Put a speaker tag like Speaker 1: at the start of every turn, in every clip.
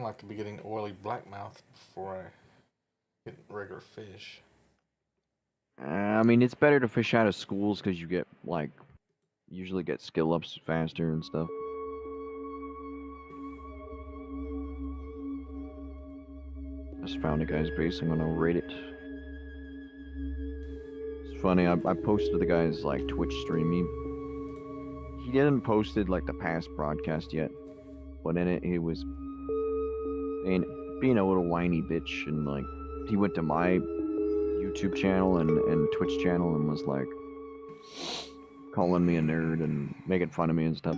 Speaker 1: like to be getting oily blackmouth before I get regular fish.
Speaker 2: I mean, it's better to fish out of schools because you get like usually get skill ups faster and stuff. Just found a guy's base. I'm gonna raid it. It's funny. I posted the guy's like Twitch stream. He didn't posted like the past broadcast yet, but in it he was being a little whiny bitch and like he went to my YouTube channel and Twitch channel and was like calling me a nerd and making fun of me and stuff.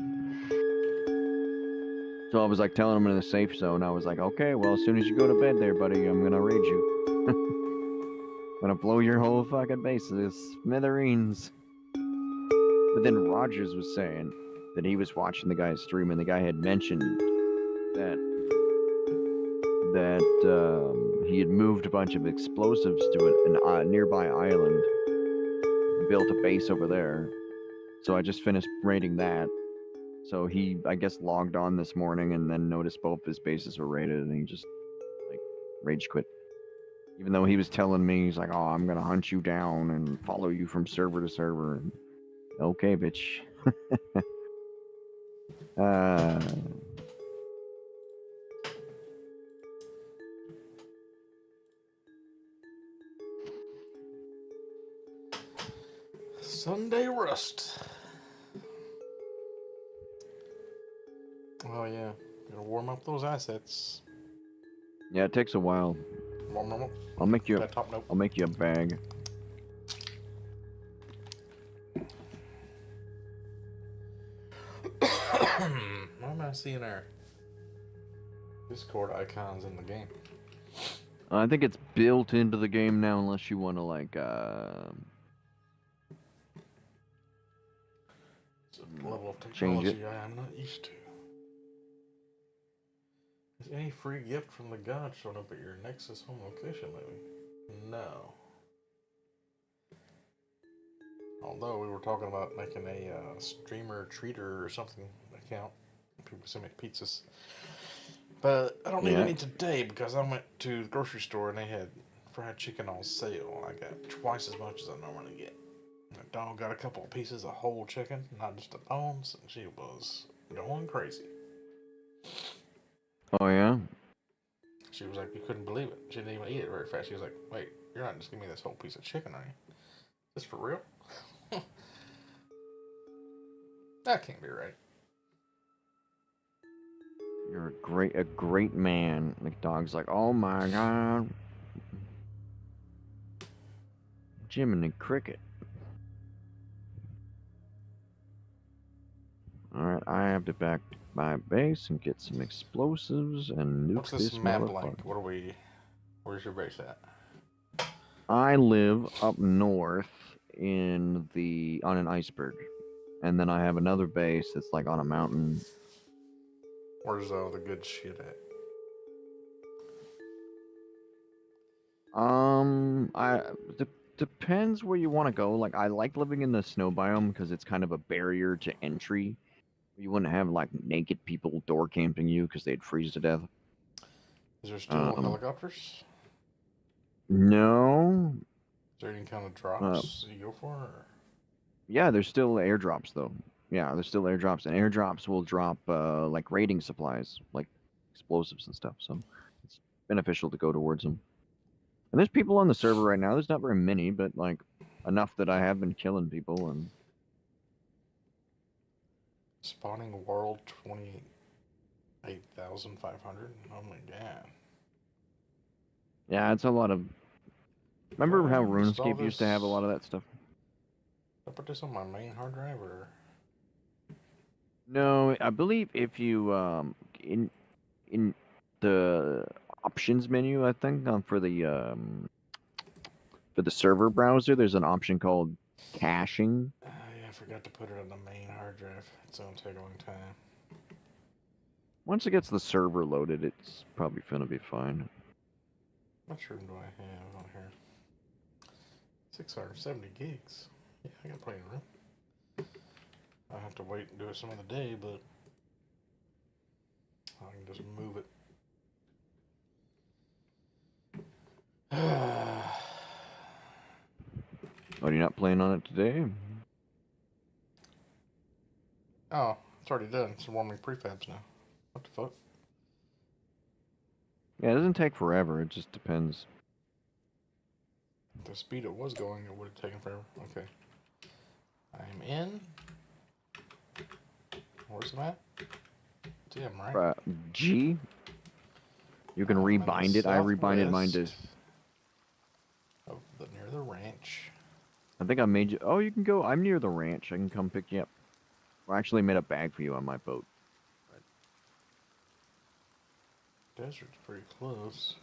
Speaker 2: So I was like telling him in the safe zone. I was like, okay, well, as soon as you go to bed there, buddy, I'm gonna raid you. I'm gonna blow your whole fucking base to smithereens. But then Rogers was saying that he was watching the guy's stream and the guy had mentioned that he had moved a bunch of explosives to a nearby island and built a base over there. So I just finished raiding that. So he, I guess, logged on this morning and then noticed both his bases were raided, and he just like rage quit. Even though he was telling me, he's like, "Oh, I'm gonna hunt you down and follow you from server to server." And, okay, bitch. uh,
Speaker 1: Sunday rust. Oh yeah, gotta warm up those assets.
Speaker 2: yeah, it takes a while.
Speaker 1: Warm them up.
Speaker 2: I'll make you.
Speaker 1: That top note.
Speaker 2: I'll make you a bag.
Speaker 1: Why am I seeing our Discord icons in the game?
Speaker 2: I think it's built into the game now, unless you want to like.
Speaker 1: It's a level of
Speaker 2: Change
Speaker 1: technology
Speaker 2: it.
Speaker 1: I am not used to. Is any free gift from the god showing up at your Nexus home location, maybe? No. Although we were talking about making a streamer treater or something account. People send me pizzas. But I don't need any today because I went to the grocery store and they had fried chicken on sale. I got twice as much as I normally get. My dog got a couple of pieces of whole chicken, not just the bones, and she was going crazy.
Speaker 2: Oh yeah.
Speaker 1: She was like, you couldn't believe it. She didn't even eat it very fast. She was like, wait, you're not just giving me this whole piece of chicken, are you? Is this for real? That can't be right.
Speaker 2: You're a great man. The dog's like, oh my god. Jiminy Cricket. Alright, I have to back my base and get some explosives and nuke
Speaker 1: What's this
Speaker 2: this
Speaker 1: map
Speaker 2: motherfucker.
Speaker 1: like? Where's your base at?
Speaker 2: I live up north on an iceberg. And then I have another base that's like on a mountain.
Speaker 1: Where's all the good shit at?
Speaker 2: Depends where you want to go. Like, I like living in the snow biome because it's kind of a barrier to entry. You wouldn't have like naked people door camping you because they'd freeze to death.
Speaker 1: Is there still helicopters?
Speaker 2: No.
Speaker 1: Is there any kind of drops you go for? Or?
Speaker 2: Yeah, there's still airdrops though. Yeah, there's still airdrops, and airdrops will drop like raiding supplies, like explosives and stuff. So it's beneficial to go towards them. And there's people on the server right now. There's not very many, but like enough that I have been killing people. And
Speaker 1: spawning world 28,500. Oh my god.
Speaker 2: Yeah, it's a lot of. Remember how RuneScape used to have a lot of that stuff?
Speaker 1: I put this on my main hard drive or?
Speaker 2: No, I believe if you in the options menu, I think for the server browser, there's an option called caching.
Speaker 1: Yeah, I forgot to put it on the main hard drive. It's gonna take a long time.
Speaker 2: Once it gets the server loaded, it's probably gonna be fine.
Speaker 1: How much room do I have on here? 670 gigs. Yeah, I got plenty of room. I have to wait and do it some other day, but I can just move it
Speaker 2: Oh, you're not playing on it today?
Speaker 1: Oh, it's already done. It's warming prefabs now. What the fuck?
Speaker 2: Yeah, it doesn't take forever. It just depends.
Speaker 1: The speed it was going, it would have taken forever. Okay. I'm in. Where's the map? Damn, right?
Speaker 2: G. You can
Speaker 1: I'm in the
Speaker 2: rebind it. I rebinded mine to.
Speaker 1: southwest near the ranch.
Speaker 2: I think I made you. Oh, you can go. I'm near the ranch. I can come pick you up. I actually made a bag for you on my boat.
Speaker 1: Desert's pretty close.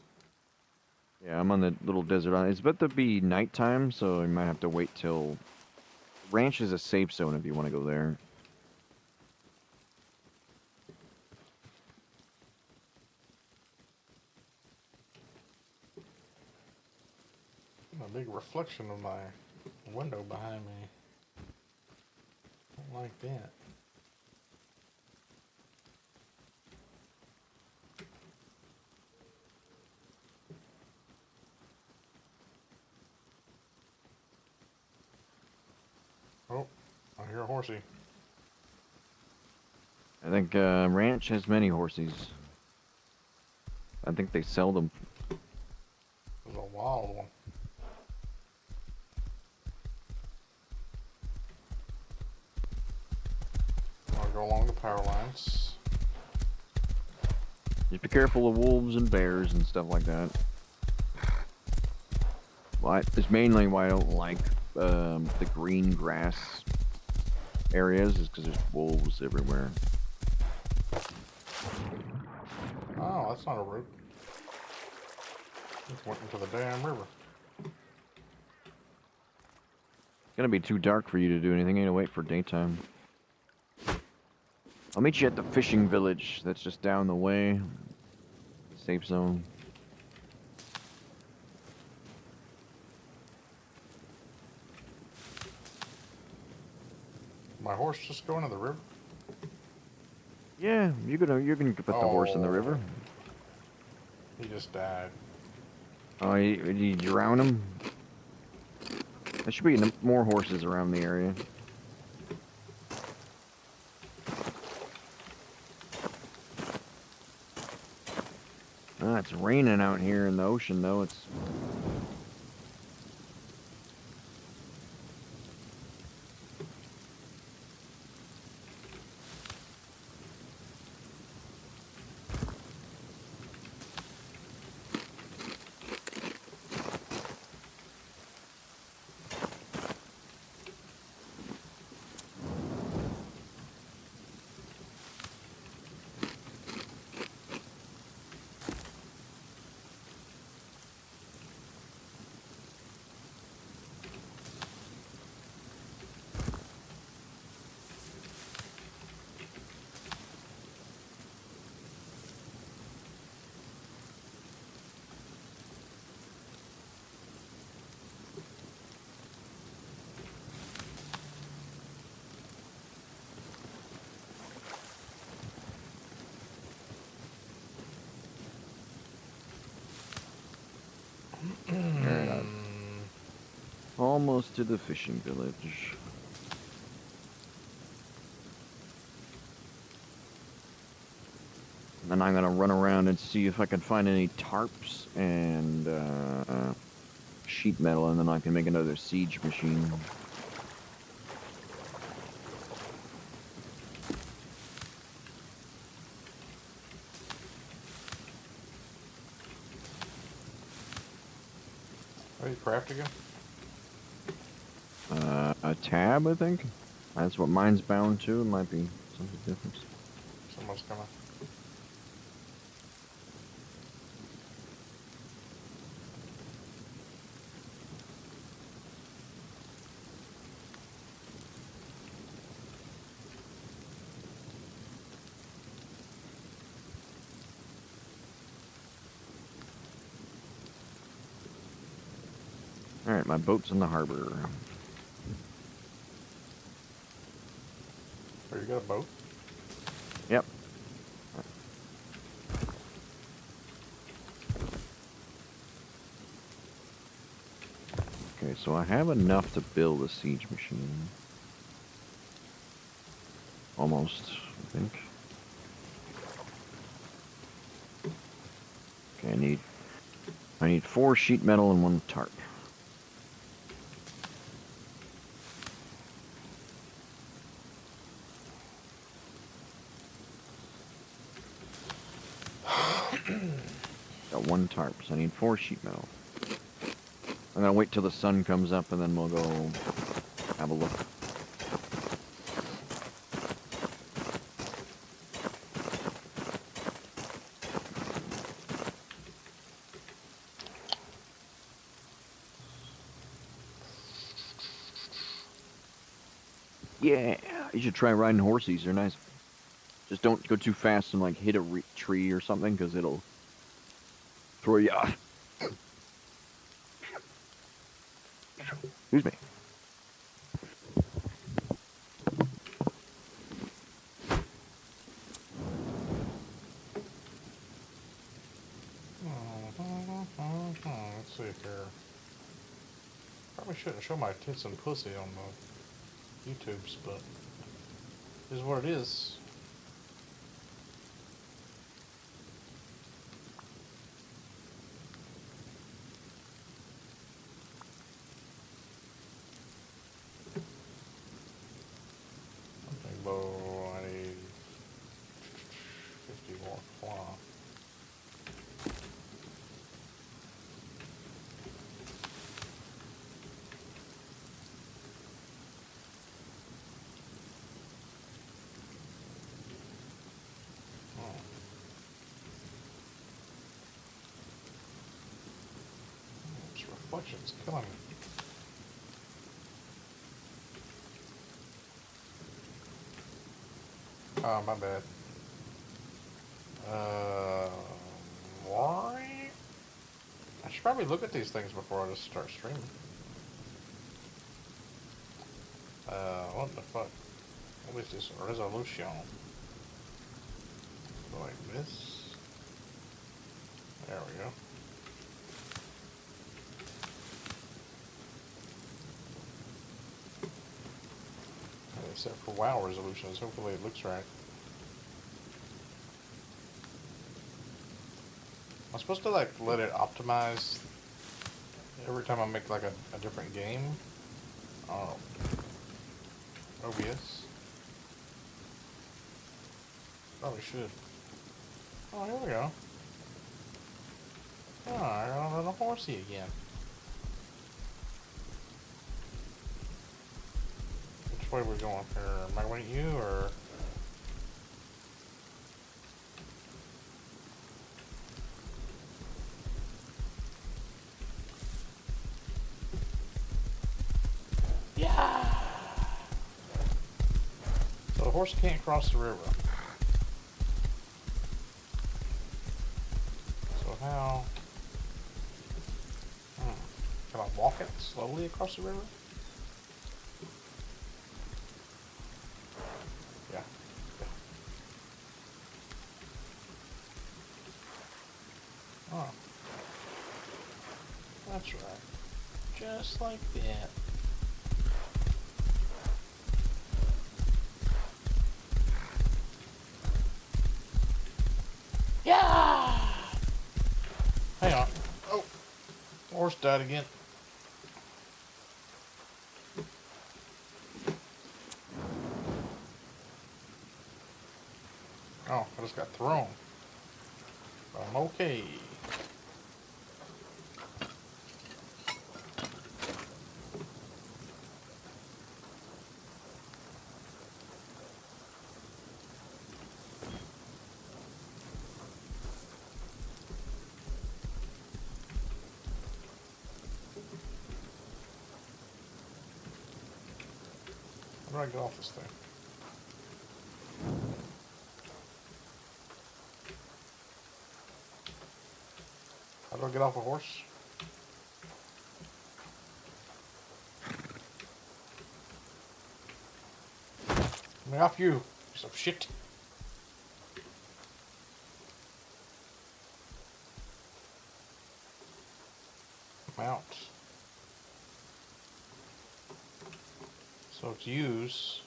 Speaker 2: Yeah, I'm on the little desert island. It's about to be nighttime, so you might have to wait till. Ranch is a safe zone if you want to go there.
Speaker 1: A big reflection of my window behind me. Don't like that. Oh, I hear a horsey.
Speaker 2: I think ranch has many horses. I think they sell them.
Speaker 1: There's a wild one. I'll go along the power lines.
Speaker 2: Just be careful of wolves and bears and stuff like that. Well, it's mainly why I don't like the green grass areas is because there's wolves everywhere.
Speaker 1: Oh, that's not a route. Just went into the damn river.
Speaker 2: It's gonna be too dark for you to do anything. You gotta wait for daytime. I'll meet you at the fishing village that's just down the way. Safe zone.
Speaker 1: My horse just going to the river?
Speaker 2: Yeah, you're gonna put the horse in the river.
Speaker 1: He just died.
Speaker 2: Oh, you drown him? There should be more horses around the area. Ah, it's raining out here in the ocean, though. It's alright. Almost to the fishing village. And then I'm gonna run around and see if I can find any tarps and sheet metal, and then I can make another siege machine.
Speaker 1: Are you crafting again?
Speaker 2: A tab, I think. That's what mine's bound to. It might be something different.
Speaker 1: Someone's coming.
Speaker 2: Alright, my boat's in the harbor.
Speaker 1: Oh, you got a boat?
Speaker 2: Yep. so I have enough to build a siege machine. Almost, I think. Okay, I need 4 sheet metal and 1 tarp. Got 1 tarp, so I need 4 sheet metal. I'm gonna wait till the sun comes up and then we'll go have a look. Yeah, you should try riding horses. They're nice. Just don't go too fast and like hit a tree or something, because it'll throw you off. Excuse me.
Speaker 1: Let's see here. Probably shouldn't show my tits and pussy on the YouTubes, but it is what it is. Something low. I need 50 more cloth. Reflection's killing me. Oh, my bad. Why? I should probably look at these things before I just start streaming. What the fuck? What is this resolution? Like this? There we go. Except for WoW resolutions, hopefully it looks right. I'm supposed to like let it optimize every time I make like a different game. Oh, OBS. Probably should. Oh, here we go. Oh, I got on a horsey again. Which way are we going here? Am I waiting you or? Yeah! So the horse can't cross the river. So how? Can I walk it slowly across the river? Yeah. Oh. That's right. Just like that. Yeah! Hang on. Oh. The horse died again. Oh, I just got thrown. But I'm okay. How do I get off this thing? How do I get off a horse? Get me off you, piece of shit. Mount. So it's use.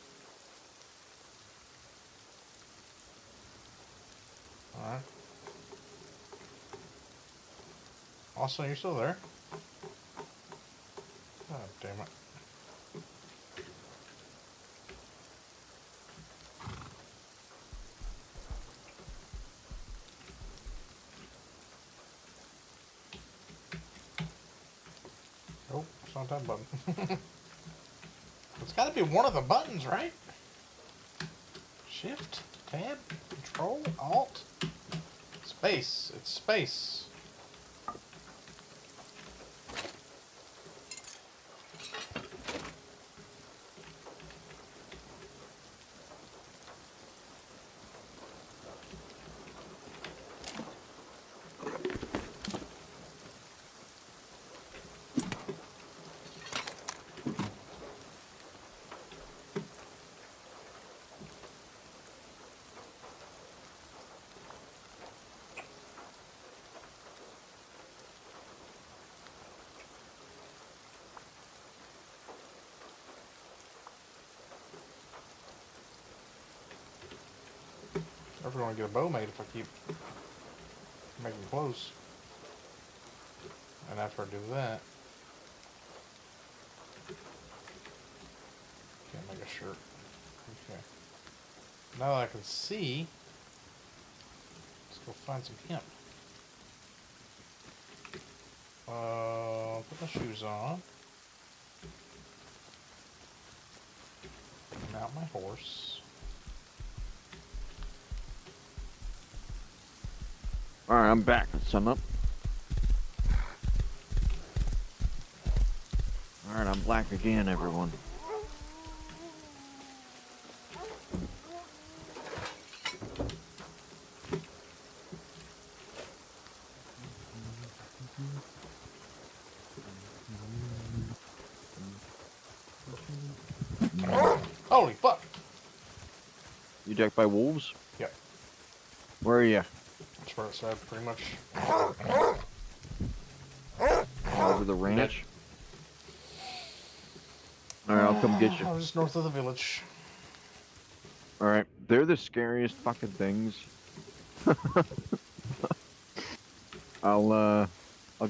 Speaker 1: Alright. Austin, you're still there? Oh, damn it. Oh, it's not that button. It's gotta be one of the buttons, right? Shift, tab, control, alt, space. It's space. I'm never gonna get a bow made if I keep making clothes. And after I do that, can't make a shirt. Okay. Now that I can see, let's go find some hemp. Put my shoes on. Mount my horse.
Speaker 2: Alright, I'm back. Sum up. Alright, I'm black again, everyone.
Speaker 1: Holy fuck!
Speaker 2: You decked by wolves?
Speaker 1: Yep.
Speaker 2: Where are you?
Speaker 1: That's where it said, pretty much.
Speaker 2: All over the ranch? Alright, I'll come get you.
Speaker 1: I was just north of the village.
Speaker 2: Alright, they're the scariest fucking things. I'll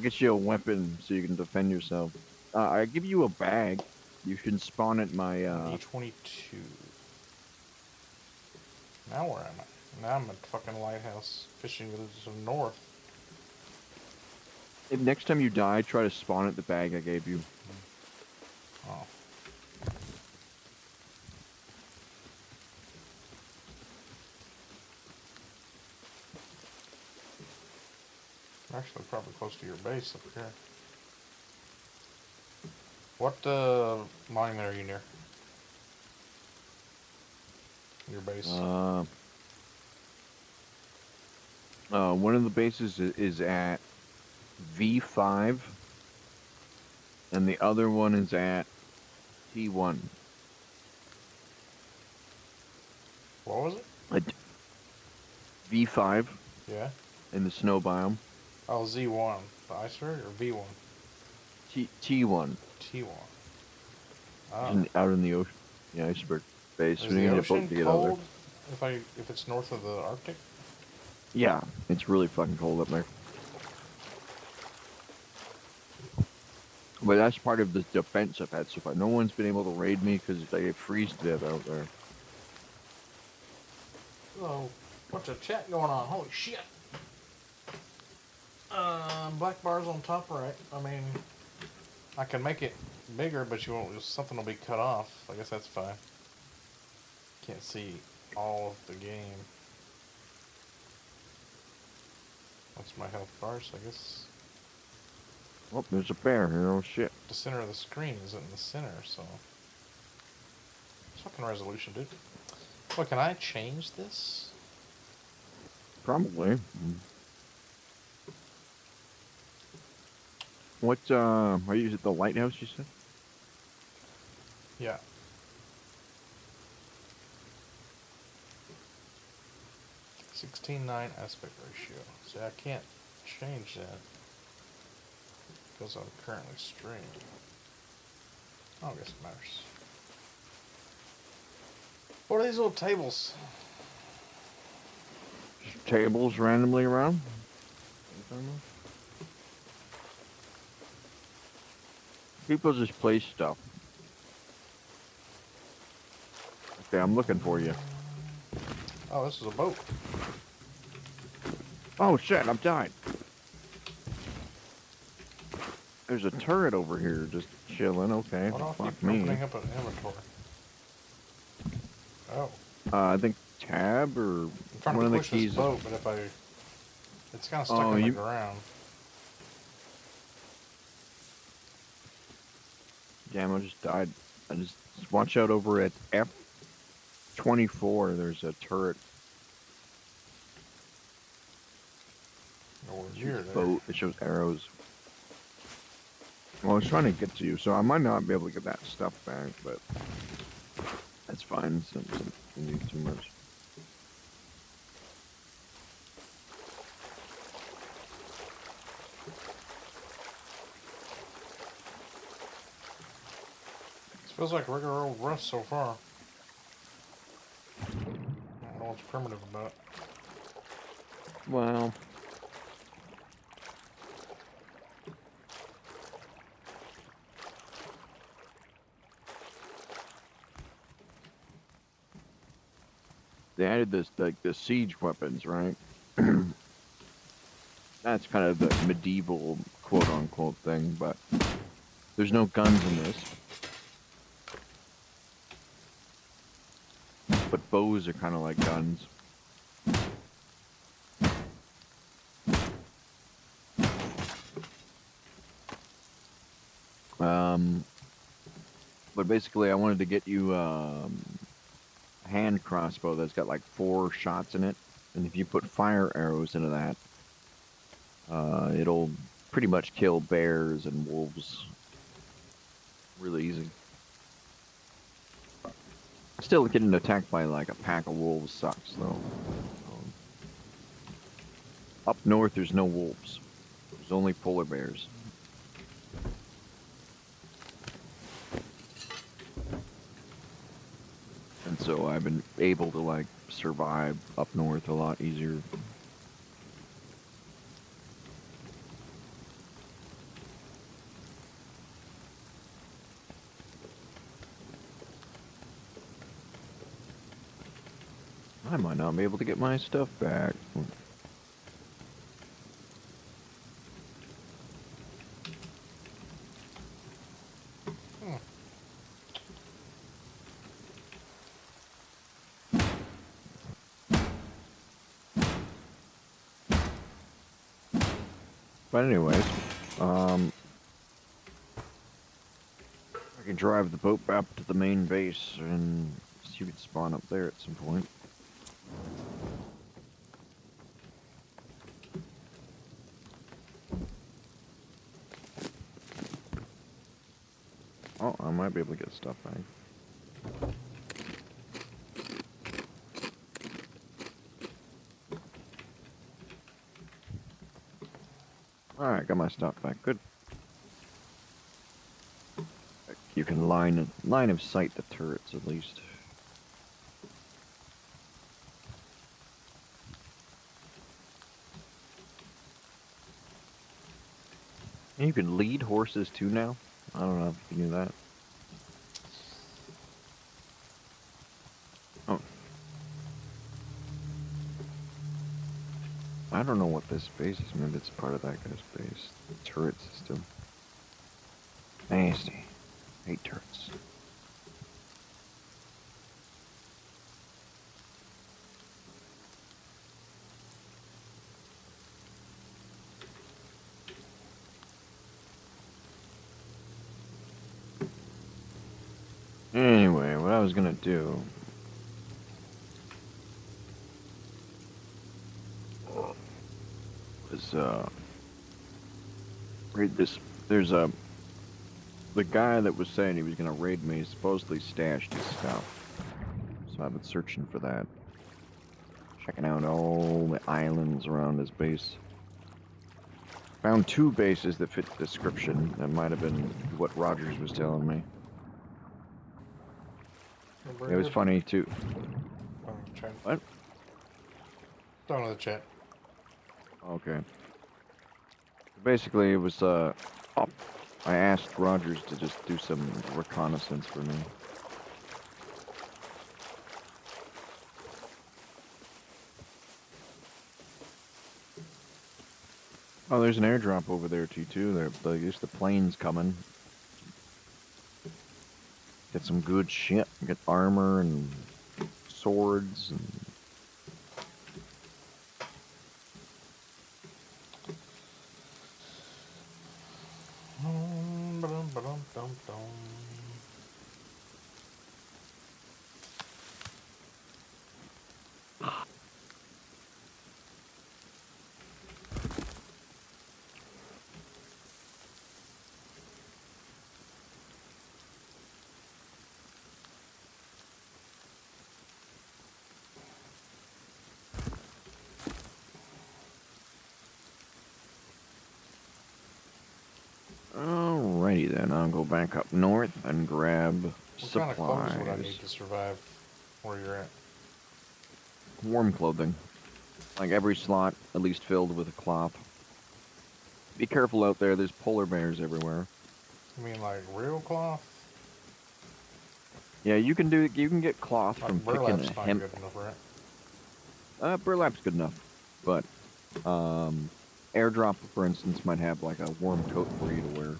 Speaker 2: get you a weapon so you can defend yourself. I give you a bag. You can spawn at my
Speaker 1: E22. Now where am I? Now I'm at fucking lighthouse fishing village to the north.
Speaker 2: If next time you die, try to spawn at the bag I gave you.
Speaker 1: Oh. I'm actually probably close to your base up here. What monument are you near? Your base.
Speaker 2: One of the bases is at V5, and the other one is at T1.
Speaker 1: What was it?
Speaker 2: V5
Speaker 1: Yeah.
Speaker 2: in the snow biome.
Speaker 1: Oh, Z1. The ice area or V1?
Speaker 2: T1.
Speaker 1: T1. Oh.
Speaker 2: Out in the ocean. The iceberg base.
Speaker 1: Is
Speaker 2: We
Speaker 1: the
Speaker 2: need a boat
Speaker 1: ocean
Speaker 2: to get out
Speaker 1: cold if it's north of the Arctic?
Speaker 2: there. Yeah, it's really fucking cold up there. But that's part of the defense I've had so far. No one's been able to raid me because they freeze to death out there.
Speaker 1: Oh, bunch of chat going on. Holy shit. Black bars on top right. I mean, I can make it bigger, but you won't. Something will be cut off. I guess that's fine. Can't see all of the game. That's my health bars, I guess.
Speaker 2: Oh, there's a bear here. Oh shit.
Speaker 1: The center of the screen isn't in the center, so. Fucking resolution, dude. What, can I change this?
Speaker 2: Probably. What, are you at the lighthouse, you said?
Speaker 1: Yeah. (16:9) aspect ratio. See, I can't change that because I'm currently streaming. Oh, I guess it matters. What are these little tables?
Speaker 2: Just tables randomly around. People just place stuff. Okay, I'm looking for you.
Speaker 1: Oh, this is a boat.
Speaker 2: Oh shit, I'm dying. There's a turret over here just chilling. Okay,
Speaker 1: Why do I
Speaker 2: fuck
Speaker 1: keep
Speaker 2: me.
Speaker 1: opening up an inventory? Oh.
Speaker 2: I think tab or
Speaker 1: I'm trying
Speaker 2: one
Speaker 1: to
Speaker 2: of the
Speaker 1: push
Speaker 2: keys.
Speaker 1: this boat, but if I... It's kind of stuck in the ground.
Speaker 2: Damn, I just died. I just watch out over at F24. There's a turret.
Speaker 1: Nowhere near there.
Speaker 2: Boat. It shows arrows. Well, I was trying to get to you, so I might not be able to get that stuff back, but that's fine. It's not need too much.
Speaker 1: This feels like regular old Rust so far. I don't know what's primitive about it.
Speaker 2: Well, they added this, like, the siege weapons, right? That's kind of the medieval quote-unquote thing, but there's no guns in this. But bows are kind of like guns. But basically I wanted to get you hand crossbow that's got like 4 shots in it, and if you put fire arrows into that, it'll pretty much kill bears and wolves really easy. Still, getting attacked by like a pack of wolves sucks though. Up north there's no wolves, there's only polar bears. And so I've been able to like survive up north a lot easier. I might not be able to get my stuff back. But anyways, I can drive the boat back to the main base and see if we can spawn up there at some point. Oh, I might be able to get stuff back. Alright, got my stuff back. Good. You can line of sight the turrets at least. And you can lead horses too now? I don't know if you knew that. Oh. I don't know what this base is. Maybe it's part of that guy's base. The turret system. Nasty. Hate turrets. Anyway, what I was gonna do was read this. There's the guy that was saying he was gonna raid me supposedly stashed his stuff, so I've been searching for that, checking out all the islands around his base. Found 2 bases that fit the description. That might have been what Rogers was telling me. It was funny too.
Speaker 1: Chat.
Speaker 2: What?
Speaker 1: Down with the chat.
Speaker 2: Okay. Basically, it was oh, I asked Rogers to just do some reconnaissance for me. Oh, there's an airdrop over there too. There's the plane's coming. Get some good shit. Get armor and swords and. Alrighty then, I'll go back up north and grab supplies.
Speaker 1: What kind of clothes would I need to survive where you're at?
Speaker 2: Warm clothing. Like every slot at least filled with a cloth. Be careful out there, there's polar bears everywhere.
Speaker 1: You mean like real cloth?
Speaker 2: Yeah, you can get cloth
Speaker 1: like
Speaker 2: from picking a hemp.
Speaker 1: Good enough, right?
Speaker 2: Burlap's good enough. But airdrop, for instance, might have like a warm coat for you to wear.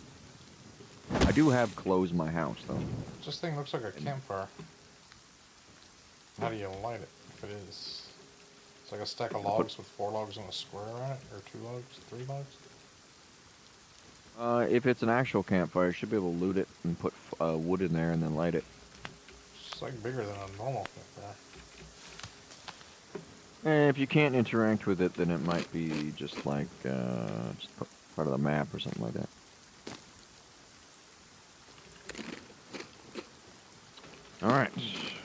Speaker 2: I do have clothes in my house, though.
Speaker 1: This thing looks like a campfire. How do you light it, if it is? It's like a stack of logs with 4 logs on a square on it, or 2 logs, 3 logs?
Speaker 2: If it's an actual campfire, you should be able to loot it and put wood in there and then light it.
Speaker 1: It's like bigger than a normal campfire.
Speaker 2: And if you can't interact with it, then it might be just like just part of the map or something like that. Alright,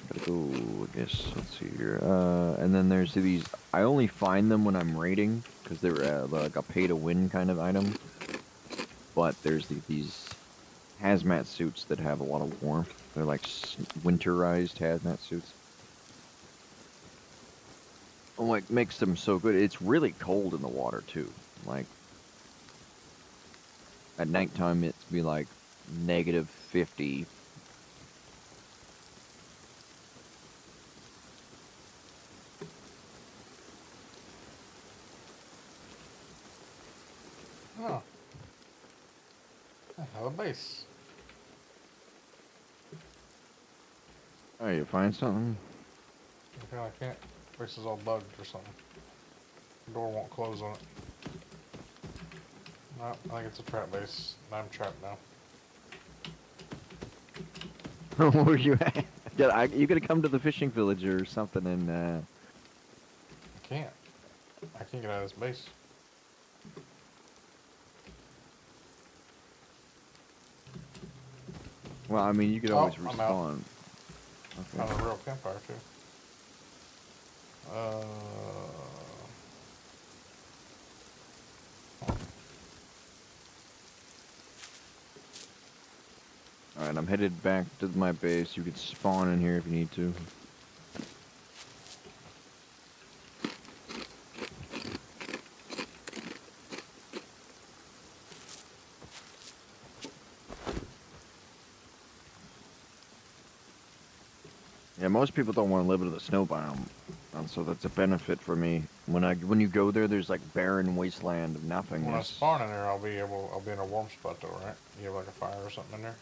Speaker 2: gotta go, I guess, let's see here. And then there's these, I only find them when I'm raiding, because they're like a pay-to-win kind of item. But there's these hazmat suits that have a lot of warmth. They're like winterized hazmat suits. Oh, like, makes them so good. It's really cold in the water, too. Like, at nighttime, it'd be like -50.
Speaker 1: Oh. I have a base.
Speaker 2: Oh, you find something?
Speaker 1: Okay, I can't. Base is all bugged or something. The door won't close on it. No, I think it's a trap base. I'm trapped now.
Speaker 2: Where are you at? Yeah, you gotta come to the fishing village or something and,
Speaker 1: I can't. I can't get out of this base.
Speaker 2: Well, I mean, you could always
Speaker 1: I'm out.
Speaker 2: respawn. Okay.
Speaker 1: On a real campfire, too.
Speaker 2: Alright, I'm headed back to my base. You could spawn in here if you need to. Yeah, most people don't want to live in the snow biome, and so that's a benefit for me. When you go there, there's like barren wasteland of nothingness.
Speaker 1: When I spawn in there, I'll be in a warm spot though, right? You have like a fire or something in there?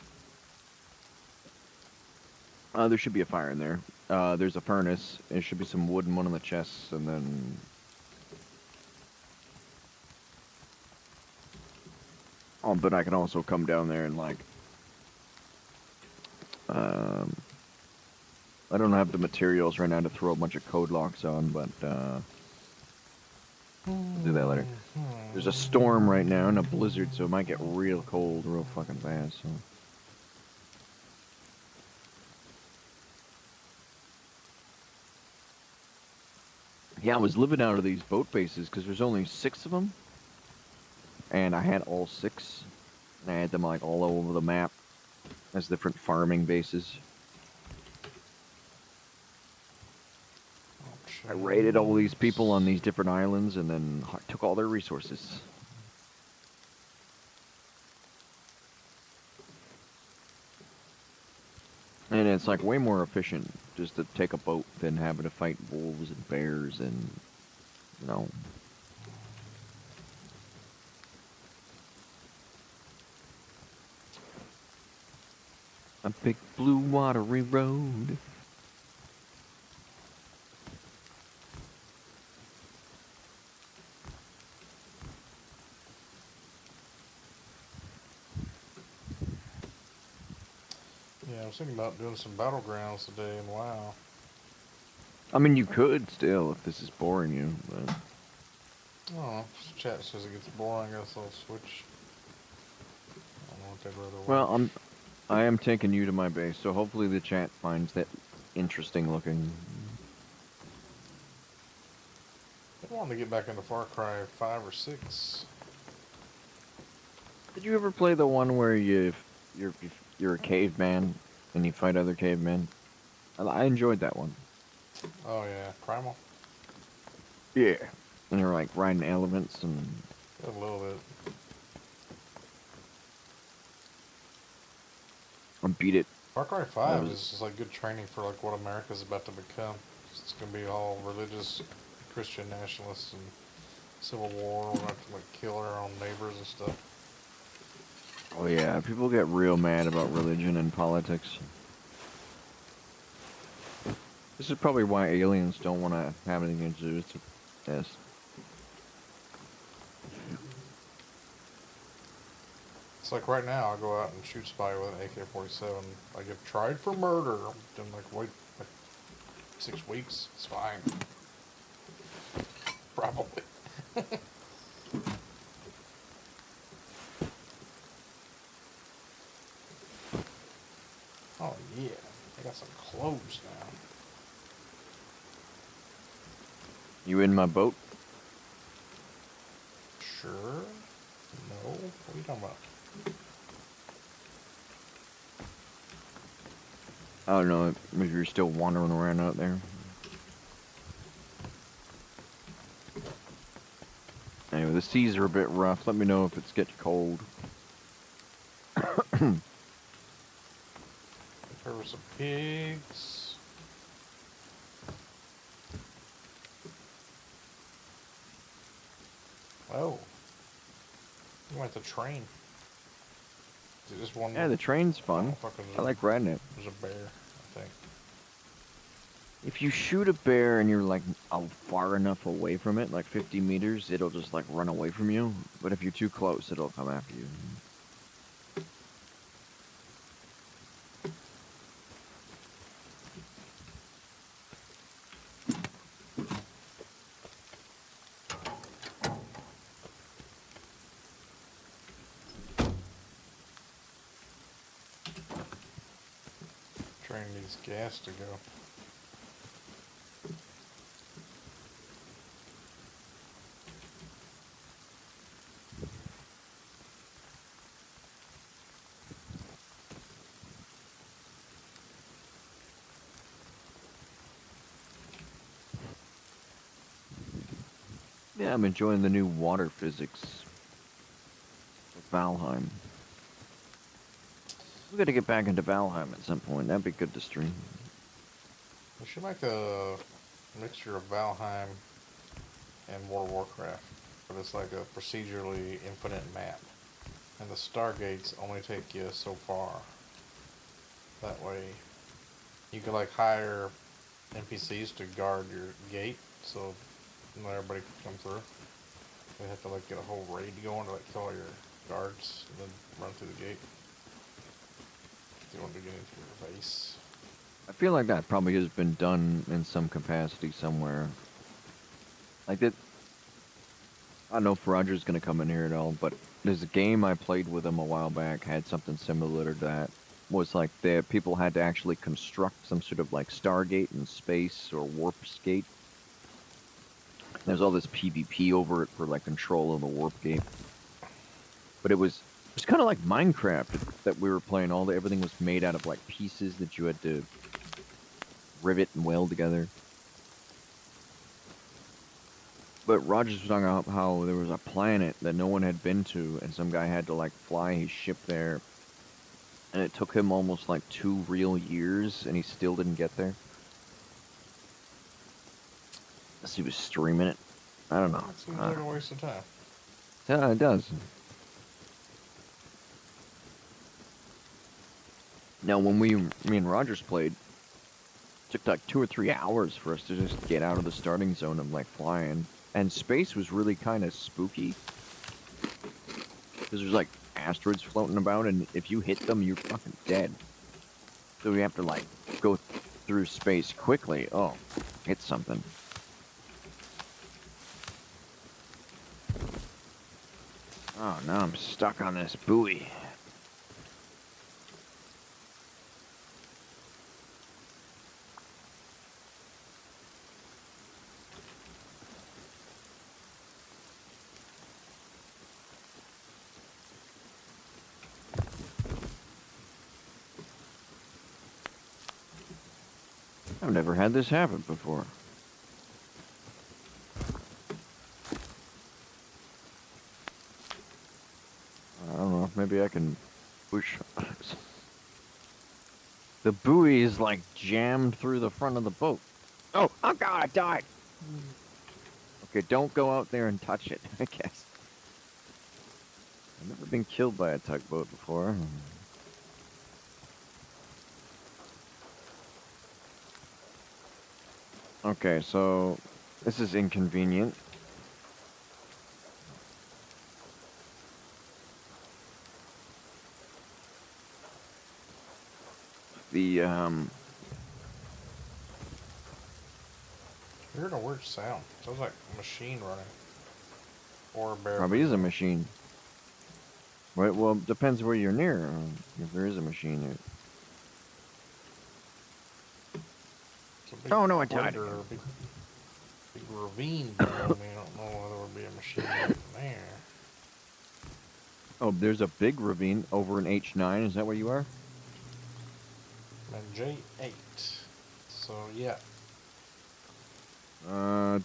Speaker 2: There should be a fire in there. There's a furnace. There should be some wood in one of the chests, and then... Oh, but I can also come down there and, like... I don't have the materials right now to throw a bunch of code locks on, but, I'll do that later. There's a storm right now and a blizzard, so it might get real cold real fucking fast, so... Yeah, I was living out of these boat bases because there's only 6 of them. And I had all 6. And I had them like all over the map as different farming bases. I raided all these people on these different islands and then took all their resources. And it's like way more efficient just to take a boat than having to fight wolves and bears and, you know. A big blue watery road.
Speaker 1: Yeah, I was thinking about doing some battlegrounds today in WoW.
Speaker 2: I mean, you could still if this is boring you, but...
Speaker 1: Oh, chat says it gets boring. I guess I'll switch. I don't know what they'd rather watch.
Speaker 2: Well, I am taking you to my base, so hopefully the chat finds that interesting looking.
Speaker 1: I wanted to get back into Far Cry 5 or 6.
Speaker 2: Did you ever play the one where you're a caveman and you fight other cavemen? I enjoyed that one.
Speaker 1: Oh yeah, Primal.
Speaker 2: Yeah. And you're like riding elephants and...
Speaker 1: A little bit.
Speaker 2: I beat it.
Speaker 1: Far Cry 5 is just like good training for like what America's about to become. It's gonna be all religious, Christian nationalists and civil war. We're gonna have to like kill our own neighbors and stuff.
Speaker 2: Oh yeah, people get real mad about religion and politics. This is probably why aliens don't want to have anything to do with this.
Speaker 1: It's like right now, I go out and shoot spy with an AK-47. I get tried for murder. Then like wait like 6 weeks. It's fine. Probably. Oh yeah, I got some clothes now.
Speaker 2: You in my boat?
Speaker 1: Sure. No. What are you talking about?
Speaker 2: I don't know, maybe you're still wandering around out there. Anyway, the seas are a bit rough. Let me know if it's getting cold.
Speaker 1: There were some pigs. Oh. You went the train. Is it just one?
Speaker 2: Yeah, the train's fun. I like riding it.
Speaker 1: There's a bear, I think.
Speaker 2: If you shoot a bear and you're like far enough away from it, like 50 meters, it'll just like run away from you. But if you're too close, it'll come after you.
Speaker 1: Train needs gas to go.
Speaker 2: Yeah, I'm enjoying the new water physics of Valheim. We gotta get back into Valheim at some point. That'd be good to stream.
Speaker 1: We should make a mixture of Valheim and World of Warcraft, but it's like a procedurally infinite map, and the Stargates only take you so far. That way, you could like hire NPCs to guard your gate, so not everybody can come through. They have to like get a whole raid going to like kill all your guards and then run through the gate. If you want to get into your base.
Speaker 2: I feel like that probably has been done in some capacity somewhere. Like that. I don't know if Roger's gonna come in here at all, but there's a game I played with him a while back had something similar to that. Was like the people had to actually construct some sort of like Stargate in space or warp skate. There's all this PvP over it for like control of the warp gate. But it was kind of like Minecraft that we were playing. Everything was made out of like pieces that you had to rivet and weld together. But Rogers was talking about how there was a planet that no one had been to, and some guy had to like fly his ship there, and it took him almost like 2 real years, and he still didn't get there. Unless he was streaming it. I don't know.
Speaker 1: That seems like a waste of time.
Speaker 2: Yeah, it does. Now, when me and Rogers played, it took like 2 or 3 hours for us to just get out of the starting zone of like flying. And space was really kind of spooky. Because there's like asteroids floating about, and if you hit them, you're fucking dead. So we have to like go through space quickly. Oh, hit something. Oh, now I'm stuck on this buoy. I've never had this happen before. I don't know, maybe I can push. The buoy is like jammed through the front of the boat. Oh God, I died. Okay, don't go out there and touch it, I guess. I've never been killed by a tugboat before. Okay, so this is inconvenient. The
Speaker 1: You're hearing a weird sound. Sounds like a machine running. Or a bear.
Speaker 2: probably is a machine. Right, well, depends where you're near. If there is a machine there. Oh no, I died.
Speaker 1: Or a big ravine below me. I don't know whether there would be a machine right there.
Speaker 2: Oh, there's a big ravine over in H9. Is that where you are?
Speaker 1: And J8. So yeah.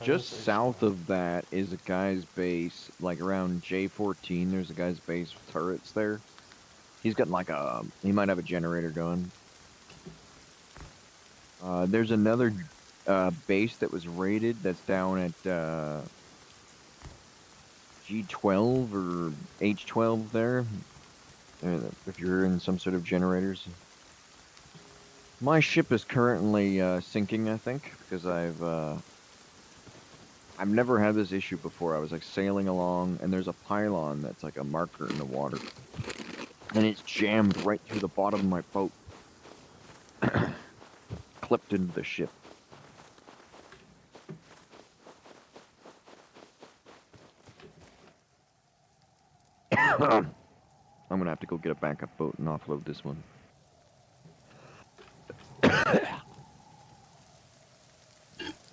Speaker 2: Just south of that is a guy's base, like around J14. There's a guy's base with turrets there. He's got like he might have a generator going. There's another base that was raided that's down at G12 or H12 there. If you're in some sort of generators. My ship is currently sinking, I think, because I've never had this issue before. I was like sailing along, and there's a pylon that's like a marker in the water, and it's jammed right through the bottom of my boat, clipped into the ship. I'm gonna have to go get a backup boat and offload this one.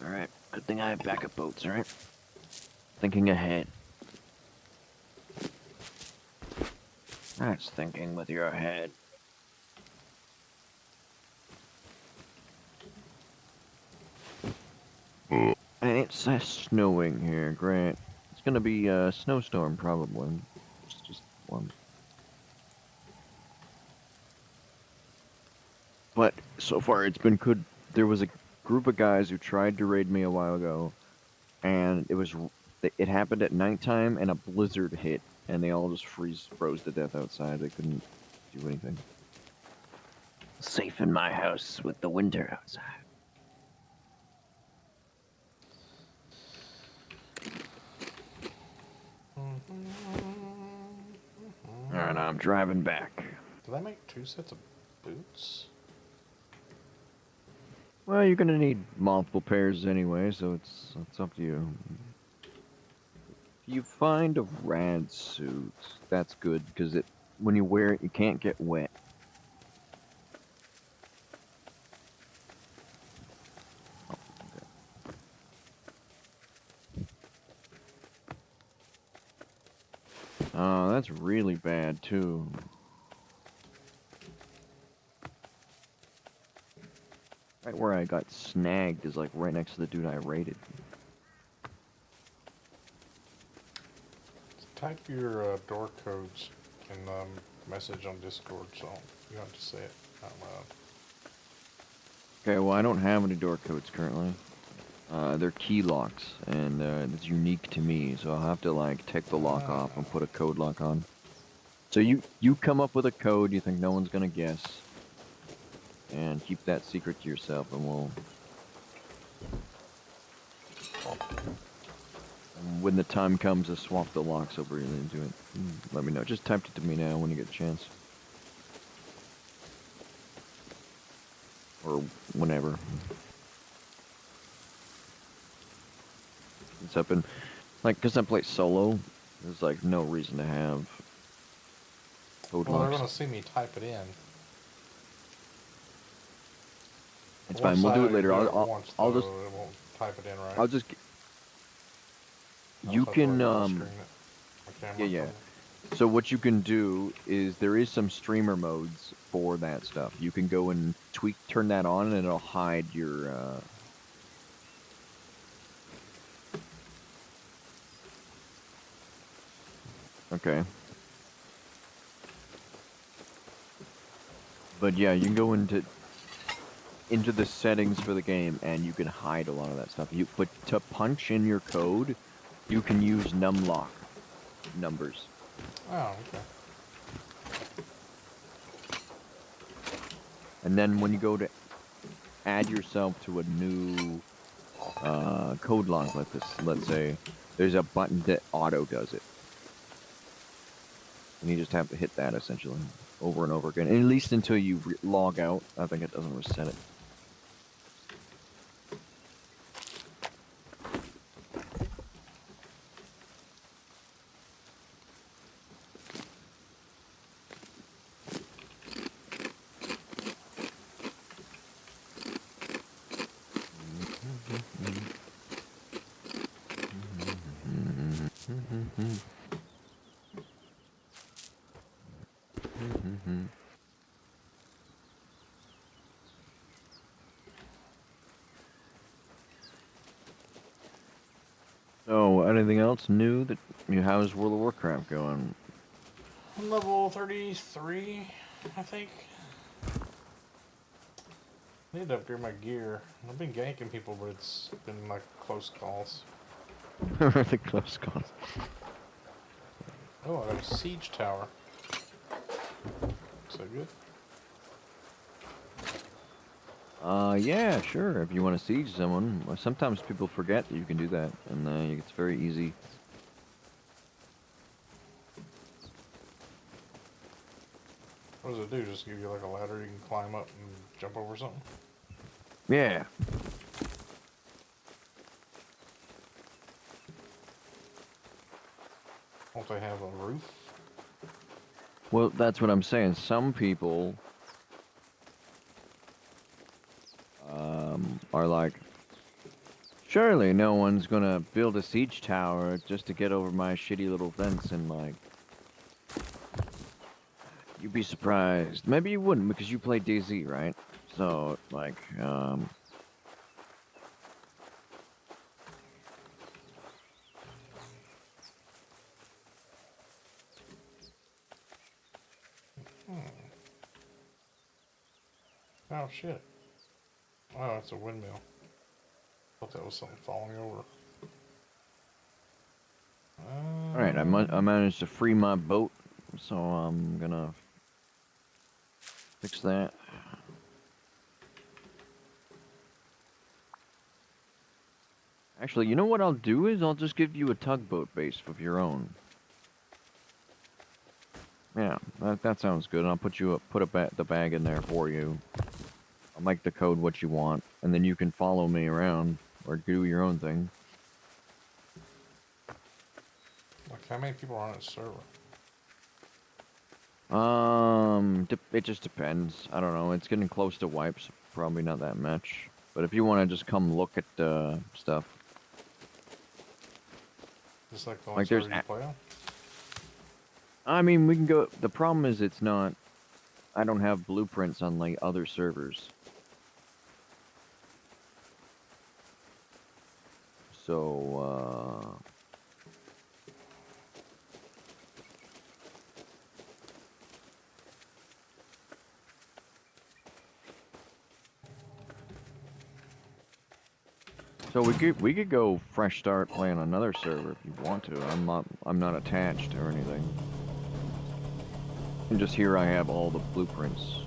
Speaker 2: Alright, good thing I have backup boats, alright? Thinking ahead. That's thinking with your head. And it's snowing here, great. It's gonna be a snowstorm, probably. It's just one. But so far it's been good. There was a group of guys who tried to raid me a while ago, and it happened at nighttime, and a blizzard hit, and they all just froze to death outside. They couldn't do anything. Safe in my house with the winter outside. Alright, I'm driving back.
Speaker 1: Do they make 2 sets of boots?
Speaker 2: Well, you're gonna need multiple pairs anyway, so it's up to you. If you find a rad suit, that's good, because when you wear it, you can't get wet. Oh, that's really bad, too. Right where I got snagged is like right next to the dude I raided.
Speaker 1: type your door codes in message on Discord, so you don't have to say it out loud.
Speaker 2: Okay, well, I don't have any door codes currently. They're key locks, and it's unique to me, so I'll have to, like, take the lock off and put a code lock on. So you come up with a code you think no one's gonna guess, and keep that secret to yourself, and we'll... When the time comes to swap the locks over into it, let me know. Just type it to me now when you get a chance. Or whenever. It's up in... Like, because I play solo, there's, like, no reason to have code
Speaker 1: Well, they're
Speaker 2: locks.
Speaker 1: going to see me type it in.
Speaker 2: It's fine, we'll do it later. I'll just...
Speaker 1: It won't type it in right.
Speaker 2: I'll just... You can, yeah. So what you can do is there is some streamer modes for that stuff. You can go and turn that on, and it'll hide your, Okay. But yeah, you can go into the settings for the game, and you can hide a lot of that stuff. But to punch in your code, you can use numlock numbers.
Speaker 1: Oh, okay.
Speaker 2: And then when you go to add yourself to a new code lock like this, let's say, there's a button that auto does it. And you just have to hit that, essentially, over and over again. At least until you log out. I think it doesn't reset it. So, anything else new that how's World of Warcraft going?
Speaker 1: I'm level 33, I think. I need to upgrade my gear. I've been ganking people, but it's been like close calls.
Speaker 2: Really close calls.
Speaker 1: Oh, I got a siege tower. Is that good?
Speaker 2: Yeah, sure. If you want to siege someone, sometimes people forget that you can do that, and it's very easy.
Speaker 1: What does it do? Just give you like a ladder you can climb up and jump over something?
Speaker 2: Yeah.
Speaker 1: Won't they have a roof?
Speaker 2: Well, that's what I'm saying. Some people are like, surely no one's gonna build a siege tower just to get over my shitty little fence, and like, you'd be surprised. Maybe you wouldn't because you play DayZ, right? So, like,
Speaker 1: Oh shit. Oh, it's a windmill. Thought that was something falling over.
Speaker 2: Alright, I managed to free my boat, so I'm gonna fix that. Actually, you know what I'll do is I'll just give you a tugboat base of your own. Yeah, that sounds good. And I'll put the bag in there for you. I'll make the code what you want, and then you can follow me around or do your own thing.
Speaker 1: Like, how many people are on a server?
Speaker 2: It just depends. I don't know. It's getting close to wipes. Probably not that much. But if you want to just come look at stuff.
Speaker 1: Just like the one server you play on?
Speaker 2: I mean, we can go. The problem is it's not. I don't have blueprints on like other servers. So, So we could go fresh start playing another server if you want to. I'm not attached or anything. And just here I have all the blueprints.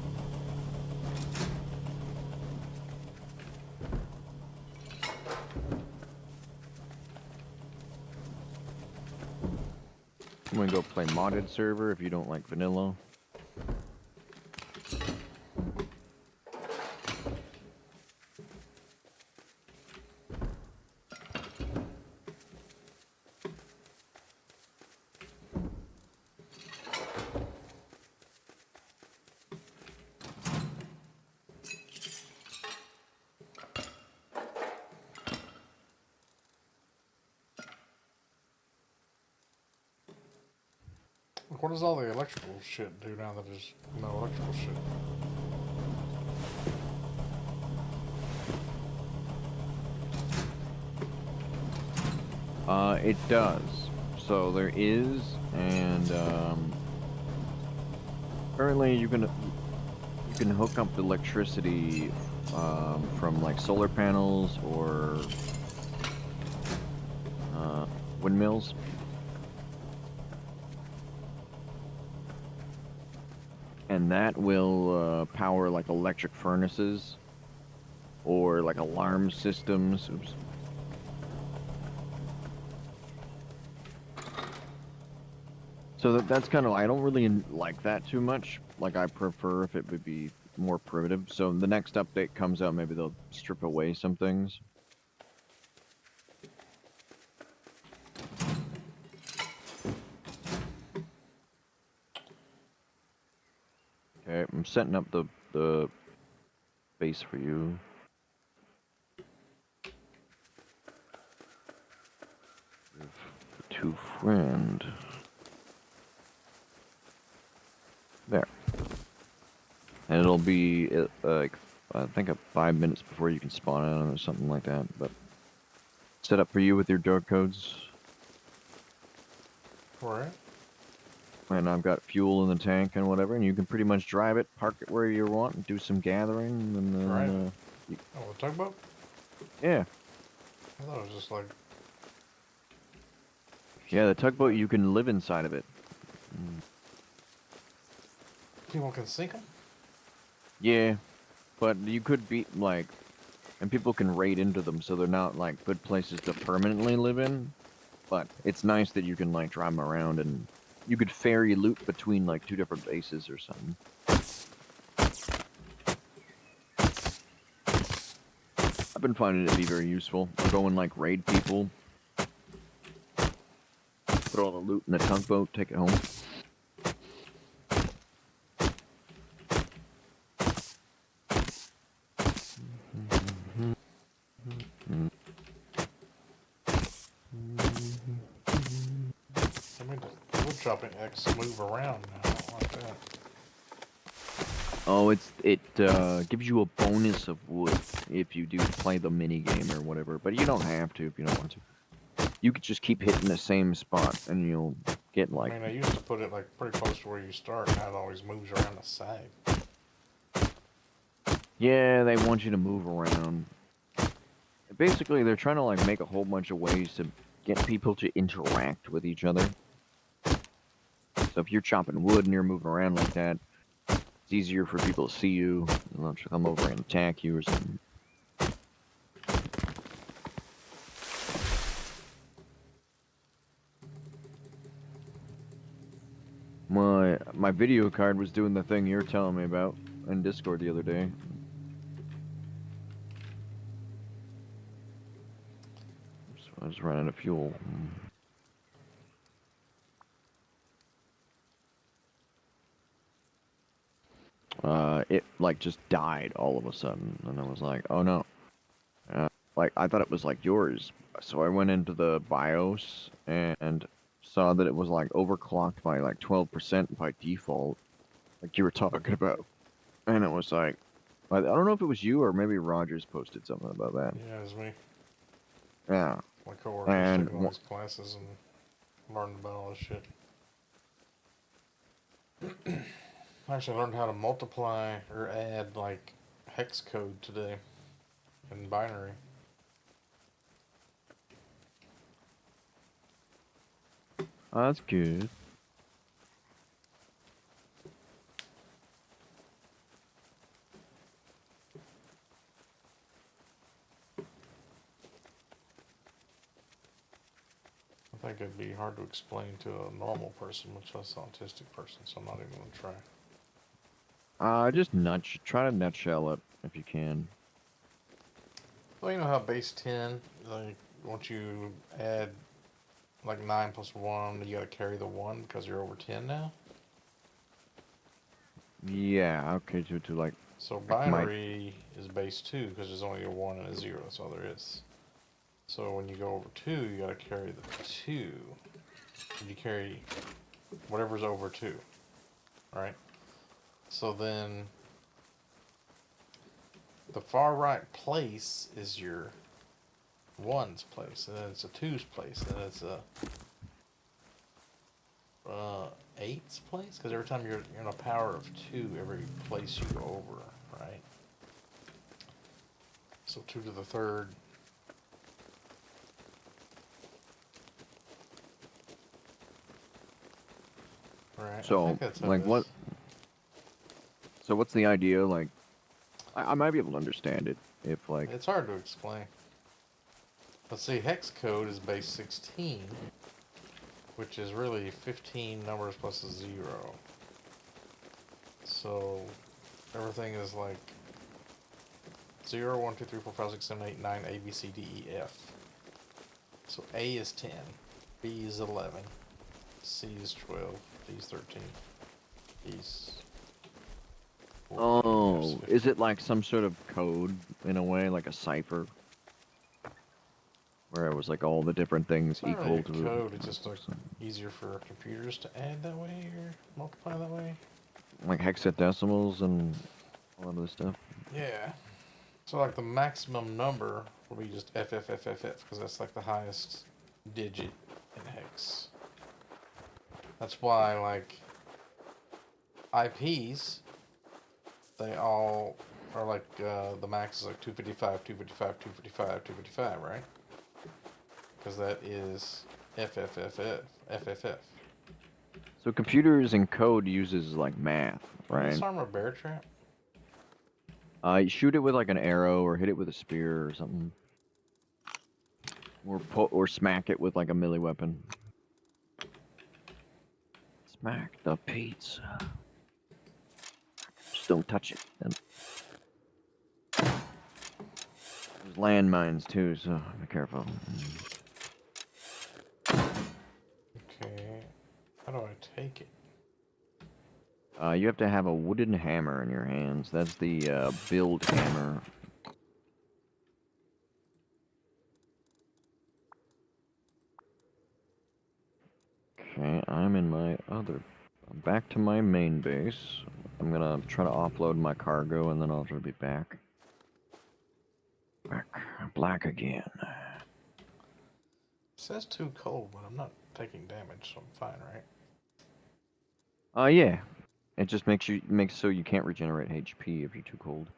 Speaker 2: I'm gonna go play modded server if you don't like vanilla.
Speaker 1: What does all the electrical shit do now that there's no electrical shit?
Speaker 2: It does. So there is, and currently you can hook up electricity from like solar panels or windmills. And that will power like electric furnaces or like alarm systems. Oops. So that's kind of, I don't really like that too much. Like I prefer if it would be more primitive. So the next update comes out, maybe they'll strip away some things. Okay, I'm setting up the base for you. To friend. There. And it'll be like I think 5 minutes before you can spawn in or something like that. But set up for you with your door codes.
Speaker 1: Right.
Speaker 2: And I've got fuel in the tank and whatever, and you can pretty much drive it, park it where you want, and do some gathering, and then
Speaker 1: Right. Oh, the tugboat?
Speaker 2: Yeah.
Speaker 1: I thought it was just like...
Speaker 2: Yeah, the tugboat, you can live inside of it.
Speaker 1: People can sink them?
Speaker 2: Yeah, but you could be, like... And people can raid into them, so they're not, like, good places to permanently live in. But it's nice that you can, like, drive them around, and you could ferry loot between, like, 2 different bases or something. I've been finding it to be very useful. I'll go and, like, raid people. Put all the loot in the tugboat, take it home.
Speaker 1: I mean, the wood chopping X move around now, like that.
Speaker 2: Oh, it gives you a bonus of wood if you do play the mini game or whatever, but you don't have to if you don't want to. You could just keep hitting the same spot and you'll get like...
Speaker 1: I mean, I used to put it like pretty close to where you start, now it always moves around the side.
Speaker 2: Yeah, they want you to move around. Basically, they're trying to like make a whole bunch of ways to get people to interact with each other. So if you're chopping wood and you're moving around like that, it's easier for people to see you. They'll come over and attack you or something. My video card was doing the thing you're telling me about in Discord the other day. So I was running out of fuel. It like just died all of a sudden, and I was like, oh no. Like I thought it was like yours, so I went into the BIOS and saw that it was like overclocked by like 12% by default, like you were talking about, and it was like, I don't know if it was you or maybe Rogers posted something about that.
Speaker 1: Yeah, it was me.
Speaker 2: Yeah.
Speaker 1: My coworkers
Speaker 2: And
Speaker 1: took all these classes and learned about all this shit. I actually learned how to multiply or add like hex code today in binary.
Speaker 2: Oh, that's good.
Speaker 1: I think it'd be hard to explain to a normal person, much less an autistic person, so I'm not even going to try.
Speaker 2: Just try to nutshell it if you can.
Speaker 1: Well, you know how base 10, like, once you add, like, 9 plus 1, you gotta carry the 1 because you're over 10 now?
Speaker 2: Yeah, okay, to like,
Speaker 1: So
Speaker 2: my,
Speaker 1: binary is base 2 because there's only a 1 and a 0, that's all there is. So when you go over 2, you gotta carry the 2. You carry whatever's over 2, right? So then the far right place is your 1's place, and then it's a 2's place, and then it's a 8's place, because every time you're in a power of 2, every place you go over, right? So 2 to the third. Right, I
Speaker 2: so,
Speaker 1: think that's how
Speaker 2: like,
Speaker 1: it
Speaker 2: what,
Speaker 1: is.
Speaker 2: so what's the idea, like, I might be able to understand it, if, like,
Speaker 1: It's hard to explain. Let's see, hex code is base 16, which is really 15 numbers plus a 0. So everything is like 0, 1, 2, 3, 4, 5, 6, 7, 8, 9, A, B, C, D, E, F. So A is 10, B is 11, C is 12, D is 13, E is 14, F is
Speaker 2: oh,
Speaker 1: 15.
Speaker 2: is it like some sort of code, in a way, like a cipher? Where it was like all the different things
Speaker 1: It's not really
Speaker 2: equal
Speaker 1: a
Speaker 2: to
Speaker 1: code, it's just like
Speaker 2: some,
Speaker 1: easier for computers to add that way or multiply that way.
Speaker 2: like hexadecimals and all of this stuff.
Speaker 1: Yeah. So like the maximum number will be just FFFFF because that's like the highest digit in hex. That's why like IPs, they all are like the max is like 255, 255, 255, 255, right? Because that is FFFF, FFF.
Speaker 2: So computers and code uses like math,
Speaker 1: Can you
Speaker 2: right?
Speaker 1: disarm a bear trap?
Speaker 2: You shoot it with like an arrow or hit it with a spear or something. Or smack it with like a melee weapon. Smack the pizza. Just don't touch it. And there's landmines too, so be careful.
Speaker 1: Okay. How do I take it?
Speaker 2: You have to have a wooden hammer in your hands. That's the build hammer. Okay, I'm back to my main base. I'm gonna try to offload my cargo and then I'll try to be back. Back black again.
Speaker 1: It says too cold, but I'm not taking damage, so I'm fine, right?
Speaker 2: Yeah. It just makes so you can't regenerate HP if you're too cold.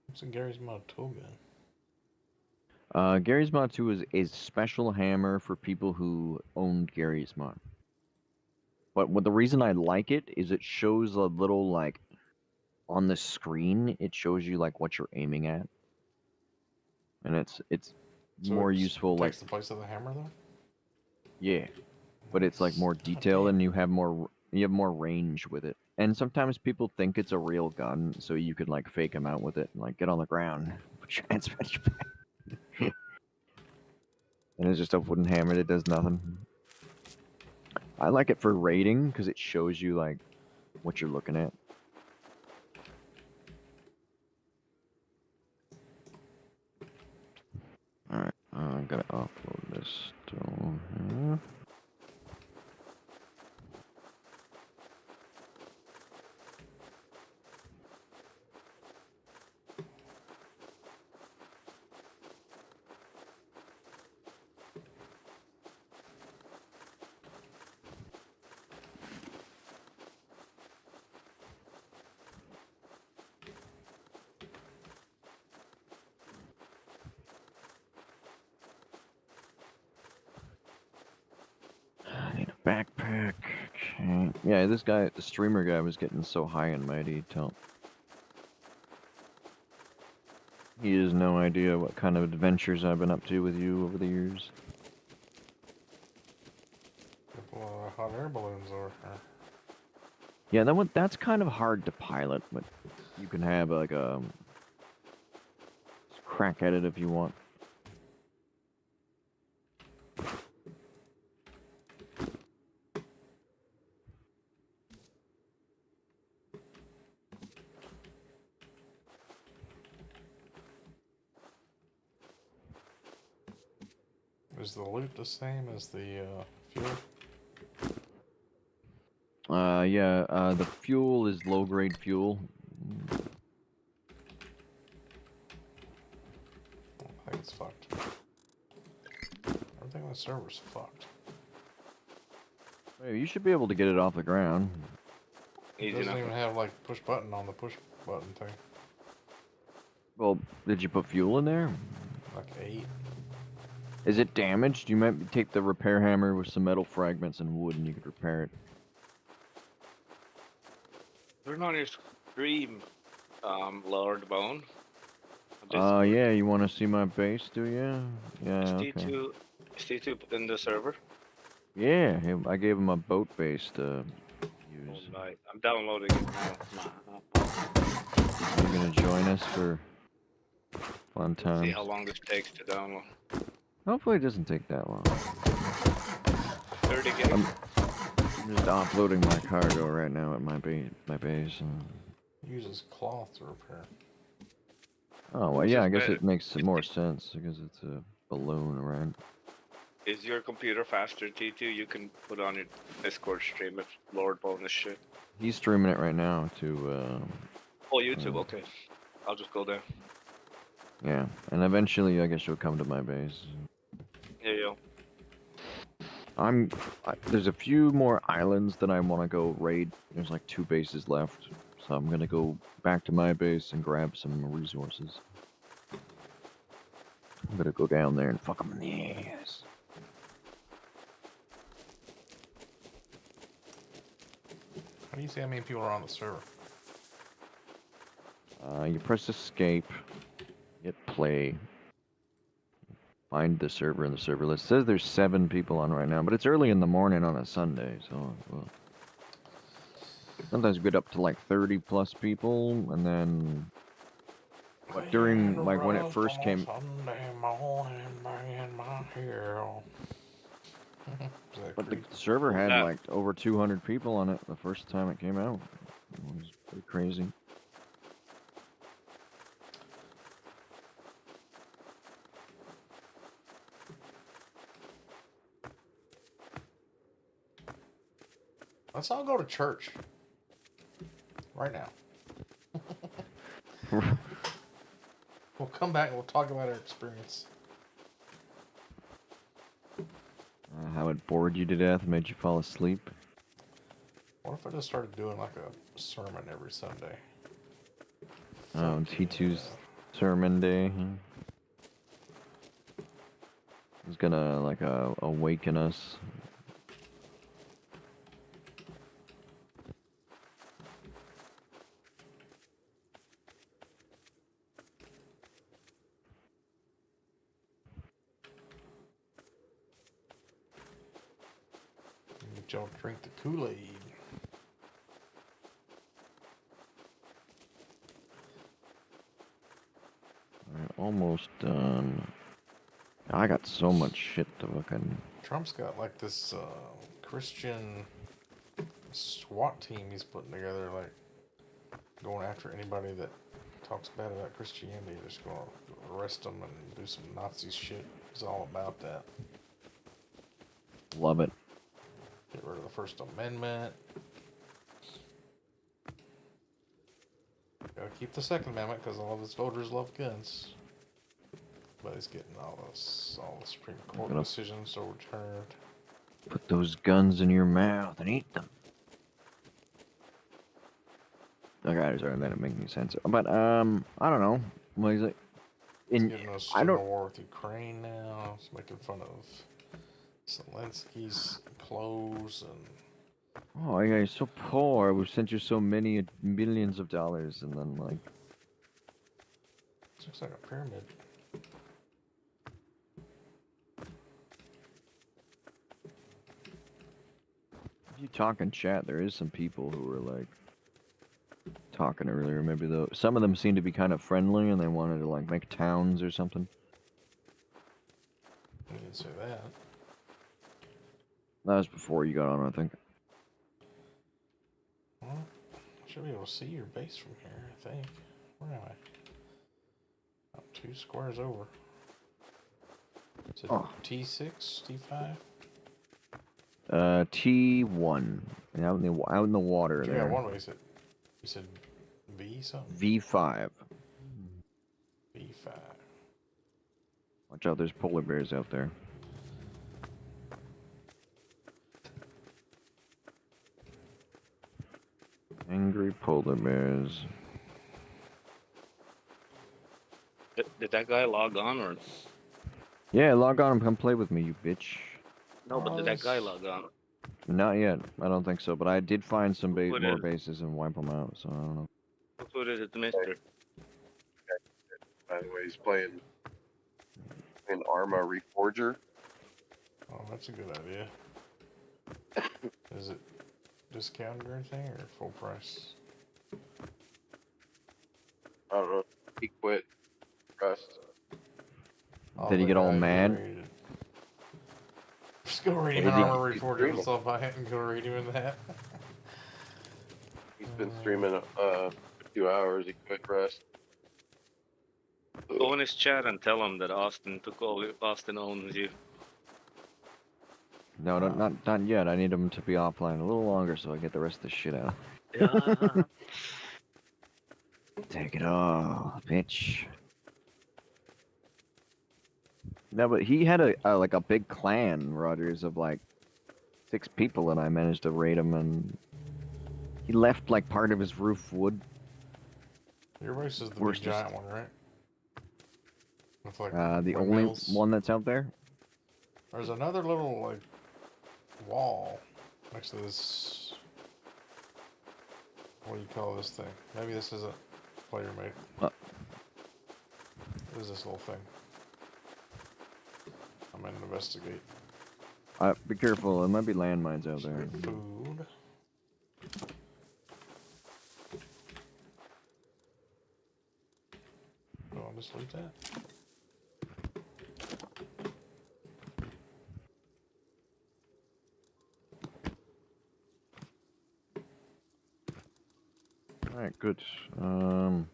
Speaker 1: What's a Gary's Mod tool gun?
Speaker 2: Gary's Mod 2 is a special hammer for people who owned Gary's Mod. But the reason I like it is it shows a little, like, on the screen, it shows you, like, what you're aiming at. And it's
Speaker 1: So
Speaker 2: more
Speaker 1: it
Speaker 2: useful, like,
Speaker 1: takes the place of the hammer, though?
Speaker 2: yeah. But it's, like,
Speaker 1: Nice.
Speaker 2: more
Speaker 1: God
Speaker 2: detailed and
Speaker 1: damn.
Speaker 2: you have more range with it. And sometimes people think it's a real gun, so you could, like, fake them out with it and, like, get on the ground. Put your hands behind your back. And it's just a wooden hammer that does nothing. I like it for raiding because it shows you like what you're looking at. Alright, I'm gonna offload this stone here. Backpack. Okay. Yeah, this guy, the streamer guy, was getting so high and mighty. He has no idea what kind of adventures I've been up to with you over the years.
Speaker 1: Hot air balloons over here.
Speaker 2: Yeah, that's kind of hard to pilot, but you can have like a crack at it if you want.
Speaker 1: Is the loot the same as the fuel?
Speaker 2: Yeah, the fuel is low-grade fuel.
Speaker 1: I think it's fucked. Everything on the server's fucked.
Speaker 2: Hey, you should be able to get it off the ground.
Speaker 1: It doesn't even have like push button on the push button thing.
Speaker 2: Well, did you put fuel in there?
Speaker 1: Like 8.
Speaker 2: Is it damaged? You might take the repair hammer with some metal fragments and wood and you could repair it.
Speaker 3: Turn on your stream, Lord Bone.
Speaker 2: Yeah, you want to see my base, do you? Yeah,
Speaker 3: okay. Is T2 in the server?
Speaker 2: Yeah, I gave him a boat base to use.
Speaker 3: Oh, right. I'm downloading it now.
Speaker 2: You're gonna join us for fun times.
Speaker 3: See how long this takes to download.
Speaker 2: Hopefully it doesn't take that long.
Speaker 3: 30 gigs.
Speaker 2: I'm just offloading my cargo right now at my base.
Speaker 1: Uses cloth to repair.
Speaker 2: Oh, well, yeah, I guess it makes more sense because it's a balloon, right?
Speaker 3: Is your computer faster, T2? You can put on your Discord stream if Lord Bonus shit.
Speaker 2: He's streaming it right now to,
Speaker 3: Oh, YouTube, okay. I'll just go there.
Speaker 2: Yeah, and eventually I guess you'll come to my base.
Speaker 3: Yeah.
Speaker 2: There's a few more islands that I want to go raid. There's like 2 bases left. So I'm gonna go back to my base and grab some resources. I'm gonna go down there and fuck them in the ass.
Speaker 1: How do you see how many people are on the server?
Speaker 2: You press escape, hit play, find the server in the server list. It says there's 7 people on right now, but it's early in the morning on a Sunday, so well, sometimes we get up to like 30 plus people, and then during like when it first came. But the server had like over 200 people on it the first time it came out. It was pretty crazy.
Speaker 1: Let's all go to church. Right now. We'll come back and we'll talk about our experience.
Speaker 2: How it bored you to death, made you fall asleep.
Speaker 1: What if I just started doing like a sermon every Sunday?
Speaker 2: Oh, T2's sermon day. He's gonna like awaken us.
Speaker 1: Y'all drink the Kool-Aid.
Speaker 2: Alright, almost done. I got so much shit to fucking...
Speaker 1: Trump's got like this Christian SWAT team he's putting together, like going after anybody that talks bad about Christianity. They're just gonna arrest them and do some Nazi shit. He's all about that.
Speaker 2: Love it.
Speaker 1: Get rid of the First Amendment. Gotta keep the Second Amendment because all of his voters love guns. But he's getting all the Supreme Court decisions overturned.
Speaker 2: Put those guns in your mouth and eat them. Okay, sorry, that didn't make any sense. But I don't know. What is it?
Speaker 1: He's getting us in a war with Ukraine now. He's making fun of Zelensky's clothes and
Speaker 2: Oh, yeah, you're so poor. We've sent you so many millions of dollars, and then like,
Speaker 1: this looks like a pyramid.
Speaker 2: if you talk in chat, there is some people who were like talking earlier. Maybe though, some of them seem to be kind of friendly, and they wanted to like make towns or something.
Speaker 1: I didn't say that.
Speaker 2: That was before you got on, I think.
Speaker 1: Well, I should be able to see your base from here, I think. Where am I? Oh, 2 squares over. Is it T6, T5?
Speaker 2: T1, and out in the water
Speaker 1: Yeah,
Speaker 2: there.
Speaker 1: one way you said V something?
Speaker 2: V5.
Speaker 1: V5.
Speaker 2: Watch out, there's polar bears out there. Angry polar bears.
Speaker 3: Did that guy log on or?
Speaker 2: Yeah, log on and come play with me, you bitch.
Speaker 3: No, but did that guy log on?
Speaker 2: Not yet. I don't think so, but I did find some
Speaker 3: Who
Speaker 2: more
Speaker 3: did?
Speaker 2: bases and wipe them out, so I don't know.
Speaker 3: Who did it, Mister?
Speaker 4: By the way, he's playing Arma Reforger.
Speaker 1: Oh, that's a good idea. Is it discounted or anything, or full price?
Speaker 4: I don't know. He quit Rust.
Speaker 2: Did he get all mad?
Speaker 1: Just go read him in Armor Reforger. Let's all buy it and go read him in that.
Speaker 4: He's been streaming for 2 hours. He quit Rust.
Speaker 3: Go in his chat and tell him that Austin took over. Austin owns you.
Speaker 2: No, not yet. I need him to be offline a little longer so I get the rest of the shit out.
Speaker 3: Yeah.
Speaker 2: Take it all, bitch. No, but he had a like a big clan, Rogers, of like 6 people, and I managed to raid him, and he left like part of his roof wood.
Speaker 1: Your base is the
Speaker 2: We're
Speaker 1: big giant one, right? With like
Speaker 2: the
Speaker 1: windmills.
Speaker 2: only one that's out there.
Speaker 1: There's another little like wall next to this. What do you call this thing? Maybe this isn't player made. What is this little thing? I'm gonna investigate.
Speaker 2: Be careful. There might be landmines out there.
Speaker 1: Food. Oh, I'll just leave that.
Speaker 2: Alright, good. Do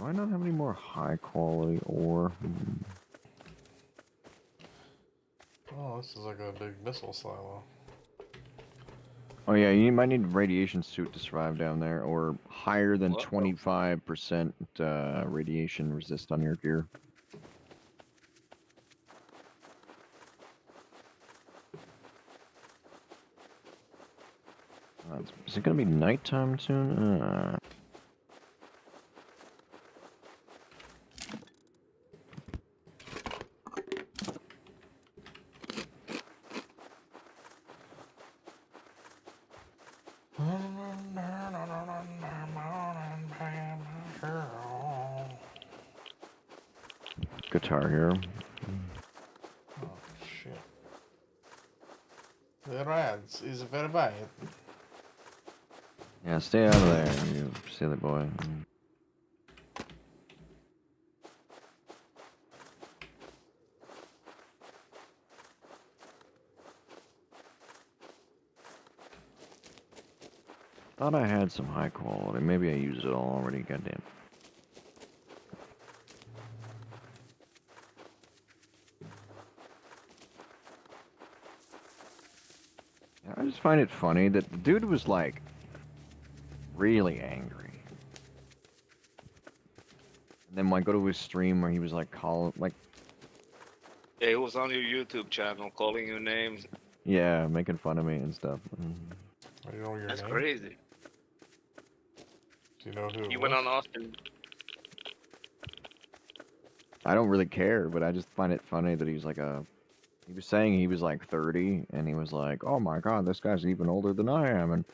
Speaker 2: I not have any more high quality ore?
Speaker 1: Oh, this is like a big missile silo.
Speaker 2: Oh yeah, you might need a radiation suit to survive down there, or higher than 25% radiation resist on your gear. Is it gonna be nighttime soon? Guitar Hero.
Speaker 1: Oh shit. The rats is very bad.
Speaker 2: Yeah, stay out of there, you silly boy. Thought I had some high quality. Maybe I used it all already. Goddamn. I just find it funny that the dude was like really angry. And then when I go to his stream where he was like
Speaker 3: Yeah, he was on your YouTube channel calling you names.
Speaker 2: yeah, making fun of me and stuff.
Speaker 1: I don't know your
Speaker 3: That's
Speaker 1: name.
Speaker 3: crazy.
Speaker 1: Do you know who it
Speaker 3: You
Speaker 1: was?
Speaker 3: went on Austin.
Speaker 2: I don't really care, but I just find it funny that he's like a He was saying he was like 30, and he was like, "Oh my God, this guy's even older than I am, and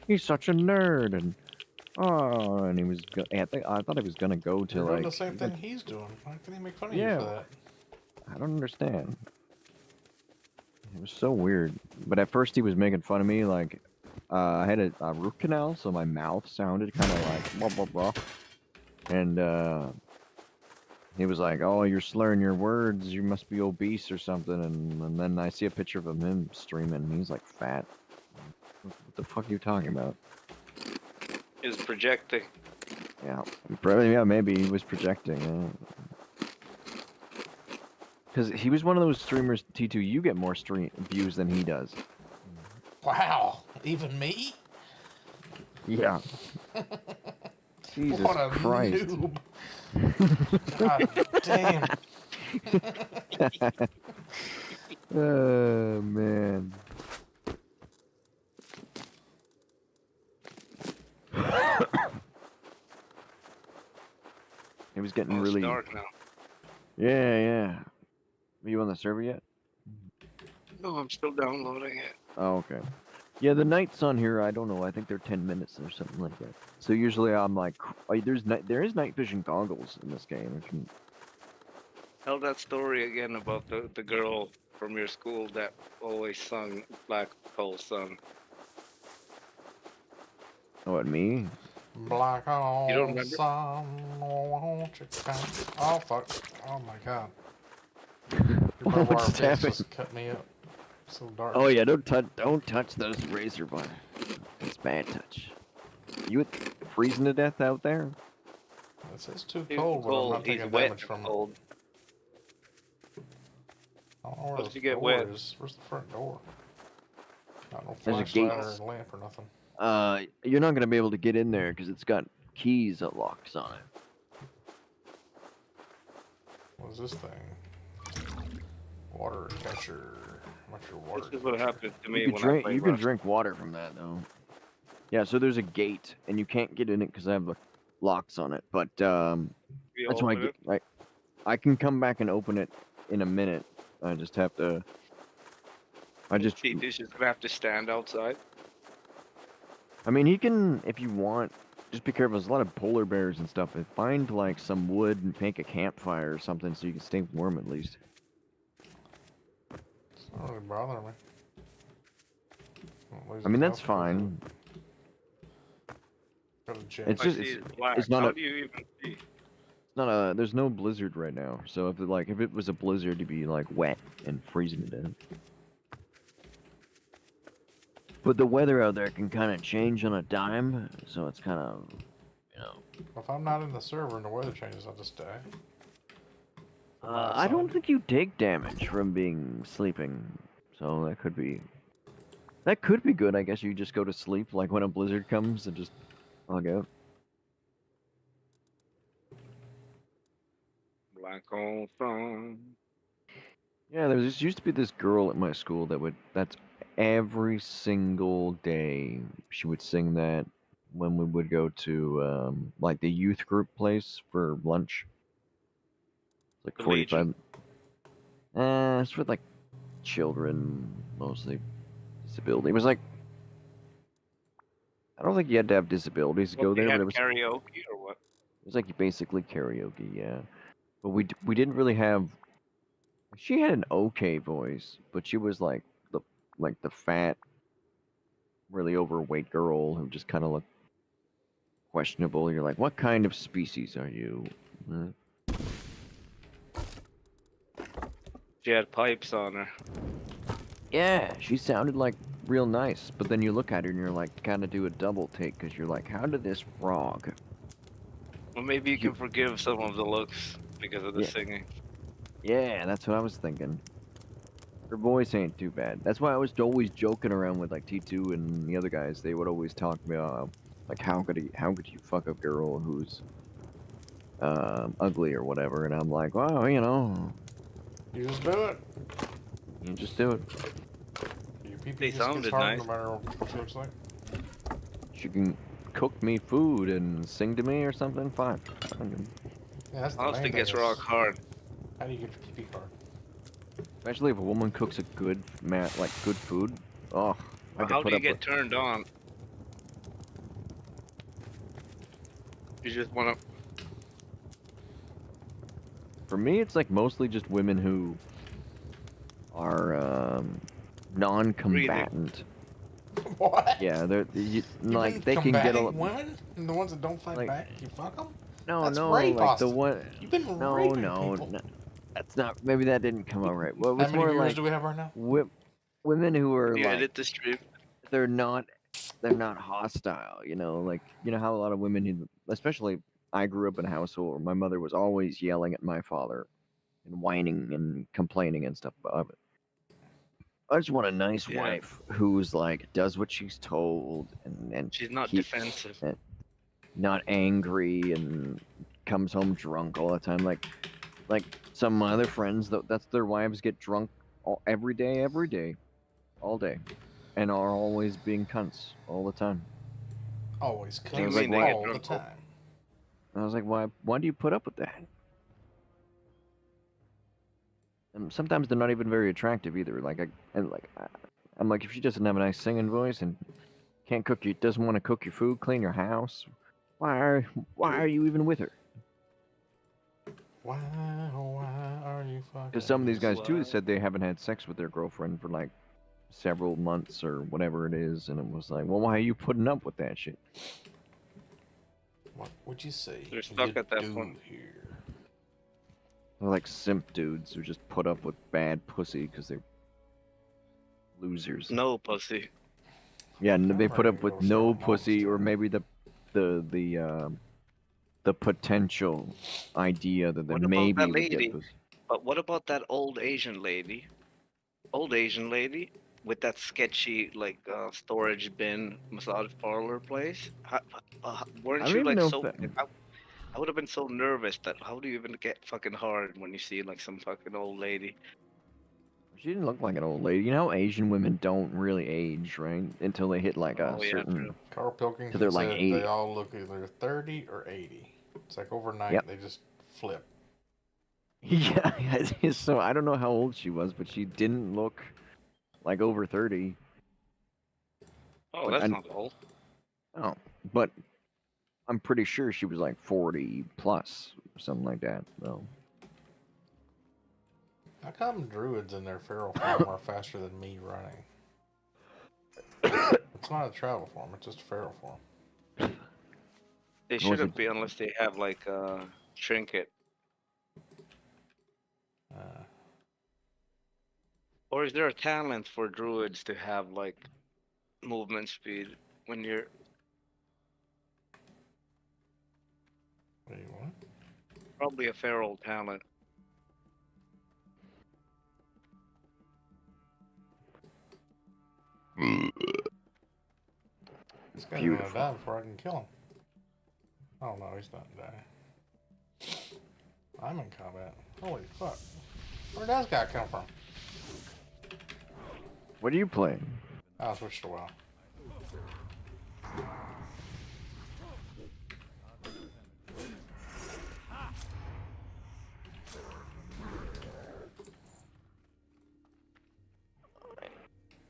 Speaker 2: he's such a nerd." And oh, and he was. I thought he was gonna go to
Speaker 1: You're doing the
Speaker 2: like.
Speaker 1: same thing he's doing. Why can he make fun of you
Speaker 2: Yeah,
Speaker 1: for that?
Speaker 2: I don't understand. It was so weird. But at first he was making fun of me, like I had a root canal, so my mouth sounded kind of like blah blah blah. And he was like, "Oh, you're slurring your words. You must be obese or something." And then I see a picture of him streaming, and he's like fat. What the fuck are you talking about?
Speaker 3: Is projecting.
Speaker 2: Yeah, probably, yeah, maybe he was projecting. Because he was one of those streamers, T2, you get more stream views than he does.
Speaker 1: Wow, even me?
Speaker 2: Yeah. Jesus
Speaker 1: What a
Speaker 2: Christ.
Speaker 1: noob. God damn.
Speaker 2: Oh, man. It was getting
Speaker 3: Oh,
Speaker 2: really...
Speaker 3: it's dark now.
Speaker 2: Yeah. Are you on the server yet?
Speaker 3: No, I'm still downloading it.
Speaker 2: Oh, okay. Yeah, the nights on here, I don't know, I think they're 10 minutes or something like that. So usually I'm like, there is night vision goggles in this game. If you...
Speaker 3: Tell that story again about the girl from your school that always sung Black Hole Sun.
Speaker 2: Oh, at me?
Speaker 1: Black hole
Speaker 3: You don't remember?
Speaker 1: sun, won't you come? Oh, fuck. Oh, my God. Your barbed wire
Speaker 2: What's
Speaker 1: face
Speaker 2: happening?
Speaker 1: just cut me up. So dark.
Speaker 2: Oh yeah, don't touch those razor wire. It's bad touch. You freezing to death out there?
Speaker 1: It says too
Speaker 3: He's
Speaker 1: cold, but I'm
Speaker 3: cold.
Speaker 1: not
Speaker 3: He's
Speaker 1: taking
Speaker 3: wet
Speaker 1: damage
Speaker 3: and
Speaker 1: from it.
Speaker 3: cold.
Speaker 1: I don't know where
Speaker 3: How did
Speaker 1: the
Speaker 3: you get
Speaker 1: door
Speaker 3: wet?
Speaker 1: is. Where's the front door? Not no
Speaker 2: There's a
Speaker 1: flashlight
Speaker 2: gate.
Speaker 1: or a lamp or nothing.
Speaker 2: You're not gonna be able to get in there because it's got keys that locks on it.
Speaker 1: What is this thing? Water catcher. What's your water
Speaker 3: This is what
Speaker 1: catcher?
Speaker 3: happens to me
Speaker 2: You
Speaker 3: when
Speaker 2: can
Speaker 3: I
Speaker 2: drink.
Speaker 3: play
Speaker 2: You can
Speaker 3: Rust.
Speaker 2: drink water from that though. Yeah, so there's a gate and you can't get in it because I have the locks on it. But
Speaker 3: You
Speaker 2: that's why
Speaker 3: open it.
Speaker 2: I can come back and open it in a minute. I just have to.
Speaker 3: T2's just gonna have to stand outside.
Speaker 2: I mean, he can, if you want, just be careful. There's a lot of polar bears and stuff. Find, like, some wood and make a campfire or something so you can stay warm at least.
Speaker 1: It's not really bothering me.
Speaker 2: I mean, that's fine.
Speaker 1: Got a gym.
Speaker 2: It's
Speaker 3: I
Speaker 2: just,
Speaker 3: see it's black.
Speaker 2: it's not
Speaker 3: How
Speaker 2: a,
Speaker 3: do you even see?
Speaker 2: there's no blizzard right now. So if it was a blizzard, it'd be, like, wet and freezing to death. But the weather out there can kind of change on a dime, so it's kind of, you know.
Speaker 1: If I'm not in the server and the weather changes, I'll just die.
Speaker 2: I don't think you take damage from being sleeping, so that could be good. I guess you just go to sleep like when a blizzard comes and just log out.
Speaker 3: Black Hole Sun.
Speaker 2: Yeah, there used to be this girl at my school that's every single day she would sing that when we would go to like the youth group place for lunch. Like
Speaker 3: The
Speaker 2: 45.
Speaker 3: Legion.
Speaker 2: It's for like children mostly. Disability. It was like I don't think you had to have disabilities to go there, but it was
Speaker 3: karaoke or what?
Speaker 2: It was like basically karaoke, yeah. But we didn't really have. She had an okay voice, but she was like the fat, really overweight girl who just kind of looked questionable. You're like, what kind of species are you?
Speaker 3: She had pipes on her.
Speaker 2: Yeah, she sounded like real nice, but then you look at her and you're like, kind of do a double take because you're like, how did this frog?
Speaker 3: Well, maybe you can forgive some of the looks because of the singing.
Speaker 2: Yeah, that's what I was thinking. Her voice ain't too bad. That's why I was always joking around with like T2 and the other guys. They would always talk about like how could you fuck a girl who's ugly or whatever, and I'm like, well, you know,
Speaker 1: You just do it.
Speaker 2: you just do it.
Speaker 1: You people
Speaker 3: They
Speaker 1: just gets
Speaker 3: sounded
Speaker 1: hard
Speaker 3: nice.
Speaker 1: no matter what she looks like.
Speaker 2: She can cook me food and sing to me or something. Fine.
Speaker 1: Yeah, that's the
Speaker 3: Austin
Speaker 1: main
Speaker 3: gets
Speaker 1: thing
Speaker 3: rock
Speaker 1: is,
Speaker 3: hard.
Speaker 1: how do you get your PP card?
Speaker 2: Especially if a woman cooks a good like good food. Oh, I could
Speaker 3: How
Speaker 2: put
Speaker 3: do you
Speaker 2: up
Speaker 3: get
Speaker 2: with.
Speaker 3: turned on? You just want to
Speaker 2: For me, it's like mostly just women who are
Speaker 3: breathe.
Speaker 2: non-combatant.
Speaker 1: What?
Speaker 2: Yeah,
Speaker 1: You've been
Speaker 2: like they can get
Speaker 1: combating women, and the ones that don't fight
Speaker 2: like
Speaker 1: back, you fuck them.
Speaker 2: no,
Speaker 1: That's
Speaker 2: no,
Speaker 1: rape,
Speaker 2: like the
Speaker 1: Austin.
Speaker 2: one.
Speaker 1: You've been
Speaker 2: No,
Speaker 1: raping
Speaker 2: no,
Speaker 1: people.
Speaker 2: no, that's not. Maybe that didn't come out right. Well, it
Speaker 1: How
Speaker 2: was
Speaker 1: many
Speaker 2: more
Speaker 1: viewers
Speaker 2: like
Speaker 1: do we have right now?
Speaker 2: women who are
Speaker 3: You
Speaker 2: like
Speaker 3: edit the stream.
Speaker 2: they're not they're not hostile. Like you know how a lot of women, especially I grew up in a household where my mother was always yelling at my father and whining and complaining and stuff about it. I just want a nice
Speaker 3: Yeah,
Speaker 2: wife who's like does what she's told and
Speaker 3: she's not
Speaker 2: keeps
Speaker 3: defensive.
Speaker 2: it not angry and comes home drunk all the time. Like some of my other friends, that's their wives get drunk every day, all day, and are always being cunts all the time.
Speaker 1: Always
Speaker 3: What do you
Speaker 2: I was
Speaker 1: cunts
Speaker 2: like,
Speaker 3: mean they
Speaker 2: why?
Speaker 3: get
Speaker 1: all the
Speaker 3: drunk? Oh,
Speaker 1: time.
Speaker 2: I was like, why do you put up with that? And sometimes they're not even very attractive either. I'm like, if she doesn't have a nice singing voice and can't cook you, doesn't want to cook your food, clean your house, why are why are you even with her?
Speaker 1: Why, oh, why are you
Speaker 2: Because
Speaker 1: fucking
Speaker 2: some of these
Speaker 1: this?
Speaker 2: guys too
Speaker 3: well,
Speaker 2: said they haven't had sex with their girlfriend for like several months or whatever it is, and it was like, well, why are you putting up with that shit?
Speaker 1: What would you say
Speaker 3: they're
Speaker 1: you
Speaker 3: stuck at that
Speaker 1: do
Speaker 3: point.
Speaker 1: here?
Speaker 2: They're like simp dudes who just put up with bad pussy because they're losers.
Speaker 3: No pussy.
Speaker 2: Yeah, and
Speaker 1: I'm
Speaker 2: they put
Speaker 1: ready
Speaker 2: up
Speaker 1: to go
Speaker 2: with
Speaker 1: start
Speaker 2: no
Speaker 1: with mom's
Speaker 2: pussy, or
Speaker 1: turn.
Speaker 2: maybe the potential idea that they
Speaker 3: What about
Speaker 2: maybe
Speaker 3: that
Speaker 2: would get
Speaker 3: lady?
Speaker 2: pussy.
Speaker 3: But what about that old Asian lady? Old Asian lady with that sketchy like storage bin massage parlor place.
Speaker 2: I
Speaker 3: Weren't
Speaker 2: don't
Speaker 3: you
Speaker 2: even
Speaker 3: like
Speaker 2: know if
Speaker 3: so?
Speaker 2: that.
Speaker 3: I would have been so nervous that how do you even get fucking hard when you see like some fucking old lady?
Speaker 2: She didn't look like an old lady. You know, how Asian women don't really age, right? Until they hit like a
Speaker 3: Oh yeah,
Speaker 2: certain.
Speaker 3: true.
Speaker 1: Carl
Speaker 2: Till
Speaker 1: Pilkington
Speaker 2: they're like
Speaker 1: said they
Speaker 2: 80.
Speaker 1: all look either 30 or 80. It's like overnight
Speaker 2: Yep.
Speaker 1: they just flip.
Speaker 2: Yeah. So I don't know how old she was, but she didn't look like over 30.
Speaker 3: Oh,
Speaker 2: But
Speaker 3: that's not old.
Speaker 2: oh, but I'm pretty sure she was like 40 plus or something like that. So
Speaker 1: How come druids in their feral form are faster than me running? It's not a travel form, it's just a feral form.
Speaker 3: They
Speaker 2: what was it?
Speaker 3: shouldn't be unless they have like a trinket.
Speaker 1: Uh,
Speaker 3: Or is there a talent for druids to have like movement speed when you're
Speaker 1: wait, what?
Speaker 3: probably a feral talent?
Speaker 1: This guy's gonna
Speaker 2: Beautiful.
Speaker 1: die before I can kill him. Oh no, he's not dying. I'm in combat. Holy fuck. Where'd that guy come from?
Speaker 2: What are you playing?
Speaker 1: I switched to WoW.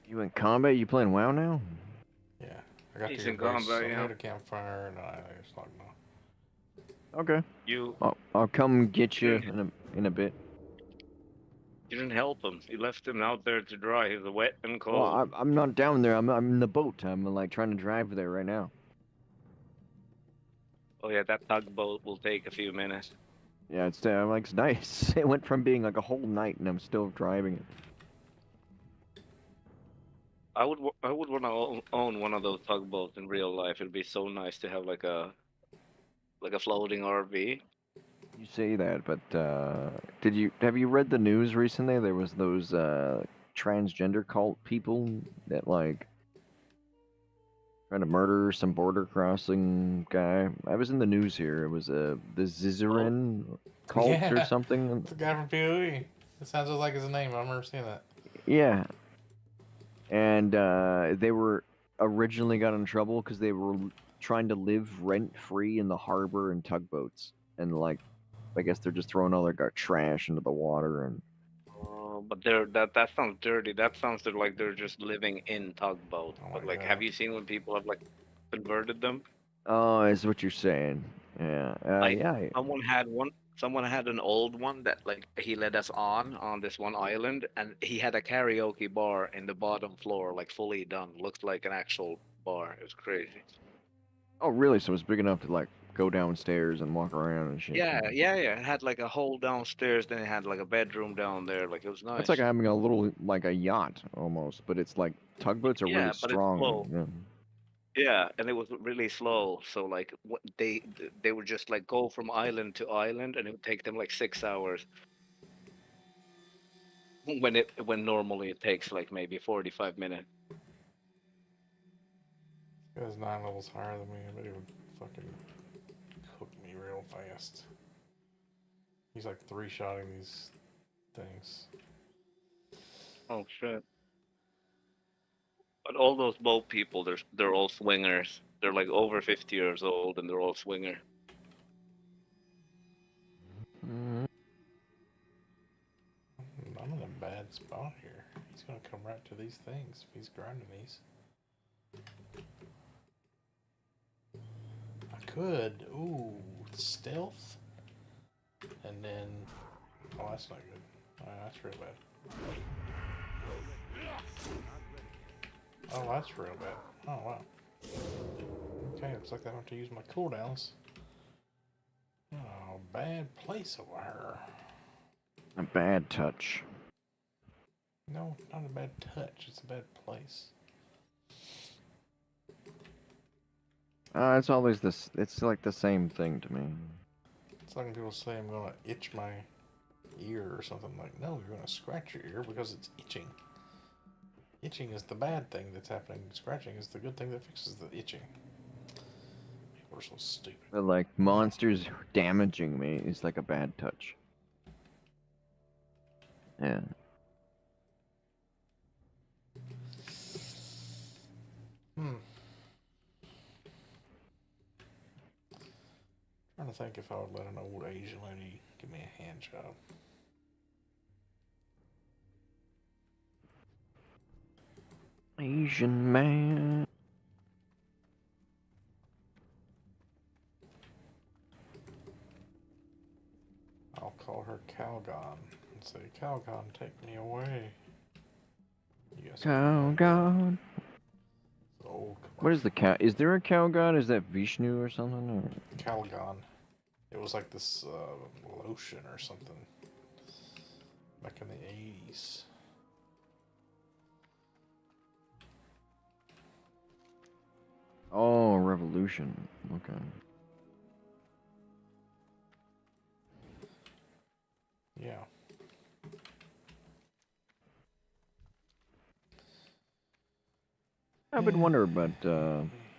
Speaker 2: You in combat? You playing WoW now?
Speaker 1: Yeah. I got
Speaker 3: He's
Speaker 1: to
Speaker 3: in
Speaker 1: your base.
Speaker 3: combat,
Speaker 1: I
Speaker 3: yeah.
Speaker 1: made a campfire and I just like no.
Speaker 2: Okay.
Speaker 3: You
Speaker 2: I'll come get you
Speaker 3: didn't
Speaker 2: in a bit.
Speaker 3: you didn't help him. You left him out there to dry. He's wet and
Speaker 2: Well,
Speaker 3: cold.
Speaker 2: I'm not down there. I'm in the boat. I'm like trying to drive there right now.
Speaker 3: Oh yeah, that tugboat will take a few minutes.
Speaker 2: Yeah, it's like it's nice. It went from being like a whole night, and I'm still driving it.
Speaker 3: I would want to own one of those tugboats in real life. It'd be so nice to have like a floating RV.
Speaker 2: You say that, but have you read the news recently? There was those transgender cult people that like trying to murder some border crossing guy. I was in the news here. It was the Zizarin cult or
Speaker 1: Yeah.
Speaker 2: something.
Speaker 1: It's the guy from PoE. It sounds just like his name. I've never seen that.
Speaker 2: Yeah, and they were originally got in trouble because they were trying to live rent free in the harbor and tugboats, and like I guess they're just throwing all their trash into the water and
Speaker 3: but that sounds dirty. That sounds like they're just living in tugboat.
Speaker 1: Oh
Speaker 3: But
Speaker 1: my
Speaker 3: like, have
Speaker 1: god.
Speaker 3: you seen when people have like converted them?
Speaker 2: Oh, is what you're saying. Yeah.
Speaker 3: I
Speaker 2: Yeah.
Speaker 3: someone had one. Someone had an old one that like he led us on this one island, and he had a karaoke bar in the bottom floor, like fully done. Looked like an actual bar. It was crazy.
Speaker 2: Oh, really? So it's big enough to like go downstairs and walk around and shit.
Speaker 3: Yeah, yeah, yeah. It had like a hole downstairs, then it had like a bedroom down there. Like it was
Speaker 2: That's like
Speaker 3: nice.
Speaker 2: having a little like a yacht almost, but it's like tugboats are really
Speaker 3: Yeah, but it's
Speaker 2: strong.
Speaker 3: slow.
Speaker 2: Yeah.
Speaker 3: Yeah, and it was really slow. So like what they would just like go from island to island, and it would take them like 6 hours. When normally it takes like maybe 45 minutes.
Speaker 1: This guy's 9 levels higher than me. I bet he would fucking cook me real fast. He's like 3-shotting these things.
Speaker 3: Oh shit! But all those boat people, they're all swingers. They're like over 50 years old, and they're all swinger.
Speaker 2: Mhm.
Speaker 1: I'm in a bad spot here. He's gonna come right to these things if he's grinding these. I could. Ooh, stealth. And then. Oh, that's not good. That's real bad. Oh, that's real bad. Oh, wow. Okay, looks like I have to use my cooldowns. Oh, bad place over here.
Speaker 2: A bad touch.
Speaker 1: No, not a bad touch. It's a bad place.
Speaker 2: It's always this. It's like the same thing to me.
Speaker 1: It's like when people say I'm gonna itch my ear or something. Like, no, you're gonna scratch your ear because it's itching. Itching is the bad thing that's happening. Scratching is the good thing that fixes the itching. People are so stupid.
Speaker 2: But like monsters damaging me is like a bad touch. Yeah.
Speaker 1: Trying to think if I would let an old Asian lady give me a hand job.
Speaker 2: Asian man.
Speaker 1: I'll call her Calgon and say, Calgon, take me away. Yes.
Speaker 2: Cow god.
Speaker 1: Old
Speaker 2: What is the cow? Is there a cow god? Is that Vishnu or something? Or?
Speaker 1: Calgon. It was like this lotion or something back in the 80s.
Speaker 2: Oh, revolution. Okay.
Speaker 1: Yeah.
Speaker 2: I've been wondering about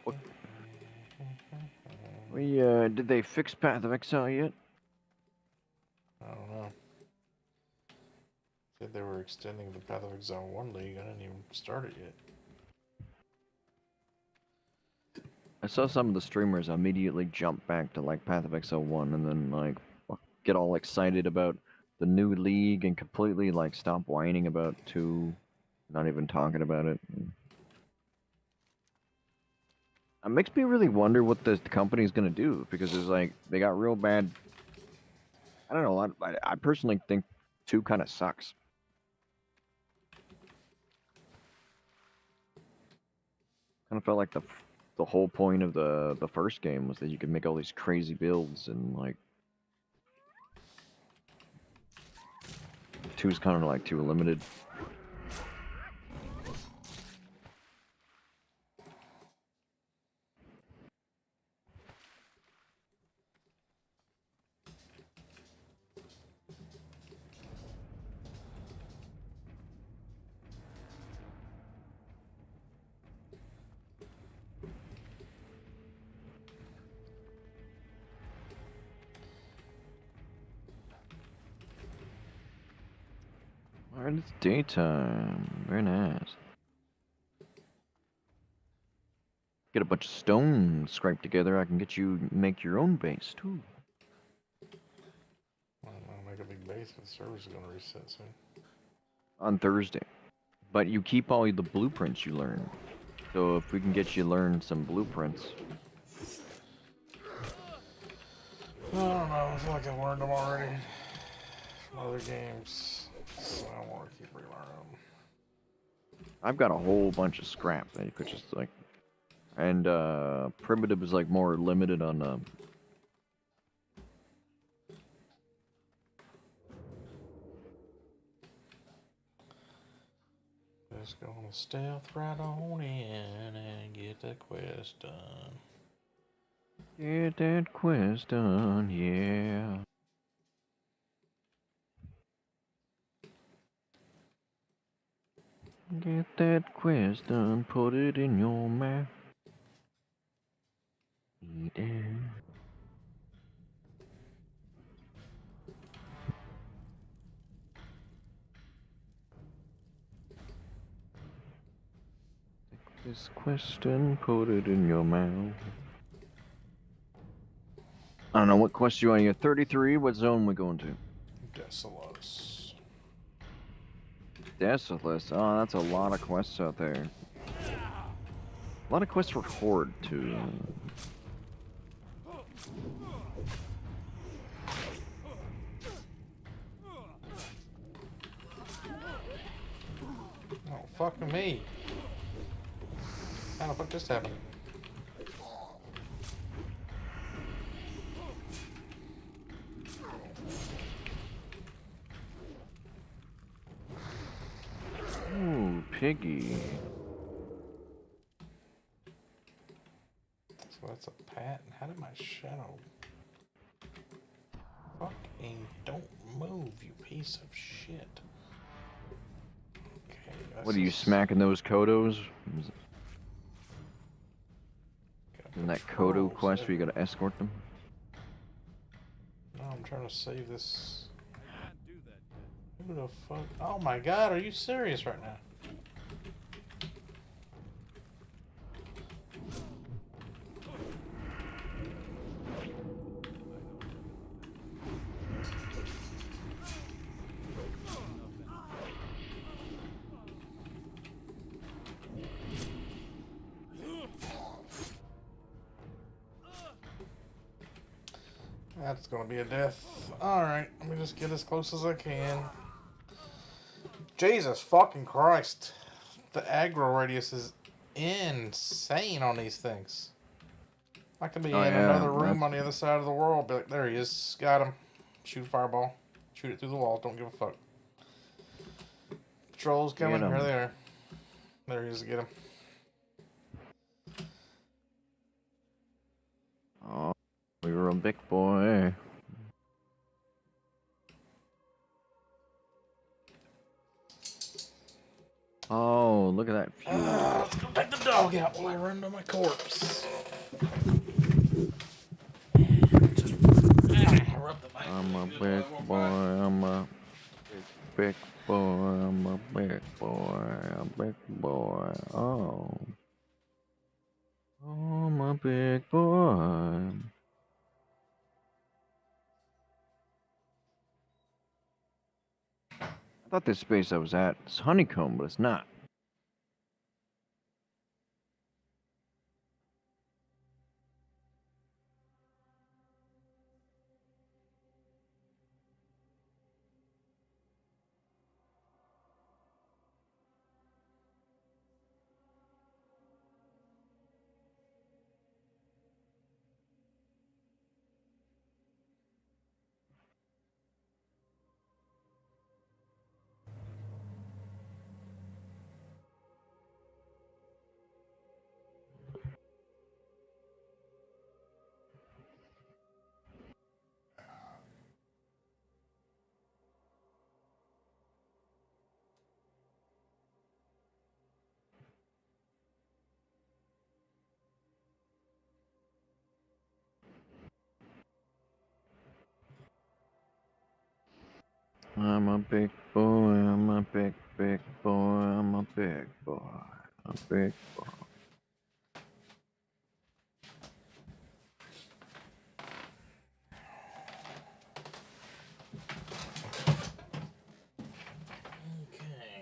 Speaker 2: what we did they fix Path of Exile yet?
Speaker 1: I don't know. Said they were extending the Path of Exile 1 League. I didn't even start it yet.
Speaker 2: I saw some of the streamers immediately jump back to like Path of Exile 1 and then like get all excited about the new league and completely like stop whining about 2, not even talking about it. It makes me really wonder what the company's gonna do because there's like they got real bad. I don't know. I personally think 2 kind of sucks. Kind of felt like the whole point of the first game was that you could make all these crazy builds and like 2's kind of like too limited. Alright, it's daytime. Very nice. Get a bunch of stone scraped together. I can get you make your own base too.
Speaker 1: I don't know, make a big base, but the server's gonna reset soon.
Speaker 2: on Thursday. But you keep all the blueprints you learn. So if we can get you learn some blueprints.
Speaker 1: I don't know. I feel like I've learned them already from other games, so I don't want to keep relearning them.
Speaker 2: I've got a whole bunch of scrap that you could just like, and primitive is like more limited on.
Speaker 1: Just gonna stealth right on in and get the quest done.
Speaker 2: Get that quest done, yeah. Get that quest done, put it in your mouth. Eat it. Take this quest and put it in your mouth. I don't know what quest you want. You 33. What zone we going to?
Speaker 1: Desolus.
Speaker 2: Desolus. Oh, that's a lot of quests out there. A lot of quests for Horde too.
Speaker 1: Oh, fuck me. How the fuck this happened?
Speaker 2: Ooh, piggy.
Speaker 1: So that's a pat. How did my shadow? Fucking don't move, you piece of shit. Okay.
Speaker 2: What are you smacking those Kodos? In that Kodo quest where you gotta escort them?
Speaker 1: No, I'm trying to save this. Who the fuck? Oh my god, are you serious right now? That's gonna be a death. Alright, let me just get as close as I can. Jesus fucking Christ. The aggro radius is insane on these things. I could be
Speaker 2: Oh,
Speaker 1: in
Speaker 2: yeah,
Speaker 1: another room
Speaker 2: that's-
Speaker 1: on the other side of the world. Be like, there he is. Got him. Shoot a fireball. Shoot it through the wall. Don't give a fuck. Patrol's coming.
Speaker 2: Get 'em.
Speaker 1: Here they are. There he is. Get him.
Speaker 2: Oh, we were a big boy. Oh, look at that fuel.
Speaker 1: Let's go take the dog out while I run to my corpse. Just rub the mic.
Speaker 2: I'm a big boy, I'm a big boy, I'm a big boy, a big boy. Oh. Oh, I'm a big boy. I thought this space I was at is honeycomb, but it's not. I'm a big boy, I'm a big boy, I'm a big boy, a big boy.
Speaker 1: Okay.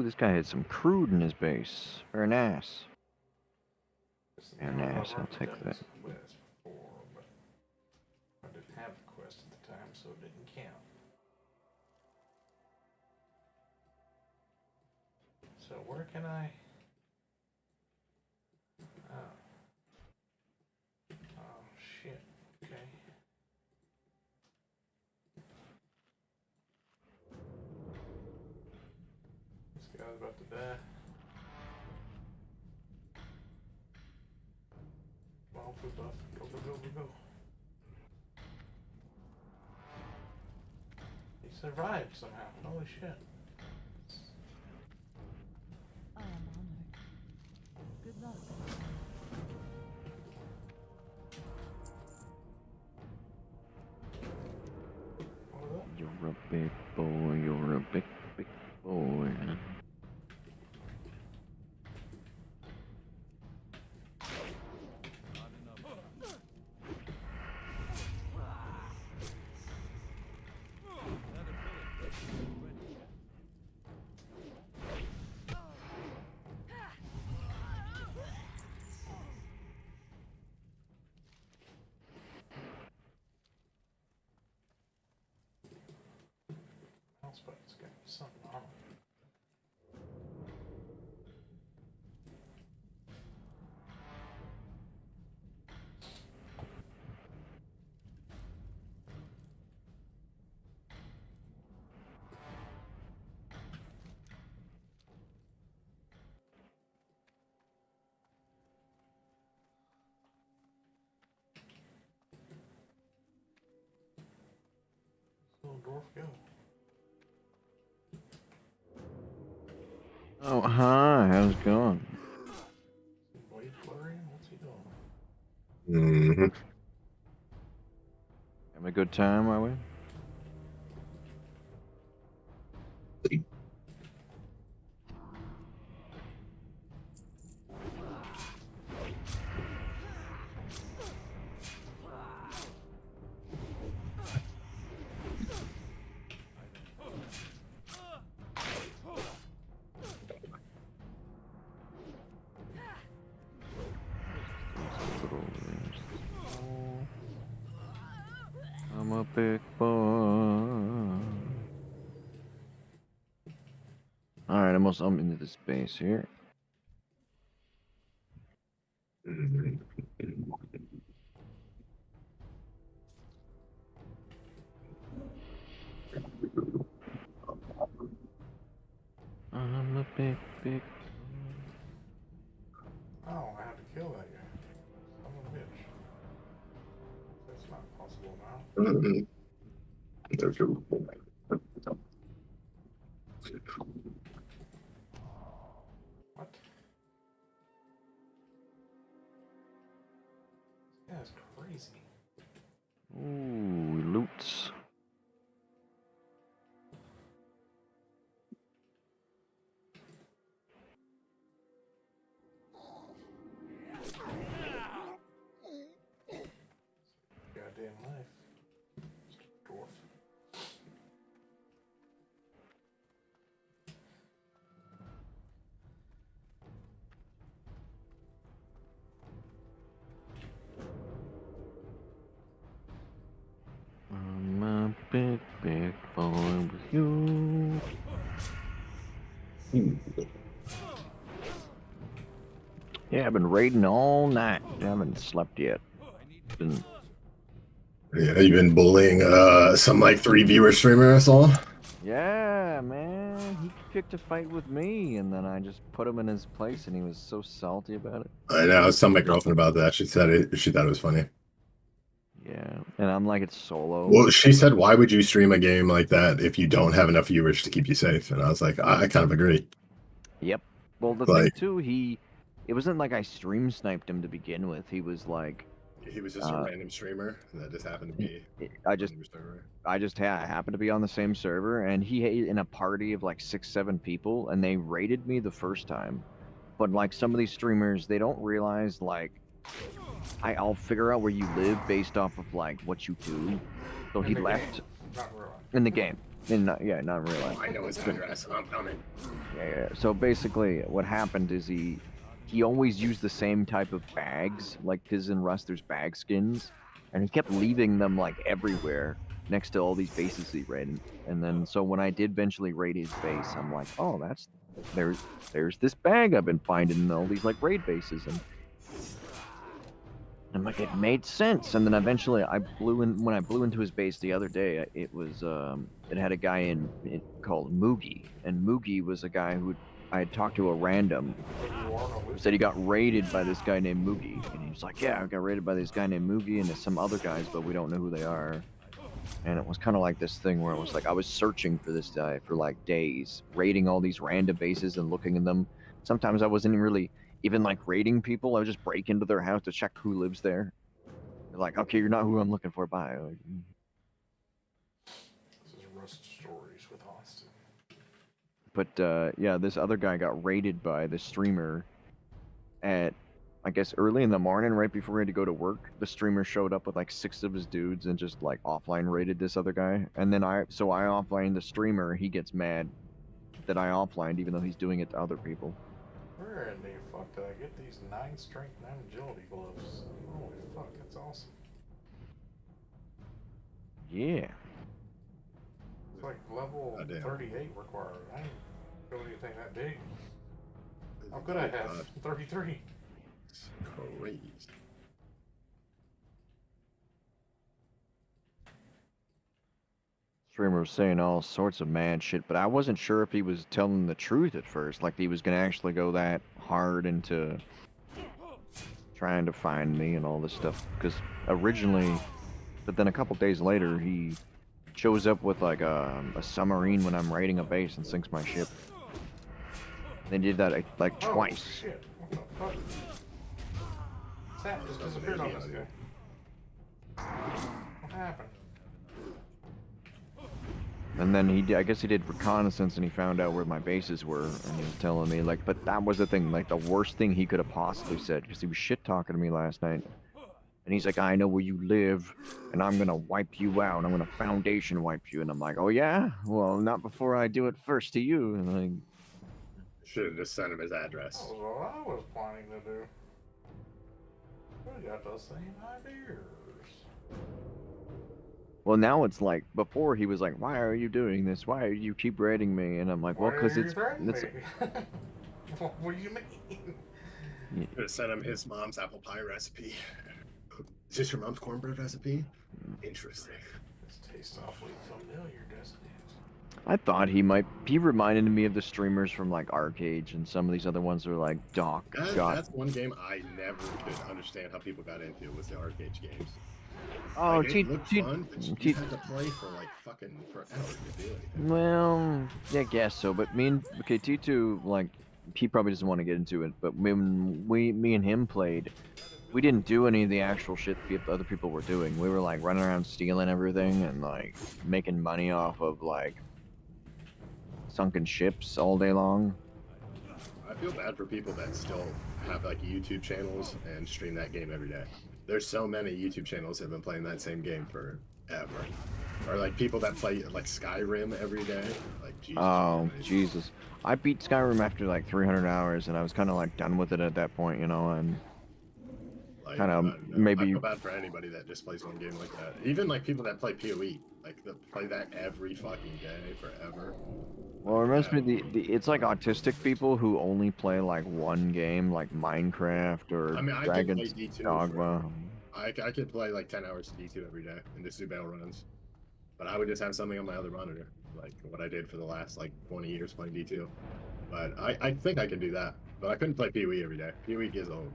Speaker 2: this guy had some crude in his base. Very nice. Very nice. I'll take that.
Speaker 1: Quest before, but I didn't have the quest at the time, so it didn't count. So where can I? Oh shit. Okay. This guy's about to die. Come on, food buff. Go, go, go, go, go. He survived somehow. Holy shit.
Speaker 5: I am honored. Good luck.
Speaker 1: What was that?
Speaker 2: You're a big boy. You're a big, big boy.
Speaker 1: Mouse button's got something on it. Little dwarf go.
Speaker 2: Oh, hi. How's it going?
Speaker 1: Blade flurrying? What's he doing?
Speaker 4: Mm-hmm.
Speaker 2: Having a good time, are we? I'm a big boy. Alright, I'm into this base here. I'm a big, big.
Speaker 1: Oh, I have to kill that guy. Son of a bitch. That's not possible now.
Speaker 4: Mm-hmm. There's your-
Speaker 1: What? This guy's crazy.
Speaker 2: Ooh, loots.
Speaker 1: Goddamn life. Mr. Dwarf.
Speaker 2: I'm a big, big boy with you. Yeah, I've been raiding all night. I haven't slept yet. Been...
Speaker 4: Yeah, you've been bullying some like 3 viewer streamer I saw.
Speaker 2: Yeah, man. He picked a fight with me, and then I just put him in his place, and he was so salty about it.
Speaker 4: I know. I was telling my girlfriend about that. She said it. She thought it was funny.
Speaker 2: Yeah, and I'm like, it's solo.
Speaker 4: Well, she said, "Why would you stream a game like that if you don't have enough viewers to keep you safe?" And I was like, I kind of agree.
Speaker 2: Yep. Well, the thing too, it wasn't like I stream sniped him to begin with. He was like,
Speaker 4: He was just a random streamer that just happened to be.
Speaker 2: I just happened to be on the same server, and he in a party of like 6-7 people, and they raided me the first time. But like some of these streamers, they don't realize like I'll figure out where you live based off of like what you do. So he left in the game. not in real life.
Speaker 4: I know his address. I'm coming.
Speaker 2: Yeah. So basically, what happened is he always used the same type of bags, like his and Ruster's bag skins, and he kept leaving them like everywhere next to all these bases he raided. And then so when I did eventually raid his base, I'm like, oh, there's this bag I've been finding in all these like raid bases, and I'm like, it made sense. And then eventually when I blew into his base the other day, it was it had a guy in it called Moogie, and Moogie was a guy who I had talked to a random who said he got raided by this guy named Moogie, and he was like, yeah, I got raided by this guy named Moogie and some other guys, but we don't know who they are. And it was kind of like this thing where it was like I was searching for this guy for like days, raiding all these random bases and looking in them. Sometimes I wasn't really even like raiding people. I would just break into their house to check who lives there. They're like, okay, you're not who I'm looking for. Bye. Like,
Speaker 1: This is Rust Stories with Austin.
Speaker 2: but yeah, this other guy got raided by the streamer at, I guess, early in the morning, right before we had to go to work. The streamer showed up with like 6 of his dudes and just like offline raided this other guy. And then I offlined the streamer. He gets mad that I offlined, even though he's doing it to other people.
Speaker 1: Where in the fuck did I get these 9 strength, 9 agility gloves? Holy fuck, that's awesome.
Speaker 2: Yeah.
Speaker 1: It's like level
Speaker 4: Oh, damn.
Speaker 1: 38 required. I didn't build anything that big. How could I have 33?
Speaker 4: It's crazy.
Speaker 2: Streamer was saying all sorts of mad shit, but I wasn't sure if he was telling the truth at first, like he was gonna actually go that hard into trying to find me and all this stuff. Because originally, but then a couple days later, he shows up with like a submarine when I'm raiding a base and sinks my ship. They did that like
Speaker 1: Oh,
Speaker 2: twice.
Speaker 1: shit. What the fuck? Sap just disappeared on this guy. What happened?
Speaker 2: And then I guess he did reconnaissance and he found out where my bases were, and he was telling me like, but that was the thing, like the worst thing he could have possibly said, because he was shit talking to me last night. And he's like, I know where you live, and I'm gonna wipe you out. I'm gonna foundation wipe you. And I'm like, oh yeah? Well, not before I do it first to you. And like,
Speaker 4: Should have just sent him his address.
Speaker 1: That was what I was planning to do. We got the same ideas.
Speaker 2: well, now it's like, before he was like, why are you doing this? Why are you keep raiding me? And I'm like, well, because it's
Speaker 1: What do you mean?
Speaker 4: Should have sent him his mom's apple pie recipe. Is this your mom's cornbread recipe? Interesting.
Speaker 1: This tastes awfully familiar, doesn't it?
Speaker 2: I thought he reminded me of the streamers from like Arcade and some of these other ones that are like Doc.
Speaker 4: That's one game I never could understand how people got into, was the arcade games.
Speaker 2: Oh,
Speaker 4: Like, it looked fun, but you had to play for like fucking forever to do anything.
Speaker 2: well, yeah, I guess so. But T2, like, he probably doesn't want to get into it. But when me and him played, we didn't do any of the actual shit other people were doing. We were like running around stealing everything and like making money off of like sunken ships all day long.
Speaker 4: I feel bad for people that still have like YouTube channels and stream that game every day. There's so many YouTube channels that have been playing that same game forever. Or like people that play like Skyrim every day. Like Jesus.
Speaker 2: Oh,
Speaker 4: Christ.
Speaker 2: Jesus. I beat Skyrim after like 300 hours and I was kind of like done with it at that point, you know, and
Speaker 4: Like,
Speaker 2: kind of
Speaker 4: I
Speaker 2: maybe.
Speaker 4: feel bad for anybody that just plays one game like that. Even like people that play PoE, like that play that every fucking day forever.
Speaker 2: Well, it reminds me it's like autistic people who only play like one game, like Minecraft or
Speaker 4: I mean, I could
Speaker 2: Dragon's
Speaker 4: play D2
Speaker 2: Dogma.
Speaker 4: I could play like 10 hours of D2 every day and just do battle runs. But I would just have something on my other monitor, like what I did for the last like 20 years playing D2. But I think I can do that. But I couldn't play PoE every day. PoE gets old.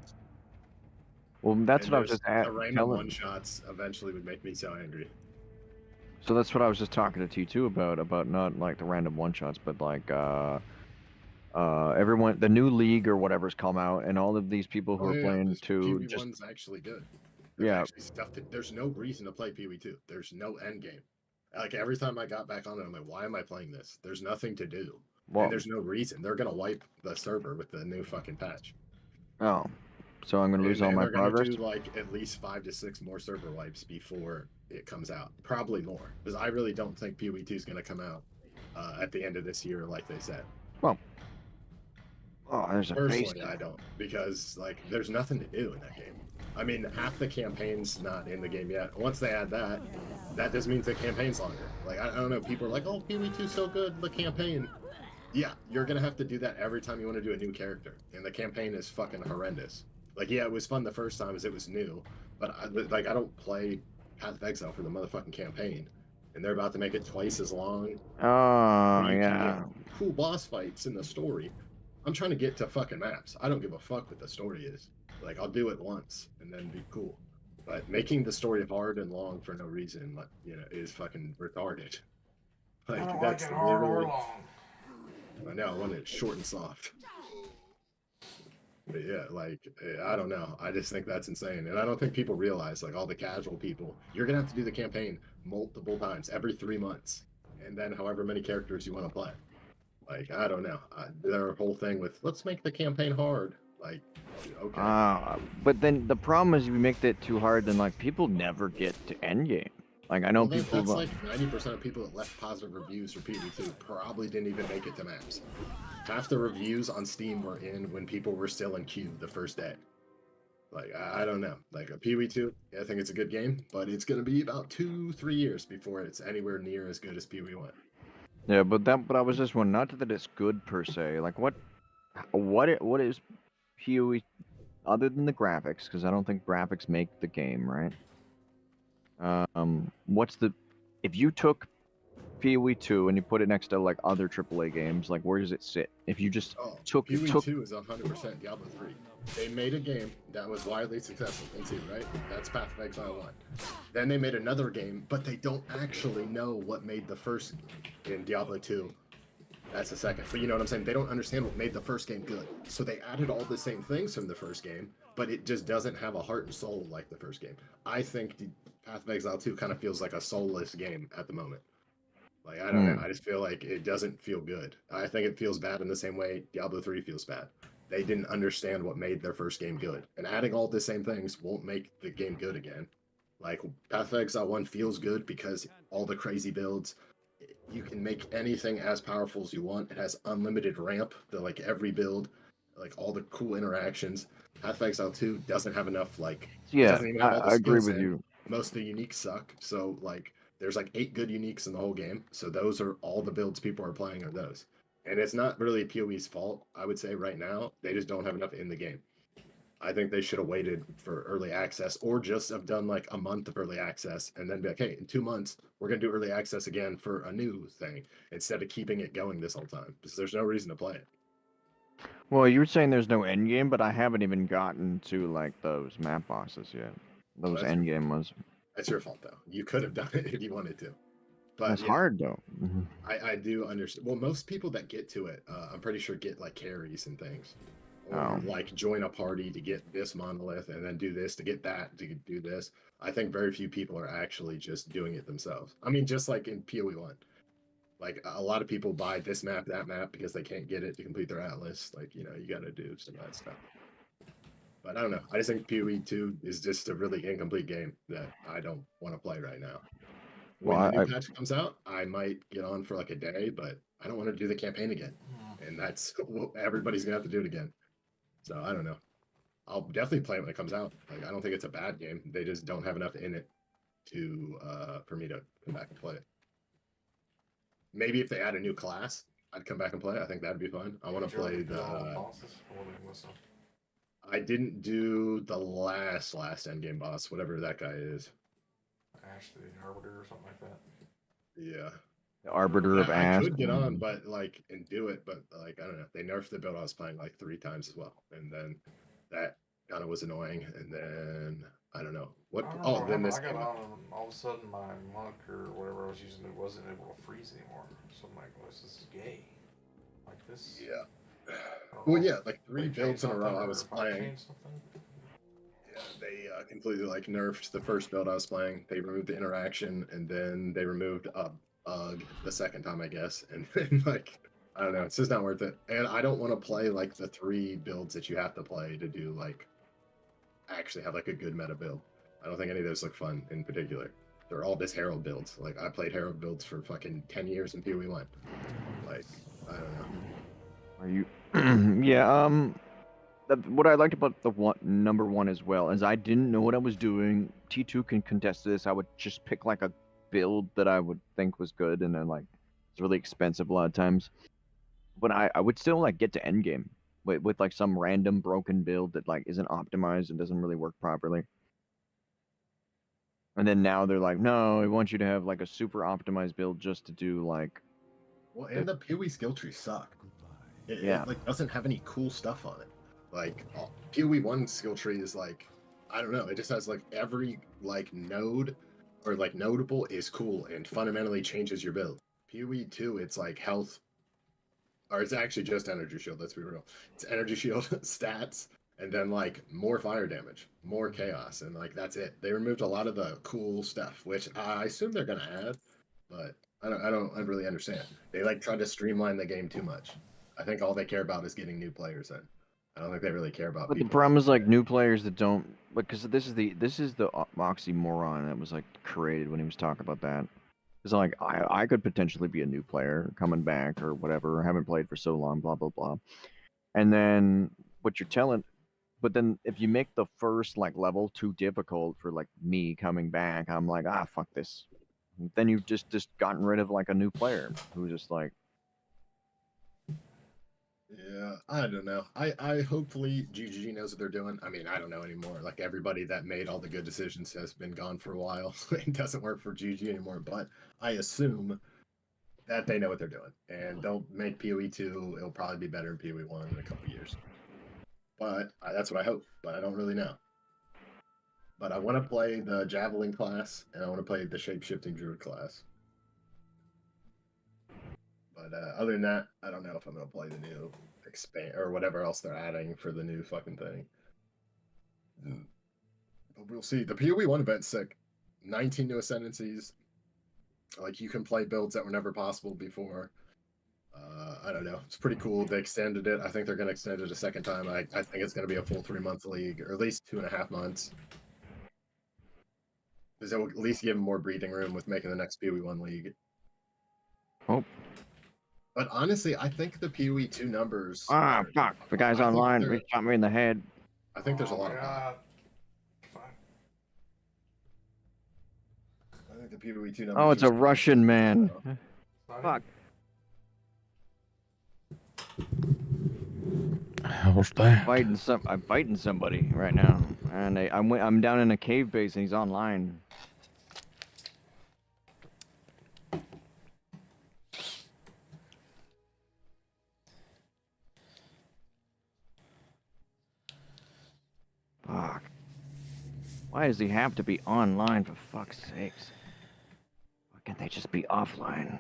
Speaker 2: Well, that's
Speaker 4: And
Speaker 2: what I was
Speaker 4: there's
Speaker 2: just at.
Speaker 4: the random one-shots eventually would make me so angry.
Speaker 2: So that's what I was just talking to T2 about not like the random one-shots, but like everyone, the new league or whatever's come out, and all of these people who are playing
Speaker 4: this
Speaker 2: to
Speaker 4: PoE
Speaker 2: just
Speaker 4: 1's actually good. There's
Speaker 2: yeah.
Speaker 4: actually stuff there's no reason to play PoE 2. There's no end game. Like every time I got back on it, I'm like, why am I playing this? There's nothing to do.
Speaker 2: Well,
Speaker 4: And there's no reason. They're gonna wipe the server with the new fucking patch.
Speaker 2: oh, So I'm gonna lose all
Speaker 4: And
Speaker 2: my
Speaker 4: they're gonna
Speaker 2: progress.
Speaker 4: do like at least 5 to 6 more server wipes before it comes out. Probably more, because I really don't think PoE 2 is gonna come out at the end of this year, like they said.
Speaker 2: Well, oh, there's a face.
Speaker 4: Personally, I don't, because like there's nothing to do in that game. I mean, half the campaign's not in the game yet. Once they add that, that just means the campaign's longer. Like I don't know, people are like, "Oh, PoE 2's so good, the campaign." Yeah, you're gonna have to do that every time you want to do a new character, and the campaign is fucking horrendous. Like, yeah, it was fun the first time as it was new, but I don't play Path of Exile for the motherfucking campaign, and they're about to make it twice as long.
Speaker 2: Oh,
Speaker 4: So you can
Speaker 2: yeah.
Speaker 4: get cool boss fights in the story. I'm trying to get to fucking maps. I don't give a fuck what the story is. Like, I'll do it once and then be cool. But making the story hard and long for no reason, like, you know, is fucking retarded.
Speaker 1: I
Speaker 4: Like,
Speaker 1: don't
Speaker 4: that's
Speaker 1: like it hard or
Speaker 4: literally.
Speaker 1: long.
Speaker 4: I know, I want it short and soft. But yeah, like, I don't know. I just think that's insane. And I don't think people realize, like, all the casual people, you're going to have to do the campaign multiple times, every 3 months. And then however many characters you want to play. Like, I don't know. Their whole thing with, let's make the campaign hard. Like, okay.
Speaker 2: But then the problem is if you make that too hard, then like people never get to endgame. Like I know
Speaker 4: Well,
Speaker 2: people.
Speaker 4: that's like 90% of people that left positive reviews for PvE2 probably didn't even make it to maps. Half the reviews on Steam were in when people were still in queue the first day. Like, I don't know. Like, a PoE2, yeah, I think it's a good game, but it's going to be about 2-3 years before it's anywhere near as good as PoE1.
Speaker 2: Yeah, but I was just wondering, not that it's good per se. Like what is PoE other than the graphics? Because I don't think graphics make the game, right? What's the if you took PoE 2 and you put it next to like other AAA games, like where does it sit? If you just took
Speaker 4: PoE2 is 100% Diablo 3. They made a game that was widely successful in 2, right? That's Path of Exile 1. Then they made another game, but they don't actually know what made the first in Diablo 2. That's the second. But you know what I'm saying? They don't understand what made the first game good. So they added all the same things from the first game, but it just doesn't have a heart and soul like the first game. I think Path of Exile 2 kind of feels like a soulless game at the moment. Like, I don't know. I just feel like it doesn't feel good. I think it feels bad in the same way Diablo 3 feels bad. They didn't understand what made their first game good. And adding all the same things won't make the game good again. Like, Path of Exile 1 feels good because all the crazy builds, you can make anything as powerful as you want. It has unlimited ramp to, like, every build, like, all the cool interactions. Path of Exile 2 doesn't have enough, like, it
Speaker 2: yeah,
Speaker 4: doesn't even have all the
Speaker 2: I agree
Speaker 4: skills
Speaker 2: with
Speaker 4: in.
Speaker 2: you.
Speaker 4: Most of the uniques suck. So, like, there's like 8 good uniques in the whole game. So those are all the builds people are playing are those. And it's not really PoE's fault, I would say right now. They just don't have enough in the game. I think they should have waited for early access or just have done like a month of early access and then be like, hey, in 2 months, we're going to do early access again for a new thing instead of keeping it going this whole time because there's no reason to play it.
Speaker 2: Well, you were saying there's no end game, but I haven't even gotten to like those map bosses yet. Those end game ones.
Speaker 4: That's your fault though. You could have done it if you wanted to. But
Speaker 2: That's
Speaker 4: yeah,
Speaker 2: hard though.
Speaker 4: I do understand. Well, most people that get to it, I'm pretty sure get like carries and things. Or like join a party to get this monolith and then do this to get that to do this. I think very few people are actually just doing it themselves. I mean, just like in PoE1. Like a lot of people buy this map, that map because they can't get it to complete their atlas. Like, you know, you got to do some of that stuff. But I don't know. I just think PoE2 is just a really incomplete game that I don't want to play right now. When the new patch comes out, I might get on for like a day, but I don't want to do the campaign again. And that's everybody's going to have to do it again. So I don't know. I'll definitely play it when it comes out. Like I don't think it's a bad game. They just don't have enough in it to for me to come back and play it. Maybe if they add a new class, I'd come back and play it. I think that'd be fun. I want to play the I didn't do the last endgame boss, whatever that guy is.
Speaker 1: Ash the Arbiter or something like that.
Speaker 4: Yeah.
Speaker 2: The Arbiter of Ash.
Speaker 4: I could get on, but like and do it, but like I don't know. They nerfed the build I was playing like 3 times as well, and then that kind of was annoying. And then I don't know what. Then this.
Speaker 1: I got on, and all of a sudden my monk or whatever I was using it wasn't able to freeze anymore. So I'm like, well, this is gay. Like this.
Speaker 4: Yeah. Well, yeah, like 3 builds in a row I was playing. Yeah, they completely like nerfed the first build I was playing. They removed the interaction, and then they removed a bug the second time, I guess. And then like I don't know, it's just not worth it. And I don't want to play like the 3 builds that you have to play to do like actually have like a good meta build. I don't think any of those look fun in particular. They're all just Herald builds. Like I played Herald builds for fucking 10 years in PoE 1. Like, I don't know.
Speaker 2: Are you? Yeah. What I liked about the number one as well is I didn't know what I was doing. T2 can contest this. I would just pick like a build that I would think was good, and then like it's really expensive a lot of times. But I would still like get to endgame with like some random broken build that like isn't optimized and doesn't really work properly. And then now they're like, no, we want you to have like a super optimized build just to do like.
Speaker 4: Well, and the PoE skill trees suck. It like doesn't have any cool stuff on it. Like PoE 1 skill tree is like, I don't know, it just has like every like node or like notable is cool and fundamentally changes your build. PoE 2, it's like health, or it's actually just energy shield, let's be real. It's energy shield, stats, and then like more fire damage, more chaos, and like that's it. They removed a lot of the cool stuff, which I assume they're gonna add, but I don't really understand. They like tried to streamline the game too much. I think all they care about is getting new players in. I don't think they really care about
Speaker 2: But the
Speaker 4: people.
Speaker 2: problem is like new players that don't, because this is the oxymoron that was like created when he was talking about that. It's like I could potentially be a new player coming back or whatever, haven't played for so long, blah blah blah. And then what you're telling, but then if you make the first like level too difficult for like me coming back, I'm like, ah, fuck this. Then you've just gotten rid of like a new player who's just like,
Speaker 4: Yeah, I don't know. I hopefully GG knows what they're doing. I mean, I don't know anymore. Like everybody that made all the good decisions has been gone for a while. It doesn't work for GG anymore, but I assume that they know what they're doing and they'll make PoE 2. It'll probably be better in PoE 1 in a couple years. But that's what I hope, but I don't really know. But I want to play the Javelin class and I want to play the Shape-Shifting Druid class. But other than that, I don't know if I'm gonna play the new expand or whatever else they're adding for the new fucking thing. But we'll see. The PoE 1 event's sick. 19 new ascendancies. Like you can play builds that were never possible before. I don't know. It's pretty cool. They extended it. I think they're gonna extend it a second time. I think it's gonna be a full 3-month league, or at least 2.5 months. Because it will at least give them more breathing room with making the next PoE 1 league.
Speaker 2: oh,
Speaker 4: But honestly, I think the PoE 2 numbers.
Speaker 2: ah, fuck, the guy's
Speaker 4: I think
Speaker 2: online.
Speaker 4: they're-
Speaker 2: He shot me in the head.
Speaker 4: I think there's a
Speaker 1: Oh
Speaker 4: lot
Speaker 1: my
Speaker 4: of bot.
Speaker 1: God.
Speaker 4: I think the PoE 2 numbers.
Speaker 2: Oh, it's a Russian man.
Speaker 1: Fine.
Speaker 2: Fuck.
Speaker 1: How's that?
Speaker 2: I'm fighting somebody right now, and I'm down in a cave base, and he's online. Fuck. Why does he have to be online, for fuck's sakes? Why can't they just be offline?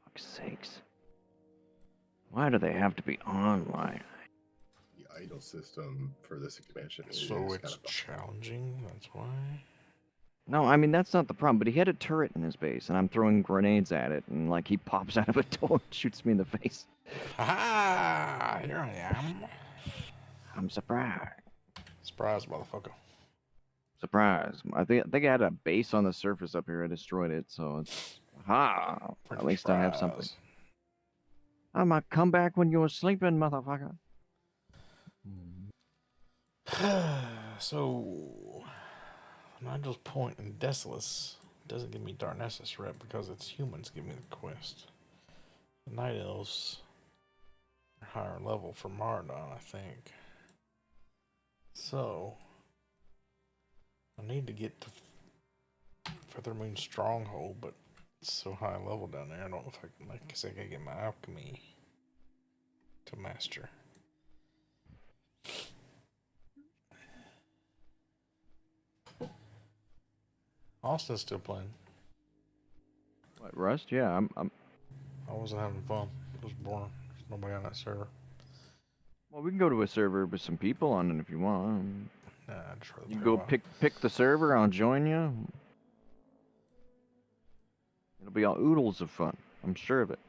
Speaker 2: Fuck's sakes. Why do they have to be online?
Speaker 4: The idle system for this expansion is
Speaker 1: So
Speaker 4: kind
Speaker 1: it's
Speaker 4: of
Speaker 1: challenging, that's why.
Speaker 2: No, I mean, that's not the problem, but he had a turret in his base, and I'm throwing grenades at it, and, like, he pops out of a door and shoots me in the face.
Speaker 1: Ha! Here I am.
Speaker 2: I'm surprised.
Speaker 1: Surprise, motherfucker.
Speaker 2: Surprise. I think I had a base on the surface up here. I destroyed it, so it's... Ha! At least I have something. I'm a come back when you're sleeping, motherfucker.
Speaker 1: So, Nigel's Point and Desolus doesn't give me Darnessus rep because it's humans give me the quest. The Night Elves are higher level for Mardon, I think. So, I need to get to Feathermoon Stronghold, but it's so high level down there. I don't know if I can, like, I can get my alchemy to master. Austin's still playing.
Speaker 2: What, Rust? Yeah, I'm
Speaker 1: I wasn't having fun. It was boring. There's nobody on that server.
Speaker 2: Well, we can go to a server with some people on it if you want.
Speaker 1: Nah, I'd just rather
Speaker 2: You can
Speaker 1: play
Speaker 2: go
Speaker 1: WoW.
Speaker 2: pick the server. I'll join you. It'll be all oodles of fun. I'm sure of it.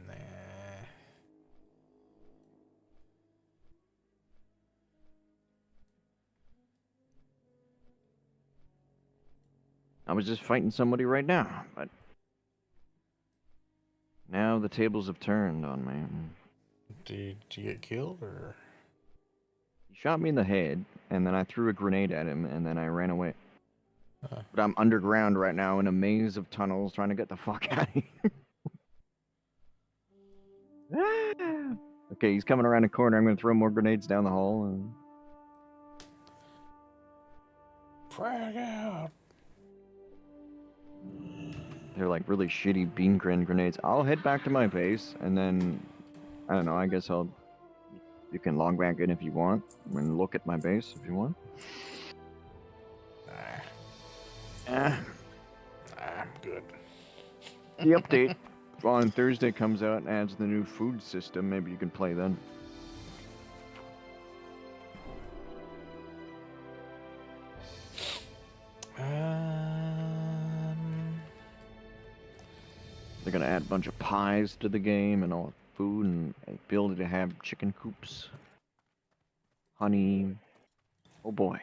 Speaker 1: Nah.
Speaker 2: I was just fighting somebody right now, but now the tables have turned on me.
Speaker 1: Did you get killed or?
Speaker 2: He shot me in the head, and then I threw a grenade at him, and then I ran away.
Speaker 1: Huh.
Speaker 2: But I'm underground right now in a maze of tunnels trying to get the fuck out of here. Ah! Okay, he's coming around the corner. I'm going to throw more grenades down the hall. And...
Speaker 1: Frag out.
Speaker 2: They're like really shitty bean grenades. I'll head back to my base, and then, I don't know, I guess you can log back in if you want, and look at my base if you want.
Speaker 1: Nah, I'm good.
Speaker 2: The update on Thursday comes out and adds the new food system. Maybe you can play then. They're gonna add a bunch of pies to the game and all the food and ability to have chicken coops, honey. Oh boy!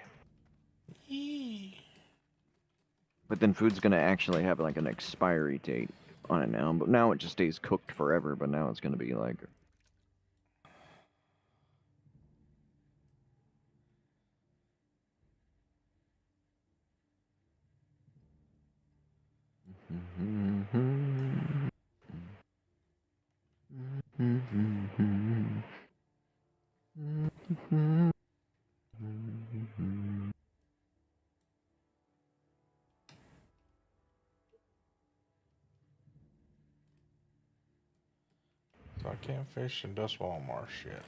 Speaker 2: But then food's gonna actually have like an expiry date on it now. But now it just stays cooked forever. But now it's gonna be like.
Speaker 1: So I can't fish in Dustwall Marsh yet.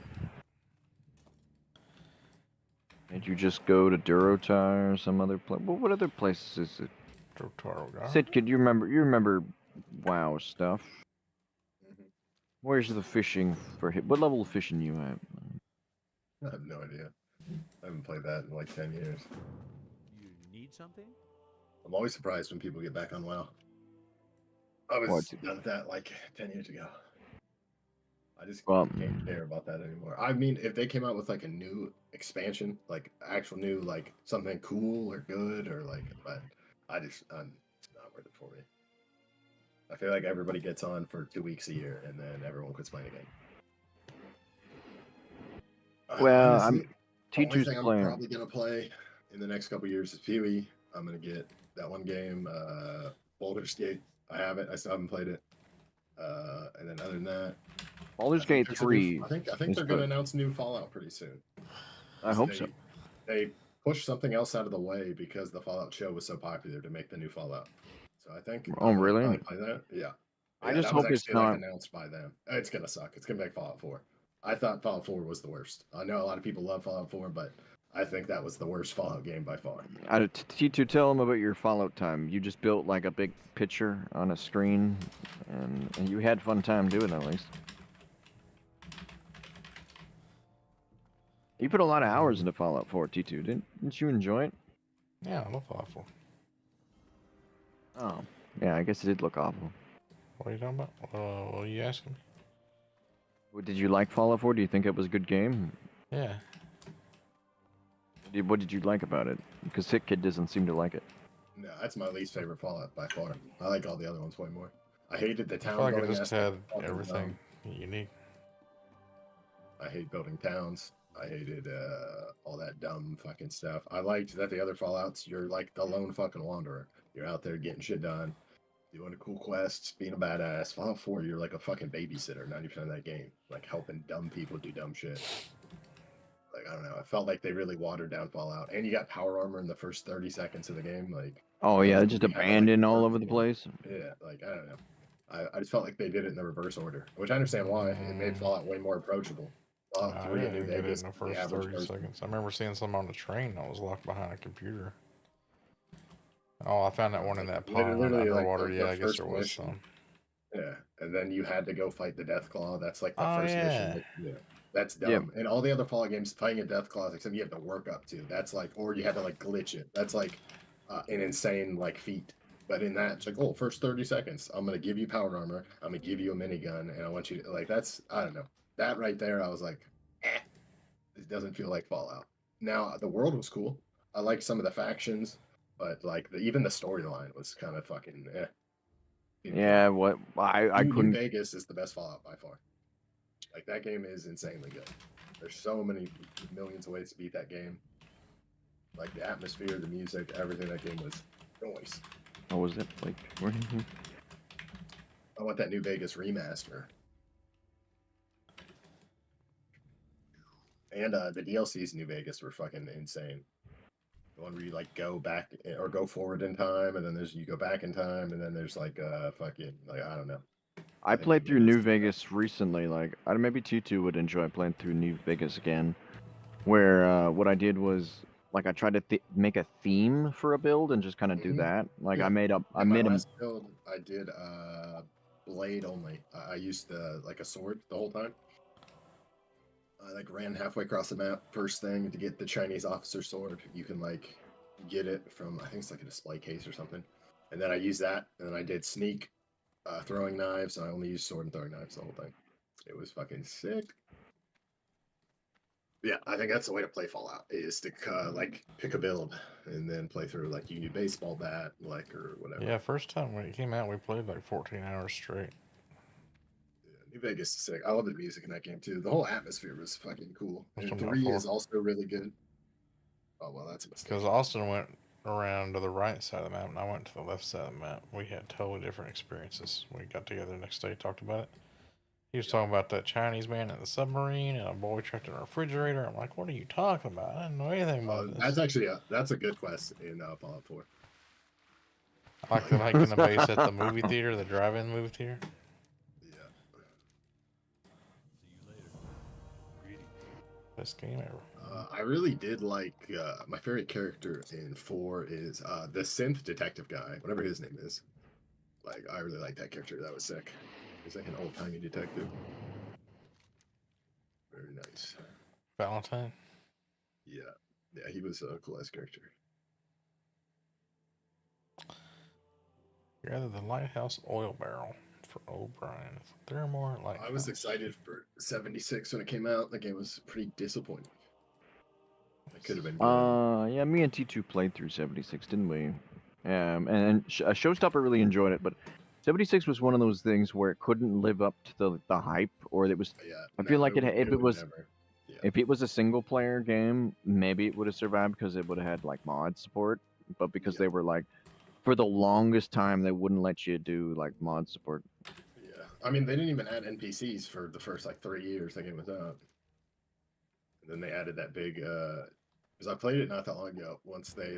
Speaker 2: Did you just go to Durotar or some other place? Well, what other places is it?
Speaker 1: Trotaro guy.
Speaker 2: Sid, could you remember? You remember WoW stuff?
Speaker 4: Mhm.
Speaker 2: Where's the fishing for him? What level of fishing you have?
Speaker 4: I have no idea. I haven't played that in like 10 years.
Speaker 6: You need something?
Speaker 4: I'm always surprised when people get back on WoW. I was
Speaker 2: What?
Speaker 4: done with that like 10 years ago. I just
Speaker 2: Well,
Speaker 4: can't care about that anymore. I mean, if they came out with like a new expansion, like actual new, like something cool or good or like, but it's not worth it for me. I feel like everybody gets on for 2 weeks a year and then everyone quits playing again.
Speaker 2: well,
Speaker 4: Honestly, the only
Speaker 2: teachers
Speaker 4: thing I'm
Speaker 2: playing.
Speaker 4: probably gonna play in the next couple years is Pee-wee. I'm gonna get that one game, Baldur's Gate. I have it. I still haven't played it. And then other than that,
Speaker 2: Baldur's
Speaker 4: I think
Speaker 2: Gate
Speaker 4: there's a new-
Speaker 2: 3.
Speaker 4: I think
Speaker 2: is
Speaker 4: they're gonna
Speaker 2: good.
Speaker 4: announce new Fallout pretty soon.
Speaker 2: I hope so.
Speaker 4: They pushed something else out of the way because the Fallout show was so popular to make the new Fallout. So I think
Speaker 2: Oh,
Speaker 4: I'm gonna
Speaker 2: really?
Speaker 4: probably play that. Yeah.
Speaker 2: I
Speaker 4: Yeah,
Speaker 2: just
Speaker 4: that was
Speaker 2: hope it's
Speaker 4: actually like
Speaker 2: not.
Speaker 4: announced by them. It's gonna suck. It's gonna make Fallout 4. I thought Fallout 4 was the worst. I know a lot of people love Fallout 4, but I think that was the worst Fallout game by far.
Speaker 2: T2, tell them about your Fallout time. You just built like a big picture on a screen, and you had fun time doing it at least. You put a lot of hours into Fallout 4, T2. Didn't you enjoy it?
Speaker 1: Yeah, I love Fallout 4.
Speaker 2: Oh, yeah. I guess it did look awful.
Speaker 1: What are you talking about? What are you asking me?
Speaker 2: Did you like Fallout 4? Do you think it was a good game?
Speaker 1: Yeah.
Speaker 2: What did you like about it? Because Sick Kid doesn't seem to like it.
Speaker 4: No, that's my least favorite Fallout by far. I like all the other ones way more. I hated the
Speaker 1: I
Speaker 4: town
Speaker 1: feel like it
Speaker 4: building
Speaker 1: just
Speaker 4: aspect.
Speaker 1: had
Speaker 4: Fucking
Speaker 1: everything
Speaker 4: dumb.
Speaker 1: you need.
Speaker 4: I hate building towns. I hated all that dumb fucking stuff. I liked that the other Fallouts, you're like the lone fucking wanderer. You're out there getting shit done, doing cool quests, being a badass. Fallout 4, you're like a fucking babysitter 90% of that game, like helping dumb people do dumb shit. Like, I don't know. I felt like they really watered down Fallout. And you got power armor in the first 30 seconds of the game. Like,
Speaker 2: Oh yeah,
Speaker 4: those
Speaker 2: just
Speaker 4: you had to, like,
Speaker 2: abandoned all
Speaker 4: work
Speaker 2: over the
Speaker 4: for.
Speaker 2: place.
Speaker 4: Yeah, like, I don't know. I just felt like they did it in the reverse order, which I understand why. It made Fallout way more approachable. Fallout
Speaker 1: I
Speaker 4: 3 in New
Speaker 1: didn't get it
Speaker 4: Vegas,
Speaker 1: in the
Speaker 4: the
Speaker 1: first
Speaker 4: average
Speaker 1: 30
Speaker 4: person.
Speaker 1: seconds. I remember seeing some on the train that was locked behind a computer. Oh, I found that one in that pond
Speaker 4: Literally, like,
Speaker 1: underwater.
Speaker 4: the
Speaker 1: Yeah, I guess
Speaker 4: first
Speaker 1: there was
Speaker 4: mission.
Speaker 1: some.
Speaker 4: Yeah, and then you had to go fight the Death Claw. That's like the
Speaker 1: Oh,
Speaker 4: first mission.
Speaker 1: yeah.
Speaker 4: Yeah. That's
Speaker 2: Yeah.
Speaker 4: dumb. And all the other Fallout games, fighting a death clause, except you have to work up to. That's like, or you had to like glitch it. That's like an insane like feat. But in that, it's like, oh, first 30 seconds, I'm gonna give you power armor. I'm gonna give you a minigun, and I want you to like. That's I don't know. That right there, I was like, it doesn't feel like Fallout. Now the world was cool. I liked some of the factions, but like even the storyline was kind of fucking. Didn't feel
Speaker 2: Yeah,
Speaker 4: like
Speaker 2: what I
Speaker 4: New
Speaker 2: couldn't.
Speaker 4: Vegas is the best Fallout by far. Like that game is insanely good. There's so many millions of ways to beat that game. Like the atmosphere, the music, everything. That game was noise.
Speaker 2: What was it like?
Speaker 4: I want that New Vegas remaster. And the DLCs in New Vegas were fucking insane. The one where you like go back or go forward in time, and then there's you go back in time, and then there's like fucking like I don't know.
Speaker 2: I
Speaker 4: think
Speaker 2: played
Speaker 4: New
Speaker 2: through
Speaker 4: Vegas
Speaker 2: New
Speaker 4: is the best.
Speaker 2: Vegas recently. Like, I maybe T2 would enjoy playing through New Vegas again. Where what I did was like I tried to make a theme for a build and just kind of do
Speaker 4: Mhm.
Speaker 2: that. Like
Speaker 4: Yeah.
Speaker 2: I made
Speaker 4: In my
Speaker 2: him.
Speaker 4: last build, I did blade only. I used like a sword the whole time. I like ran halfway across the map. First thing to get the Chinese officer sword. You can like get it from I think it's like a display case or something. And then I used that, and then I did sneak, throwing knives. And I only used sword and throwing knives the whole thing. It was fucking sick. Yeah, I think that's the way to play Fallout is to like pick a build and then play through like you need baseball bat like or whatever.
Speaker 1: Yeah, first time when it came out, we played like 14 hours straight.
Speaker 4: New Vegas is sick. I love the music in that game too. The whole atmosphere was fucking cool.
Speaker 1: That's
Speaker 4: And
Speaker 1: what I'm
Speaker 4: 3
Speaker 1: for.
Speaker 4: is also really good. Oh well, that's a mistake.
Speaker 1: Because Austin went around to the right side of the map, and I went to the left side of the map. We had totally different experiences. We got together the next day, talked about it. He was talking about that Chinese man in the submarine and a boy trapped in a refrigerator. I'm like, what are you talking about? I didn't know anything about
Speaker 4: That's
Speaker 1: this.
Speaker 4: actually that's a good quest in Fallout 4.
Speaker 1: I like the hike in the base at the movie theater, the drive-in movie theater.
Speaker 4: Yeah.
Speaker 6: See you later. Greetings.
Speaker 1: Best game ever.
Speaker 4: I really did like my favorite character in 4 is the synth detective guy, whatever his name is. Like I really like that character. That was sick. He's like an old-timey detective. Very nice.
Speaker 1: Valentine.
Speaker 4: Yeah. Yeah, he was a cool ass character.
Speaker 1: You're either the lighthouse oil barrel for O'Brien. There are more lighthouse.
Speaker 4: I was excited for 76 when it came out. The game was pretty disappointing. It could have been good.
Speaker 2: Yeah, me and T2 played through 76, didn't we? And Showstopper really enjoyed it, but 76 was one of those things where it couldn't live up to the hype, or it was.
Speaker 4: Yeah,
Speaker 2: I feel like
Speaker 4: would-
Speaker 2: if it
Speaker 4: would
Speaker 2: was
Speaker 4: never. Yeah.
Speaker 2: if it was a single player game, maybe it would have survived because it would have had like mod support. But because
Speaker 4: Yeah.
Speaker 2: they were like, for the longest time, they wouldn't let you do like mod support.
Speaker 4: Yeah, I mean they didn't even add NPCs for the first like 3 years the game was out, and then they added that big. Because I played it not that long ago. Once they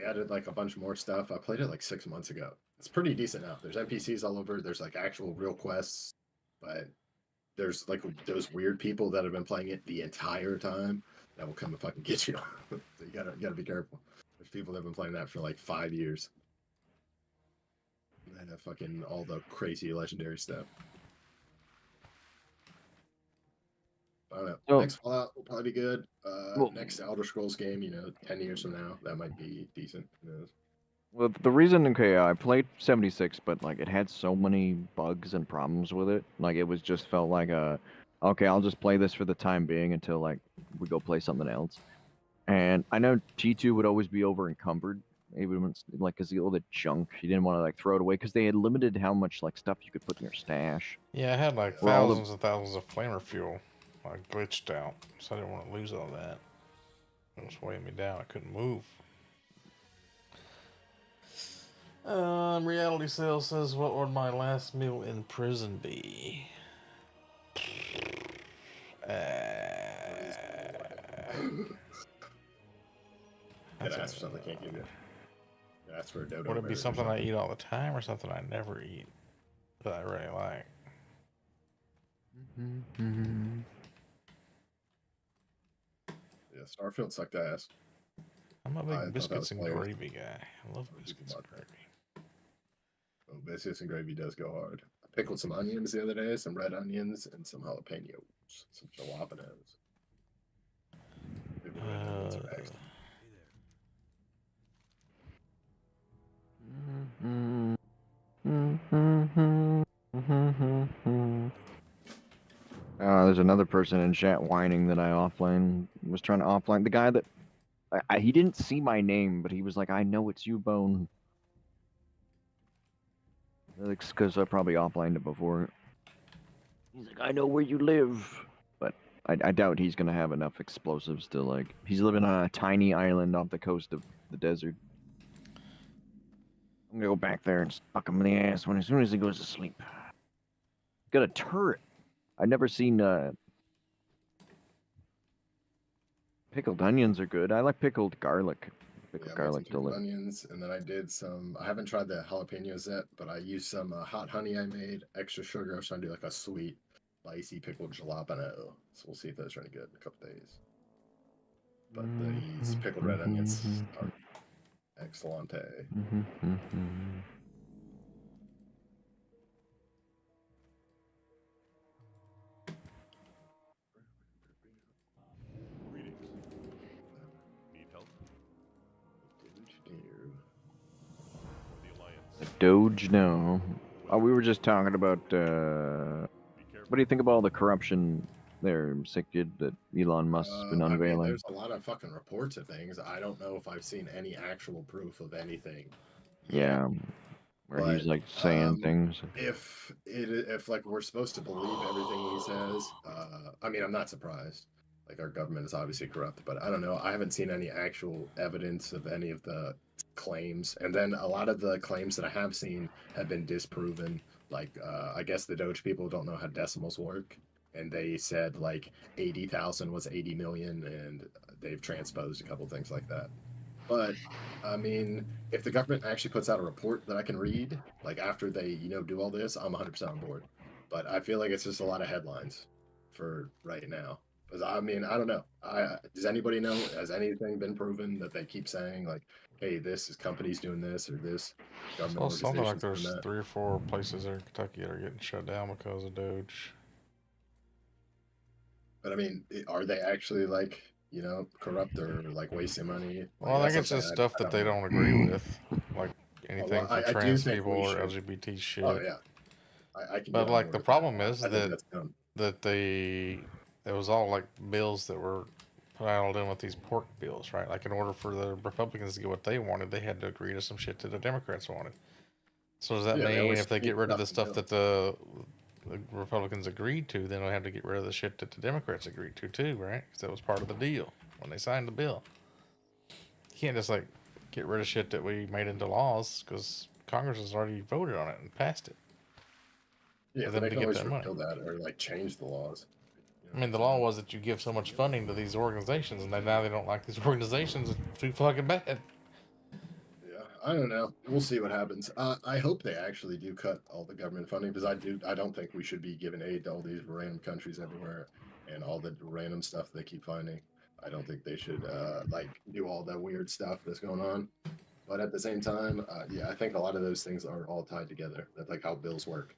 Speaker 4: added like a bunch more stuff. I played it like 6 months ago. It's pretty decent now. There's NPCs all over. There's like actual real quests, but there's like those weird people that have been playing it the entire time that will come and fucking get you. So you gotta be careful. There's people that have been playing that for like 5 years. And fucking all the crazy legendary stuff. I don't know.
Speaker 2: So-
Speaker 4: Next Fallout will probably be good.
Speaker 2: Well-
Speaker 4: Next Elder Scrolls game, 10 years from now, that might be decent. Who knows?
Speaker 2: Well, the reason, okay, I played 76, but like it had so many bugs and problems with it. Like it was just felt like okay, I'll just play this for the time being until like we go play something else. And I know T2 would always be over encumbered. Even when like because all the junk, you didn't want to like throw it away because they had limited how much like stuff you could put in your stash.
Speaker 1: Yeah, I had like
Speaker 2: Well, all the-
Speaker 1: thousands and thousands of flamer fuel, like glitched out, so I didn't want to lose all that. It was weighing me down. I couldn't move. Reality Sales says, "What would my last meal in prison be?"
Speaker 4: Gotta ask for something I can't give you. Ask for a dodo.
Speaker 1: Would it be
Speaker 4: bird or
Speaker 1: something I eat all the time or something I never eat that I really like?
Speaker 4: Yeah, Starfield sucked ass.
Speaker 1: I'm a
Speaker 4: I thought
Speaker 1: big
Speaker 4: that
Speaker 1: biscuits
Speaker 4: was
Speaker 1: and
Speaker 4: hilarious.
Speaker 1: gravy guy. I love biscuits and
Speaker 4: love that.
Speaker 1: gravy.
Speaker 4: Oh, biscuits and gravy does go hard. I pickled some onions the other day, some red onions, and some jalapenos, some jalapenos. Maybe red onions are next.
Speaker 2: There's another person in chat whining that I was trying to offline. The guy that he didn't see my name, but he was like, "I know it's you, Bone." It's because I probably offlined it before. He's like, "I know where you live," but I doubt he's gonna have enough explosives to like. He's living on a tiny island off the coast of the desert. I'm gonna go back there and fuck him in the ass as soon as he goes to sleep. Got a turret. I've never seen pickled onions are good. I like pickled garlic. Pickled
Speaker 4: Yeah, I made some
Speaker 2: garlic
Speaker 4: pickled onions, and then I did some. I haven't tried the jalapenos yet, but I used some hot honey I made, extra sugar. I was trying to do like a sweet, spicy pickled jalapeno. So we'll see if those are any good in a couple days. But these pickled red onions are excellent.
Speaker 6: Greetings. Need help? For the Alliance.
Speaker 2: Doge, no. Oh, we were just talking about.
Speaker 6: Be
Speaker 2: What do you
Speaker 6: careful.
Speaker 2: think about all the corruption there, sick kid, that Elon Musk's been
Speaker 4: I mean,
Speaker 2: unveiling?
Speaker 4: there's a lot of fucking reports of things. I don't know if I've seen any actual proof of anything.
Speaker 2: Yeah, where he's
Speaker 4: But
Speaker 2: like saying things.
Speaker 4: if like we're supposed to believe everything he says, I mean, I'm not surprised. Like our government is obviously corrupt, but I don't know. I haven't seen any actual evidence of any of the claims, and then a lot of the claims that I have seen have been disproven. Like I guess the Doge people don't know how decimals work, and they said like 80,000 was 80 million, and they've transposed a couple things like that. But I mean, if the government actually puts out a report that I can read, like after they, do all this, I'm 100% on board. But I feel like it's just a lot of headlines for right now. Because I mean, I don't know. Does anybody know? Has anything been proven that they keep saying like, "Hey, this is companies doing this or this government
Speaker 1: So something like
Speaker 4: organizations doing
Speaker 1: there's
Speaker 4: that"?
Speaker 1: 3 or 4 places there in Kentucky that are getting shut down because of Doge.
Speaker 4: But I mean, are they actually like, corrupt or like wasting money? Like
Speaker 1: Well, I
Speaker 4: that's
Speaker 1: think
Speaker 4: what I'm
Speaker 1: it's
Speaker 4: saying.
Speaker 1: just
Speaker 4: I
Speaker 1: stuff that
Speaker 4: don't
Speaker 1: they
Speaker 4: know.
Speaker 1: don't agree with, like
Speaker 4: Well,
Speaker 1: anything from
Speaker 4: I do
Speaker 1: trans
Speaker 4: think
Speaker 1: people
Speaker 4: we
Speaker 1: or
Speaker 4: should.
Speaker 1: LGBT
Speaker 4: Oh
Speaker 1: shit.
Speaker 4: yeah, I can
Speaker 1: But
Speaker 4: get on
Speaker 1: like
Speaker 4: board
Speaker 1: the
Speaker 4: with that.
Speaker 1: problem is
Speaker 4: I think that's dumb.
Speaker 1: that it was all like bills that were piled in with these pork bills, right? Like in order for the Republicans to get what they wanted, they had to agree to some shit that the Democrats wanted. So does that
Speaker 4: Yeah, they
Speaker 1: mean
Speaker 4: always
Speaker 1: if they
Speaker 4: sneak
Speaker 1: get rid of
Speaker 4: stuff
Speaker 1: the
Speaker 4: in
Speaker 1: stuff
Speaker 4: bills.
Speaker 1: that the Republicans agreed to, then they'll have to get rid of the shit that the Democrats agreed to too, right? Because that was part of the deal when they signed the bill. You can't just like get rid of shit that we made into laws because Congress has already voted on it and passed it
Speaker 4: Yeah,
Speaker 1: for
Speaker 4: but
Speaker 1: them
Speaker 4: they
Speaker 1: to
Speaker 4: can
Speaker 1: get
Speaker 4: always
Speaker 1: that money.
Speaker 4: repeal that or like change the laws. You know
Speaker 1: I
Speaker 4: what
Speaker 1: mean,
Speaker 4: I'm
Speaker 1: the law
Speaker 4: saying?
Speaker 1: was that you give so much funding to these organizations, and now they don't like these organizations. It's too fucking bad.
Speaker 4: Yeah, I don't know. We'll see what happens. I hope they actually do cut all the government funding because I don't think we should be giving aid to all these random countries everywhere and all the random stuff they keep finding. I don't think they should like do all that weird stuff that's going on. But at the same time, yeah, I think a lot of those things are all tied together. That's like how bills work.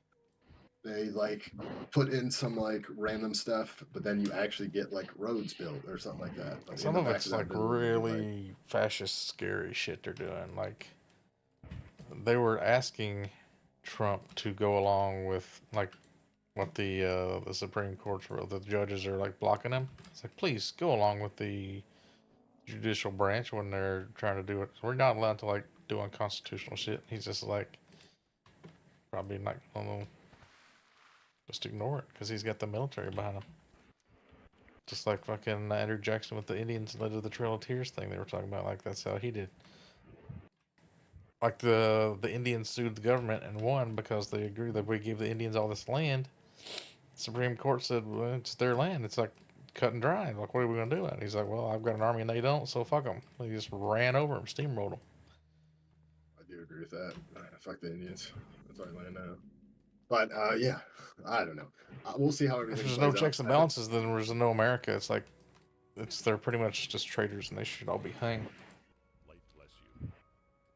Speaker 4: They like put in some like random stuff, but then you actually get like roads built or something like that. But in
Speaker 1: Some
Speaker 4: the
Speaker 1: of
Speaker 4: back of
Speaker 1: it's
Speaker 4: that
Speaker 1: like
Speaker 4: bill will be like,
Speaker 1: really fascist, scary shit they're doing. Like they were asking Trump to go along with like what the Supreme Court or the judges are like blocking him. It's like please go along with the judicial branch when they're trying to do it. We're not allowed to like do unconstitutional shit. He's just like probably not gonna just ignore it because he's got the military behind him. Just like fucking Andrew Jackson with the Indians led to the Trail of Tears thing they were talking about. Like that's how he did. Like the Indians sued the government and won because they agreed that we gave the Indians all this land. The Supreme Court said, well, it's their land. It's like cut and dry. Like, what are we gonna do? And he's like, well, I've got an army and they don't, so fuck them. He just ran over them, steamrolled them.
Speaker 4: I do agree with that. Fuck the Indians. That's all I know. But yeah, I don't know. We'll see how
Speaker 1: If
Speaker 4: everything
Speaker 1: there's no
Speaker 4: plays out.
Speaker 1: checks and balances, then there's no America. It's like they're pretty much just traitors and they should all be hanged.
Speaker 6: Light bless you.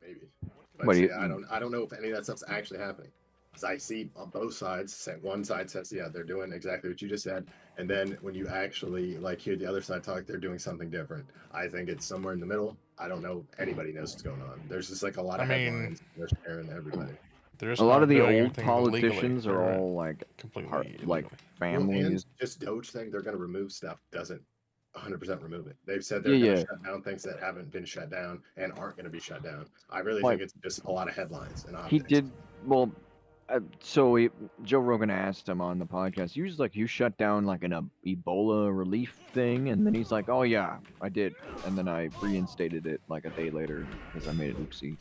Speaker 4: Maybe.
Speaker 2: What
Speaker 4: But
Speaker 2: do
Speaker 4: see,
Speaker 2: you?
Speaker 4: I don't know if any of that stuff's actually happening. As I see on both sides, one side says, yeah, they're doing exactly what you just said. And then when you actually like hear the other side talk, they're doing something different. I think it's somewhere in the middle. I don't know. Anybody knows what's going on. There's just like a lot
Speaker 1: I
Speaker 4: of
Speaker 1: mean,
Speaker 4: headlines. They're sharing everybody.
Speaker 1: they're
Speaker 2: A
Speaker 1: just
Speaker 2: lot of
Speaker 1: not
Speaker 2: the
Speaker 1: doing
Speaker 2: old
Speaker 1: everything illegally.
Speaker 2: politicians are
Speaker 1: They're
Speaker 2: all like
Speaker 1: completely
Speaker 2: like
Speaker 1: illegally.
Speaker 4: Well, and
Speaker 2: families.
Speaker 4: just Doge thing, they're going to remove stuff. Doesn't 100% remove it. They've said they're
Speaker 2: Yeah,
Speaker 4: going to
Speaker 2: yeah.
Speaker 4: shut down things that haven't been shut down and aren't going to be shut down. I really
Speaker 2: Like,
Speaker 4: think it's just a lot of headlines and
Speaker 2: he
Speaker 4: optics.
Speaker 2: did well. Joe Rogan asked him on the podcast. He was like, "You shut down like an Ebola relief thing," and then he's like, "Oh yeah, I did," and then I reinstated it like a day later because I made it oopsie.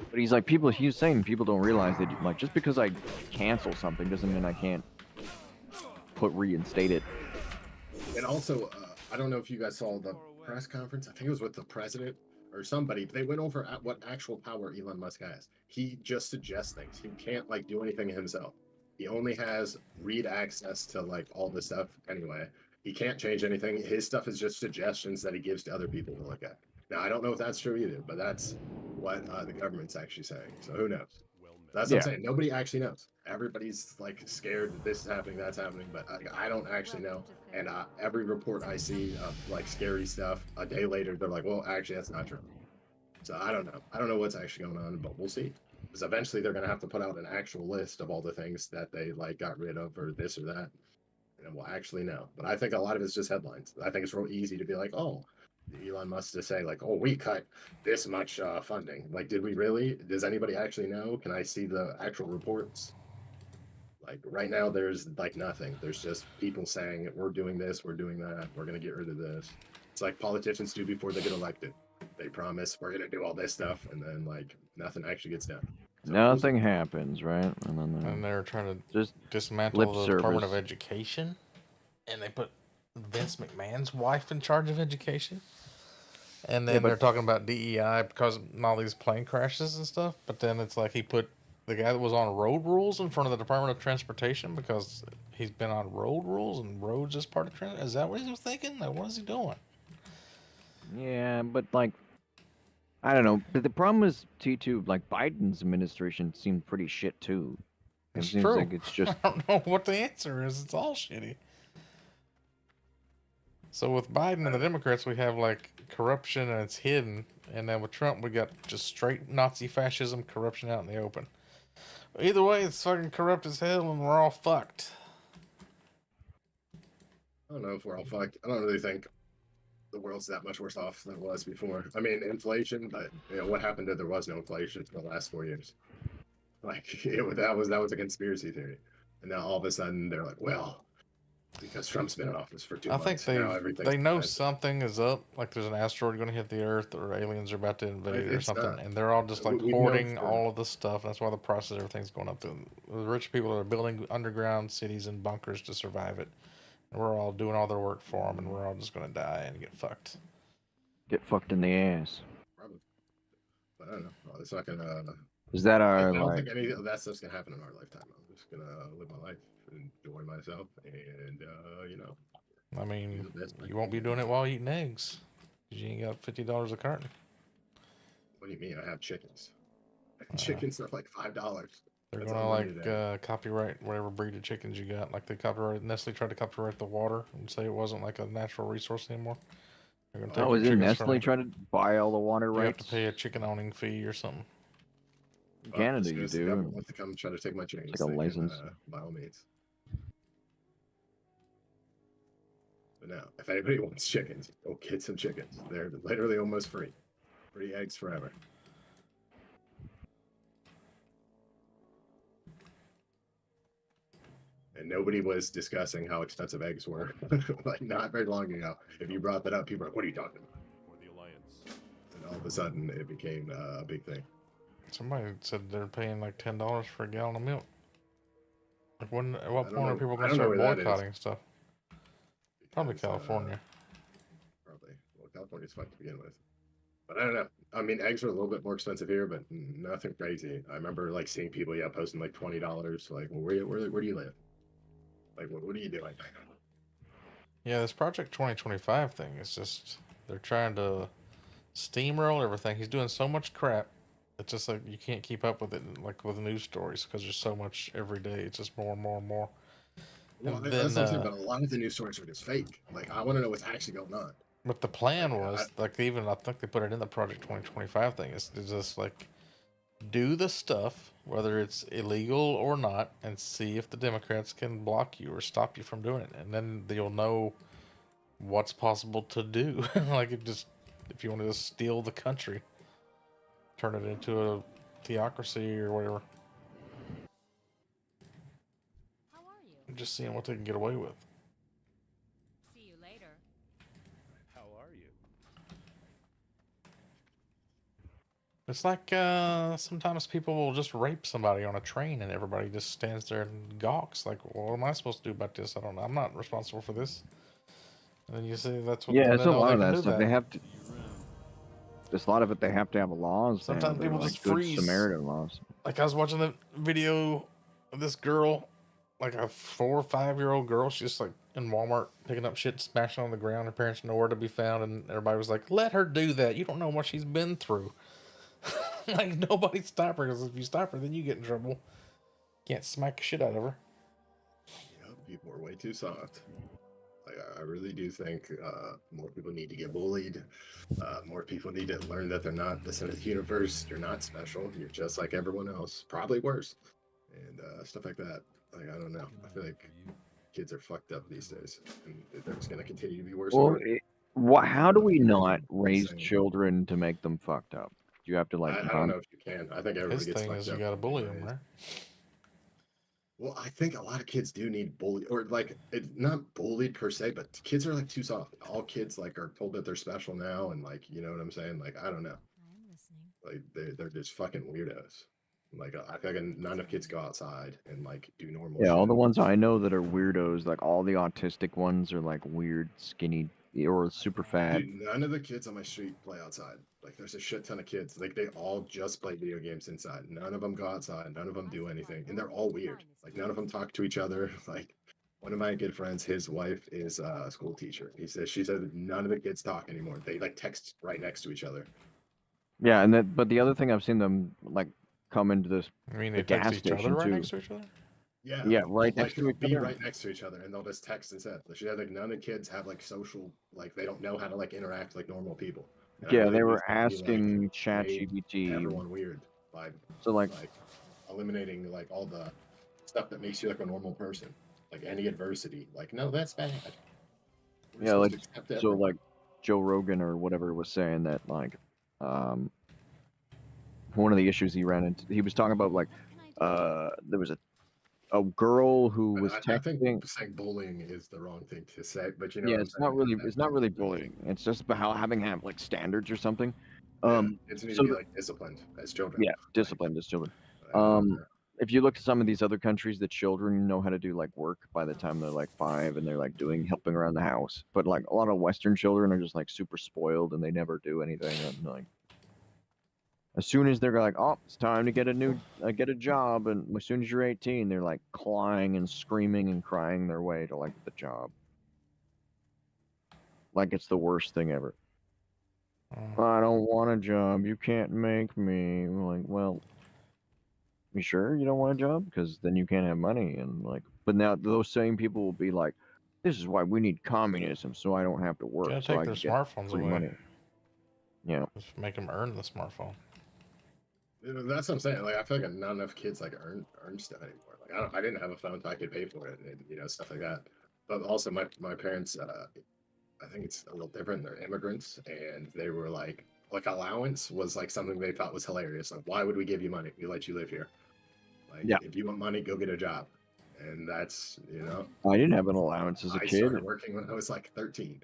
Speaker 2: But he's like, he's saying people don't realize that like just because I cancel something doesn't mean I can't reinstate it.
Speaker 4: And also, I don't know if you guys saw the press conference. I think it was with the president or somebody. They went over what actual power Elon Musk has. He just suggests things. He can't like do anything himself. He only has read access to like all this stuff anyway. He can't change anything. His stuff is just suggestions that he gives to other people to look at. Now, I don't know if that's true either, but that's what the government's actually saying. So who knows?
Speaker 6: Well met.
Speaker 4: That's what
Speaker 2: Yeah.
Speaker 4: I'm saying. Nobody actually knows. Everybody's like scared that this is happening, that's happening, but I don't actually know. And every report I see of like scary stuff, a day later they're like, "Well, actually, that's not true." So I don't know. I don't know what's actually going on, but we'll see. Because eventually they're going to have to put out an actual list of all the things that they like got rid of or this or that, and we'll actually know. But I think a lot of it's just headlines. I think it's real easy to be like, "Oh, Elon Musk to say like, oh, we cut this much funding." Like, did we really? Does anybody actually know? Can I see the actual reports? Like right now, there's like nothing. There's just people saying we're doing this, we're doing that, we're gonna get rid of this. It's like politicians do before they get elected. They promise we're gonna do all this stuff, and then like nothing actually gets done. So
Speaker 2: Nothing happens, right? And then
Speaker 1: And they're trying to
Speaker 2: just
Speaker 1: dismantle
Speaker 2: lip
Speaker 1: the Department of
Speaker 2: service.
Speaker 1: Education, and they put Vince McMahon's wife in charge of education. And then
Speaker 2: but-
Speaker 1: they're talking about DEI because of all these plane crashes and stuff. But then it's like he put the guy that was on road rules in front of the Department of Transportation because he's been on road rules and roads is part of transit. Is that what he was thinking? Like, what is he doing?
Speaker 2: Yeah, but like, I don't know. But the problem is T2. Like Biden's administration seemed pretty shit too. It
Speaker 1: It's
Speaker 2: seems
Speaker 1: true.
Speaker 2: like it's just
Speaker 1: I don't know what the answer is. It's all shitty. So with Biden and the Democrats, we have like corruption and it's hidden, and then with Trump, we got just straight Nazi fascism, corruption out in the open. Either way, it's fucking corrupt as hell, and we're all fucked.
Speaker 4: I don't know if we're all fucked. I don't really think the world's that much worse off than it was before. I mean, inflation, but you know what happened to there was no inflation for the last 4 years. Like that was a conspiracy theory, and now all of a sudden they're like, well, because Trump's been in office for 2
Speaker 1: I
Speaker 4: months,
Speaker 1: think
Speaker 4: now everything's
Speaker 1: they know
Speaker 4: bad.
Speaker 1: something is up. Like there's an asteroid going to hit the Earth, or aliens are about to invade, or
Speaker 4: It's
Speaker 1: something,
Speaker 4: not.
Speaker 1: and they're all just like
Speaker 4: We've known
Speaker 1: hoarding
Speaker 4: for-
Speaker 1: all of this stuff. That's why the price of everything's going up. The rich people are building underground cities and bunkers to survive it. And we're all doing all their work for them, and we're all just going to die and get fucked.
Speaker 2: get fucked in the ass.
Speaker 4: Probably. But I don't know. Well, it's not gonna.
Speaker 2: Is that
Speaker 4: I
Speaker 2: our
Speaker 4: don't
Speaker 2: like?
Speaker 4: think any of that stuff's gonna happen in our lifetime. I'm just gonna live my life, enjoy myself, and you know.
Speaker 1: I mean,
Speaker 4: do the best I
Speaker 1: you won't be
Speaker 4: can.
Speaker 1: doing it while eating eggs. 'Cause you ain't got $50 a carton.
Speaker 4: What do you mean? I have chickens. Chickens are like $5.
Speaker 1: They're
Speaker 4: That's
Speaker 1: gonna
Speaker 4: all money
Speaker 1: like copyright whatever breed of chickens you got. Like they copyright Nestle tried to copyright the water and say it wasn't like a natural resource anymore. They're gonna take
Speaker 2: Oh,
Speaker 1: your
Speaker 2: is it
Speaker 1: chickens from
Speaker 2: Nestle
Speaker 1: you.
Speaker 2: trying to buy all the water
Speaker 1: You have
Speaker 2: rights?
Speaker 1: to pay a chicken owning fee or something.
Speaker 2: In
Speaker 4: Well,
Speaker 2: Canada,
Speaker 4: as
Speaker 2: you
Speaker 4: soon as the
Speaker 2: do.
Speaker 4: government wants to come try to take my chickens.
Speaker 2: like a
Speaker 4: they can,
Speaker 2: license.
Speaker 4: by all means. But no, if anybody wants chickens, go get some chickens. They're literally almost free. Free eggs forever. And nobody was discussing how expensive eggs were, like not very long ago. If you brought that up, people were like, "What are you talking about?"
Speaker 6: For the Alliance.
Speaker 4: And all of a sudden, it became a big thing.
Speaker 1: Somebody said they're paying like $10 for a gallon of milk. Like when? At what
Speaker 4: I don't
Speaker 1: point are
Speaker 4: know-
Speaker 1: people
Speaker 4: I
Speaker 1: gonna
Speaker 4: don't know
Speaker 1: start
Speaker 4: where that is.
Speaker 1: boycotting stuff? Probably
Speaker 4: because,
Speaker 1: California.
Speaker 4: Probably. Well, California's fun to begin with. But I don't know. I mean, eggs are a little bit more expensive here, but nothing crazy. I remember like seeing people, posting like $20. Like, well, where do you live? Like, what are you doing?
Speaker 1: Yeah, this Project 2025 thing is just they're trying to steamroll everything. He's doing so much crap, it's just like you can't keep up with it, like with news stories, because there's so much every day. It's just more and more and more.
Speaker 4: Well,
Speaker 1: And
Speaker 4: that's
Speaker 1: then,
Speaker 4: what I'm saying. But a lot of the news stories are just fake. Like, I want to know what's actually going on.
Speaker 1: but the plan
Speaker 4: Like,
Speaker 1: was like even I think they put it in the Project 2025 thing. Is just like do the stuff, whether it's illegal or not, and see if the Democrats can block you or stop you from doing it, and then you'll know what's possible to do. Like it just if you want to just steal the country, turn it into a theocracy or whatever.
Speaker 5: How are you?
Speaker 1: Just seeing what they can get away with.
Speaker 5: See you later.
Speaker 6: How are you?
Speaker 1: It's like sometimes people will just rape somebody on a train and everybody just stands there and gawks. Like, well, what am I supposed to do about this? I don't know. I'm not responsible for this. And then you see that's what
Speaker 2: Yeah,
Speaker 1: then
Speaker 2: it's
Speaker 1: they
Speaker 2: a
Speaker 1: know
Speaker 2: lot
Speaker 1: they
Speaker 2: of
Speaker 1: can
Speaker 2: that
Speaker 1: do
Speaker 2: stuff.
Speaker 1: that.
Speaker 2: They have to. There's a lot of it. They have to have laws. They
Speaker 1: Sometimes
Speaker 2: have their
Speaker 1: people
Speaker 2: like
Speaker 1: just
Speaker 2: good
Speaker 1: freeze.
Speaker 2: Samaritan laws.
Speaker 1: Like I was watching the video of this girl, like a 4 or 5 year old girl. She's just like in Walmart picking up shit, smashing on the ground. Her parents nowhere to be found, and everybody was like, "Let her do that. You don't know what she's been through." Like nobody stop her because if you stop her, then you get in trouble. Can't smack the shit out of her.
Speaker 4: Yeah, people are way too soft. Like, I really do think more people need to get bullied. More people need to learn that they're not the center of the universe. You're not special. You're just like everyone else, probably worse, and stuff like that. Like, I don't know. I feel like kids are fucked up these days, and they're just gonna continue to be worse and
Speaker 2: Well,
Speaker 4: worse.
Speaker 2: how do we not raise
Speaker 4: Insane.
Speaker 2: children to make them fucked up? Do you have to like?
Speaker 4: I don't know if you can. I think everybody
Speaker 1: His
Speaker 4: gets
Speaker 1: thing
Speaker 4: fucked
Speaker 1: is you
Speaker 4: up.
Speaker 1: gotta bully them,
Speaker 4: anyways.
Speaker 1: right?
Speaker 4: Well, I think a lot of kids do need bullied, or like it's not bullied per se, but kids are like too soft. All kids like are told that they're special now, and like you know what I'm saying. Like I don't know,
Speaker 5: I am listening.
Speaker 4: like they're just fucking weirdos. Like I feel like not enough kids go outside and like do normal
Speaker 2: Yeah, all
Speaker 4: shit.
Speaker 2: the ones I know that are weirdos, like all the autistic ones are like weird, skinny, or super fat.
Speaker 4: Dude, none of the kids on my street play outside. Like there's a shit ton of kids. Like they all just play video games inside. None of them go outside. None of them do anything, and they're all weird. Like none of them talk to each other. Like one of my good friends, his wife is a school teacher. She said that none of the kids talk anymore. They like text right next to each other.
Speaker 2: Yeah, and that. But the other thing I've seen them like come into this
Speaker 1: I mean,
Speaker 2: the
Speaker 1: they text
Speaker 2: gas
Speaker 1: each other
Speaker 2: station
Speaker 1: right
Speaker 2: too.
Speaker 1: next to each other.
Speaker 4: Yeah,
Speaker 2: Yeah, right
Speaker 4: like
Speaker 2: next to each
Speaker 4: be
Speaker 2: other.
Speaker 4: right next to each other, and they'll just text instead. She said like none of the kids have like social, like they don't know how to like interact like normal people. And I
Speaker 2: Yeah,
Speaker 4: feel
Speaker 2: they
Speaker 4: like
Speaker 2: were
Speaker 4: these people, like,
Speaker 2: asking
Speaker 4: made
Speaker 2: ChatGPT.
Speaker 4: everyone weird by
Speaker 2: So like,
Speaker 4: like eliminating like all the stuff that makes you like a normal person, like any adversity. Like no, that's bad. We're
Speaker 2: yeah,
Speaker 4: supposed
Speaker 2: like
Speaker 4: to accept
Speaker 2: so
Speaker 4: everything.
Speaker 2: like Joe Rogan or whatever was saying that like, one of the issues he ran into, he was talking about like,
Speaker 5: What can I do?
Speaker 2: there was a girl who
Speaker 4: But
Speaker 2: was
Speaker 4: I think
Speaker 2: texting.
Speaker 4: saying bullying is the wrong thing to say, but you know
Speaker 2: Yeah,
Speaker 4: what I'm saying.
Speaker 2: it's not really bullying. It's just about how having have like standards or something.
Speaker 4: Yeah, kids need to
Speaker 2: So
Speaker 4: be like disciplined as children.
Speaker 2: yeah,
Speaker 4: Like,
Speaker 2: disciplined as children.
Speaker 4: I don't know.
Speaker 2: If you look at some of these other countries, the children know how to do like work by the time they're like 5, and they're like helping around the house. But like a lot of Western children are just like super spoiled, and they never do anything. And like as soon as they're like, oh, it's time to get a job, and as soon as you're 18, they're like clawing and screaming and crying their way to like the job. Like it's the worst thing ever. I don't want a job. You can't make me. I'm like, well, you sure you don't want a job? Because then you can't have money. And like, but now those same people will be like, this is why we need communism, so I don't have to work,
Speaker 1: Gotta
Speaker 2: so
Speaker 1: take
Speaker 2: I
Speaker 1: their
Speaker 2: can get
Speaker 1: smartphones
Speaker 2: free
Speaker 1: away.
Speaker 2: money. Yeah.
Speaker 1: Just make them earn the smartphone.
Speaker 4: That's what I'm saying. Like, I feel like not enough kids like earn stuff anymore. Like, I didn't have a phone, so I could pay for it, and you know stuff like that. But also, my parents, I think it's a little different. They're immigrants, and they were like allowance was like something they thought was hilarious. Like, why would we give you money? We let you live here. Like,
Speaker 2: Yeah.
Speaker 4: if you want money, go get a job. And that's
Speaker 2: I didn't have an allowance as a
Speaker 4: I
Speaker 2: kid.
Speaker 4: started working when I was like 13.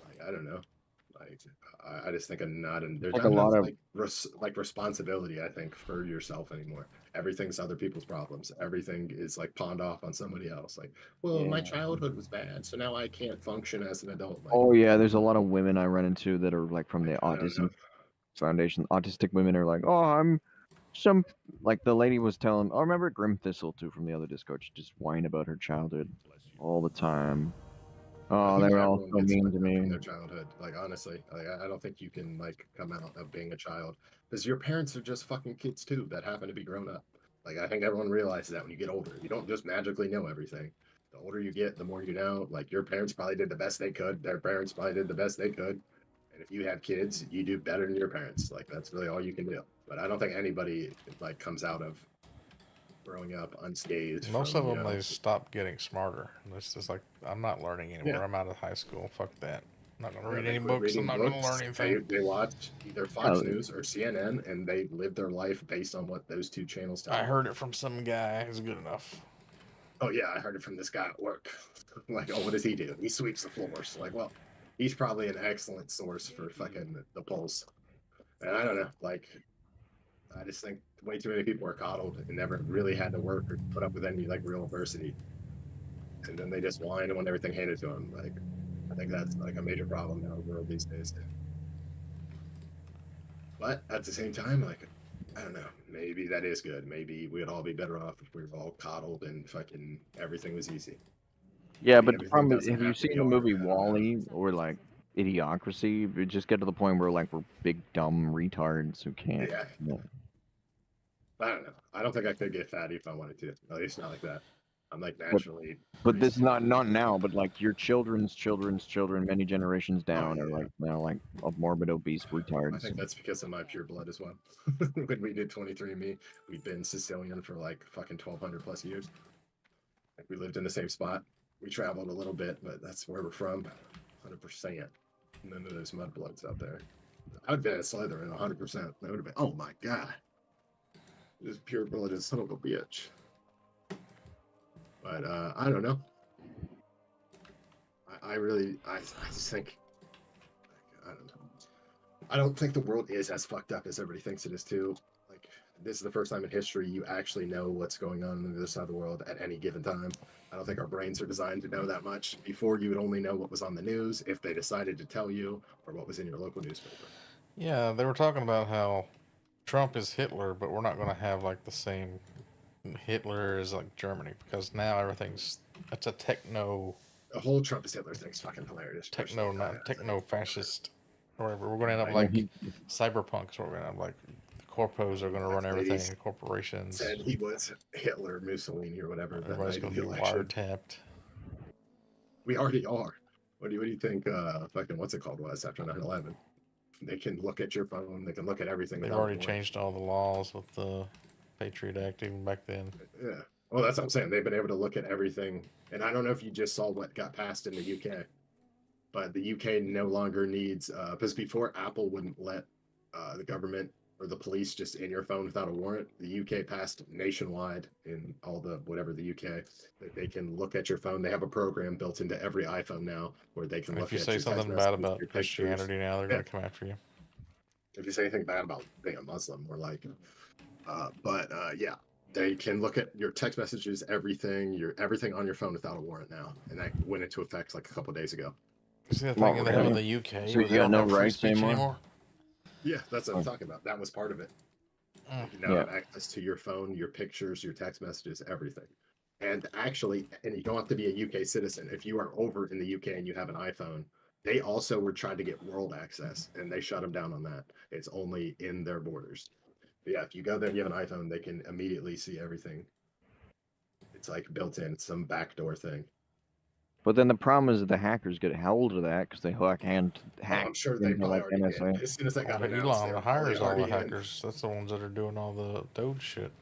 Speaker 4: Like, I don't know. Like, I just think there's
Speaker 2: Like
Speaker 4: not
Speaker 2: a
Speaker 4: enough
Speaker 2: lot of
Speaker 4: like responsibility, I think, for yourself anymore. Everything's other people's problems. Everything is like pawned off on somebody else. Like, well, my
Speaker 2: yeah.
Speaker 4: childhood was bad, so now I can't function as an adult. Like,
Speaker 2: Oh yeah, there's a lot of women I run into that are like from the
Speaker 4: I don't know.
Speaker 2: autism foundation. Autistic women are like, oh, I'm some like the lady was telling. I remember Grim Thistle too from the other Discord. She just whine about her childhood all the time. Oh,
Speaker 4: think
Speaker 2: they're all
Speaker 4: everyone
Speaker 2: so
Speaker 4: gets
Speaker 2: mean
Speaker 4: fucked
Speaker 2: to
Speaker 4: up from
Speaker 2: me.
Speaker 4: their childhood. Like honestly, like I don't think you can like come out of being a child because your parents are just fucking kids too that happen to be grown up. Like I think everyone realizes that when you get older, you don't just magically know everything. The older you get, the more you know. Like your parents probably did the best they could. Their parents probably did the best they could. And if you have kids, you do better than your parents. Like that's really all you can do. But I don't think anybody like comes out of growing up unscathed
Speaker 1: Most
Speaker 4: from
Speaker 1: of them, they stop getting smarter. It's just like, I'm not learning anymore.
Speaker 4: yeah.
Speaker 1: I'm out of high school. Fuck that. I'm not going to
Speaker 4: Yeah,
Speaker 1: read
Speaker 4: they
Speaker 1: any
Speaker 4: quit
Speaker 1: books. I'm
Speaker 4: reading
Speaker 1: not going to learn
Speaker 4: books.
Speaker 1: anything.
Speaker 4: They watch either
Speaker 2: Yeah,
Speaker 4: Fox News or CNN, and they live their life based on what those two channels tell
Speaker 1: I
Speaker 4: them.
Speaker 1: heard it from some guy who's good enough.
Speaker 4: Oh yeah, I heard it from this guy at work. Like, oh, what does he do? He sweeps the floors. Like, well, he's probably an excellent source for fucking the polls. And I don't know, like, I just think way too many people are coddled and never really had to work or put up with any like real adversity, and then they just whine and want everything handed to them. Like, I think that's like a major problem now in the world these days. But at the same time, like, I don't know, maybe that is good. Maybe we'd all be better off if we were all coddled and fucking everything was easy.
Speaker 2: yeah,
Speaker 4: Maybe
Speaker 2: but the
Speaker 4: everything
Speaker 2: problem is,
Speaker 4: doesn't
Speaker 2: have you
Speaker 4: have to
Speaker 2: seen
Speaker 4: be
Speaker 2: the
Speaker 4: hard.
Speaker 2: movie
Speaker 4: I don't know.
Speaker 2: Wall-E or like Idiocracy? We just get to the point where like we're big dumb retards who can't.
Speaker 4: Yeah, I don't know. I don't think I could get fatty if I wanted to. At least not like that. I'm like naturally.
Speaker 2: But this is not now, but like your children's children, many generations down, are
Speaker 4: yeah.
Speaker 2: like now like morbid obese
Speaker 4: I
Speaker 2: retards.
Speaker 4: think that's because of my pure blood as well. When we did 23andMe, we've been Sicilian for like fucking 1,200 plus years. Like we lived in the same spot. We traveled a little bit, but that's where we're from. 100%. None of those mudbloods out there. I would have been a Slytherin 100%. That would have been. Oh my god. This pure blooded son of a bitch. But I don't know. I really, I just think, I don't know. I don't think the world is as fucked up as everybody thinks it is too. Like this is the first time in history you actually know what's going on the other side of the world at any given time. I don't think our brains are designed to know that much. Before you would only know what was on the news if they decided to tell you, or what was in your local newspaper.
Speaker 1: Yeah, they were talking about how Trump is Hitler, but we're not going to have like the same Hitler as like Germany because now everything's it's a techno
Speaker 4: The whole Trump is Hitler thing's fucking hilarious. personally.
Speaker 1: not techno fascist or whatever. We're going to end up
Speaker 4: Right.
Speaker 1: like
Speaker 2: He-
Speaker 1: cyberpunks. We're going to have like the corpos are going to run everything.
Speaker 4: Ladies
Speaker 1: Corporations.
Speaker 4: Said he was Hitler, Mussolini, or whatever. that
Speaker 1: Everybody's
Speaker 4: night
Speaker 1: going
Speaker 4: of
Speaker 1: to
Speaker 4: the
Speaker 1: be
Speaker 4: election.
Speaker 1: wiretapped.
Speaker 4: We already are. What do you think? Fucking what's it called was after 9/11? They can look at your phone. They can look at everything.
Speaker 1: They've
Speaker 4: without
Speaker 1: already
Speaker 4: warrant.
Speaker 1: changed all the laws with the Patriot Act even back then.
Speaker 4: Yeah. Well, that's what I'm saying. They've been able to look at everything. And I don't know if you just saw what got passed in the UK, but the UK no longer needs because before Apple wouldn't let the government or the police just in your phone without a warrant. The UK passed nationwide in all the whatever the UK that they can look at your phone. They have a program built into every iPhone now where they can
Speaker 1: And
Speaker 4: look
Speaker 1: if you
Speaker 4: at
Speaker 1: say
Speaker 4: your text
Speaker 1: something bad
Speaker 4: messages,
Speaker 1: about
Speaker 4: your pictures.
Speaker 1: Christianity now, they're going to come after you.
Speaker 4: If you say anything bad about being a Muslim, or like, yeah, they can look at your text messages, everything on your phone without a warrant now, and that went into effect like a couple days ago.
Speaker 1: See the
Speaker 2: Well,
Speaker 1: thing they have in
Speaker 2: really?
Speaker 1: the UK
Speaker 2: So
Speaker 1: where
Speaker 2: you
Speaker 1: they
Speaker 2: got
Speaker 1: don't
Speaker 2: no
Speaker 1: have free
Speaker 2: rights
Speaker 1: speech anymore?
Speaker 4: Yeah, that's what I'm talking about. That was part of it. You now
Speaker 2: Yeah.
Speaker 4: have access to your phone, your pictures, your text messages, everything. And actually, and you don't have to be a UK citizen. If you are over in the UK and you have an iPhone, they also were trying to get world access, and they shut them down on that. It's only in their borders. But yeah, if you go there and you have an iPhone, they can immediately see everything. It's like built in, some backdoor thing.
Speaker 2: But then the problem is that the hackers get hold of that because they hack
Speaker 4: I'm sure they
Speaker 2: into
Speaker 4: probably
Speaker 2: like
Speaker 4: already
Speaker 2: NSA.
Speaker 4: did. As soon as that got
Speaker 1: Well,
Speaker 4: announced, they
Speaker 1: Elon
Speaker 4: were probably
Speaker 1: hires all the
Speaker 4: already in.
Speaker 1: hackers. That's the ones that are doing all the Doge shit.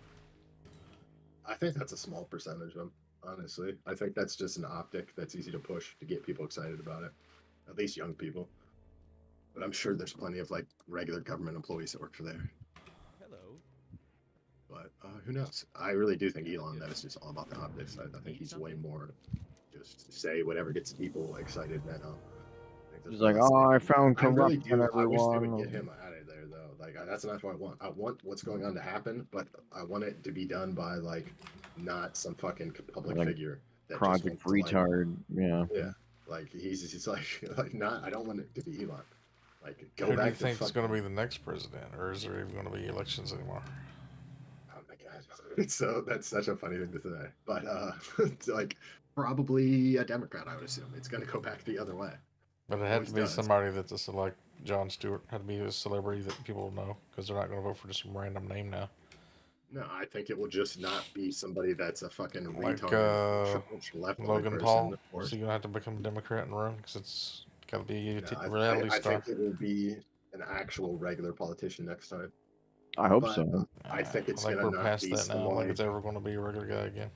Speaker 4: I think that's a small percentage of them, honestly. I think that's just an optic that's easy to push to get people excited about it, at least young people. But I'm sure there's plenty of like regular government employees that work for there.
Speaker 6: Hello.
Speaker 4: But who knows? I really do think Elon, that is just all about the optics. I think he's way more just say whatever gets people excited now. I think there's
Speaker 2: He's like,
Speaker 4: less-
Speaker 2: oh, I found
Speaker 4: I really
Speaker 2: corruption,
Speaker 4: do. I wish they would
Speaker 2: everyone.
Speaker 4: get him out of there, though. Like that's not what I want. I want what's going on to happen, but I want it to be done by like not some fucking public
Speaker 2: Like
Speaker 4: figure that
Speaker 2: Project
Speaker 4: just wants to, like,
Speaker 2: retard. Yeah.
Speaker 4: yeah, like he's like not. I don't want it to be Elon. Like go
Speaker 1: Who do you
Speaker 4: back to
Speaker 1: think is going to
Speaker 4: fucking-
Speaker 1: be the next president, or is there even going to be elections anymore?
Speaker 4: Oh my god! So that's such a funny thing to say. But like Probably a Democrat, I would assume. It's going to go back the other way.
Speaker 1: But it had
Speaker 4: Always
Speaker 1: to be
Speaker 4: does.
Speaker 1: somebody that's like Jon Stewart. Had to be a celebrity that people know because they're not going to vote for just some random name now.
Speaker 4: No, I think it will just not be somebody that's a fucking
Speaker 1: Like
Speaker 4: retarded left
Speaker 1: Logan
Speaker 4: person.
Speaker 1: Paul.
Speaker 4: Or,
Speaker 1: So you're gonna have to become a Democrat and run because it's got to be a
Speaker 4: no,
Speaker 1: reality
Speaker 4: I
Speaker 1: star.
Speaker 4: think it will be an actual regular politician next time.
Speaker 2: I hope
Speaker 4: But
Speaker 2: so.
Speaker 4: I think it's
Speaker 1: I think
Speaker 4: going to
Speaker 1: we're
Speaker 4: not
Speaker 1: past
Speaker 4: be
Speaker 1: that now. I don't
Speaker 4: somebody.
Speaker 1: think it's ever going to be a regular guy again.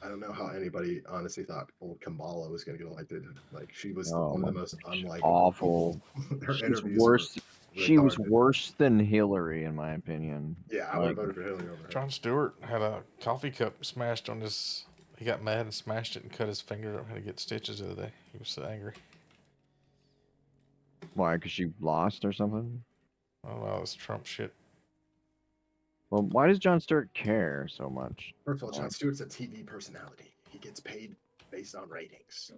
Speaker 4: I don't know how anybody honestly thought old Kamala was going to get elected. Like, she was
Speaker 2: Oh,
Speaker 4: one of the most unlikable
Speaker 2: awful.
Speaker 4: people. Her
Speaker 2: She's
Speaker 4: interviews
Speaker 2: worse.
Speaker 4: were
Speaker 2: She was
Speaker 4: retarded.
Speaker 2: worse than Hillary, in my opinion.
Speaker 4: Yeah, I would have voted for Hillary over her.
Speaker 1: Jon Stewart had a coffee cup smashed on his. He got mad and smashed it and cut his finger up. Had to get stitches the other day. He was so angry.
Speaker 2: Why? Because she lost or something?
Speaker 1: I don't know. This Trump shit.
Speaker 2: Well, why does Jon Stewart care so much?
Speaker 4: First of all, Jon Stewart's a TV personality. He gets paid based on ratings.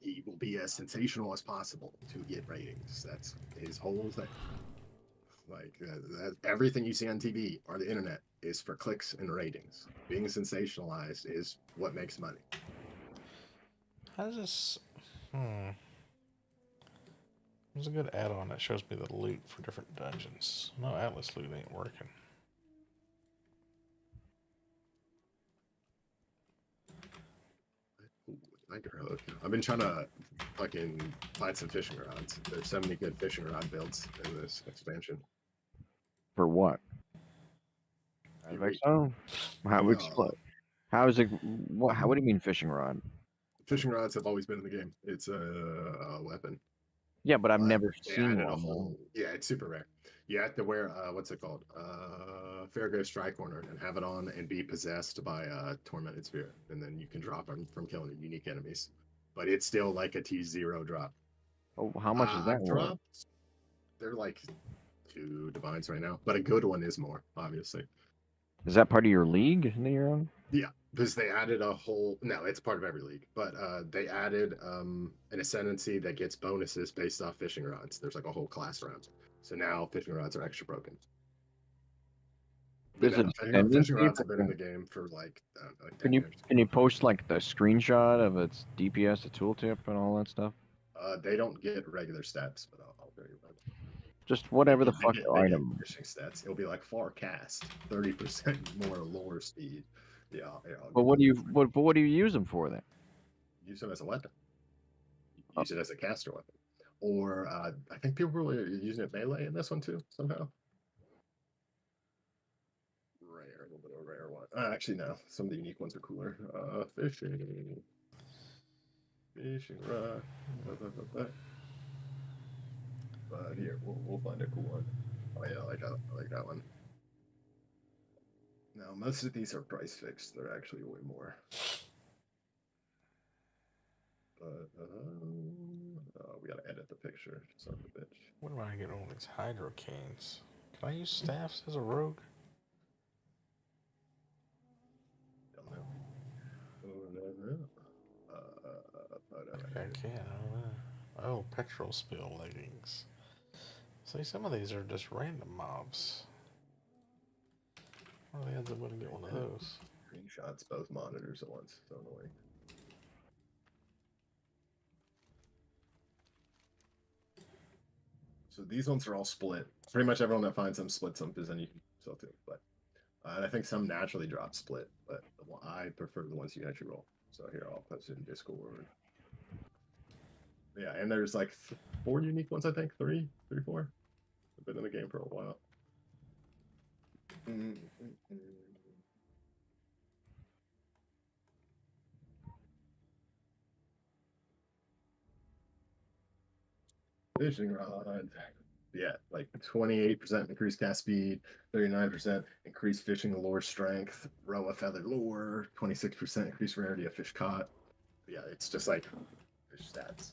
Speaker 4: He will be as sensational as possible to get ratings. That's his whole thing. Like, everything you see on TV or the internet is for clicks and ratings. Being sensationalized is what makes money.
Speaker 1: How does this? There's a good add-on that shows me the loot for different dungeons. No, Atlas loot ain't working.
Speaker 4: I've been trying to fucking find some fishing rods. There's so many good fishing rod builds in this expansion.
Speaker 2: For what? I think so. How would explain? How is it? What? What do you mean fishing rod?
Speaker 4: Fishing rods have always been in the game. It's a weapon.
Speaker 2: Yeah, but I've never
Speaker 4: They
Speaker 2: seen
Speaker 4: added a
Speaker 2: one.
Speaker 4: whole. Yeah, it's super rare. You have to wear what's it called? Farraghost Tricorner and have it on and be possessed by a tormented spirit, and then you can drop them from killing unique enemies. But it's still like a T0 drop.
Speaker 2: Oh, how much is that
Speaker 4: I've
Speaker 2: worth?
Speaker 4: dropped. They're like 2 divines right now, but a good one is more obviously.
Speaker 2: Is that part of your league that you're on?
Speaker 4: Yeah, because they added a whole. No, it's part of every league, but they added an ascendancy that gets bonuses based off fishing rods. There's like a whole class around. So now fishing rods are extra broken.
Speaker 2: There's a
Speaker 4: Fishing rods have been in the game for like 10 years.
Speaker 2: Can you post like the screenshot of its DPS, the tooltip, and all that stuff?
Speaker 4: They don't get regular stats, but I'll tell you about it.
Speaker 2: Just whatever the fuck
Speaker 4: They
Speaker 2: item.
Speaker 4: get fishing stats. It'll be like far cast, 30% more lore speed. Yeah.
Speaker 2: But what do you use them for then?
Speaker 4: Use them as a weapon. Use it as a caster weapon. Or I think people were using it melee in this one too, somehow. Rare, a little bit of a rare one. Actually, no. Some of the unique ones are cooler. Fishing rod. But here, we'll find a cool one. Oh yeah, I like that one. Now, most of these are price fixed. They're actually way more. But we gotta edit the picture. Son of a bitch.
Speaker 1: What am I getting all these hydro canes? Can I use staffs as a rogue?
Speaker 4: Don't know.
Speaker 1: I can. I don't know. Oh, petrol spill leggings. See, some of these are just random mobs. What are the odds I'm going to get one of those?
Speaker 4: Screenshots both monitors at once. So annoying. So these ones are all split. Pretty much everyone that finds them splits them because then you can sell too. But and I think some naturally drop split, but I prefer the ones you actually roll. So here, I'll post it in Discord. Yeah, and there's like 4 unique ones, I think. 3, 4. I've been in the game for a while. Fishing rod. Yeah, like 28% increased cast speed, 39% increased fishing lure strength, roa feather lure, 26% increased rarity of fish caught. Yeah, it's just like fish stats.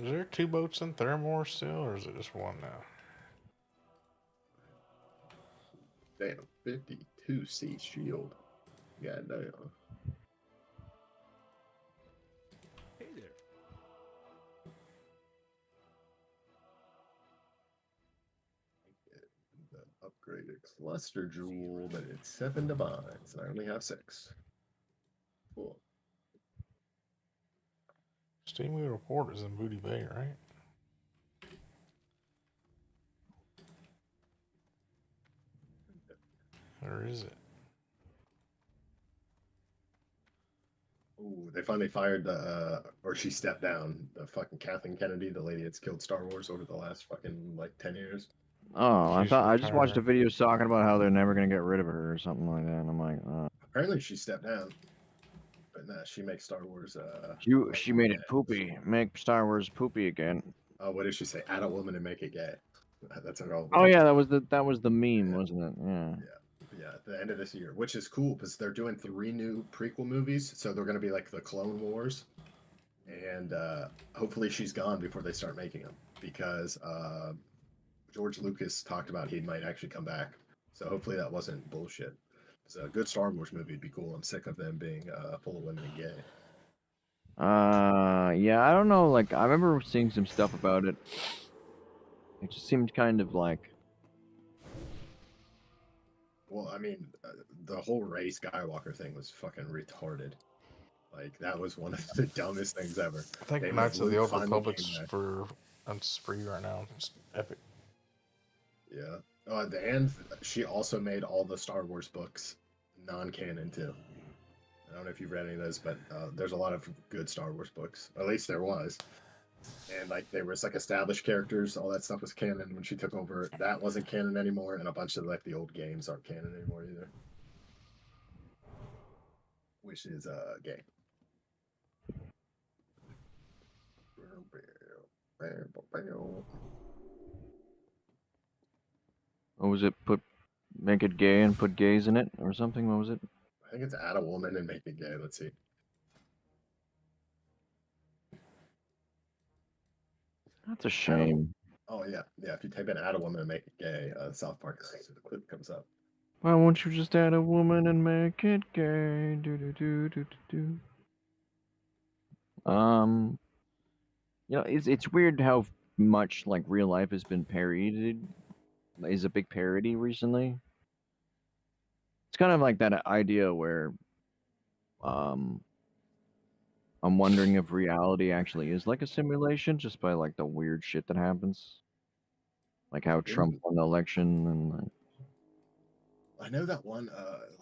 Speaker 1: Is there 2 boats in Thermore still, or is it just one now?
Speaker 4: Damn. 52C shield. Yeah, no.
Speaker 6: Hey there.
Speaker 4: The upgraded cluster jewel, but it's 7 divines, and I only have 6. Cool.
Speaker 1: Steamwheel Report is in Booty Bay, right? Or is it?
Speaker 4: Ooh, they finally fired the, or she stepped down, the fucking Kathleen Kennedy, the lady that's killed Star Wars over the last fucking, like, 10 years.
Speaker 2: Oh, I
Speaker 1: She's
Speaker 2: thought I just watched a
Speaker 1: retiring.
Speaker 2: video talking about how they're never gonna get rid of her or something like that. And I'm like,
Speaker 4: Apparently she stepped down. But nah, she makes Star Wars,
Speaker 2: she made it poopy. Make Star Wars poopy again.
Speaker 4: what did she say? Add a woman and make it gay. That's her goal.
Speaker 2: Oh yeah, that was the meme, wasn't it? Yeah.
Speaker 4: Yeah, at the end of this year, which is cool because they're doing 3 new prequel movies. So they're going to be like the Clone Wars. And hopefully she's gone before they start making them because George Lucas talked about he might actually come back. So hopefully that wasn't bullshit. So a good Star Wars movie would be cool. I'm sick of them being full of women and gay.
Speaker 2: Yeah, I don't know. Like, I remember seeing some stuff about it. It just seemed kind of like,
Speaker 4: Well, I mean, the whole Rey Skywalker thing was fucking retarded. Like that was one of the dumbest things ever.
Speaker 1: I think
Speaker 4: They made
Speaker 1: Knights of the
Speaker 4: Luke
Speaker 1: Old
Speaker 4: finally
Speaker 1: Republic's
Speaker 4: came back.
Speaker 1: that's free right now. It's epic.
Speaker 4: Yeah. And she also made all the Star Wars books non-canon too. I don't know if you've read any of those, but there's a lot of good Star Wars books. At least there was. And like there was like established characters, all that stuff was canon when she took over. That wasn't canon anymore, and a bunch of like the old games aren't canon anymore either. Which is gay.
Speaker 2: what was it? Make it gay and put gays in it or something. What was it?
Speaker 4: I think it's add a woman and make it gay. Let's see.
Speaker 2: That's a shame.
Speaker 4: Oh yeah. If you type in add a woman and make it gay, South Park the clip comes up.
Speaker 2: Why won't you just add a woman and make it gay? Do do do do do do. It's weird how much like real life has been parodied. Is a big parody recently. It's kind of like that idea where, I'm wondering if reality actually is like a simulation, just by like the weird shit that happens, like how Trump won the election and like,
Speaker 4: I know that one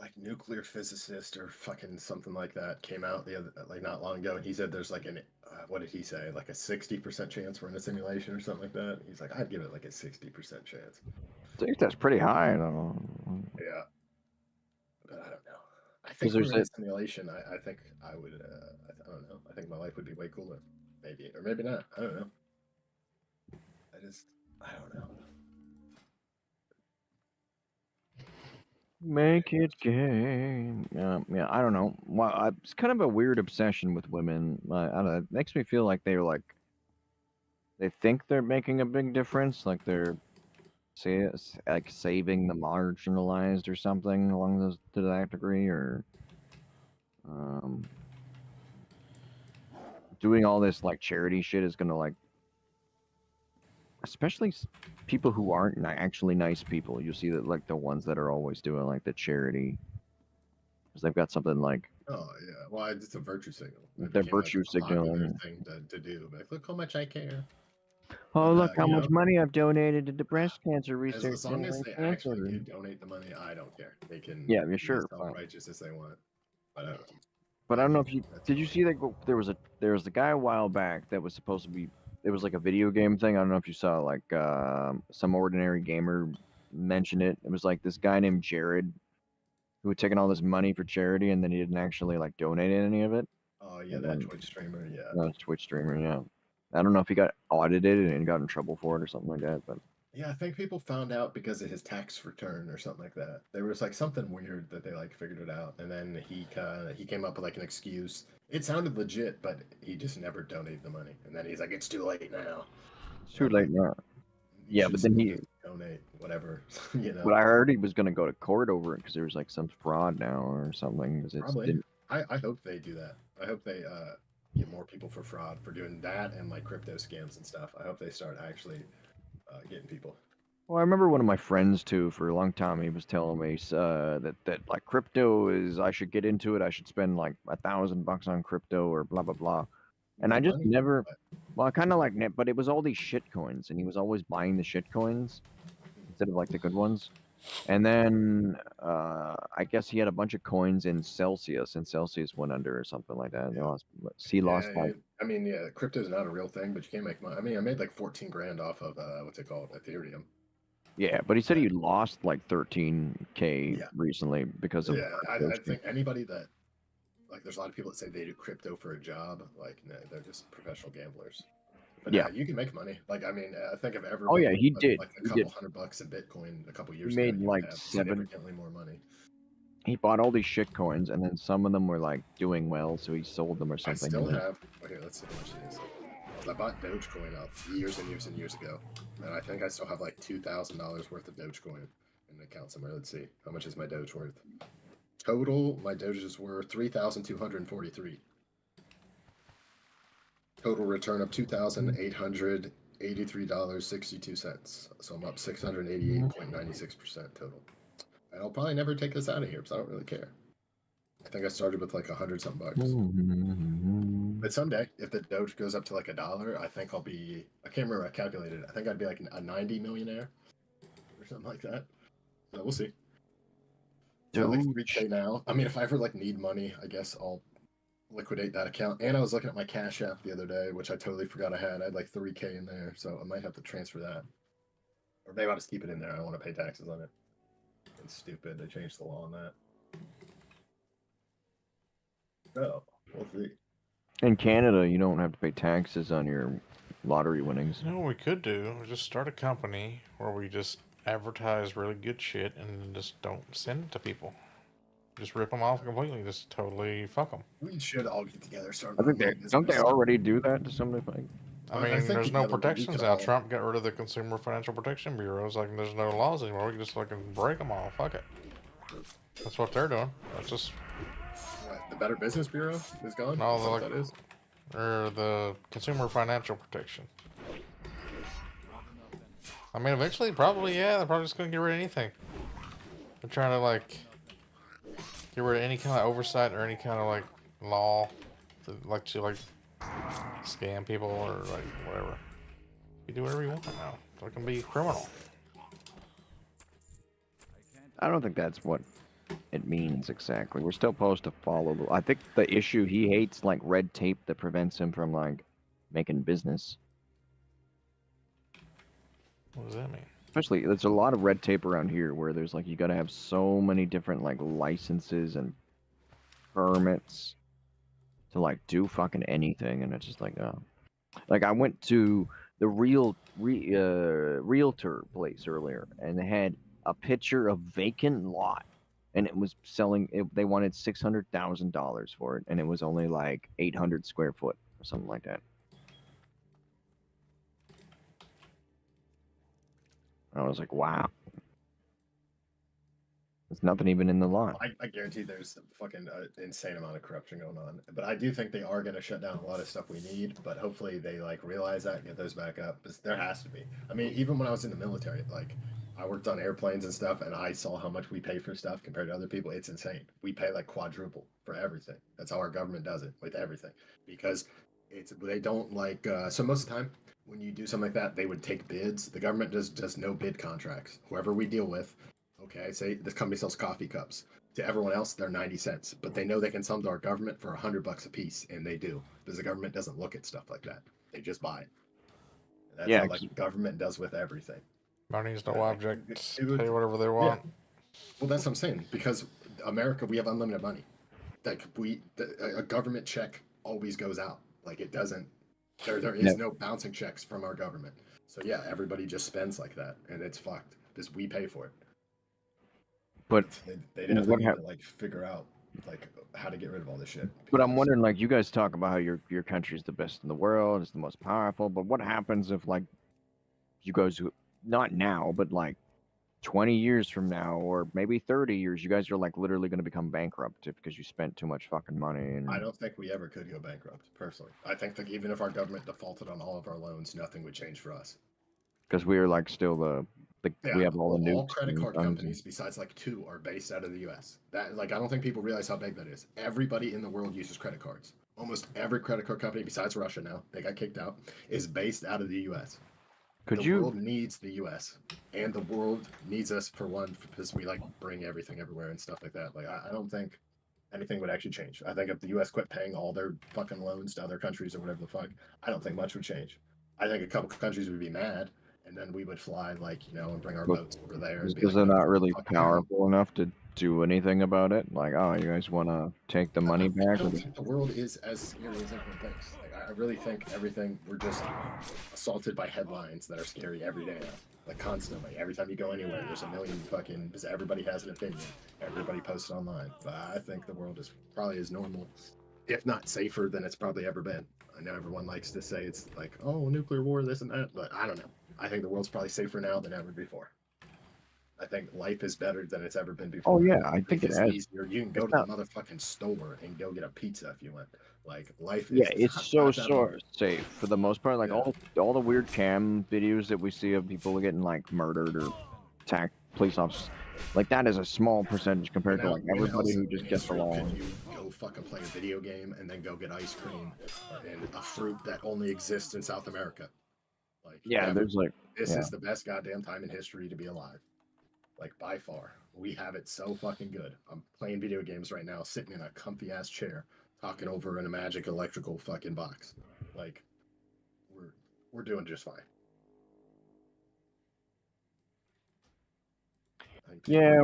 Speaker 4: like nuclear physicist or fucking something like that came out the other like not long ago, and he said there's like an what did he say, like a 60% chance we're in a simulation or something like that. He's like, I'd give it like a 60% chance.
Speaker 2: I think that's pretty high. I don't know.
Speaker 4: Yeah, but I don't know. I
Speaker 2: 'Cause
Speaker 4: think we're
Speaker 2: there's
Speaker 4: in a
Speaker 2: that-
Speaker 4: simulation. I think I would. I don't know. I think my life would be way cooler, maybe or maybe not. I don't know. I don't know.
Speaker 2: Make it gay. Yeah, I don't know. Well, it's kind of a weird obsession with women. I don't know. It makes me feel like they're like, they think they're making a big difference, like they're like saving the marginalized or something along those to that degree, or doing all this like charity shit is gonna like, especially people who aren't actually nice people. You see that like the ones that are always doing like the charity, because they've got something like,
Speaker 4: Oh yeah. Well, it's a virtue signal. It
Speaker 2: they're
Speaker 4: became, like,
Speaker 2: virtue
Speaker 4: a popular
Speaker 2: signaling.
Speaker 4: thing to do. Like, look how much I care.
Speaker 2: Oh,
Speaker 4: But,
Speaker 2: look how
Speaker 4: you
Speaker 2: much
Speaker 4: know,
Speaker 2: money I've donated to the breast cancer
Speaker 4: as
Speaker 2: research.
Speaker 4: long as
Speaker 2: and
Speaker 4: they
Speaker 2: cancer.
Speaker 4: actually do donate the money, I don't care. They can
Speaker 2: Yeah,
Speaker 4: be
Speaker 2: sure,
Speaker 4: as
Speaker 2: fine.
Speaker 4: self-righteous as they want. But
Speaker 2: But I don't know if you
Speaker 4: that's
Speaker 2: did you see that there was a guy a while back that was supposed to be, it was like a video game thing. I don't know if you saw, like, some ordinary gamer mention it. It was like this guy named Jared who had taken all this money for charity and then he didn't actually like donate any of it.
Speaker 4: Oh yeah,
Speaker 2: And
Speaker 4: that
Speaker 2: then,
Speaker 4: Twitch streamer. Yeah.
Speaker 2: no, it's Twitch streamer, yeah. I don't know if he got audited and got in trouble for it or something like that, but
Speaker 4: Yeah, I think people found out because of his tax return or something like that. There was like something weird that they like figured it out, and then he came up with like an excuse. It sounded legit, but he just never donated the money. And then he's like, "It's too late now."
Speaker 2: it's too late now.
Speaker 4: You
Speaker 2: Yeah,
Speaker 4: should
Speaker 2: but then
Speaker 4: still
Speaker 2: he
Speaker 4: just donate, whatever. You know,
Speaker 2: But I heard he was going to go to court over it because there was like some fraud now or something. 'Cause
Speaker 4: probably. I hope they do that. I hope they get more people for fraud for doing that and like crypto scams and stuff. I hope they start actually getting people.
Speaker 2: Well, I remember one of my friends too. For a long time, he was telling me that like crypto is. I should get into it. I should spend like $1,000 on crypto or blah blah blah. And I
Speaker 4: Make
Speaker 2: just
Speaker 4: money,
Speaker 2: never.
Speaker 4: but
Speaker 2: Well, I kind of like it, but it was all these shit coins, and he was always buying the shit coins instead of like the good ones. And then I guess he had a bunch of coins in Celsius, and Celsius went under or something like that. They
Speaker 4: Yeah.
Speaker 2: lost. He lost
Speaker 4: yeah,
Speaker 2: like.
Speaker 4: I mean, yeah, crypto's not a real thing, but you can't make money. I mean, I made like 14 grand off of what's it called, Ethereum.
Speaker 2: Yeah, but he said he lost like 13K
Speaker 4: Yeah.
Speaker 2: recently because of.
Speaker 4: Yeah,
Speaker 2: crypto
Speaker 4: I
Speaker 2: shit.
Speaker 4: think anybody that like, there's a lot of people that say they do crypto for a job. Like, no, they're just professional gamblers. But
Speaker 2: Yeah.
Speaker 4: yeah, you can make money. Like, I mean, I think if
Speaker 2: Oh
Speaker 4: everybody
Speaker 2: yeah, he
Speaker 4: put,
Speaker 2: did.
Speaker 4: like a
Speaker 2: He
Speaker 4: couple
Speaker 2: did.
Speaker 4: $100 in Bitcoin a couple
Speaker 2: He
Speaker 4: years ago,
Speaker 2: made
Speaker 4: you
Speaker 2: like
Speaker 4: would have
Speaker 2: 7.
Speaker 4: significantly more money.
Speaker 2: He bought all these shit coins, and then some of them were like doing well, so he sold them or
Speaker 4: I
Speaker 2: something.
Speaker 4: still
Speaker 2: and then-
Speaker 4: have. Okay, let's see how much it is. I bought Dogecoin up years and years and years ago, and I think I still have like $2,000 worth of Dogecoin in an account somewhere. Let's see, how much is my Doge worth? Total, my Doges were 3,243. Total return of $2,883.62. So I'm up 688.96% total. And I'll probably never take this out of here because I don't really care. I think I started with like 100-something bucks. But someday, if the Doge goes up to like $1, I think I'll be. I can't remember. I calculated it. I think I'd be like a 90 millionaire or something like that. So we'll see. So like 3K now. I mean, if I ever like need money, I guess I'll liquidate that account. And I was looking at my Cash App the other day, which I totally forgot I had. I had like 3K in there, so I might have to transfer that. Or maybe I'll just keep it in there. I don't want to pay taxes on it. It's stupid. They changed the law on that. Oh, we'll see.
Speaker 2: In Canada, you don't have to pay taxes on your lottery winnings.
Speaker 1: You know what we could do? Just start a company where we just advertise really good shit and just don't send it to people. Just rip them off completely. Just totally fuck them.
Speaker 4: We should all get together. Start.
Speaker 2: I think they don't they already do that to some effect.
Speaker 1: I
Speaker 4: I
Speaker 1: mean,
Speaker 4: think
Speaker 1: there's no
Speaker 4: together we
Speaker 1: protections
Speaker 4: could
Speaker 1: now.
Speaker 4: all-
Speaker 1: Trump got rid of the Consumer Financial Protection Bureaus. Like, there's no laws anymore. We can just fucking break them all. Fuck it. That's what they're doing. That's just,
Speaker 4: What, the Better Business Bureau is gone?
Speaker 1: No,
Speaker 4: Is that what
Speaker 1: like-
Speaker 4: that is?
Speaker 1: or the Consumer Financial Protection. I mean, eventually, probably, yeah, they're probably just gonna get rid of anything. They're trying to, like, get rid of any kind of oversight or any kind of, like, law to scam people or, like, whatever. You do whatever you want now. So it can be criminal.
Speaker 2: I don't think that's what it means exactly. We're still supposed to follow the. I think the issue he hates like red tape that prevents him from like making business.
Speaker 1: What does that mean?
Speaker 2: Especially, there's a lot of red tape around here where there's like you got to have so many different like licenses and permits to like do fucking anything, and it's just like, like I went to the realtor place earlier, and they had a picture of vacant lot, and it was selling. They wanted $600,000 for it, and it was only like 800 square foot or something like that. I was like, wow. There's nothing even in the lot.
Speaker 4: I guarantee there's a fucking insane amount of corruption going on. But I do think they are going to shut down a lot of stuff we need. But hopefully they like realize that and get those back up. Because there has to be. I mean, even when I was in the military, like I worked on airplanes and stuff, and I saw how much we pay for stuff compared to other people. It's insane. We pay like quadruple for everything. That's how our government does it with everything. Because they don't like. So most of the time, when you do something like that, they would take bids. The government does no bid contracts. Whoever we deal with. Okay, say this company sells coffee cups. To everyone else, they're 90 cents, but they know they can sell them to our government for $100 a piece, and they do because the government doesn't look at stuff like that; they just buy it. And that's
Speaker 2: Yeah,
Speaker 4: how like government does with everything.
Speaker 1: Money's no
Speaker 4: Yeah,
Speaker 1: object.
Speaker 4: it would-
Speaker 1: Pay whatever they want.
Speaker 4: Well, that's what I'm saying because America, we have unlimited money. Like a government check always goes out. Like it doesn't. There is no bouncing checks from our government. So yeah, everybody just spends like that, and it's fucked because we pay for it.
Speaker 2: But
Speaker 4: They definitely
Speaker 2: what
Speaker 4: need
Speaker 2: hap-
Speaker 4: to like figure out like how to get rid of all this shit.
Speaker 2: But I'm
Speaker 4: because-
Speaker 2: wondering, like, you guys talk about how your country's the best in the world, it's the most powerful. But what happens if, like, you guys not now, but like 20 years from now, or maybe 30 years, you guys are like literally going to become bankrupt because you spent too much fucking money. And
Speaker 4: I don't think we ever could go bankrupt, personally. I think that even if our government defaulted on all of our loans, nothing would change for us.
Speaker 2: because we are like still the
Speaker 4: Yeah,
Speaker 2: we have all the
Speaker 4: all
Speaker 2: nukes
Speaker 4: credit
Speaker 2: and
Speaker 4: card
Speaker 2: guns
Speaker 4: companies besides like 2 are based out of the U.S. That like I don't think people realize how big that is. Everybody in the world uses credit cards. Almost every credit card company besides Russia now, they got kicked out, is based out of the U.S.
Speaker 2: Could
Speaker 4: The
Speaker 2: you?
Speaker 4: world needs the U.S. and the world needs us for one because we like bring everything everywhere and stuff like that. Like I don't think anything would actually change. I think if the U.S. quit paying all their fucking loans to other countries or whatever the fuck, I don't think much would change. I think a couple countries would be mad, and then we would fly like and bring our
Speaker 2: But
Speaker 4: boats over there and be
Speaker 2: because
Speaker 4: like,
Speaker 2: they're
Speaker 4: "No,
Speaker 2: not really
Speaker 4: fucking hell."
Speaker 2: powerful enough to do anything about it. Like, oh, you guys want to take the money
Speaker 4: I
Speaker 2: back?
Speaker 4: don't think the world is as scary as everyone thinks. Like, I really think everything we're just assaulted by headlines that are scary every day now. Like constantly, every time you go anywhere, there's a million fucking because everybody has an opinion. Everybody posts online. But I think the world is probably as normal, if not safer than it's probably ever been. I know everyone likes to say it's like, oh, nuclear war, this and that, but I don't know. I think the world's probably safer now than ever before. I think life is better than it's ever been before.
Speaker 2: Oh yeah, I think
Speaker 4: Life
Speaker 2: it
Speaker 4: is
Speaker 2: has.
Speaker 4: easier. You can go
Speaker 2: It's
Speaker 4: to the
Speaker 2: not.
Speaker 4: motherfucking store and go get a pizza if you want. Like life
Speaker 2: Yeah,
Speaker 4: is
Speaker 2: it's so
Speaker 4: not that hard.
Speaker 2: safe for the most part. Like
Speaker 4: Yeah.
Speaker 2: all the weird cam videos that we see of people getting like murdered or attacked police officers, like that is a small percentage compared to like
Speaker 4: When
Speaker 2: everybody
Speaker 4: else
Speaker 2: who
Speaker 4: in
Speaker 2: just gets
Speaker 4: history could
Speaker 2: along.
Speaker 4: you go fucking play a video game and then go get ice cream and a fruit that only exists in South America? Like
Speaker 2: Yeah,
Speaker 4: never.
Speaker 2: there's like
Speaker 4: This
Speaker 2: yeah.
Speaker 4: is the best goddamn time in history to be alive. Like by far. We have it so fucking good. I'm playing video games right now, sitting in a comfy ass chair, talking over in a magic electrical fucking box. Like we're doing just fine.
Speaker 2: Yeah,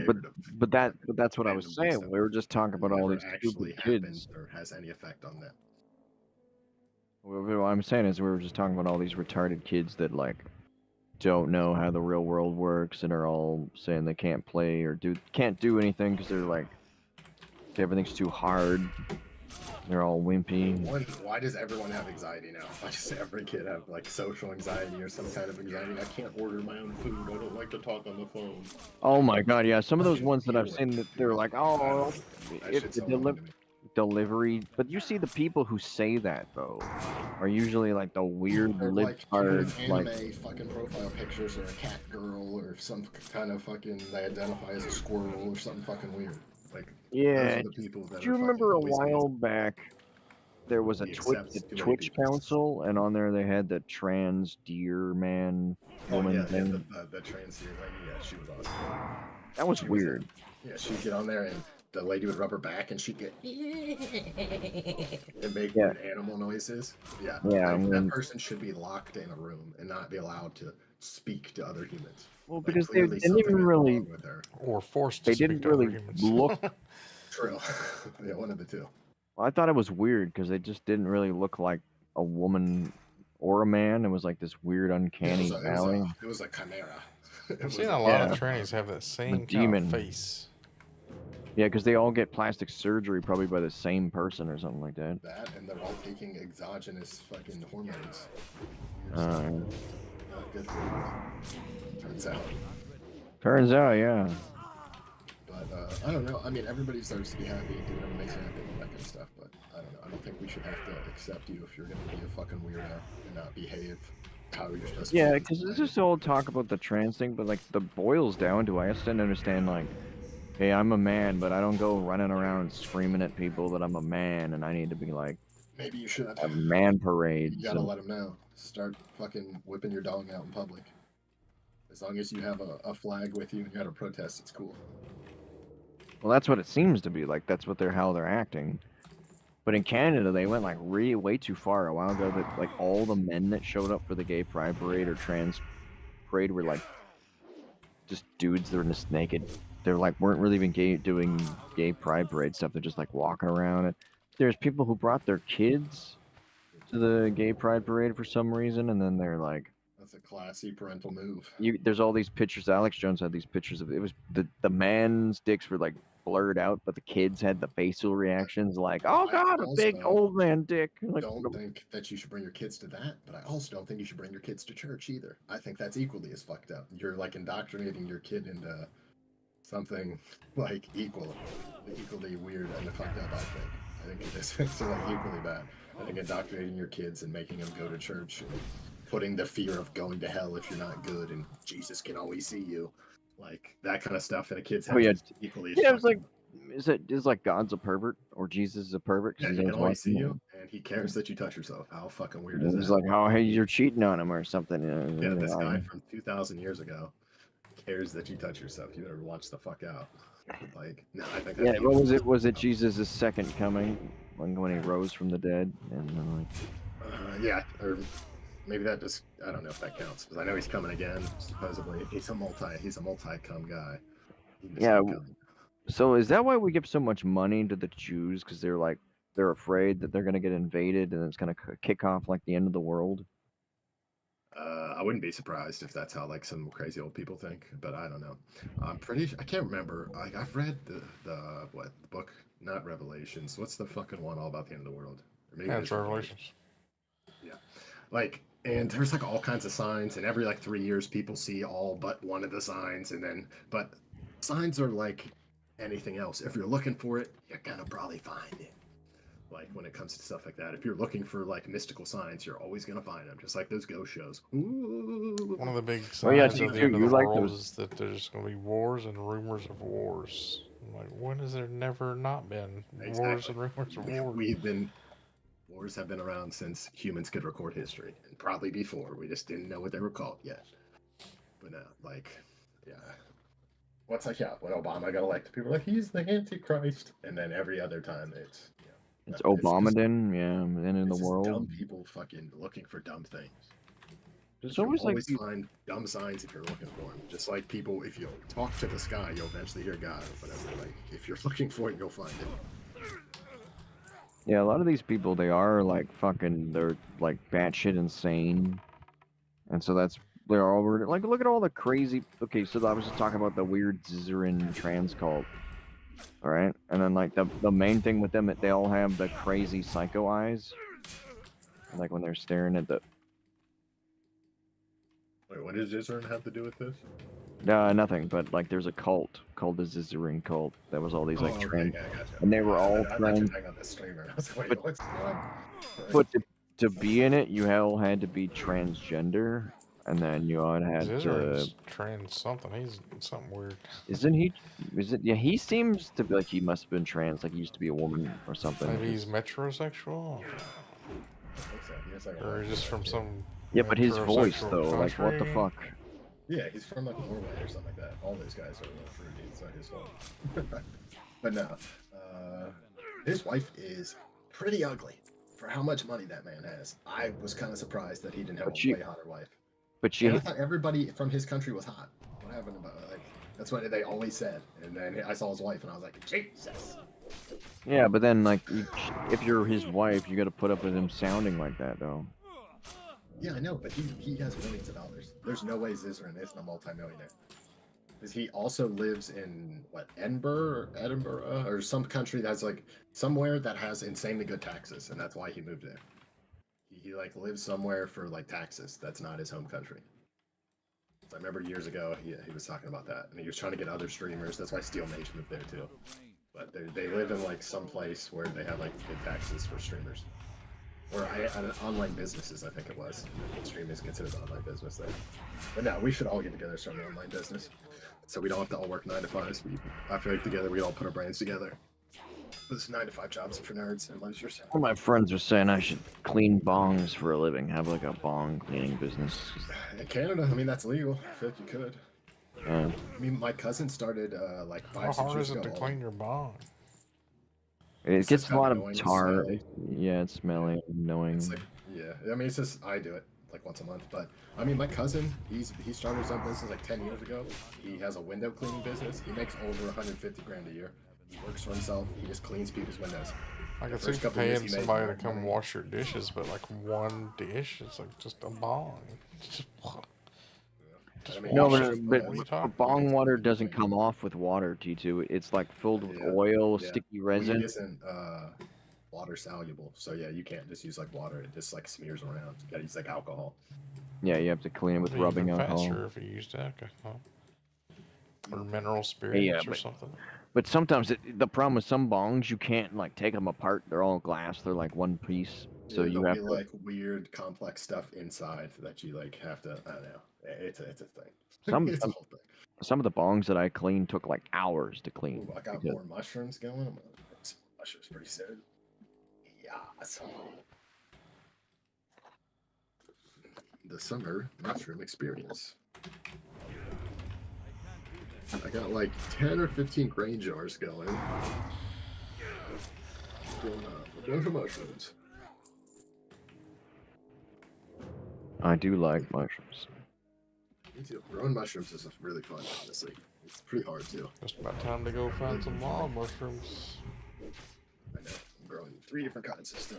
Speaker 2: but
Speaker 4: Scared of
Speaker 2: but that's what I was
Speaker 4: random
Speaker 2: saying.
Speaker 4: stuff
Speaker 2: We were just talking
Speaker 4: that
Speaker 2: about all
Speaker 4: never
Speaker 2: these
Speaker 4: actually
Speaker 2: stupid
Speaker 4: happens
Speaker 2: kids.
Speaker 4: or has any effect on them.
Speaker 2: What I'm saying is we were just talking about all these retarded kids that like don't know how the real world works and are all saying they can't play or can't do anything because they're like everything's too hard. They're all wimpy.
Speaker 4: Why does everyone have anxiety now? Why does every kid have like social anxiety or some kind of anxiety? I can't order my own food. I don't like to talk on the phone.
Speaker 2: Oh my god, yeah. Some of those
Speaker 4: Fucking
Speaker 2: ones that I've
Speaker 4: deal with
Speaker 2: seen
Speaker 4: it,
Speaker 2: that they're
Speaker 4: dude.
Speaker 2: like,
Speaker 4: I don't
Speaker 2: oh,
Speaker 4: know. That
Speaker 2: if
Speaker 4: shit's
Speaker 2: the
Speaker 4: so annoying to me.
Speaker 2: delivery, but you see the people who say that though are usually like the weird
Speaker 4: Or
Speaker 2: lip
Speaker 4: like
Speaker 2: card,
Speaker 4: anime
Speaker 2: like
Speaker 4: fucking profile pictures or a cat girl or some kind of fucking they identify as a squirrel or something fucking weird. Like those
Speaker 2: yeah.
Speaker 4: are the people that
Speaker 2: Do
Speaker 4: are
Speaker 2: you
Speaker 4: fucking
Speaker 2: remember a
Speaker 4: always
Speaker 2: while back there was a
Speaker 4: he
Speaker 2: Twitch
Speaker 4: accepts too many
Speaker 2: Twitch
Speaker 4: people.
Speaker 2: council, and on there they had the trans deer man woman
Speaker 4: Yeah,
Speaker 2: thing.
Speaker 4: the trans lady, yeah, she was awesome.
Speaker 2: That was
Speaker 4: She
Speaker 2: weird.
Speaker 4: Yeah, she'd get on there and the lady would rub her back and she'd get and make
Speaker 2: Yeah,
Speaker 4: weird animal noises. Yeah,
Speaker 2: yeah.
Speaker 4: like
Speaker 2: And
Speaker 4: that
Speaker 2: then,
Speaker 4: person should be locked in a room and not be allowed to speak to other humans.
Speaker 2: well,
Speaker 4: Like
Speaker 2: because they
Speaker 4: clearly
Speaker 2: didn't
Speaker 4: something
Speaker 2: even
Speaker 4: is
Speaker 2: really,
Speaker 4: wrong with her.
Speaker 1: Or forced
Speaker 2: they
Speaker 1: to speak
Speaker 2: didn't
Speaker 1: to other
Speaker 2: really
Speaker 1: humans.
Speaker 2: look.
Speaker 4: True. Yeah, one of the two.
Speaker 2: Well, I thought it was weird because they just didn't really look like a woman or a man. It was like this weird, uncanny valley.
Speaker 4: It was a chimera. It
Speaker 1: I've
Speaker 4: was
Speaker 1: seen a lot of
Speaker 2: Yeah.
Speaker 1: trannies have that
Speaker 2: A
Speaker 1: same kind of
Speaker 2: demon.
Speaker 1: face.
Speaker 2: Yeah, because they all get plastic surgery probably by the same person or something like that.
Speaker 4: that, and they're all taking exogenous fucking hormones.
Speaker 2: Uh,
Speaker 4: Not good for you.
Speaker 2: turns out, yeah.
Speaker 4: But I don't know. I mean, everybody deserves to be happy, do whatever makes you happy, and that kind of stuff. But I don't know. I don't think we should have to accept you if you're going to be a fucking weirdo and not behave how you're supposed to.
Speaker 2: Yeah,
Speaker 4: be.
Speaker 2: because there's just all talk about the trans thing, but like the boils down to I just didn't understand like, hey, I'm a man, but I don't go running around screaming at people that I'm a man and I need to be like
Speaker 4: Maybe you should.
Speaker 2: a man parades.
Speaker 4: You gotta
Speaker 2: And,
Speaker 4: let them know. Start fucking whipping your dog out in public. As long as you have a flag with you and you got to protest, it's cool.
Speaker 2: well, that's what it seems to be like. That's what how they're acting. But in Canada, they went like way too far a while ago. That like all the men that showed up for the gay pride parade or trans parade were like just dudes that were just naked. They're like weren't really even doing gay pride parade stuff. They're just like walking around. And there's people who brought their kids to the gay pride parade for some reason, and then they're like,
Speaker 4: That's a classy parental move.
Speaker 2: there's all these pictures. Alex Jones had these pictures of it was the man's dicks were like blurred out, but the kids had the facial reactions like, "Oh
Speaker 4: I
Speaker 2: God, a big
Speaker 4: also
Speaker 2: old man dick." Like,
Speaker 4: don't think that you should bring your kids to that, but I also don't think you should bring your kids to church either. I think that's equally as fucked up. You're like indoctrinating your kid into something like equally weird and fucked up. I think it is so like equally bad. I think indoctrinating your kids and making them go to church and putting the fear of going to hell if you're not good and Jesus can always see you, like that kind of stuff in a kid's head
Speaker 2: oh yeah,
Speaker 4: is equally as
Speaker 2: yeah. It was
Speaker 4: fucked
Speaker 2: like,
Speaker 4: up.
Speaker 2: is like God's a pervert or Jesus is a pervert
Speaker 4: Yeah,
Speaker 2: because
Speaker 4: he
Speaker 2: he's
Speaker 4: can
Speaker 2: always
Speaker 4: always see
Speaker 2: watching
Speaker 4: you
Speaker 2: you.
Speaker 4: and he cares that you touch yourself. How fucking weird is
Speaker 2: And he's
Speaker 4: that?
Speaker 2: like, "Oh, hey, you're cheating on him or something."
Speaker 4: Yeah, this guy from 2,000 years ago cares that you touch yourself. You better watch the fuck out. Like, no, I think
Speaker 2: Yeah,
Speaker 4: that's
Speaker 2: what was it? Was it
Speaker 4: equally-
Speaker 2: Jesus' second coming when he rose from the dead? And like,
Speaker 4: yeah, or maybe that just I don't know if that counts because I know he's coming again. Supposedly, he's a multi-come guy. He just
Speaker 2: yeah.
Speaker 4: keep coming.
Speaker 2: So is that why we give so much money to the Jews? Because they're afraid that they're gonna get invaded and it's gonna kick off like the end of the world.
Speaker 4: I wouldn't be surprised if that's how like some crazy old people think, but I don't know. I'm pretty. I can't remember. Like I've read the book, not Revelations. What's the fucking one all about the end of the world? Or maybe
Speaker 1: Yeah,
Speaker 4: it
Speaker 1: it's
Speaker 4: is
Speaker 1: Revelations.
Speaker 4: Yeah. Like, and there's like all kinds of signs, and every like 3 years, people see all but one of the signs, and then, but signs are like anything else. If you're looking for it, you're gonna probably find it. Like when it comes to stuff like that, if you're looking for like mystical signs, you're always gonna find them, just like those ghost shows. Ooh.
Speaker 1: One of the big
Speaker 2: Oh yeah,
Speaker 1: signs
Speaker 2: do
Speaker 1: of the
Speaker 2: you,
Speaker 1: end of
Speaker 2: you
Speaker 1: the
Speaker 2: like
Speaker 1: world
Speaker 2: those?
Speaker 1: is that there's going to be wars and rumors of wars. I'm like, when has there never not been wars and rumors of wars?
Speaker 4: Wars have been around since humans could record history, and probably before. We just didn't know what they were called yet. But now, like, yeah. What's like, yeah, when Obama got elected, people were like, he's the Antichrist. And then every other time it's,
Speaker 2: It's
Speaker 4: no, just-
Speaker 2: Obamadan, yeah, the end of the
Speaker 4: it's just
Speaker 2: world.
Speaker 4: dumb people fucking looking for dumb things.
Speaker 2: There's
Speaker 4: You'll
Speaker 2: always like
Speaker 4: always find dumb signs if you're looking for them. Just like people, if you talk to the sky, you'll eventually hear God or whatever. Like, if you're looking for it, you'll find it.
Speaker 2: yeah, a lot of these people they are like fucking they're like batshit insane, and so they're all like look at all the crazy. Okay, so I was just talking about the weird Zizaran trans cult. All right, and then like the main thing with them, they all have the crazy psycho eyes, like when they're staring at the.
Speaker 4: Wait, what does Israel have to do with this?
Speaker 2: Nothing, but like there's a cult called the Zizaran cult that was all these like
Speaker 4: okay,
Speaker 2: trans,
Speaker 4: yeah, I gotcha.
Speaker 2: and they were all
Speaker 4: I thought you
Speaker 2: trans.
Speaker 4: were talking about the streamer. I was like, wait,
Speaker 2: But-
Speaker 4: what's going on?
Speaker 2: But to be in it, you all had to be transgender, and then you all had to.
Speaker 1: Zizer's trans something. He's something weird.
Speaker 2: Isn't he? Is it? Yeah, he seems to be like he must have been trans, like he used to be a woman or something.
Speaker 1: Maybe he's metrosexual,
Speaker 4: I think so. He has like a
Speaker 1: or just from some.
Speaker 2: Yeah, but his voice
Speaker 1: metrosexual
Speaker 2: though, like what the
Speaker 1: country.
Speaker 2: fuck?
Speaker 4: Yeah, he's from like Norway or something like that. All those guys are a little fruity. It's not his fault. But no, his wife is pretty ugly for how much money that man has. I was kind of surprised that he didn't have
Speaker 2: But
Speaker 4: a
Speaker 2: she-
Speaker 4: way hotter wife.
Speaker 2: But she,
Speaker 4: And I thought everybody from his country was hot. What happened about like? That's what they always said. And then I saw his wife, and I was like, Jesus.
Speaker 2: yeah, but then like if you're his wife, you got to put up with him sounding like that though.
Speaker 4: Yeah, I know, but he has millions of dollars. There's no way Zizaran isn't a multimillionaire. Because he also lives in what Edinburgh, or some country that's like somewhere that has insanely good taxes, and that's why he moved there. He like lives somewhere for like taxes that's not his home country. So I remember years ago he was talking about that, and he was trying to get other streamers. That's why Steel Mage moved there too. But they live in like some place where they have like good taxes for streamers. Or online businesses, I think it was. Streaming is considered an online business there. But no, we should all get together and start an online business. So we don't have to all work 9 to 5s. I feel like together we all put our brains together. This 9 to 5 jobs for nerds and losers.
Speaker 2: All my friends are saying I should clean bongs for a living, have like a bong cleaning business.
Speaker 4: In Canada, I mean, that's legal. I feel like you could.
Speaker 2: Yeah.
Speaker 4: I mean, my cousin started like
Speaker 1: How
Speaker 4: 5, 6
Speaker 1: hard
Speaker 4: years
Speaker 1: is it
Speaker 4: ago.
Speaker 1: to clean your bong?
Speaker 2: It
Speaker 4: It's
Speaker 2: gets
Speaker 4: just
Speaker 2: a lot
Speaker 4: kinda
Speaker 2: of
Speaker 4: annoying, it's
Speaker 2: tar.
Speaker 4: smelly.
Speaker 2: Yeah, it's smelly, annoying.
Speaker 4: It's like, yeah. I mean, it's just I do it like once a month. But I mean, my cousin, he started his own business like 10 years ago. He has a window cleaning business. He makes over 150 grand a year. He works for himself. He just cleans people's windows.
Speaker 1: I
Speaker 4: The
Speaker 1: can see
Speaker 4: first couple years
Speaker 1: paying
Speaker 4: he made
Speaker 1: somebody to
Speaker 4: more
Speaker 1: come
Speaker 4: money.
Speaker 1: wash your dishes, but like one dish, it's like just a bong. Just
Speaker 4: I mean,
Speaker 2: No,
Speaker 1: wash
Speaker 2: but,
Speaker 1: it.
Speaker 2: but,
Speaker 1: What are you
Speaker 2: but
Speaker 1: talking
Speaker 2: bong
Speaker 1: about?
Speaker 2: water doesn't come off with water, T2. It's like filled with oil,
Speaker 4: Yeah.
Speaker 2: sticky
Speaker 4: Weed
Speaker 2: resin.
Speaker 4: isn't water soluble, so yeah, you can't just use like water. It just like smears around. You gotta use like alcohol.
Speaker 2: Yeah, you have to clean it with
Speaker 1: It'd be
Speaker 2: rubbing
Speaker 1: even
Speaker 2: alcohol.
Speaker 1: faster if you used alcohol or mineral
Speaker 2: Yeah,
Speaker 1: spirits or something.
Speaker 2: But sometimes the problem with some bongs, you can't like take them apart. They're all glass. They're like one piece. So
Speaker 4: Yeah,
Speaker 2: you
Speaker 4: there'll
Speaker 2: have
Speaker 4: be
Speaker 2: to.
Speaker 4: like weird, complex stuff inside that you like have to. I don't know. It's a thing.
Speaker 2: Some
Speaker 4: It's a whole thing.
Speaker 2: some of the bongs that I cleaned took like hours to clean.
Speaker 4: Ooh, I got
Speaker 2: because-
Speaker 4: more mushrooms going. I'm gonna make some mushrooms pretty soon. Yeah, the summer mushroom experience. I got like 10 or 15 grain jars going. Doing a bunch of mushrooms.
Speaker 2: I do like mushrooms.
Speaker 4: Me too. Growing mushrooms is really fun, honestly. It's pretty hard too.
Speaker 1: Just about time to go find some wild mushrooms.
Speaker 4: I know. I'm growing 3 different kinds this time.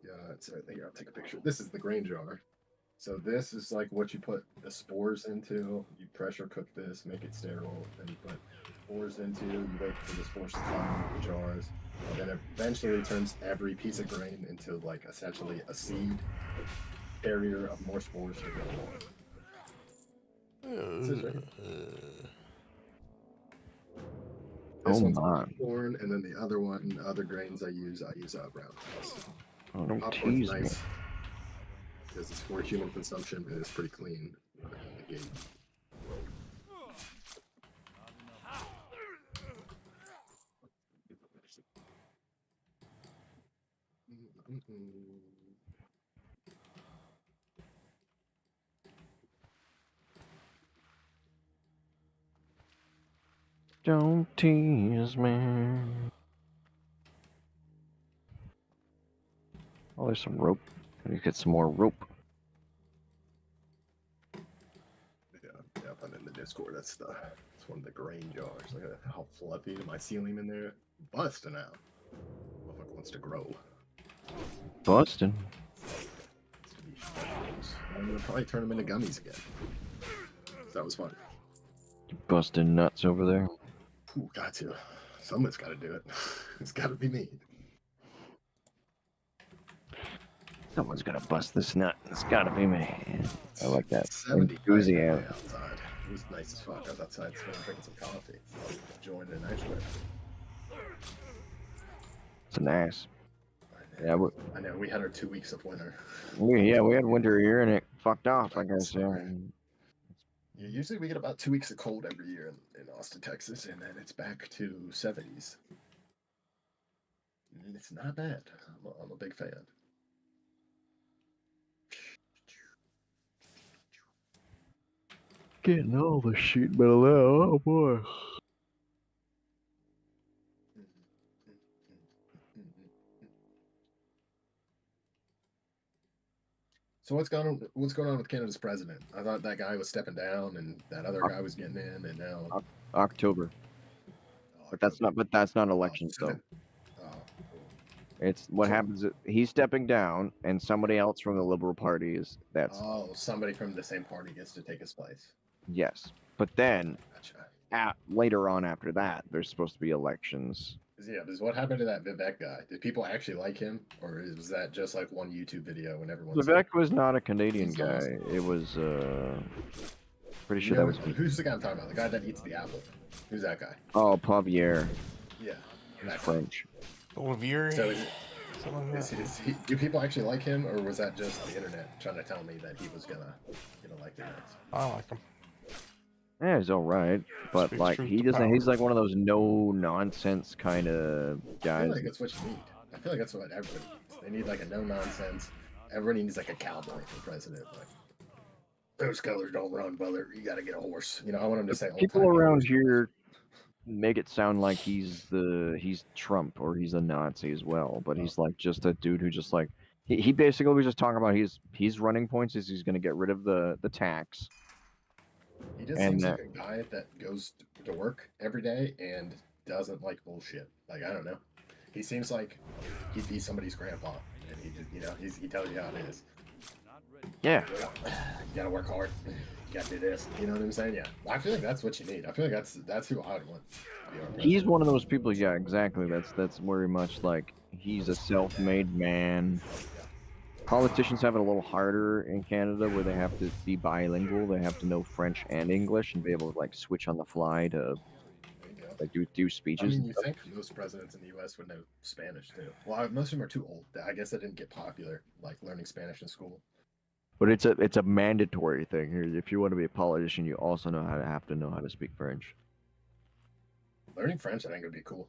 Speaker 4: Yeah, it's here. I'll take a picture. This is the grain jar. So this is like what you put the spores into. You pressure cook this, make it sterile, then you put spores into. You wait for the spores to come in the jars. And then eventually it turns every piece of grain into like essentially a seed carrier of more spores to go on. This is right here. This one's corn, and then the other one, other grains I use roundhouse.
Speaker 2: Oh, don't
Speaker 4: Popcorn's
Speaker 2: tease me.
Speaker 4: nice because it's for human consumption and it's pretty clean. Again.
Speaker 2: Don't tease me. Oh, there's some rope. Let me get some more rope.
Speaker 4: Yeah, put it in the Discord. That's one of the grain jars. Look at how fluffy my ceiling in there. Busting out. Motherfucker wants to grow.
Speaker 2: Bustin'.
Speaker 4: I'm gonna probably turn them into gummies again. That was fun.
Speaker 2: Busting nuts over there.
Speaker 4: Ooh, got to. Someone's got to do it. It's got to be me.
Speaker 2: Someone's gonna bust this nut. It's gotta be me. I like that
Speaker 4: 70
Speaker 2: enthusiasm.
Speaker 4: outside. It was nice as fuck. I was outside drinking some coffee. Enjoying the nice weather.
Speaker 2: It's nice. Yeah,
Speaker 4: I know. We had our 2 weeks of winter.
Speaker 2: we had winter here and it fucked off, I guess. Yeah.
Speaker 4: Yeah, usually we get about 2 weeks of cold every year in Austin, Texas, and then it's back to 70s. And it's not bad. I'm a big fan.
Speaker 2: Getting all the sheet metal out. Oh boy.
Speaker 4: So what's going on with Canada's president? I thought that guy was stepping down and that other guy was getting in, and now
Speaker 2: October. But that's not elections though. It's what happens. He's stepping down, and somebody else from the Liberal Party is that's.
Speaker 4: Oh, somebody from the same party gets to take his place.
Speaker 2: Yes, but then
Speaker 4: Gotcha.
Speaker 2: later on after that, there's supposed to be elections.
Speaker 4: Yeah, because what happened to that Vivek guy? Did people actually like him, or was that just like one YouTube video when everyone?
Speaker 2: Vivek was not a Canadian
Speaker 4: He's
Speaker 2: guy.
Speaker 4: awesome.
Speaker 2: It was pretty sure
Speaker 4: You know,
Speaker 2: that was.
Speaker 4: who's the guy I'm talking about? The guy that eats the apple. Who's that guy?
Speaker 2: Oh, Pavier.
Speaker 4: Yeah,
Speaker 2: He's
Speaker 4: that guy.
Speaker 2: French.
Speaker 1: Olivier.
Speaker 4: So
Speaker 1: Something like that.
Speaker 4: do people actually like him, or was that just the internet trying to tell me that he was gonna like the next?
Speaker 1: I like him.
Speaker 2: Yeah, he's all right, but
Speaker 1: Speaks
Speaker 2: like
Speaker 1: truth
Speaker 2: he
Speaker 1: to
Speaker 2: doesn't.
Speaker 1: power.
Speaker 2: He's like one of those no nonsense kind of
Speaker 4: I
Speaker 2: guys.
Speaker 4: feel like that's what you need. I feel like that's what everybody needs. They need like a no nonsense. Everybody needs like a cowboy for president. Like those colors don't run, brother. You got to get a horse. You know, I want him to say.
Speaker 2: People
Speaker 4: old-timey
Speaker 2: around
Speaker 4: horse.
Speaker 2: here make it sound like he's Trump or he's a Nazi as well, but he's like just a dude who just like he basically was just talking about he's running points is he's going to get rid of the tax.
Speaker 4: He just
Speaker 2: and
Speaker 4: seems like a guy that goes to work every day and doesn't like bullshit. Like I don't know. He seems like he'd be somebody's grandpa, and he just he tells you how it is.
Speaker 2: Yeah.
Speaker 4: You gotta work hard. You gotta do this. You know what I'm saying? Yeah. I feel like that's what you need. I feel like that's who I would want to be our
Speaker 2: He's
Speaker 4: president.
Speaker 2: one of those people. Yeah, exactly. That's very much like he's a self-made man. Politicians have it a little harder in Canada, where they have to be bilingual. They have to know French and English and be able to like switch on the fly to
Speaker 4: There you go.
Speaker 2: like do
Speaker 4: I
Speaker 2: speeches
Speaker 4: mean,
Speaker 2: and
Speaker 4: you
Speaker 2: stuff.
Speaker 4: think most presidents in the U.S. would know Spanish too. Well, most of them are too old. I guess they didn't get popular, like learning Spanish in school.
Speaker 2: But it's a mandatory thing here. If you want to be a politician, you also have to know how to speak French.
Speaker 4: Learning French, I think, would be cool.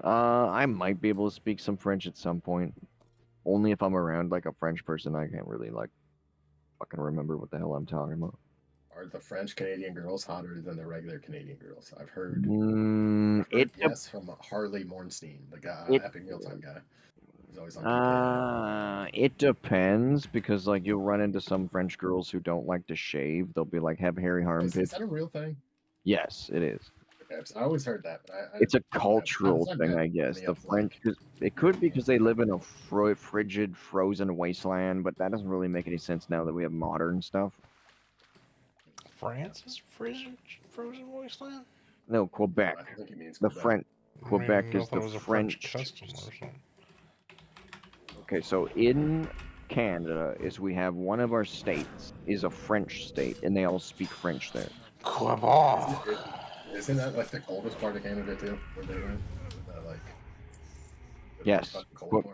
Speaker 2: I might be able to speak some French at some point. Only if I'm around like a French person. I can't really like fucking remember what the hell I'm talking about.
Speaker 4: Are the French Canadian girls hotter than the regular Canadian girls? I've heard. Yes, from Harley Mornstein, the guy,
Speaker 2: it
Speaker 4: Epic Mealtime guy. He's always on PK.
Speaker 2: It depends because like you'll run into some French girls who don't like to shave. They'll be like have hairy
Speaker 4: Is
Speaker 2: armpits.
Speaker 4: that a real thing?
Speaker 2: Yes, it is.
Speaker 4: Okay, I always heard that, but
Speaker 2: It's a
Speaker 4: how
Speaker 2: cultural
Speaker 4: does that
Speaker 2: thing,
Speaker 4: get
Speaker 2: I guess.
Speaker 4: any
Speaker 2: The
Speaker 4: of,
Speaker 2: French,
Speaker 4: like,
Speaker 2: cause it could be because they live in a frigid, frozen wasteland, but that doesn't really make any sense now that we have modern stuff.
Speaker 1: France is frozen wasteland?
Speaker 2: No, Quebec.
Speaker 4: I think he means
Speaker 2: The
Speaker 4: Quebec.
Speaker 2: French. Quebec
Speaker 1: I
Speaker 2: is
Speaker 1: thought
Speaker 2: the
Speaker 1: it was a
Speaker 2: French.
Speaker 1: custom or something.
Speaker 2: Okay, so in Canada is we have one of our states is a French state, and they all speak French there.
Speaker 1: Quebec.
Speaker 4: Isn't that like the coldest part of Canada too? Where they live? Isn't that like the
Speaker 2: Yes,
Speaker 4: fucking cold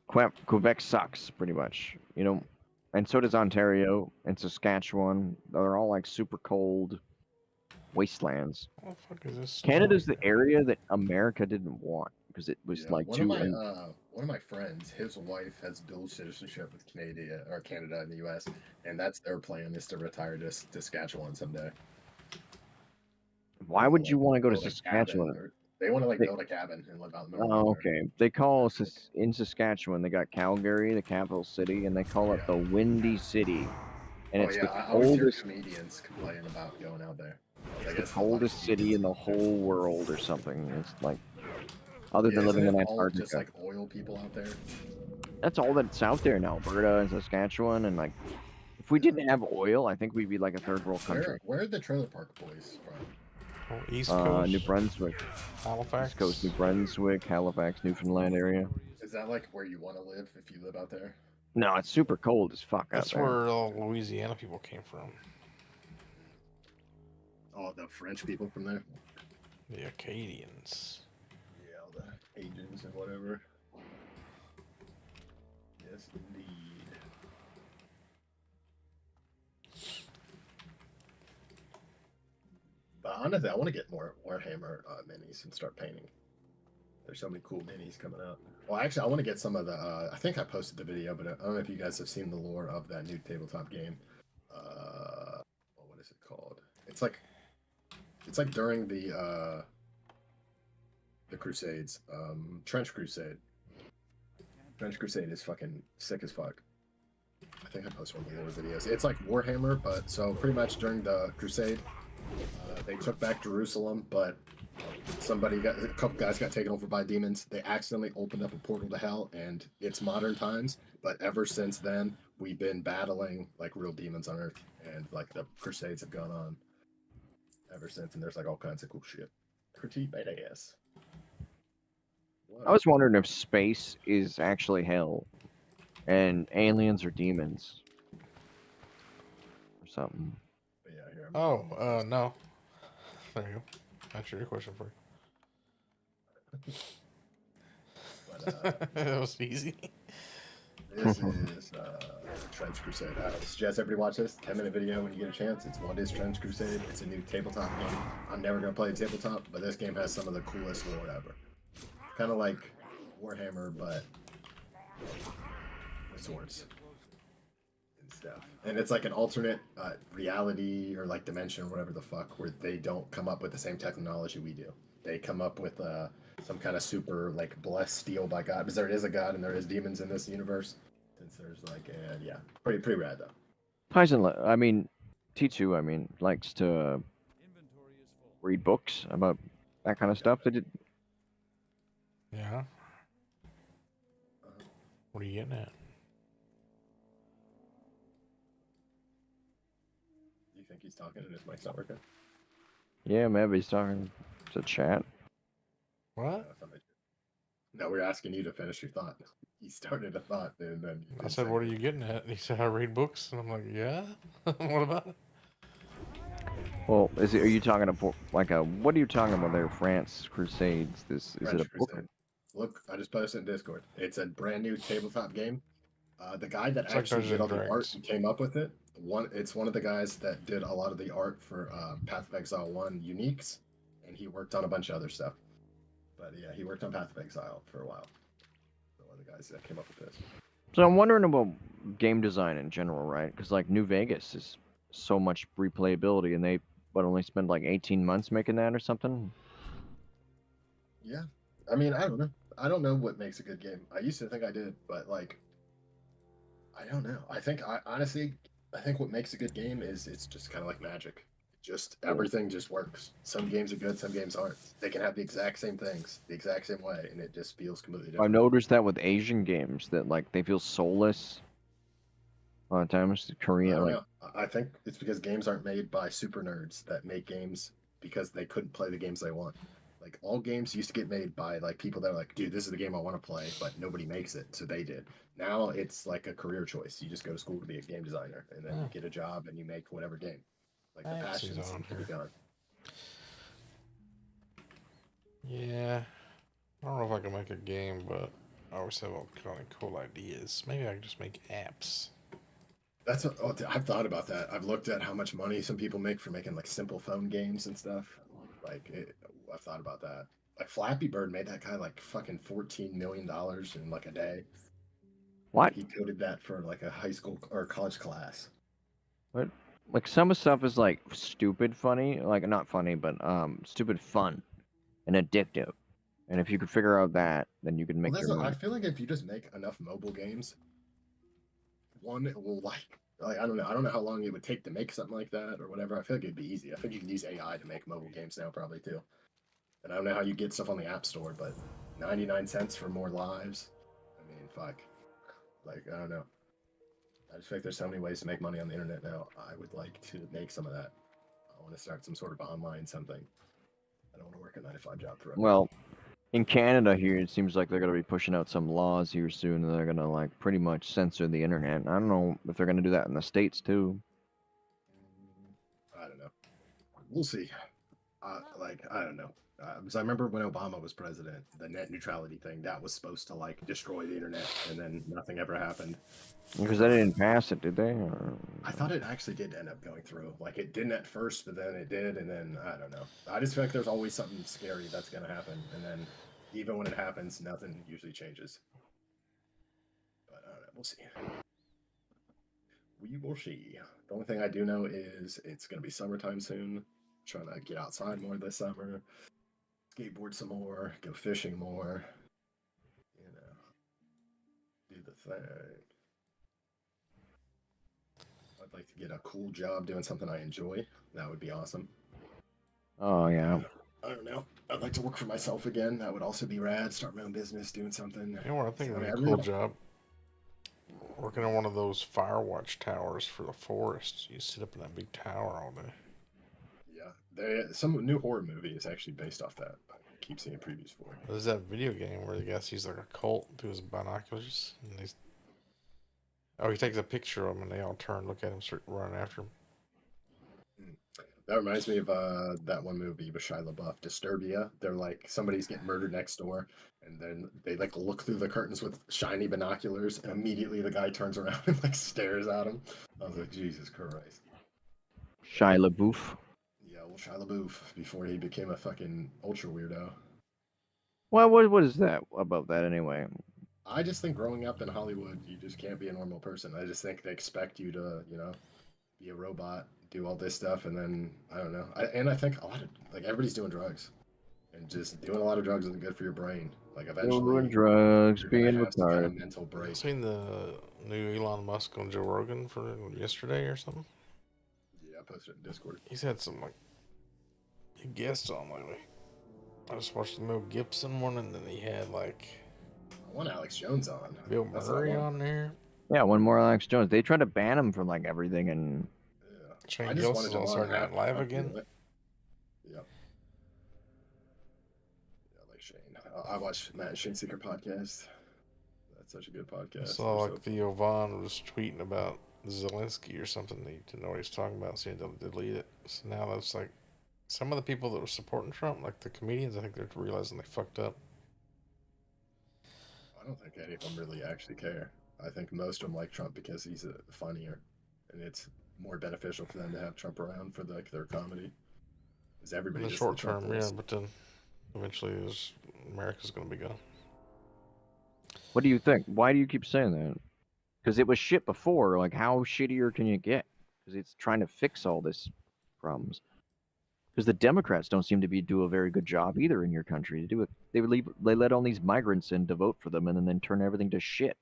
Speaker 4: part?
Speaker 2: Quebec sucks pretty much, you know, and so does Ontario and Saskatchewan. They're all like super cold wastelands.
Speaker 1: What the fuck is this?
Speaker 2: Canada's the area that America didn't want because it was
Speaker 4: Yeah,
Speaker 2: like
Speaker 4: one
Speaker 2: too.
Speaker 4: of my friends, his wife has dual citizenship with Canada and the U.S., and that's their plan is to retire to Saskatchewan someday.
Speaker 2: Why would you want to go to
Speaker 4: Build a
Speaker 2: Saskatchewan?
Speaker 4: cabin, they want to like
Speaker 2: They-
Speaker 4: build a cabin and live out in the middle
Speaker 2: Oh,
Speaker 4: of nowhere.
Speaker 2: okay. They call in Saskatchewan. They got Calgary, the capital city, and they call it the Windy City, and
Speaker 4: Oh
Speaker 2: it's
Speaker 4: yeah,
Speaker 2: the
Speaker 4: I always hear
Speaker 2: coldest.
Speaker 4: comedians complain about going out there. I
Speaker 2: It's the
Speaker 4: guess
Speaker 2: coldest city in the whole world, or something. It's like, other than living
Speaker 4: isn't
Speaker 2: in
Speaker 4: it all just
Speaker 2: Antarctica.
Speaker 4: like oil people out there?
Speaker 2: That's all that's out there in Alberta and Saskatchewan, and like, if we didn't have oil, I think we'd be like a third world country.
Speaker 4: Where are the trailer park boys from?
Speaker 1: Oh, East Coast.
Speaker 2: New Brunswick,
Speaker 1: Halifax.
Speaker 2: East Coast, New Brunswick, Halifax, Newfoundland area.
Speaker 4: Is that like where you want to live if you live out there?
Speaker 2: No, it's super cold as fuck out
Speaker 1: That's
Speaker 2: there.
Speaker 1: where all Louisiana people came from.
Speaker 4: Oh, the French people from there?
Speaker 1: The Acadians.
Speaker 4: Yeah, all the Cajuns and whatever. Yes, indeed. But honestly, I want to get more Warhammer minis and start painting. There's so many cool minis coming out. Well, actually, I want to get some of the. I think I posted the video, but I don't know if you guys have seen the lore of that new tabletop game. What is it called? It's like during the Crusades. Trench Crusade. Trench Crusade is fucking sick as fuck. I think I posted one of the lore videos. It's like Warhammer, but so pretty much during the Crusade, they took back Jerusalem, but a couple guys got taken over by demons. They accidentally opened up a portal to hell, and it's modern times. But ever since then, we've been battling like real demons on Earth, and like the Crusades have gone on ever since. And there's like all kinds of cool shit. Critique badass.
Speaker 2: I was wondering if space is actually hell, and aliens are demons, or something.
Speaker 4: Yeah, here.
Speaker 1: Oh, no. There you go. Answer your question for you.
Speaker 4: But,
Speaker 1: That was easy.
Speaker 4: this is Trench Crusade. I suggest everybody watch this 10-minute video when you get a chance. It's what is Trench Crusade. It's a new tabletop game. I'm never gonna play tabletop, but this game has some of the coolest lore ever. Kind of like Warhammer, but with swords and stuff. And it's like an alternate reality or like dimension, whatever the fuck, where they don't come up with the same technology we do. They come up with some kind of super like blessed steel by God, because there is a God and there is demons in this universe. Since there's like yeah, pretty rad though.
Speaker 2: T2, likes to read books about that kind of stuff. They did.
Speaker 1: Yeah. What are you getting at?
Speaker 4: you think he's talking and his mic's not working?
Speaker 2: Yeah, maybe he's talking to chat.
Speaker 1: What?
Speaker 4: No, we're asking you to finish your thought. He started a thought and then you
Speaker 1: I
Speaker 4: didn't
Speaker 1: said,
Speaker 4: say
Speaker 1: "What are
Speaker 4: anything.
Speaker 1: you getting at?" And he said, "I read books," and I'm like, "Yeah." What about it?
Speaker 2: Well, are you talking about like a? What are you talking about there? France Crusades. Is
Speaker 4: French
Speaker 2: it a book?
Speaker 4: Crusade. Look, I just posted in Discord. It's a brand new tabletop game. The guy that
Speaker 1: It's like
Speaker 4: actually
Speaker 1: Dungeons
Speaker 4: did all
Speaker 1: and
Speaker 4: the art
Speaker 1: Dragons.
Speaker 4: and came up with it. It's one of the guys that did a lot of the art for Path of Exile 1 Uniques, and he worked on a bunch of other stuff. But yeah, he worked on Path of Exile for a while. So one of the guys that came up with this.
Speaker 2: So I'm wondering about game design in general, right? Because like New Vegas is so much replayability, and they only spend like 18 months making that or something.
Speaker 4: Yeah, I mean, I don't know. I don't know what makes a good game. I used to think I did, but like, I don't know. Honestly, I think what makes a good game is it's just kind of like magic. Just everything just works. Some games are good, some games aren't. They can have the exact same things, the exact same way, and it just feels completely
Speaker 2: I've
Speaker 4: different.
Speaker 2: noticed that with Asian games that like they feel soulless. A lot of times,
Speaker 4: I
Speaker 2: Korea,
Speaker 4: don't
Speaker 2: like
Speaker 4: know. I think it's because games aren't made by super nerds that make games because they couldn't play the games they want. Like all games used to get made by like people that are like, dude, this is the game I want to play, but nobody makes it, so they did. Now it's like a career choice. You just go to school to be a game designer, and then you get a job and you make whatever game. Like the
Speaker 1: Axie's
Speaker 4: passion
Speaker 1: on
Speaker 4: seems to be
Speaker 1: here.
Speaker 4: gone.
Speaker 1: Yeah, I don't know if I can make a game, but I always have all kind of cool ideas. Maybe I can just make apps.
Speaker 4: I've thought about that. I've looked at how much money some people make for making like simple phone games and stuff. I've thought about that. Like Flappy Bird made that guy like fucking $14 million in like a day.
Speaker 2: what?
Speaker 4: He coded that for like a high school or college class.
Speaker 2: What? Like some of stuff is like stupid funny, like not funny, but stupid fun and addictive. And if you could figure out that, then you could
Speaker 4: Well,
Speaker 2: make your
Speaker 4: I
Speaker 2: money.
Speaker 4: feel like if you just make enough mobile games, one it will like I don't know. I don't know how long it would take to make something like that or whatever. I feel like it'd be easy. I think you can use AI to make mobile games now probably too. And I don't know how you get stuff on the App Store, but 99 cents for more lives. I mean, fuck. Like, I don't know. I just feel like there's so many ways to make money on the internet now. I would like to make some of that. I want to start some sort of online something. I don't want to work a 9 to 5 job forever.
Speaker 2: Well, in Canada here, it seems like they're gonna be pushing out some laws here soon, and they're gonna like pretty much censor the internet. I don't know if they're gonna do that in the States too.
Speaker 4: I don't know. We'll see. I don't know. Because I remember when Obama was president, the net neutrality thing that was supposed to like destroy the internet, and then nothing ever happened.
Speaker 2: Because they didn't pass it, did they? Or...
Speaker 4: I thought it actually did end up going through. Like it didn't at first, but then it did, and then I don't know. I just feel like there's always something scary that's gonna happen, and then even when it happens, nothing usually changes. But I don't know. We'll see. We will see. The only thing I do know is it's gonna be summertime soon. Trying to get outside more this summer, skateboard some more, go fishing more. You know, do the thing. I'd like to get a cool job doing something I enjoy. That would be awesome.
Speaker 2: Oh yeah.
Speaker 4: I don't know. I'd like to work for myself again. That would also be rad. Start my own business, doing something.
Speaker 1: You know what I think would be a
Speaker 4: really
Speaker 1: cool
Speaker 4: don't-
Speaker 1: job? Working on one of those fire watch towers for the forest. You sit up in that big tower all day.
Speaker 4: Yeah, some new horror movie is actually based off that. I keep seeing previews for it.
Speaker 1: There's that video game where the guy sees like a cult through his binoculars, and he takes a picture of them, and they all turn, look at him, start running after him.
Speaker 4: That reminds me of that one movie with Shia LaBeouf, Disturbia. They're like somebody's getting murdered next door, and then they like look through the curtains with shiny binoculars, and immediately the guy turns around and like stares at him. I was like, Jesus Christ.
Speaker 2: Shia LaBeouf.
Speaker 4: Yeah, well, Shia LaBeouf before he became a fucking ultra weirdo.
Speaker 2: Well, what is that about that anyway?
Speaker 4: I just think growing up in Hollywood, you just can't be a normal person. I just think they expect you to, be a robot, do all this stuff, and then I don't know. I think a lot of everybody's doing drugs, and just doing a lot of drugs isn't good for your brain. Like eventually,
Speaker 2: Doing drugs,
Speaker 4: you're
Speaker 2: being
Speaker 4: gonna have some kind of
Speaker 2: retarded.
Speaker 4: mental break.
Speaker 1: Seen the new Elon Musk on Joe Rogan for yesterday or something?
Speaker 4: Yeah, I posted it in Discord.
Speaker 1: He's had some like big guests on lately. I just watched the Mel Gibson one, and then he had like
Speaker 4: I want Alex Jones on.
Speaker 1: Bill
Speaker 4: That's what I
Speaker 1: Murray
Speaker 4: want.
Speaker 1: on there.
Speaker 2: Yeah, one more Alex Jones. They tried to ban him from like everything, and
Speaker 4: Yeah.
Speaker 1: Shane
Speaker 4: I just
Speaker 1: Gillis
Speaker 4: wanted
Speaker 1: is
Speaker 4: to
Speaker 1: on
Speaker 4: mod
Speaker 1: Saturday
Speaker 4: half
Speaker 1: Night Live
Speaker 4: Trump,
Speaker 1: again.
Speaker 4: Yep. Yeah, like Shane. I watch Matt and Shane's Secret Podcast. That's such a good
Speaker 1: I
Speaker 4: podcast.
Speaker 1: saw
Speaker 4: They're
Speaker 1: like
Speaker 4: so
Speaker 1: Theo Vaughn was tweeting about Zelensky or something. He didn't know what he was talking about, so he had to delete it. So now that's like some of the people that were supporting Trump, like the comedians, I think they're realizing they fucked up.
Speaker 4: I don't think any of them really actually care. I think most of them like Trump because he's funnier, and it's more beneficial for them to have Trump around for like their comedy. Because
Speaker 1: In
Speaker 4: everybody
Speaker 1: the
Speaker 4: just
Speaker 1: short
Speaker 4: the Trump
Speaker 1: term, yeah,
Speaker 4: bulls.
Speaker 1: but then eventually America's going to be gone.
Speaker 2: What do you think? Why do you keep saying that? Because it was shit before. Like, how shittier can you get? Because it's trying to fix all this problems. Because the Democrats don't seem to do a very good job either in your country. They do it. They let all these migrants in to vote for them, and then turn everything to shit.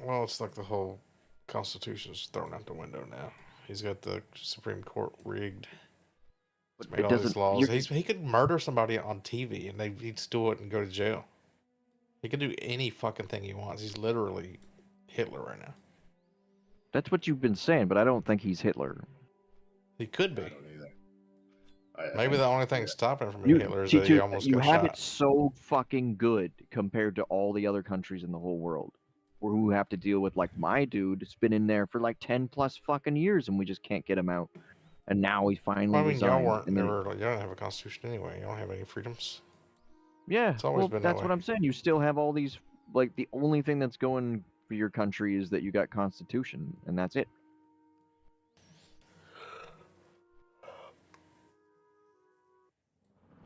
Speaker 1: Well, it's like the whole Constitution's thrown out the window now. He's got the Supreme Court rigged. He's
Speaker 2: But
Speaker 1: made
Speaker 2: it
Speaker 1: all these
Speaker 2: doesn't.
Speaker 1: laws. He could murder somebody on TV and he'd still wouldn't go to jail. He can do any fucking thing he wants. He's literally Hitler right now.
Speaker 2: That's what you've been saying, but I don't think he's Hitler.
Speaker 1: He could
Speaker 4: I
Speaker 1: be.
Speaker 4: don't either. I
Speaker 1: Maybe
Speaker 4: think,
Speaker 1: the only thing
Speaker 4: yeah.
Speaker 1: stopping him from being Hitler is that he
Speaker 2: T2,
Speaker 1: almost
Speaker 2: you
Speaker 1: got
Speaker 2: have
Speaker 1: shot.
Speaker 2: it so fucking good compared to all the other countries in the whole world, who have to deal with like my dude. It's been in there for like 10 plus fucking years, and we just can't get him out. And now he finally
Speaker 1: Well, I mean, y'all
Speaker 2: resigned.
Speaker 1: weren't
Speaker 2: And then,
Speaker 1: never. Like, you don't have a constitution anyway. You don't have any freedoms.
Speaker 2: yeah,
Speaker 1: It's always
Speaker 2: well,
Speaker 1: been that
Speaker 2: that's
Speaker 1: way.
Speaker 2: what I'm saying. You still have all these. Like the only thing that's going for your country is that you got constitution, and that's it.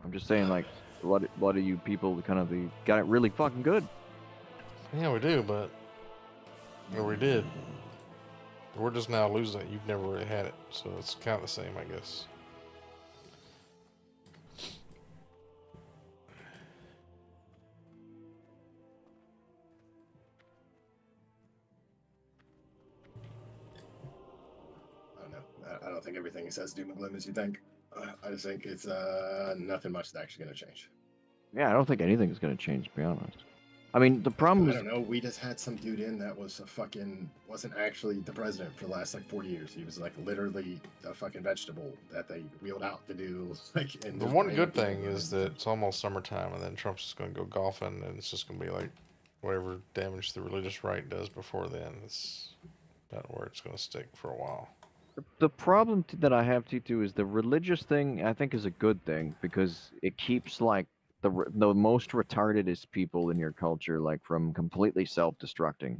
Speaker 2: I'm just saying, like, what are you people kind of got it really fucking good?
Speaker 1: Yeah, we do, but or we did. We're just now losing it. You've never really had it, so it's kind of the same, I guess.
Speaker 4: I don't know. I don't think everything is as doom and gloom as you think. I just think it's nothing much is actually going to change.
Speaker 2: Yeah, I don't think anything's gonna change, to be honest. I mean, the problem
Speaker 4: I
Speaker 2: is,
Speaker 4: don't know. We just had some dude in that was wasn't actually the president for the last like 40 years. He was like literally a fucking vegetable that they wheeled out to do like. And
Speaker 1: The
Speaker 4: just
Speaker 1: one
Speaker 4: random
Speaker 1: good
Speaker 4: people
Speaker 1: thing
Speaker 4: running
Speaker 1: is
Speaker 4: the
Speaker 1: that
Speaker 4: thing.
Speaker 1: it's almost summertime, and then Trump's just going to go golfing, and it's just going to be like whatever damage the religious right does before then. It's about where it's going to stick for a while.
Speaker 2: the problem that I have, T2, is the religious thing. I think is a good thing because it keeps like the most retardedest people in your culture like from completely self-destructing.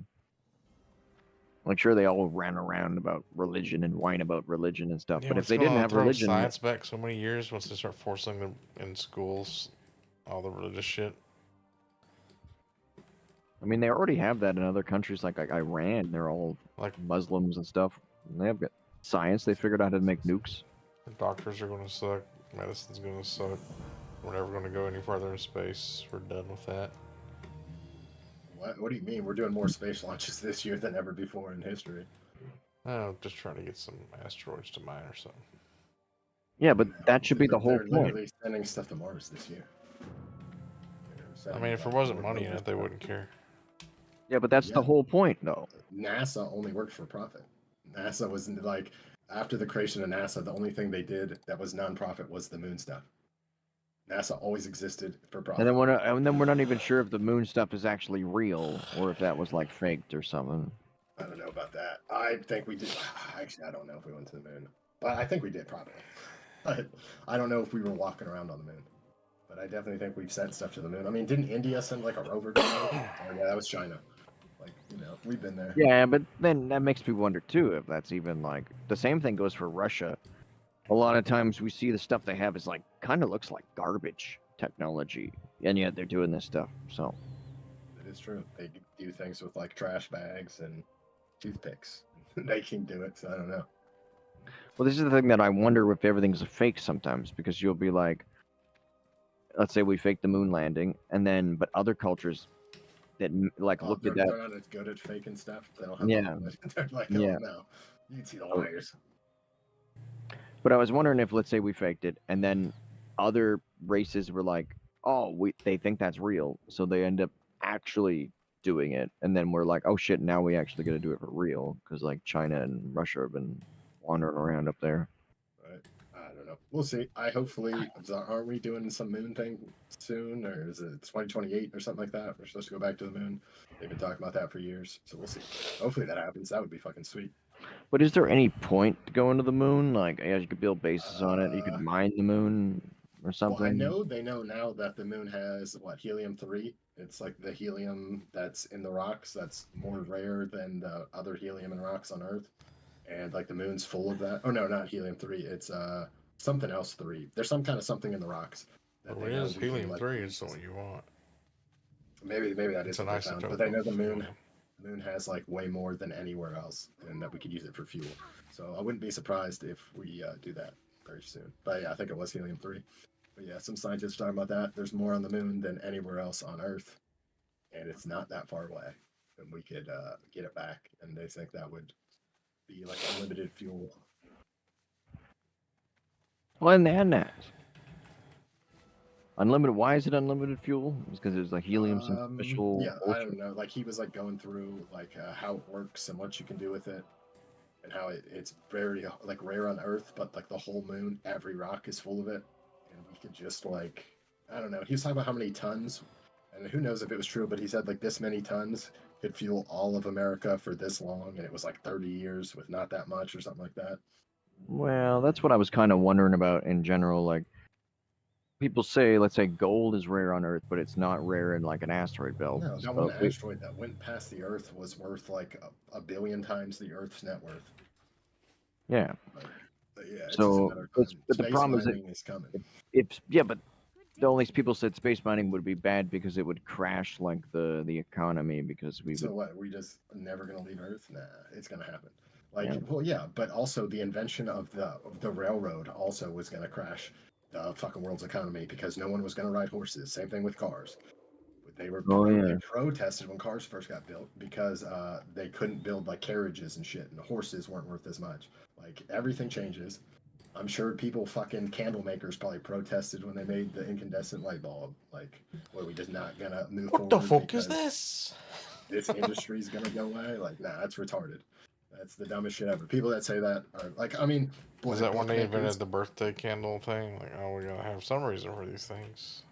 Speaker 2: Like, sure, they all ran around about religion and whine about religion and stuff,
Speaker 1: Yeah,
Speaker 2: but
Speaker 1: we're
Speaker 2: if they
Speaker 1: just
Speaker 2: didn't
Speaker 1: going to
Speaker 2: have
Speaker 1: throw
Speaker 2: religion,
Speaker 1: science back so many years once they start forcing them in schools, all the religious shit.
Speaker 2: I mean, they already have that in other countries like Iran. They're all
Speaker 1: Like
Speaker 2: Muslims and stuff. And they have got science. They figured out how to make nukes.
Speaker 1: doctors are going to suck, medicine's going to suck. We're never going to go any further in space. We're done with that.
Speaker 4: What do you mean? We're doing more space launches this year than ever before in history.
Speaker 1: I'm just trying to get some asteroids to mine or something.
Speaker 2: Yeah, but that should be the whole
Speaker 4: They're
Speaker 2: point.
Speaker 4: literally sending stuff to Mars this year.
Speaker 1: I mean, if there wasn't money in it, they wouldn't care.
Speaker 2: Yeah, but that's the
Speaker 4: Yeah.
Speaker 2: whole point, though.
Speaker 4: NASA only worked for profit. NASA was like, after the creation of NASA, the only thing they did that was nonprofit was the moon stuff. NASA always existed for profit.
Speaker 2: And then we're not even sure if the moon stuff is actually real or if that was like faked or something.
Speaker 4: I don't know about that. I think we did. Actually, I don't know if we went to the moon, but I think we did probably. I don't know if we were walking around on the moon, but I definitely think we've sent stuff to the moon. I mean, didn't India send like a rover? Oh yeah, that was China. Like, we've been there.
Speaker 2: Yeah, but then that makes me wonder too if that's even like the same thing goes for Russia. A lot of times we see the stuff they have is like kind of looks like garbage technology, and yet they're doing this stuff. So
Speaker 4: It is true. They do things with like trash bags and toothpicks. They can do it, so I don't know.
Speaker 2: well, this is the thing that I wonder if everything's a fake sometimes, because you'll be like, let's say we faked the moon landing, and then but other cultures that like look
Speaker 4: they're,
Speaker 2: at that.
Speaker 4: they're not as good at faking stuff. They don't have
Speaker 2: Yeah.
Speaker 4: they're like,
Speaker 2: Yeah.
Speaker 4: oh no, you can see the wires.
Speaker 2: But I was wondering if, let's say, we faked it, and then other races were like, "Oh, they think that's real," so they end up actually doing it, and then we're like, "Oh shit, now we actually got to do it for real," because like China and Russia have been wandering around up there.
Speaker 4: Right. I don't know. We'll see. Hopefully, aren't we doing some moon thing soon, or is it 2028 or something like that? We're supposed to go back to the moon. They've been talking about that for years, so we'll see. Hopefully that happens. That would be fucking sweet.
Speaker 2: But is there any point to going to the moon? Like, yeah, you could build bases on it. You
Speaker 4: Uh,
Speaker 2: could mine the moon or
Speaker 4: Well,
Speaker 2: something.
Speaker 4: I know they know now that the moon has what, helium-3. It's like the helium that's in the rocks that's more rare than the other helium in rocks on Earth, and like the moon's full of that. Oh no, not helium-3. It's something else 3. There's some kind of something in the rocks that
Speaker 1: Well,
Speaker 4: they
Speaker 1: it
Speaker 4: know
Speaker 1: is
Speaker 4: we can
Speaker 1: helium
Speaker 4: like
Speaker 1: 3 is
Speaker 4: use.
Speaker 1: the one you want.
Speaker 4: Maybe that
Speaker 1: It's
Speaker 4: is
Speaker 1: an
Speaker 4: what they found,
Speaker 1: isotope
Speaker 4: but they know
Speaker 1: of
Speaker 4: the moon
Speaker 1: helium.
Speaker 4: has like way more than anywhere else, and that we could use it for fuel. So I wouldn't be surprised if we do that very soon. But yeah, I think it was helium-3. But yeah, some scientists talking about that. There's more on the moon than anywhere else on Earth, and it's not that far away. And we could get it back, and they think that would be like unlimited fuel.
Speaker 2: Well, and that. Unlimited. Why is it unlimited fuel? It's because there's like helium, some special.
Speaker 4: Yeah, I don't know. Like he was like going through like how it works and what you can do with it, and how it's very like rare on Earth, but like the whole moon, every rock is full of it, and we could just like I don't know. He was talking about how many tons, and who knows if it was true, but he said like this many tons could fuel all of America for this long, and it was like 30 years with not that much or something like that.
Speaker 2: Well, that's what I was kind of wondering about in general. Like, people say, let's say gold is rare on Earth, but it's not rare in like an asteroid belt.
Speaker 4: No, that
Speaker 2: So
Speaker 4: one
Speaker 2: if we,
Speaker 4: asteroid that went past the Earth was worth like a billion times the Earth's net worth.
Speaker 2: yeah.
Speaker 4: Like, but yeah, it's just a
Speaker 2: So,
Speaker 4: matter of
Speaker 2: but
Speaker 4: time.
Speaker 2: the
Speaker 4: Space
Speaker 2: problem is that
Speaker 4: mining is coming.
Speaker 2: if yeah, but the only people said space mining would be bad because it would crash like the economy because we
Speaker 4: So
Speaker 2: would.
Speaker 4: what? We just never gonna leave Earth? Nah, it's gonna happen. Like,
Speaker 2: Yeah.
Speaker 4: well, yeah, but also the invention of the railroad also was gonna crash the fucking world's economy because no one was gonna ride horses. Same thing with cars.
Speaker 2: Oh
Speaker 4: They
Speaker 2: yeah.
Speaker 4: protested when cars first got built because they couldn't build like carriages and shit, and horses weren't worth as much. Like everything changes. I'm sure people fucking candle makers probably protested when they made the incandescent light bulb. Like, what, are we just not gonna move
Speaker 1: What the
Speaker 4: forward
Speaker 1: fuck is
Speaker 4: because
Speaker 1: this?
Speaker 4: this industry's gonna go away? Like, nah, that's retarded. That's the dumbest shit ever. People that say that are like, I mean,
Speaker 1: Is
Speaker 4: boy,
Speaker 1: that when they invented
Speaker 4: bookmakers.
Speaker 1: the birthday candle thing? Like, oh, we gotta have some reason for these things.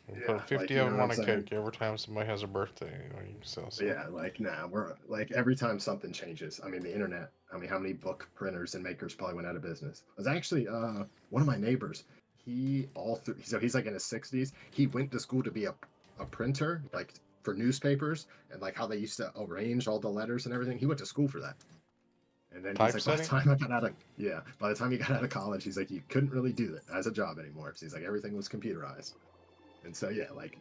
Speaker 1: We
Speaker 4: Yeah,
Speaker 1: put 50
Speaker 4: like, you
Speaker 1: of
Speaker 4: know
Speaker 1: them
Speaker 4: what
Speaker 1: on
Speaker 4: I'm
Speaker 1: a
Speaker 4: saying?
Speaker 1: cake every time somebody has a birthday. You know, you can sell some.
Speaker 4: Yeah, like nah, we're like every time something changes. I mean, the internet. I mean, how many book printers and makers probably went out of business? I was actually one of my neighbors. He all through so he's like in his 60s. He went to school to be a printer, like for newspapers and like how they used to arrange all the letters and everything. He went to school for that. And then he's like, by the
Speaker 1: Typesetting?
Speaker 4: time I got out of by the time he got out of college, he's like, you couldn't really do it as a job anymore. So he's like, everything was computerized. And so yeah, like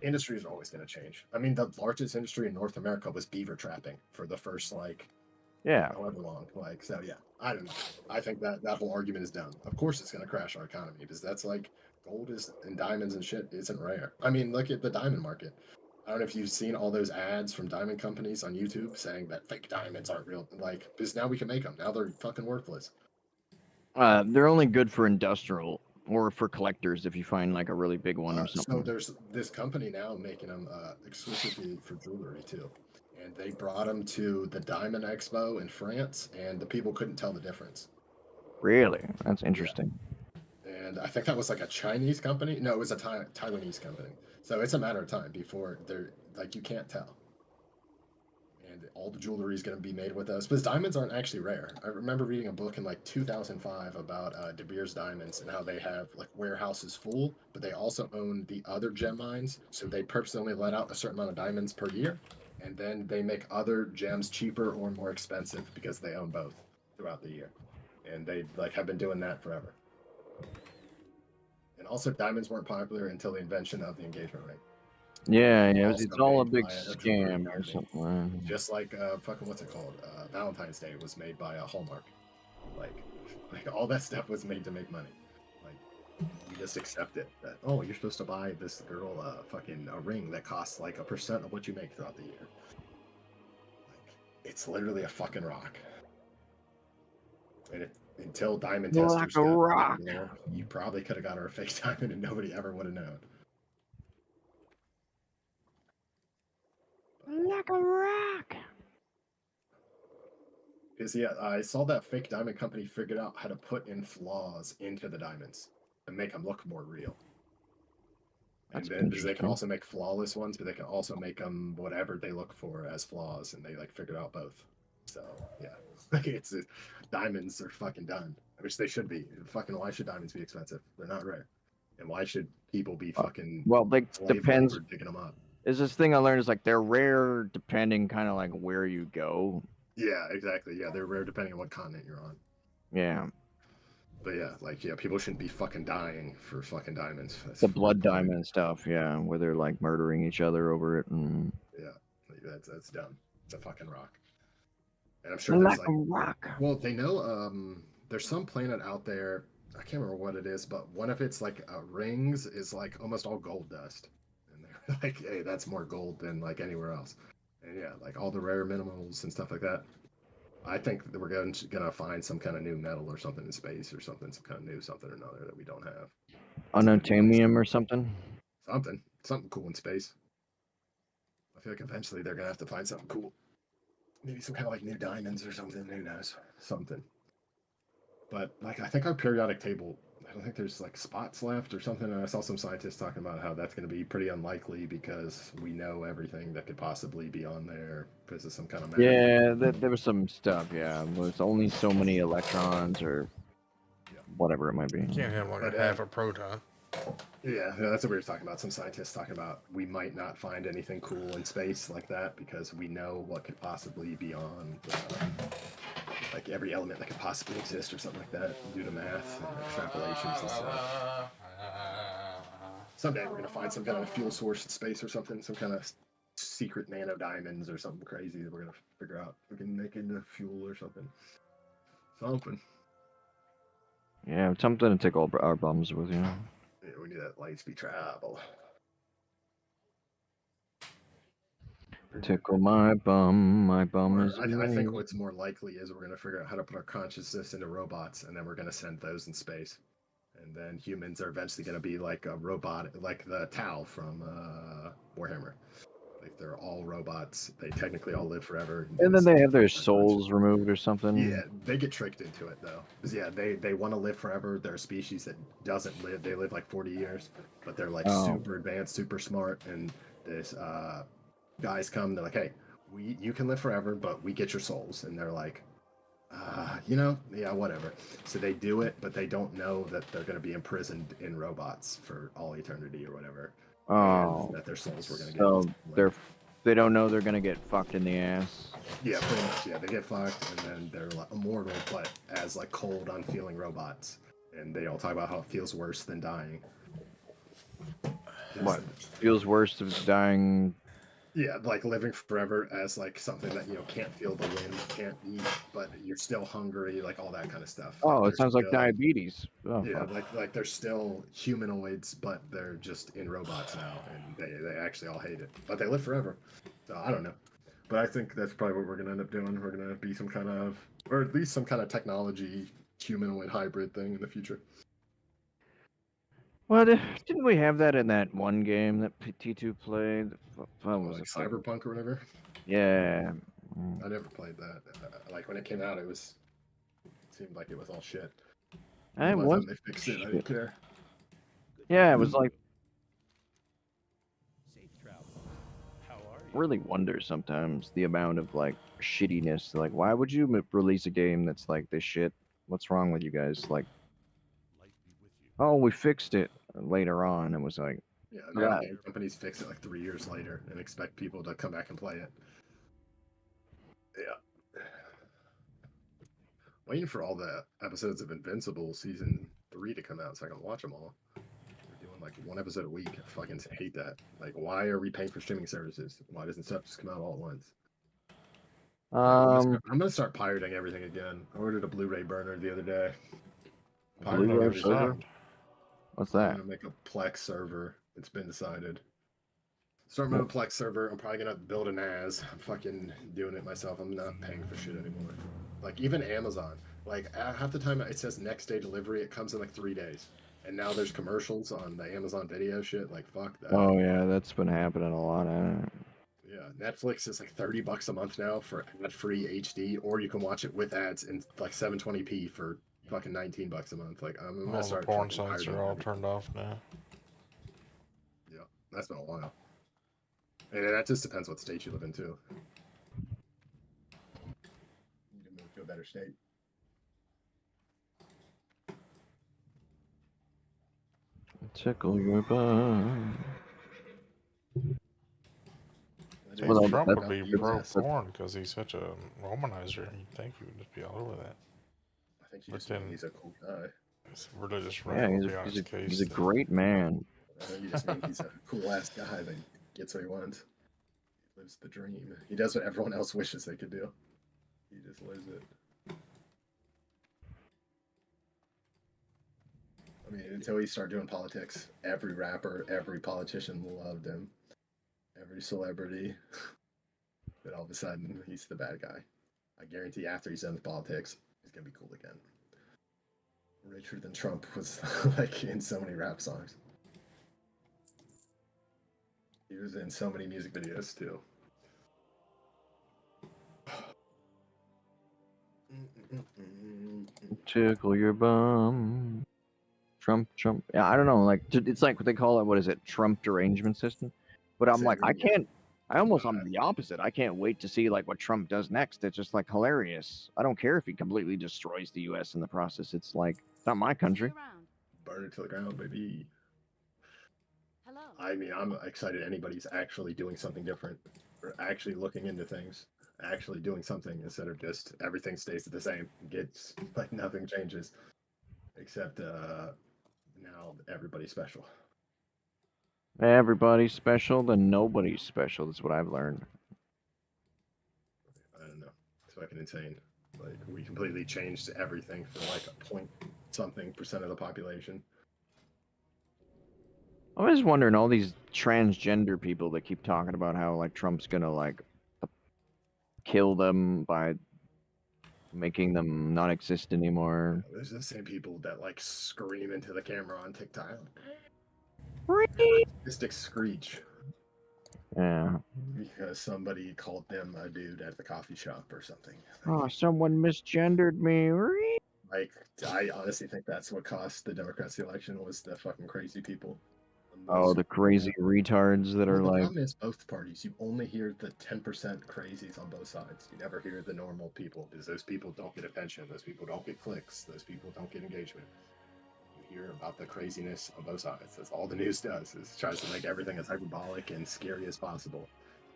Speaker 4: industries are always going to change. I mean, the largest industry in North America was beaver trapping for the first like
Speaker 2: Yeah.
Speaker 4: however long. Like, so yeah, I don't know. I think that whole argument is dumb. Of course, it's going to crash our economy because that's like gold is and diamonds and shit isn't rare. I mean, look at the diamond market. I don't know if you've seen all those ads from diamond companies on YouTube saying that fake diamonds aren't real. Like, because now we can make them. Now they're fucking worthless.
Speaker 2: They're only good for industrial or for collectors if you find like a really big one or
Speaker 4: So
Speaker 2: something.
Speaker 4: there's this company now making them exclusively for jewelry too, and they brought them to the Diamond Expo in France, and the people couldn't tell the difference.
Speaker 2: Really? That's
Speaker 4: Yeah,
Speaker 2: interesting.
Speaker 4: and I think that was like a Chinese company. No, it was a Taiwanese company. So it's a matter of time before they're like you can't tell, and all the jewelry is going to be made with us. Because diamonds aren't actually rare. I remember reading a book in like 2005 about De Beers diamonds and how they have like warehouses full, but they also own the other gem mines. So they purposely only let out a certain amount of diamonds per year, and then they make other gems cheaper or more expensive because they own both throughout the year, and they like have been doing that forever. And also, diamonds weren't popular until the invention of the engagement ring.
Speaker 2: Yeah,
Speaker 4: They were
Speaker 2: yeah.
Speaker 4: also
Speaker 2: It's all a
Speaker 4: made
Speaker 2: big
Speaker 4: by a jewelry
Speaker 2: scam or
Speaker 4: company.
Speaker 2: something.
Speaker 4: Just like fucking what's it called? Valentine's Day was made by a Hallmark. Like, like all that stuff was made to make money. Like, you just accept it that oh, you're supposed to buy this girl fucking a ring that costs like 1% of what you make throughout the year. Like, it's literally a fucking rock. And until diamond
Speaker 2: Like
Speaker 4: testers
Speaker 2: a
Speaker 4: got
Speaker 2: rock.
Speaker 4: popular, you probably could have got her a fake diamond and nobody ever would have known.
Speaker 2: Like a rock.
Speaker 4: Because yeah, I saw that fake diamond company figured out how to put in flaws into the diamonds and make them look more real. And
Speaker 2: That's
Speaker 4: then because they can
Speaker 2: interesting.
Speaker 4: also make flawless ones, but they can also make them whatever they look for as flaws, and they like figured out both. So yeah, like diamonds are fucking done, which they should be. Fucking why should diamonds be expensive? They're not rare, and why should people be fucking
Speaker 2: Well, like
Speaker 4: slave
Speaker 2: depends.
Speaker 4: labor digging them up?
Speaker 2: Is this thing I learned is like they're rare depending kind of like where you go.
Speaker 4: Yeah, exactly. Yeah, they're rare depending on what continent you're on.
Speaker 2: Yeah,
Speaker 4: But yeah, like yeah, people shouldn't be fucking dying for fucking diamonds. That's
Speaker 2: the blood
Speaker 4: retarded.
Speaker 2: diamond stuff. Yeah, where they're like murdering each other over it. And...
Speaker 4: Yeah, like, that's dumb. It's a fucking rock. And I'm sure there's
Speaker 2: like
Speaker 4: like,
Speaker 2: a rock.
Speaker 4: well, they know there's some planet out there. I can't remember what it is, but one of its like rings is like almost all gold dust, and they're like, hey, that's more gold than like anywhere else. And yeah, like all the rare minerals and stuff like that. I think that we're gonna find some kind of new metal or something in space or something, some kind of new something or another that we don't have.
Speaker 2: Unobtainium or something.
Speaker 4: Something cool in space. I feel like eventually they're gonna have to find something cool. Maybe some kind of like new diamonds or something. Who knows? Something. But like I think our periodic table, I don't think there's like spots left or something. And I saw some scientists talking about how that's going to be pretty unlikely because we know everything that could possibly be on there because of some kind of math.
Speaker 2: Yeah, there was some stuff. Yeah, there's only so many electrons or whatever it might be.
Speaker 1: Can't have like
Speaker 4: But,
Speaker 1: a half a proton.
Speaker 4: Yeah, that's what we were talking about. Some scientists talking about we might not find anything cool in space like that because we know what could possibly be on like every element that could possibly exist or something like that due to math and extrapolations and stuff. Someday we're gonna find some kind of fuel source in space or something, some kind of secret nano diamonds or something crazy that we're gonna figure out we can make into fuel or something. Something.
Speaker 2: Yeah, something to tickle our bums with, you know.
Speaker 4: Yeah, we need that light speed travel.
Speaker 2: Tickle my bum is.
Speaker 4: I think what's more likely is we're gonna figure out how to put our consciousness into robots, and then we're gonna send those in space, and then humans are eventually gonna be like a robot, like the Tau from Warhammer. Like they're all robots. They technically all live forever.
Speaker 2: And then they have their souls removed or something.
Speaker 4: Yeah, they get tricked into it though. 'Cause, yeah, they want to live forever. They're a species that doesn't live. They live like 40 years, but they're like super advanced, super smart. And this guys come. They're like, hey, you can live forever, but we get your souls. And they're like, yeah, whatever. So they do it, but they don't know that they're going to be imprisoned in robots for all eternity or whatever.
Speaker 2: Oh,
Speaker 4: and that their souls were going to
Speaker 2: so
Speaker 4: get.
Speaker 2: they don't know they're gonna get fucked in the ass.
Speaker 4: Yeah, pretty much. Yeah, they get fucked, and then they're like immortal, but as like cold, unfeeling robots. And they all talk about how it feels worse than dying.
Speaker 2: What feels worse than dying?
Speaker 4: Yeah, like living forever as like something that can't feel the wind, can't eat, but you're still hungry, like all that kind of stuff.
Speaker 2: Oh,
Speaker 4: like,
Speaker 2: it sounds like diabetes. Oh,
Speaker 4: yeah,
Speaker 2: fuck.
Speaker 4: like they're still humanoids, but they're just in robots now, and they actually all hate it, but they live forever. So I don't know, but I think that's probably what we're gonna end up doing. We're gonna be some kind of, or at least some kind of technology humanoid hybrid thing in the future.
Speaker 2: Well, didn't we have that in that one game that T2 played? What was
Speaker 4: Like
Speaker 2: it?
Speaker 4: Cyberpunk or whatever.
Speaker 2: Yeah.
Speaker 4: I never played that. Like when it came out, it seemed like it was all shit.
Speaker 2: I
Speaker 4: By the
Speaker 2: was.
Speaker 4: time they fixed it, I didn't care.
Speaker 2: Yeah, it was like.
Speaker 6: Safe travel. How are you?
Speaker 2: Really wonder sometimes the amount of like shittiness. Like, why would you release a game that's like this shit? What's wrong with you guys? Like,
Speaker 6: Light be with you.
Speaker 2: oh, we fixed it later on. It was like,
Speaker 4: Yeah, now
Speaker 2: Right.
Speaker 4: game companies fix it like 3 years later and expect people to come back and play it. Yeah. Waiting for all the episodes of Invincible season 3 to come out so I can watch them all. We're doing like one episode a week. I fucking hate that. Like, why are we paying for streaming services? Why doesn't stuff just come out all at once? I'm gonna start pirating everything again. I ordered a Blu-ray burner the other day. Pirating
Speaker 2: Blu-ray
Speaker 4: everything.
Speaker 2: server? What's
Speaker 4: I'm
Speaker 2: that?
Speaker 4: gonna make a Plex server. It's been decided. Start my own Plex server. I'm probably gonna build a NAS. I'm fucking doing it myself. I'm not paying for shit anymore. Like even Amazon. Like half the time it says next day delivery, it comes in like 3 days. And now there's commercials on the Amazon video shit. Like fuck that.
Speaker 2: Oh yeah, that's been happening a lot.
Speaker 4: Yeah, Netflix is like $30 a month now for ad-free HD, or you can watch it with ads in like 720p for fucking $19 a month. Like I'm gonna
Speaker 1: All the
Speaker 4: start
Speaker 1: porn
Speaker 4: fucking
Speaker 1: sites
Speaker 4: pirating
Speaker 1: are all
Speaker 4: everything.
Speaker 1: turned off now.
Speaker 4: Yeah, that's been a while. And that just depends what state you live in too. You can move to a better state.
Speaker 2: Tickle your bum.
Speaker 1: I
Speaker 2: Well,
Speaker 1: think
Speaker 2: no,
Speaker 1: Trump would be
Speaker 4: Use
Speaker 1: pro
Speaker 4: this.
Speaker 1: porn because he's such a womanizer. You'd think he would just be all over that.
Speaker 4: I think you
Speaker 1: But
Speaker 4: just mean
Speaker 1: then-
Speaker 4: he's a cool guy.
Speaker 1: His religious
Speaker 2: Yeah,
Speaker 1: right will
Speaker 2: he's
Speaker 1: be on his
Speaker 2: a,
Speaker 1: case.
Speaker 2: he's a
Speaker 1: that-
Speaker 2: great man.
Speaker 4: I think you just mean he's a cool ass guy that gets what he wants. He lives the dream. He does what everyone else wishes they could do. He just lives it. I mean, until he started doing politics, every rapper, every politician loved him. Every celebrity. But all of a sudden, he's the bad guy. I guarantee after he's done with politics, he's gonna be cool again. Richer than Trump was like in so many rap songs. He was in so many music videos too.
Speaker 2: Tickle your bum. Trump. Yeah, I don't know. Like it's like what they call it. What is it? Trump derangement system. But I'm like, I can't. I'm the opposite. I can't wait to see like what Trump does next. It's just like hilarious. I don't care if he completely destroys the U.S. in the process. It's like it's not my country.
Speaker 5: Around.
Speaker 4: Burn it to the ground, baby.
Speaker 5: Hello.
Speaker 4: I mean, I'm excited anybody's actually doing something different, or actually looking into things, actually doing something instead of just everything stays the same. Gets like nothing changes, except now everybody's special.
Speaker 2: Everybody's special, then nobody's special. That's what I've learned.
Speaker 4: I don't know. It's fucking insane. Like we completely changed everything for like a point something percent of the population.
Speaker 2: I was wondering all these transgender people that keep talking about how like Trump's gonna like kill them by making them not exist anymore.
Speaker 4: There's the same people that like scream into the camera on TikTok. Mystic screech
Speaker 2: Yeah.
Speaker 4: because somebody called them a dude at the coffee shop or something.
Speaker 2: Oh, someone misgendered me.
Speaker 4: Like, I honestly think that's what cost the Democrats the election was the fucking crazy people.
Speaker 2: Oh, the crazy retards that
Speaker 4: Well,
Speaker 2: are
Speaker 4: the
Speaker 2: like,
Speaker 4: problem is both parties. You only hear the 10% crazies on both sides. You never hear the normal people because those people don't get attention. Those people don't get clicks. Those people don't get engagement. You hear about the craziness on both sides. That's all the news does. Is tries to make everything as hyperbolic and scary as possible.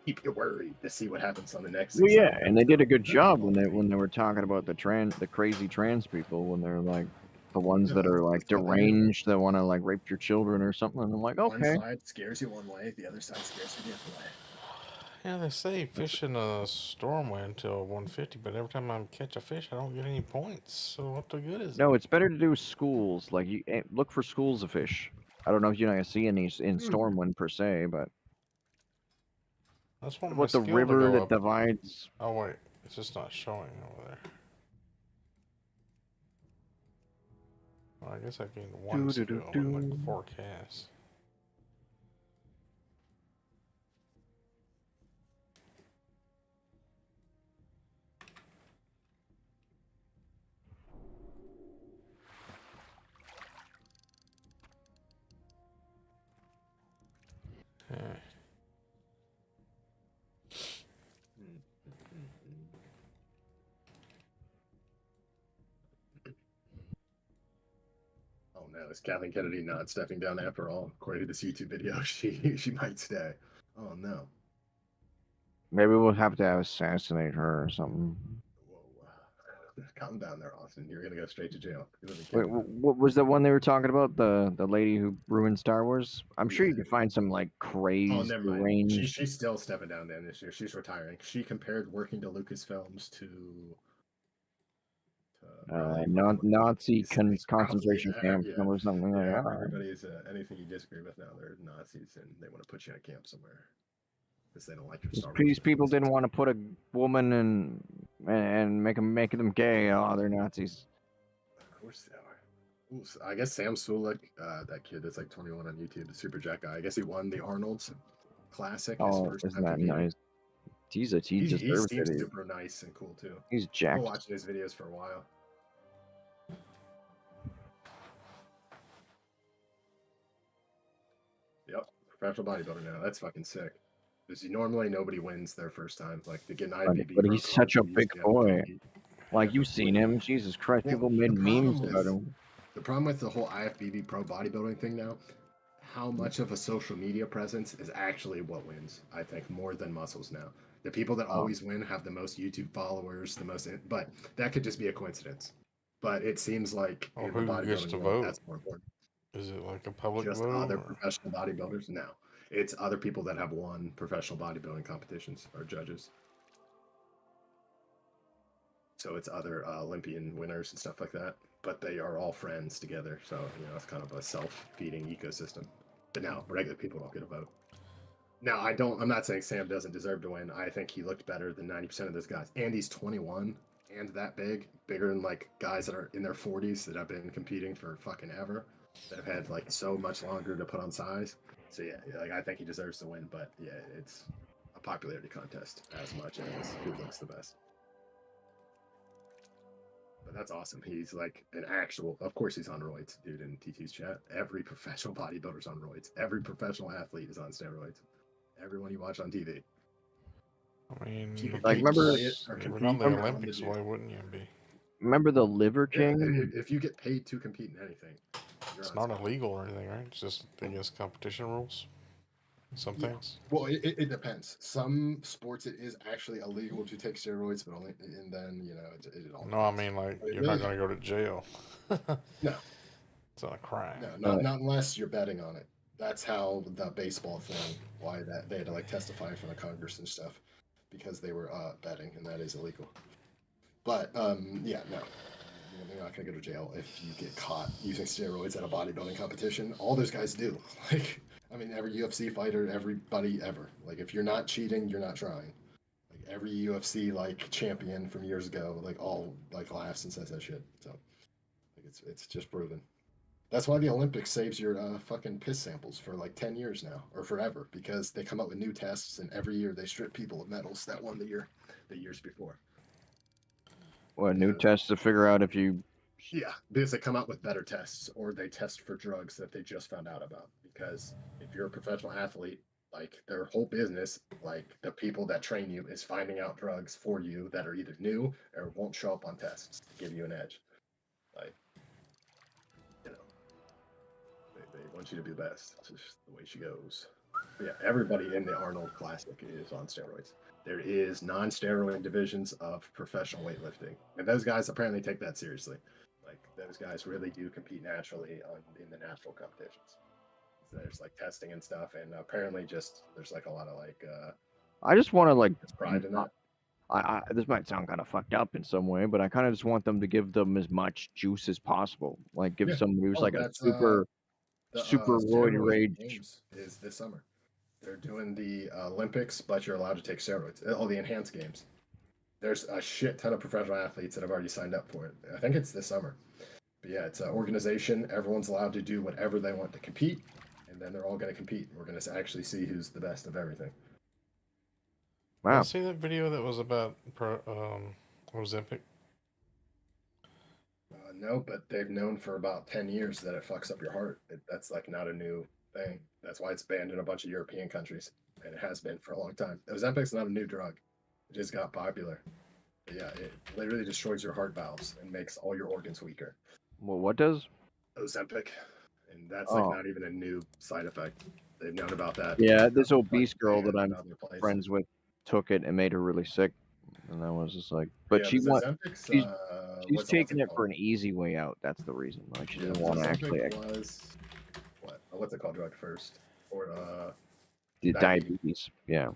Speaker 4: Keep you worried to see what happens on the next.
Speaker 2: well, yeah, and they did a good job when they were talking about the crazy trans people when they're like the ones that are like deranged that want to like rape your children or something. And I'm like,
Speaker 4: One
Speaker 2: okay.
Speaker 4: side scares you one way, the other side scares you the other way.
Speaker 1: Yeah, they say fish in a storm way until 150, but every time I catch a fish, I don't get any points. So what the good is
Speaker 2: No,
Speaker 1: it?
Speaker 2: it's better to do schools. Like you look for schools of fish. I don't know if you're not gonna see any in Stormwind per se, but
Speaker 1: That's one of my
Speaker 2: what the
Speaker 1: skill to
Speaker 2: river
Speaker 1: go
Speaker 2: that
Speaker 1: up.
Speaker 2: divides.
Speaker 1: Oh wait, it's just not showing over there. Well, I guess I gained one skill in like 4 casts. Yeah.
Speaker 4: Oh no, is Kathleen Kennedy not stepping down after all? According to this YouTube video, she might stay. Oh no.
Speaker 2: Maybe we'll have to assassinate her or something.
Speaker 4: Whoa. Calm down there, Austin. You're gonna go straight to jail. You live in
Speaker 2: Wait,
Speaker 4: Canada.
Speaker 2: what was the one they were talking about? The lady who ruined Star Wars? I'm sure you
Speaker 4: Yeah.
Speaker 2: could find some like
Speaker 4: Oh,
Speaker 2: crazy
Speaker 4: never mind.
Speaker 2: deranged.
Speaker 4: She's still stepping down then this year. She's retiring. She compared working to Lucasfilms to probably working with
Speaker 2: Nazi
Speaker 4: Nazis.
Speaker 2: concentration
Speaker 4: Probably,
Speaker 2: camp
Speaker 4: yeah.
Speaker 2: or something like
Speaker 4: Yeah,
Speaker 2: that.
Speaker 4: everybody's anything you disagree with now. They're Nazis and they want to put you in a camp somewhere because they don't like your Star Wars.
Speaker 2: These people
Speaker 4: fans.
Speaker 2: didn't want to put a woman and make them gay. Oh, they're Nazis.
Speaker 4: Of course they are. Ooh, I guess Sam Sulek, that kid that's like 21 on YouTube, the Super Jack guy. I guess he won the Arnold's Classic. His
Speaker 2: Oh,
Speaker 4: first
Speaker 2: isn't
Speaker 4: time
Speaker 2: that
Speaker 4: competing.
Speaker 2: nice? He
Speaker 4: He
Speaker 2: deserves
Speaker 4: seems
Speaker 2: it.
Speaker 4: super nice and cool too.
Speaker 2: He's
Speaker 4: I've been
Speaker 2: jacked.
Speaker 4: watching his videos for a while. Yep, professional bodybuilder now. That's fucking sick. Because normally nobody wins their first time. Like to get an IFBB
Speaker 2: But
Speaker 4: pro
Speaker 2: he's
Speaker 4: card,
Speaker 2: such a
Speaker 4: you
Speaker 2: big
Speaker 4: usually have to
Speaker 2: boy.
Speaker 4: compete.
Speaker 2: Like
Speaker 4: You
Speaker 2: you've
Speaker 4: have to
Speaker 2: seen
Speaker 4: win.
Speaker 2: him. Jesus Christ,
Speaker 4: Well,
Speaker 2: people made
Speaker 4: the problem
Speaker 2: memes
Speaker 4: with
Speaker 2: about him.
Speaker 4: the problem with the whole IFBB pro bodybuilding thing now, how much of a social media presence is actually what wins. I think more than muscles now. The people that
Speaker 2: Oh.
Speaker 4: always win have the most YouTube followers, the most, but that could just be a coincidence. But it seems like
Speaker 1: Well,
Speaker 4: in the
Speaker 1: who gets
Speaker 4: bodybuilding
Speaker 1: to
Speaker 4: world,
Speaker 1: vote?
Speaker 4: that's more important.
Speaker 1: Is it like a public
Speaker 4: Just
Speaker 1: vote?
Speaker 4: other
Speaker 1: Or...
Speaker 4: professional bodybuilders? No, it's other people that have won professional bodybuilding competitions or judges. So it's other Olympian winners and stuff like that. But they are all friends together, so it's kind of a self-feeding ecosystem. But now regular people don't get a vote. Now I'm not saying Sam doesn't deserve to win. I think he looked better than 90% of those guys. And he's 21 and that bigger than like guys that are in their 40s that have been competing for fucking ever, that have had like so much longer to put on size. So yeah, like I think he deserves to win, but yeah, it's a popularity contest as much as who looks the best. But that's awesome. He's like an actual, of course he's on roids, dude, in TT's chat. Every professional bodybuilder's on roids. Every professional athlete is on steroids. Everyone you watch on TV.
Speaker 1: I mean,
Speaker 4: If you get
Speaker 2: Like,
Speaker 4: paid to
Speaker 2: remember-
Speaker 4: play it or
Speaker 1: you're
Speaker 4: compete,
Speaker 1: on the
Speaker 4: you're on
Speaker 1: Olympics.
Speaker 4: dude.
Speaker 1: Why wouldn't you be?
Speaker 2: Remember the Liver
Speaker 4: Yeah,
Speaker 2: King?
Speaker 4: if you get paid to compete in anything, you're
Speaker 1: It's
Speaker 4: on
Speaker 1: not
Speaker 4: steroids.
Speaker 1: illegal or anything, right? It's just against competition rules. Some
Speaker 4: Yeah.
Speaker 1: things.
Speaker 4: Well, it depends. Some sports it is actually illegal to take steroids, but only, and then it all.
Speaker 1: No, I
Speaker 4: depends.
Speaker 1: mean like
Speaker 4: But it
Speaker 1: you're
Speaker 4: really-
Speaker 1: not going to go to jail.
Speaker 4: No.
Speaker 1: It's not a crime.
Speaker 4: No, not unless you're betting on it. That's how the baseball thing. Why that they had to like testify in front of Congress and stuff because they were betting, and that is illegal. But yeah, no. You're not gonna go to jail if you get caught using steroids at a bodybuilding competition. All those guys do. Like, I mean, every UFC fighter, everybody ever. Like, if you're not cheating, you're not trying. Like every UFC like champion from years ago, like all like laughs and says that shit. So, like, it's just proven. That's why the Olympics saves your fucking piss samples for like 10 years now or forever because they come up with new tests and every year they strip people of medals that won the years before.
Speaker 2: What, new
Speaker 4: Yeah.
Speaker 2: tests to figure out if you...
Speaker 4: Yeah, because they come out with better tests or they test for drugs that they just found out about. Because if you're a professional athlete, like their whole business, like the people that train you, is finding out drugs for you that are either new or won't show up on tests to give you an edge. Like, they want you to be the best. It's just the way she goes. But yeah, everybody in the Arnold Classic is on steroids. There is non-steroid divisions of professional weightlifting, and those guys apparently take that seriously. Like those guys really do compete naturally in the natural competitions. So there's like testing and stuff, and apparently just there's like a lot of like
Speaker 2: I just want to like...
Speaker 4: pride in that.
Speaker 2: this might sound kind of fucked up in some way, but I kind of just want them to give them as much juice as possible. Like give
Speaker 4: Yeah.
Speaker 2: somebody who's
Speaker 4: Oh,
Speaker 2: like a
Speaker 4: that's,
Speaker 2: super roid
Speaker 4: steroid
Speaker 2: rage.
Speaker 4: games is this summer. They're doing the Olympics, but you're allowed to take steroids. All the enhanced games. There's a shit ton of professional athletes that have already signed up for it. I think it's this summer. But yeah, it's an organization. Everyone's allowed to do whatever they want to compete, and then they're all going to compete. We're going to actually see who's the best of everything.
Speaker 1: Did
Speaker 2: Wow.
Speaker 1: I see that video that was about Ozempic?
Speaker 4: No, but they've known for about 10 years that it fucks up your heart. That's like not a new thing. That's why it's banned in a bunch of European countries, and it has been for a long time. Ozempic's not a new drug. It just got popular. But yeah, it literally destroys your heart valves and makes all your organs weaker.
Speaker 2: Well, what does?
Speaker 4: Ozempic, and that's like
Speaker 2: Oh.
Speaker 4: not even a new side effect. They've known about that.
Speaker 2: Yeah, this
Speaker 4: Like,
Speaker 2: obese girl that
Speaker 4: banned
Speaker 2: I'm
Speaker 4: in other places.
Speaker 2: friends with took it and made her really sick, and I was just like, but
Speaker 4: Yeah,
Speaker 2: she
Speaker 4: the
Speaker 2: wants.
Speaker 4: Ozempic's,
Speaker 2: She's
Speaker 4: what's
Speaker 2: taking it
Speaker 4: called?
Speaker 2: for an easy way out. That's the reason. Like she
Speaker 4: Yeah,
Speaker 2: doesn't want to actually
Speaker 4: Ozempic was what? What's it called? Drug first or
Speaker 2: do
Speaker 4: diabetes.
Speaker 2: diabetes. Yeah.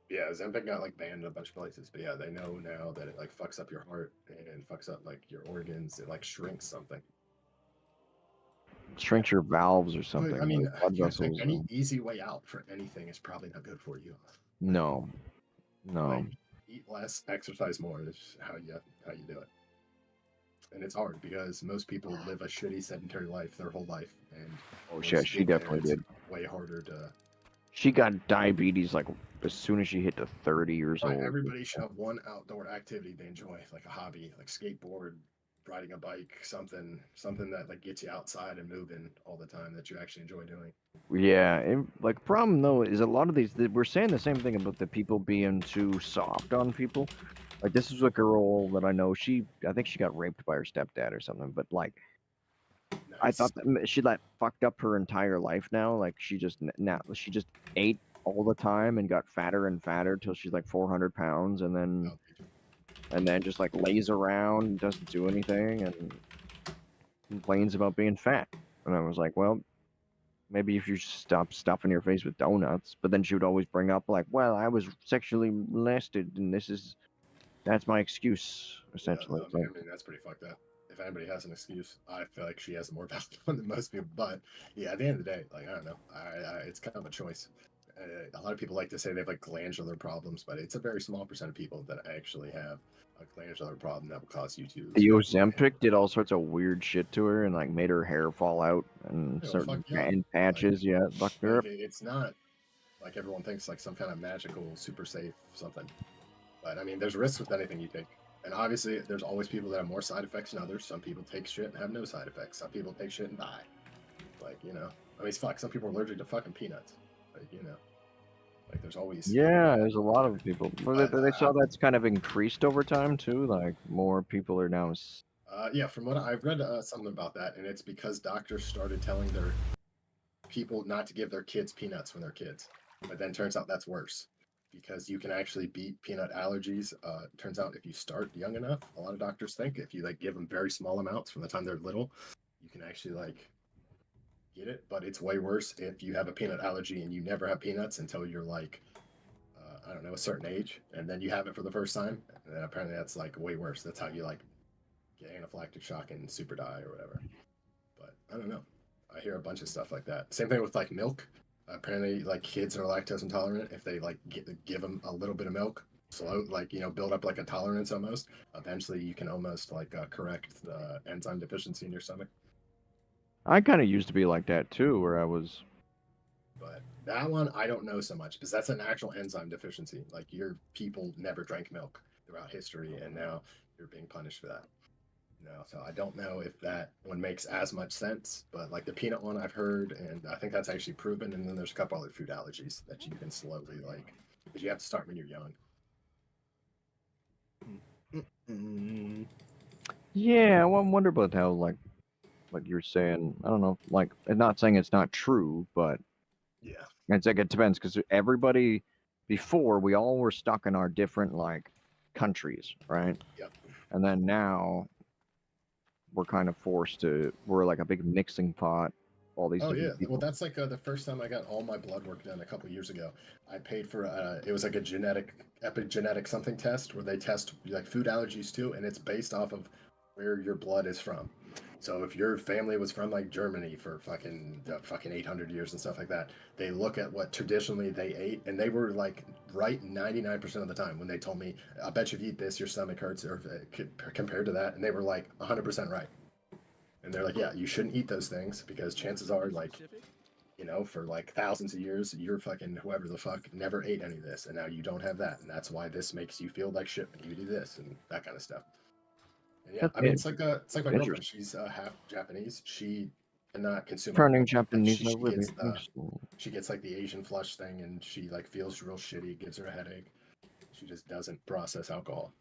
Speaker 4: Yeah, Ozempic got like banned in a bunch of places, but yeah, they know now that it like fucks up your heart and fucks up like your organs. It like shrinks something.
Speaker 2: Shrinks your valves or something.
Speaker 4: I mean,
Speaker 2: or blood
Speaker 4: yeah,
Speaker 2: vessels.
Speaker 4: any easy way out for anything is probably not good for you.
Speaker 2: No.
Speaker 4: Like, eat less, exercise more. Is how you do it. And it's hard because most people live a shitty sedentary life their whole life, and
Speaker 2: Oh
Speaker 4: once
Speaker 2: shit,
Speaker 4: you
Speaker 2: she
Speaker 4: get there,
Speaker 2: definitely
Speaker 4: it's
Speaker 2: did.
Speaker 4: way harder to
Speaker 2: She got diabetes like as soon as she hit to 30 years
Speaker 4: Right,
Speaker 2: old.
Speaker 4: everybody should have one outdoor activity they enjoy, like a hobby, like skateboard, riding a bike, something that like gets you outside and moving all the time that you actually enjoy doing.
Speaker 2: Yeah, and, like problem though is a lot of these we're saying the same thing about the people being too soft on people. Like this is a girl that I know. I think she got raped by her stepdad or something. But like, I
Speaker 4: Nice.
Speaker 2: thought that she like fucked up her entire life now. Like now she just ate all the time and got fatter and fatter till she's like 400 pounds, and then just like lays around, and doesn't do anything, and complains about being fat. And I was like, well, maybe if you stop stuffing your face with donuts. But then she would always bring up like, well, I was sexually molested, and that's my excuse
Speaker 4: Yeah,
Speaker 2: essentially.
Speaker 4: no,
Speaker 2: It's like,
Speaker 4: I mean that's pretty fucked up. If anybody has an excuse, I feel like she has a more valid one than most people. But yeah, at the end of the day, like I don't know, it's kind of a choice. A lot of people like to say they have like glandular problems, but it's a very small percent of people that actually have a glandular problem that will cause you to
Speaker 2: the
Speaker 4: experience
Speaker 2: Ozempic did all sorts of weird shit to her and like made her hair fall out and
Speaker 4: It'll fuck
Speaker 2: certain
Speaker 4: you up.
Speaker 2: patches. Yeah, fucked her up.
Speaker 4: It's not like everyone thinks like some kind of magical, super safe something. But I mean, there's risks with anything you take. And obviously, there's always people that have more side effects than others. Some people take shit and have no side effects. Some people take shit and die. Like, you know, I mean, it's fuck. Some people are allergic to fucking peanuts. Like, you know, like there's always people
Speaker 2: Yeah,
Speaker 4: that-
Speaker 2: there's a lot of people. Well,
Speaker 4: But
Speaker 2: they saw that's kind of increased over time too. Like more people are now.
Speaker 4: yeah, from what I've read something about that, and it's because doctors started telling their people not to give their kids peanuts when they're kids. But then turns out that's worse because you can actually beat peanut allergies. Turns out if you start young enough, a lot of doctors think if you like give them very small amounts from the time they're little, you can actually like get it. But it's way worse if you have a peanut allergy and you never have peanuts until you're like, I don't know, a certain age, and then you have it for the first time. And then apparently that's like way worse. That's how you like get anaphylactic shock and super die or whatever. But I don't know. I hear a bunch of stuff like that. Same thing with like milk. Apparently, like kids are lactose intolerant. If they like give them a little bit of milk, slow, like you know, build up like a tolerance almost. Eventually, you can almost like correct the enzyme deficiency in your stomach.
Speaker 2: I kind of used to be like that too, where I was.
Speaker 4: But that one, I don't know so much because that's an actual enzyme deficiency. Like your people never drank milk throughout history, and now you're being punished for that. No, so I don't know if that one makes as much sense, but like the peanut one I've heard, and I think that's actually proven. And then there's a couple other food allergies that you can slowly like, because you have to start when you're young.
Speaker 2: Yeah, well, I wonder about how like you're saying. I don't know. Like, I'm not saying it's not true, but
Speaker 4: Yeah.
Speaker 2: it's like it depends because everybody before we all were stuck in our different like countries, right?
Speaker 4: Yep.
Speaker 2: And then now we're kind of forced to. We're like a big mixing pot. All these
Speaker 4: Oh yeah.
Speaker 2: different people.
Speaker 4: Well, that's like the first time I got all my blood work done a couple years ago. I paid for it was like a epigenetic something test where they test like food allergies too, and it's based off of where your blood is from. So if your family was from like Germany for fucking 800 years and stuff like that, they look at what traditionally they ate, and they were like right 99% of the time when they told me, "I bet you if you eat this, your stomach hurts," or compared to that, and they were like 100% right. And they're like, "Yeah, you shouldn't eat those things because chances are like." You know, for like thousands of years, you're fucking whoever the fuck never ate any of this, and now you don't have that, and that's why this makes you feel like shit when you do this and that kind of stuff. And yeah,
Speaker 2: That's
Speaker 4: I mean, it's like my girlfriend.
Speaker 2: interesting.
Speaker 4: She's half Japanese. She cannot consume
Speaker 2: Turning
Speaker 4: alcohol. Like
Speaker 2: Japanese over
Speaker 4: she gets like the Asian flush thing, and she like feels real shitty, gives her a headache. She just doesn't process alcohol.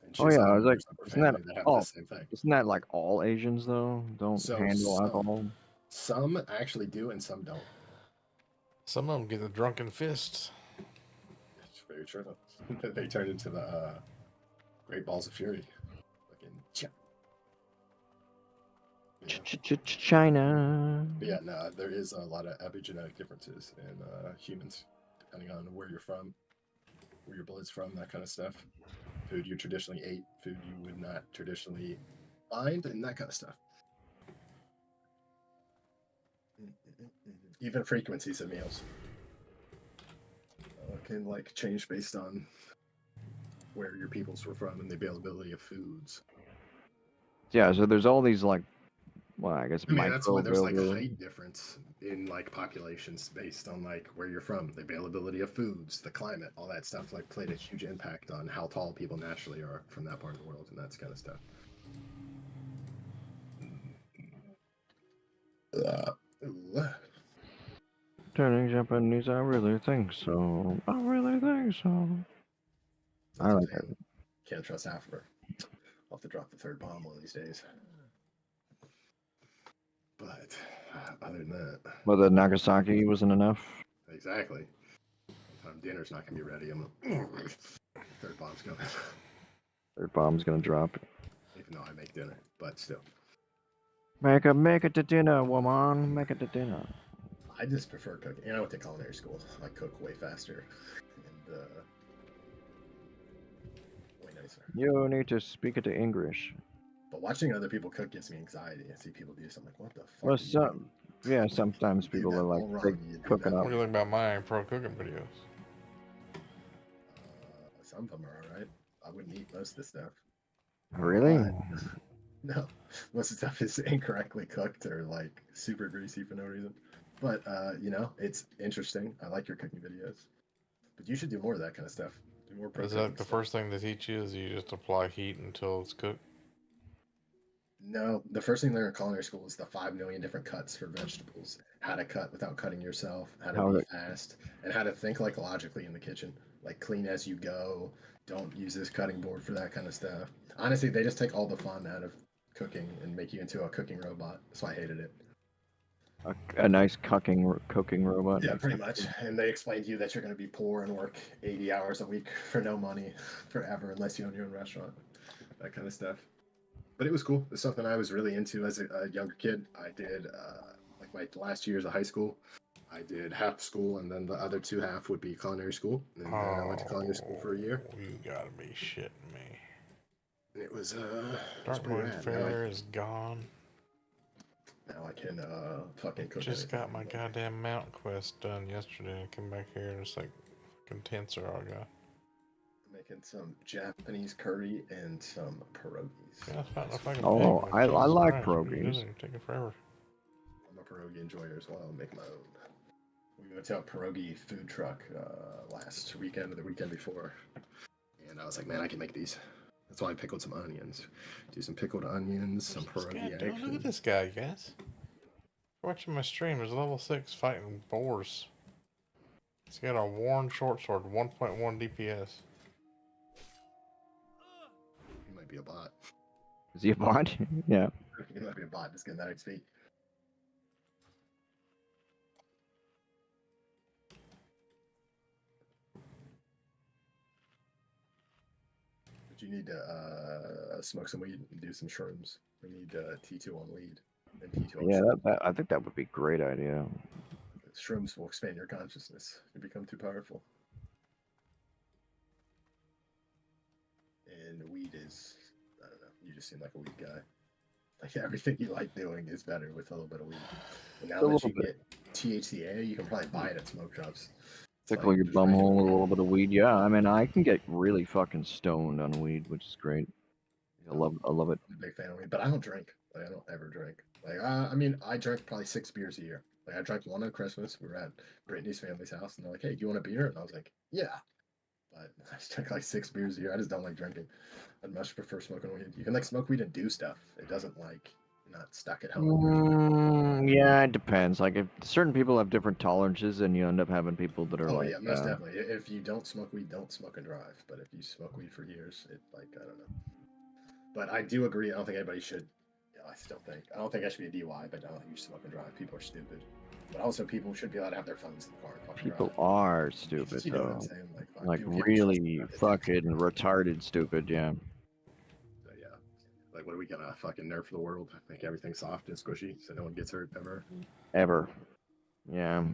Speaker 4: And she
Speaker 2: Oh
Speaker 4: has
Speaker 2: yeah, I
Speaker 4: other
Speaker 2: was like,
Speaker 4: members of her
Speaker 2: isn't that
Speaker 4: family that have the
Speaker 2: oh,
Speaker 4: same thing.
Speaker 2: isn't that like all Asians though? Don't
Speaker 4: So
Speaker 2: handle alcohol.
Speaker 4: some actually do, and some don't.
Speaker 1: Some of them get a drunken fist.
Speaker 4: It's very true. They turn into the Great Balls of Fury. Fucking
Speaker 2: China.
Speaker 4: But yeah, no, there is a lot of epigenetic differences in humans, depending on where you're from, where your blood's from, that kind of stuff. Food you traditionally ate, food you would not traditionally find, and that kind of stuff. Even frequencies of meals can like change based on where your peoples were from and the availability of foods.
Speaker 2: Yeah, so there's all these like Well, I guess
Speaker 4: I mean, that's why there's like a
Speaker 2: microavailability.
Speaker 4: height difference in like populations based on like where you're from, the availability of foods, the climate, all that stuff like played a huge impact on how tall people naturally are from that part of the world and that kind of stuff. Ooh.
Speaker 2: Turning Japanese, I really think so. I really think so. I
Speaker 4: That's a
Speaker 2: like
Speaker 4: pain.
Speaker 2: that.
Speaker 4: Can't trust Africa. I'll have to drop the third bomb one of these days. But other than that,
Speaker 2: But the Nagasaki wasn't enough.
Speaker 4: exactly. Time dinner's not gonna be ready. Third bomb's coming.
Speaker 2: Third bomb's gonna drop.
Speaker 4: Even though I make dinner, but still.
Speaker 2: Make it to dinner, woman. Make it to dinner.
Speaker 4: I just prefer cooking. And I went to culinary school. I cook way faster and way nicer.
Speaker 2: You need to speak it to English.
Speaker 4: But watching other people cook gives me anxiety. I see people do something like, what the fuck?
Speaker 2: Well,
Speaker 4: are you doing?
Speaker 2: yeah, sometimes
Speaker 4: You did
Speaker 2: people
Speaker 4: that
Speaker 2: are like
Speaker 4: all wrong.
Speaker 2: they
Speaker 4: You did
Speaker 2: cooking
Speaker 4: that
Speaker 2: up.
Speaker 1: What do you think about my pro cooking videos?
Speaker 4: Some of them are alright. I wouldn't eat most of the stuff.
Speaker 2: Really?
Speaker 4: But, no, most of the stuff is incorrectly cooked or like super greasy for no reason. But you know, it's interesting. I like your cooking videos. But you should do more of that kind of stuff. Do more pro
Speaker 1: Is
Speaker 4: cooking
Speaker 1: that the
Speaker 4: stuff.
Speaker 1: first thing they teach you? Is you just apply heat until it's cooked?
Speaker 4: No, the first thing they learn in culinary school is the 5 million different cuts for vegetables, how to cut without cutting yourself, how to
Speaker 2: How
Speaker 4: be
Speaker 2: to-
Speaker 4: fast, and how to think like logically in the kitchen, like clean as you go. Don't use this cutting board for that kind of stuff. Honestly, they just take all the fun out of cooking and make you into a cooking robot. That's why I hated it.
Speaker 2: A nice cooking robot.
Speaker 4: Yeah, pretty much. And they explain to you that you're going to be poor and work 80 hours a week for no money forever unless you own your own restaurant. That kind of stuff. But it was cool. It's something I was really into as a younger kid. I did like my last years of high school. I did half school, and then the other 2 half would be culinary school. And then I went to culinary school for a year.
Speaker 1: You gotta be shitting me.
Speaker 4: And it was
Speaker 1: Dark
Speaker 4: pretty
Speaker 1: Moon
Speaker 4: rad.
Speaker 1: Fair is gone.
Speaker 4: Now I can fucking cook.
Speaker 1: Just
Speaker 4: anything.
Speaker 1: got my goddamn mount quest done yesterday. I come back here and it's like fucking tensor all got.
Speaker 4: Making some Japanese curry and some pierogies.
Speaker 1: Yeah, I don't know if I can
Speaker 2: Oh,
Speaker 1: pick,
Speaker 2: I
Speaker 1: Jesus
Speaker 2: like
Speaker 1: Christ,
Speaker 2: pierogies.
Speaker 1: It doesn't take it forever.
Speaker 4: I'm a pierogi enjoyer as well. I'll make my own. We went to a pierogi food truck last weekend or the weekend before, and I was like, man, I can make these. That's why I pickled some onions. Do some pickled onions, some
Speaker 1: What's this guy
Speaker 4: pierogi
Speaker 1: doing? Look at
Speaker 4: action.
Speaker 1: this guy, guys. Watching my stream, there's level 6 fighting boars. He's got a worn short sword, 1.1 DPS.
Speaker 4: He might be a bot.
Speaker 2: Is he a bot? Yeah.
Speaker 4: He might be a bot. Just getting that XP. But you need to smoke some weed and do some shrooms. We need T2 on weed and T2 on
Speaker 2: Yeah,
Speaker 4: shrooms.
Speaker 2: I think that would be a great idea.
Speaker 4: Shrooms will expand your consciousness. You become too powerful. And weed is, I don't know, you just seem like a weed guy. Like everything you like doing is better with a little bit of weed. And now
Speaker 2: A
Speaker 4: that
Speaker 2: little
Speaker 4: you
Speaker 2: bit.
Speaker 4: get THCA, you can probably buy it at smoke shops. It's
Speaker 2: Tickle
Speaker 4: like
Speaker 2: your
Speaker 4: just
Speaker 2: bum
Speaker 4: regular
Speaker 2: hole with a
Speaker 4: weed.
Speaker 2: little bit of weed. Yeah, I mean, I can get really fucking stoned on weed, which is great. I love it.
Speaker 4: I'm a big fan of weed, but I don't drink. Like I don't ever drink. Like I mean, I drink probably 6 beers a year. Like I drank one on Christmas. We were at Brittany's family's house, and they're like, "Hey, do you want a beer?" And I was like, "Yeah." But I just drink like 6 beers a year. I just don't like drinking. I'd much prefer smoking weed. You can like smoke weed and do stuff. It doesn't like you're not stuck at home.
Speaker 2: Yeah, it depends. Like, if certain people have different tolerances, and you end up having people that are
Speaker 4: Oh
Speaker 2: like,
Speaker 4: yeah, most definitely. If you don't smoke weed, don't smoke and drive. But if you smoke weed for years, it like I don't know. But I do agree. I don't think anybody should. I still think I don't think I should be a DUI, but I don't think you should smoke and drive. People are stupid. But also, people should be allowed to have their phones in the car and fucking
Speaker 2: people
Speaker 4: drive.
Speaker 2: are stupid
Speaker 4: You know what
Speaker 2: though.
Speaker 4: I'm saying? Fuck,
Speaker 2: Like
Speaker 4: people can't be trusted
Speaker 2: really
Speaker 4: about it.
Speaker 2: fucking retarded stupid. Yeah.
Speaker 4: So, yeah. Like, what are we gonna fucking nerf the world? Make everything soft and squishy so no one gets hurt ever.
Speaker 2: Ever. Yeah.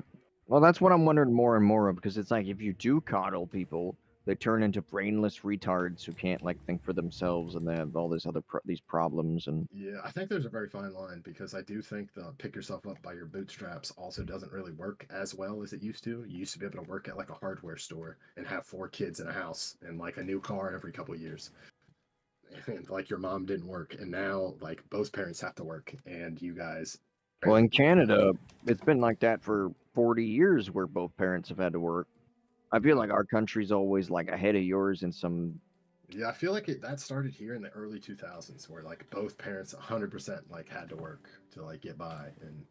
Speaker 2: Well, that's what I'm wondering more and more of, because it's like if you do coddle people, they turn into brainless retards who can't like think for themselves, and they have all this other these problems. And
Speaker 4: Yeah, I think there's a very fine line because I do think the pick yourself up by your bootstraps also doesn't really work as well as it used to. You used to be able to work at like a hardware store and have 4 kids in a house and like a new car every couple of years. and like your mom didn't work, and now like both parents have to work, and you guys.
Speaker 2: Well, in Canada, it's been like that for 40 years where both parents have had to work. I feel like our country's always like ahead of yours in some.
Speaker 4: Yeah, I feel like that started here in the early 2000s, where like both parents 100% like had to work to like get by, and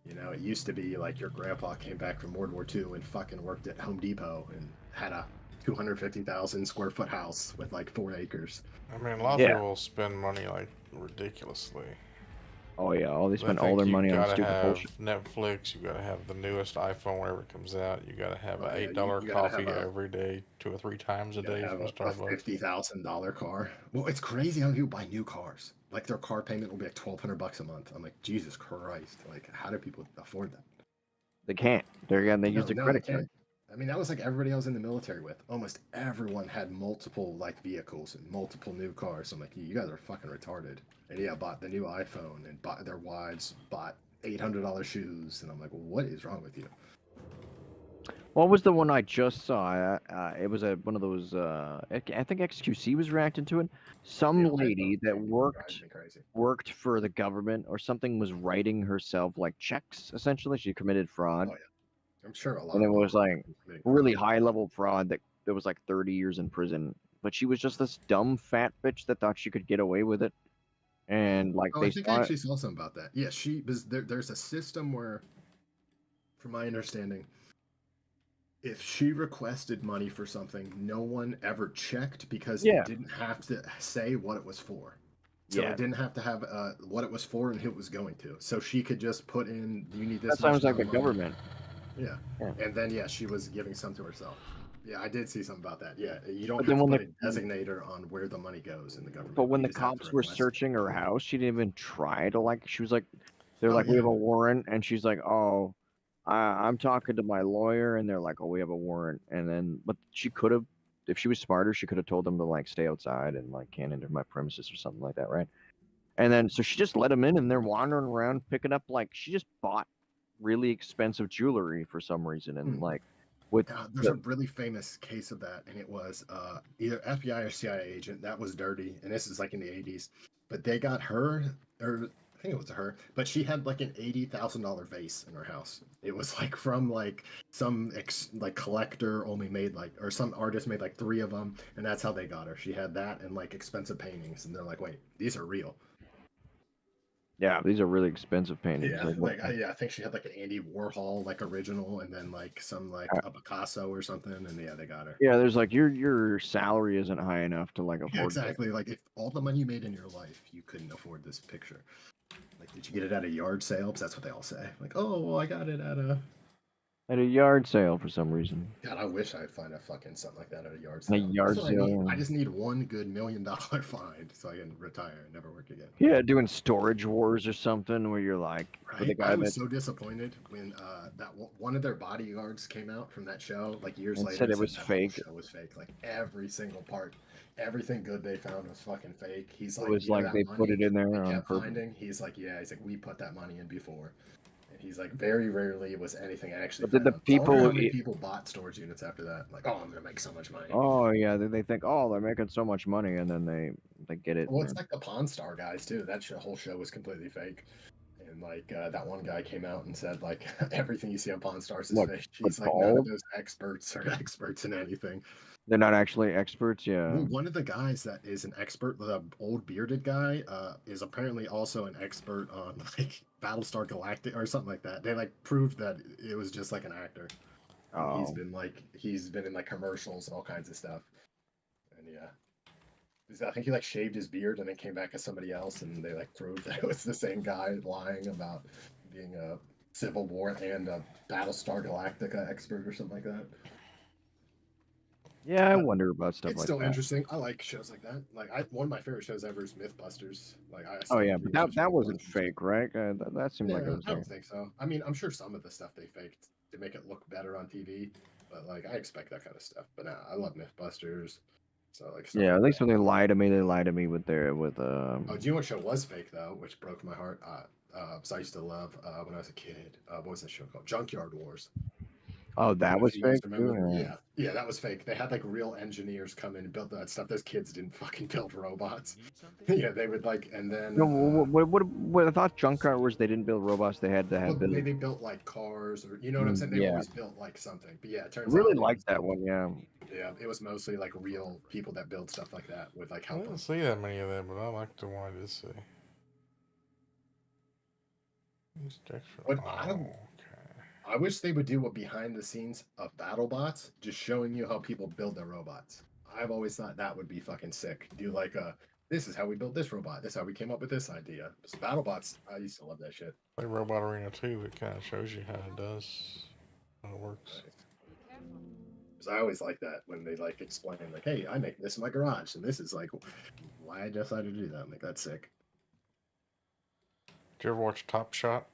Speaker 4: it used to be like your grandpa came back from World War II and fucking worked at Home Depot and had a 250,000 square foot house with like 4 acres.
Speaker 1: I mean, a lot of
Speaker 2: Yeah.
Speaker 1: people spend money like ridiculously.
Speaker 2: Oh yeah, all they
Speaker 1: They
Speaker 2: spend all
Speaker 1: think
Speaker 2: their
Speaker 1: you
Speaker 2: money on
Speaker 1: gotta
Speaker 2: stupid
Speaker 1: have
Speaker 2: bullshit.
Speaker 1: Netflix, you gotta have the newest iPhone whenever it comes out, you gotta have
Speaker 4: Oh
Speaker 1: an
Speaker 4: yeah,
Speaker 1: $8
Speaker 4: you gotta
Speaker 1: coffee
Speaker 4: have a
Speaker 1: every day, 2 or 3 times a
Speaker 4: you gotta
Speaker 1: day
Speaker 4: have
Speaker 1: from
Speaker 4: a
Speaker 1: Starbucks.
Speaker 4: $50,000 car. Well, it's crazy how people buy new cars. Like their car payment will be like $1,200 a month. I'm like, Jesus Christ! Like, how do people afford that?
Speaker 2: They can't. They use
Speaker 4: No,
Speaker 2: the
Speaker 4: no, they
Speaker 2: credit card.
Speaker 4: can't. I mean, that was like everybody I was in the military with. Almost everyone had multiple like vehicles and multiple new cars. I'm like, you guys are fucking retarded. And yeah, bought the new iPhone and bought their wives bought $800 shoes, and I'm like, well, what is wrong with you?
Speaker 2: What was the one I just saw? It was one of those. I think XQC was reacting to it. Some
Speaker 4: Yeah,
Speaker 2: lady
Speaker 4: iPhone
Speaker 2: that
Speaker 4: thing drives me crazy.
Speaker 2: worked for the government or something was writing herself like checks. Essentially, she committed fraud,
Speaker 4: Oh yeah, I'm sure a lot
Speaker 2: and it
Speaker 4: of them
Speaker 2: was like
Speaker 4: are committing
Speaker 2: really
Speaker 4: fraud.
Speaker 2: high level fraud that was like 30 years in prison. But she was just this dumb fat bitch that thought she could get away with it, and like
Speaker 4: Oh, I
Speaker 2: they
Speaker 4: think I
Speaker 2: saw it.
Speaker 4: actually saw something about that. Yeah, she was there. There's a system where, from my understanding, if she requested money for something, no one ever checked because it
Speaker 2: Yeah,
Speaker 4: didn't have to say what it was for. So
Speaker 2: yeah.
Speaker 4: it didn't have to have what it was for and who it was going to. So she could just put in, you need
Speaker 2: That
Speaker 4: this much
Speaker 2: sounds like
Speaker 4: amount
Speaker 2: the
Speaker 4: of money.
Speaker 2: government.
Speaker 4: Yeah.
Speaker 2: Yeah.
Speaker 4: And then, yeah, she was giving some to herself. Yeah, I did see something about that. Yeah, you don't
Speaker 2: But
Speaker 4: have
Speaker 2: then
Speaker 4: to
Speaker 2: when
Speaker 4: put a designator on where the money goes in the
Speaker 2: but
Speaker 4: government.
Speaker 2: when
Speaker 4: You
Speaker 2: the
Speaker 4: just have to
Speaker 2: cops were
Speaker 4: request it.
Speaker 2: searching her house, she didn't even try to like. She was like, they're
Speaker 4: Oh,
Speaker 2: like, we
Speaker 4: yeah.
Speaker 2: have a warrant, and she's like, oh, I'm talking to my lawyer, and they're like, oh, we have a warrant, and then, but she could have, if she was smarter, she could have told them to like stay outside and like can't enter my premises or something like that, right? And then so she just let them in, and they're wandering around picking up like she just bought really expensive jewelry for some reason, and
Speaker 4: Hmm.
Speaker 2: like with
Speaker 4: There's a really famous case of that, and it was either FBI or CIA agent that was dirty, and this is like in the 80s. But they got her, or I think it was her, but she had like an $80,000 vase in her house. It was like from like some like collector only made like, or some artist made like 3 of them, and that's how they got her. She had that and like expensive paintings, and they're like, wait, these are real.
Speaker 2: yeah, these are really expensive paintings.
Speaker 4: Yeah,
Speaker 2: Like what?
Speaker 4: like I think she had like an Andy Warhol like original, and then like some like a Picasso or something, and yeah, they got her.
Speaker 2: Yeah, there's like your salary isn't high enough to like
Speaker 4: Yeah,
Speaker 2: afford this.
Speaker 4: exactly. Like if all the money you made in your life, you couldn't afford this picture. Like, did you get it at a yard sale? Because that's what they all say. Like, oh, well, I got it at a.
Speaker 2: At a yard sale for some reason.
Speaker 4: God, I wish I'd find a fucking something like that at a yard
Speaker 2: A
Speaker 4: sale.
Speaker 2: yard
Speaker 4: That's what I need.
Speaker 2: sale.
Speaker 4: I just need one good $1 million find so I can retire and never work again.
Speaker 2: Yeah, doing storage wars or something where you're like with a
Speaker 4: Right? I
Speaker 2: guy
Speaker 4: was
Speaker 2: that
Speaker 4: so disappointed when one of their bodyguards came out from that show like years
Speaker 2: and
Speaker 4: later
Speaker 2: said
Speaker 4: and
Speaker 2: it
Speaker 4: said
Speaker 2: was
Speaker 4: that whole
Speaker 2: fake.
Speaker 4: show was fake. Like every single part, everything good they found was fucking fake. He's
Speaker 2: It
Speaker 4: like,
Speaker 2: was like
Speaker 4: that
Speaker 2: they put
Speaker 4: money
Speaker 2: it in there
Speaker 4: they
Speaker 2: on
Speaker 4: kept
Speaker 2: purpose.
Speaker 4: finding. He's like, yeah. He's like, we put that money in before. And he's like, very rarely was anything actually
Speaker 2: But did the
Speaker 4: found. So I wonder how
Speaker 2: people?
Speaker 4: many people bought storage units after that. Like, oh, I'm gonna make so much money.
Speaker 2: Oh yeah, they think oh they're making so much money and then they get it.
Speaker 4: Well, it's like the Pawn Star guys too. That whole show was completely fake. And like that one guy came out and said like everything you see on Pawn Stars is
Speaker 2: What?
Speaker 4: fake.
Speaker 2: But
Speaker 4: He's like none of
Speaker 2: bald?
Speaker 4: those experts are experts in anything.
Speaker 2: They're not actually experts. Yeah.
Speaker 4: Well, one of the guys that is an expert, the old bearded guy, is apparently also an expert on like Battlestar Galactic or something like that. They like proved that it was just like an actor. And
Speaker 2: Oh.
Speaker 4: he's been in like commercials and all kinds of stuff. And yeah. I think he like shaved his beard and then came back as somebody else, and they like proved that it was the same guy lying about being a Civil War and a Battlestar Galactica expert or something like that.
Speaker 2: Yeah, I
Speaker 4: But
Speaker 2: wonder about stuff
Speaker 4: it's
Speaker 2: like
Speaker 4: still
Speaker 2: that.
Speaker 4: interesting. I like shows like that. Like one of my favorite shows ever is MythBusters. Like I
Speaker 2: Oh
Speaker 4: still
Speaker 2: yeah, but
Speaker 4: rewatch
Speaker 2: that wasn't
Speaker 4: MythBusters.
Speaker 2: fake, right? That seemed like it
Speaker 4: Yeah,
Speaker 2: was
Speaker 4: I don't
Speaker 2: fake.
Speaker 4: think so. I mean, I'm sure some of the stuff they faked to make it look better on TV, but like I expect that kind of stuff. But nah, I love MythBusters. So like stuff
Speaker 2: Yeah,
Speaker 4: like
Speaker 2: at least
Speaker 4: that.
Speaker 2: when they lie to me, they lie to me with their with
Speaker 4: Oh, do you know what show was fake though, which broke my heart? So I used to love when I was a kid. What was that show called? Junkyard Wars.
Speaker 2: Oh,
Speaker 4: I
Speaker 2: that
Speaker 4: don't know
Speaker 2: was
Speaker 4: if you guys
Speaker 2: fake
Speaker 4: remember.
Speaker 2: too.
Speaker 4: Yeah, that was fake. They had like real engineers come in and build that stuff. Those kids didn't fucking build robots.
Speaker 6: Need something?
Speaker 4: Yeah, they would like, and then
Speaker 2: No, what I thought Junkyard was they didn't build robots. They had to
Speaker 4: well,
Speaker 2: have built.
Speaker 4: they built like cars or you know what I'm saying. They
Speaker 2: Yeah,
Speaker 4: always built like something. But yeah, it
Speaker 2: I
Speaker 4: turns
Speaker 2: really
Speaker 4: out
Speaker 2: liked that one. Yeah.
Speaker 4: yeah, it was mostly like real people that build stuff like that would like
Speaker 1: I
Speaker 4: help
Speaker 1: didn't
Speaker 4: them.
Speaker 1: see that many of them, but I like the one I did see. Instruction.
Speaker 4: What
Speaker 1: Oh,
Speaker 4: I don't
Speaker 1: okay.
Speaker 4: I wish they would do what behind the scenes of BattleBots, just showing you how people build their robots. I've always thought that would be fucking sick. Do like this is how we built this robot. This is how we came up with this idea. Just BattleBots, I used to love that shit.
Speaker 1: Like Robot Arena 2, it kind of shows you how it does, how it works.
Speaker 4: Because I always like that when they like explain like, hey, I make this in my garage, and this is like why I decided to do that. I'm like, that's sick.
Speaker 1: Did you ever watch Top Shot?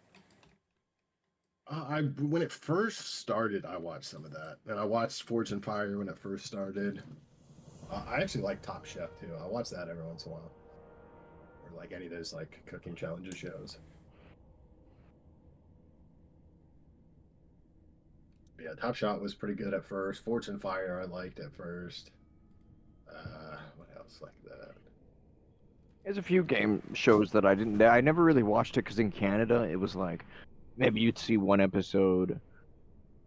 Speaker 4: I when it first started, I watched some of that, and I watched Forge and Fire when it first started. I actually like Top Chef too. I watch that every once in a while, or like any of those like cooking challenges shows. But yeah, Top Shot was pretty good at first. Forge and Fire I liked at first. What else like that?
Speaker 2: There's a few game shows that I didn't. I never really watched it because in Canada it was like maybe you'd see one episode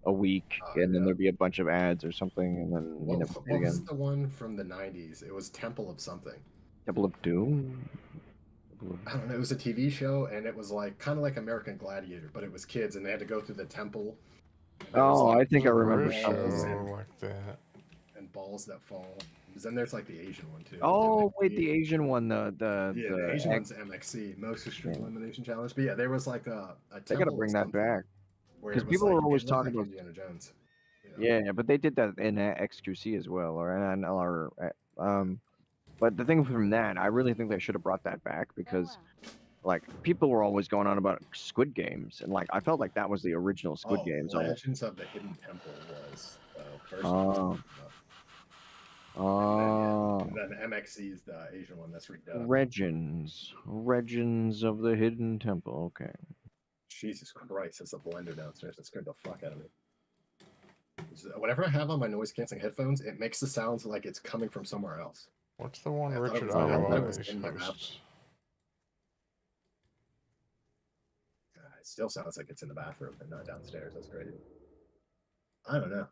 Speaker 2: a week, and then
Speaker 4: Yeah.
Speaker 2: there'd be a bunch of ads or something, and then you
Speaker 4: What,
Speaker 2: never see it
Speaker 4: what was
Speaker 2: again.
Speaker 4: the one from the '90s? It was Temple of something.
Speaker 2: Temple of Doom.
Speaker 4: I don't know. It was a TV show, and it was like kind of like American Gladiator, but it was kids, and they had to go through the temple. And there was,
Speaker 2: Oh,
Speaker 4: like,
Speaker 2: I think I
Speaker 1: There's a
Speaker 2: remember
Speaker 1: British
Speaker 4: balls
Speaker 2: something.
Speaker 1: show like that.
Speaker 4: and balls that fall. Because then there's like the Asian one too.
Speaker 2: Oh wait,
Speaker 4: MXC.
Speaker 2: the Asian one,
Speaker 4: Yeah, the Asian
Speaker 2: egg.
Speaker 4: one's MXC, Most Extreme
Speaker 2: Yeah.
Speaker 4: Elimination Challenge. But yeah, there was like a
Speaker 2: They gotta
Speaker 4: temple of
Speaker 2: bring that
Speaker 4: something
Speaker 2: back
Speaker 4: where
Speaker 2: because
Speaker 4: it was
Speaker 2: people
Speaker 4: like
Speaker 2: are always
Speaker 4: it looked
Speaker 2: talking
Speaker 4: like
Speaker 2: about.
Speaker 4: Indiana Jones.
Speaker 2: Yeah, but they did that in XQC as well, or NLR. But the thing from that, I really think they should have brought that back because, like, people were always going on about Squid Games, and like I felt like that was the original Squid
Speaker 4: Oh,
Speaker 2: Games. Almost.
Speaker 4: Legends of the Hidden Temple was the first
Speaker 2: Oh.
Speaker 4: one.
Speaker 2: Oh,
Speaker 4: And then MXC is the Asian one that's redone.
Speaker 2: Regins of the Hidden Temple. Okay.
Speaker 4: Jesus Christ, there's a blender downstairs that scared the fuck out of me. Whenever I have on my noise canceling headphones, it makes the sounds like it's coming from somewhere else.
Speaker 1: What's the one
Speaker 4: I thought it
Speaker 1: Richard
Speaker 4: was- I thought it
Speaker 1: Ayoade
Speaker 4: was in my
Speaker 1: hosts?
Speaker 4: It still sounds like it's in the bathroom and not downstairs. That's crazy. I don't know.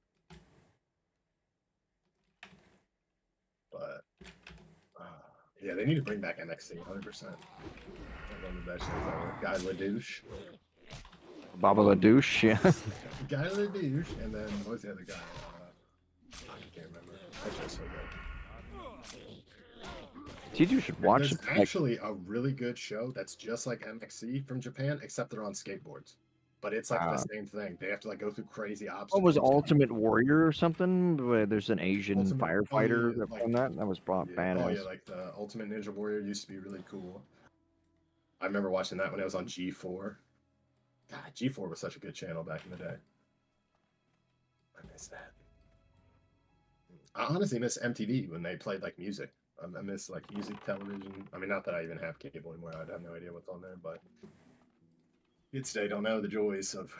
Speaker 4: But yeah, they need to bring back MXC 100%. One of the best shows ever. Guy Ledouche.
Speaker 2: Baba La Douche, yeah.
Speaker 4: Guy Ledouche, and then what was the other guy? I can't remember. That's just so good.
Speaker 2: You should watch
Speaker 4: There's
Speaker 2: it. Like,
Speaker 4: actually a really good show that's just like MXC from Japan, except they're on skateboards. But it's like the same thing. They have to like go through crazy obstacles.
Speaker 2: what was Ultimate Warrior or something? Where there's an Asian
Speaker 4: Ultimate-
Speaker 2: firefighter
Speaker 4: yeah,
Speaker 2: that
Speaker 4: like-
Speaker 2: won that. That was
Speaker 4: Yeah.
Speaker 2: badass.
Speaker 4: Oh yeah, like the Ultimate Ninja Warrior used to be really cool. I remember watching that when it was on G4. God, G4 was such a good channel back in the day. I miss that. I honestly miss MTV when they played like music. I miss like music television. I mean, not that I even have cable anymore. I have no idea what's on there, but kids today don't know the joys of,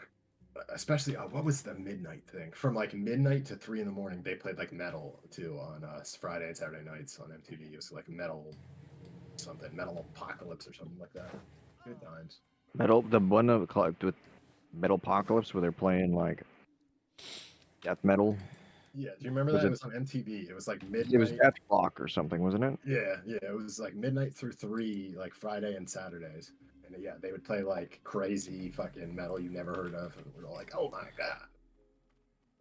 Speaker 4: especially what was the midnight thing? From like midnight to 3 in the morning, they played like metal too on Friday and Saturday nights on MTV. It was like metal apocalypse or something like that. Good times.
Speaker 2: The one with Metal Apocalypse where they're playing like death metal.
Speaker 4: Yeah, do you remember
Speaker 2: Was
Speaker 4: that?
Speaker 2: it-
Speaker 4: It was on MTV. It was like midnight.
Speaker 2: It was Death Clock or something, wasn't it?
Speaker 4: Yeah, it was like midnight through 3, like Friday and Saturdays. And yeah, they would play like crazy fucking metal you never heard of. And we're all like, oh my god.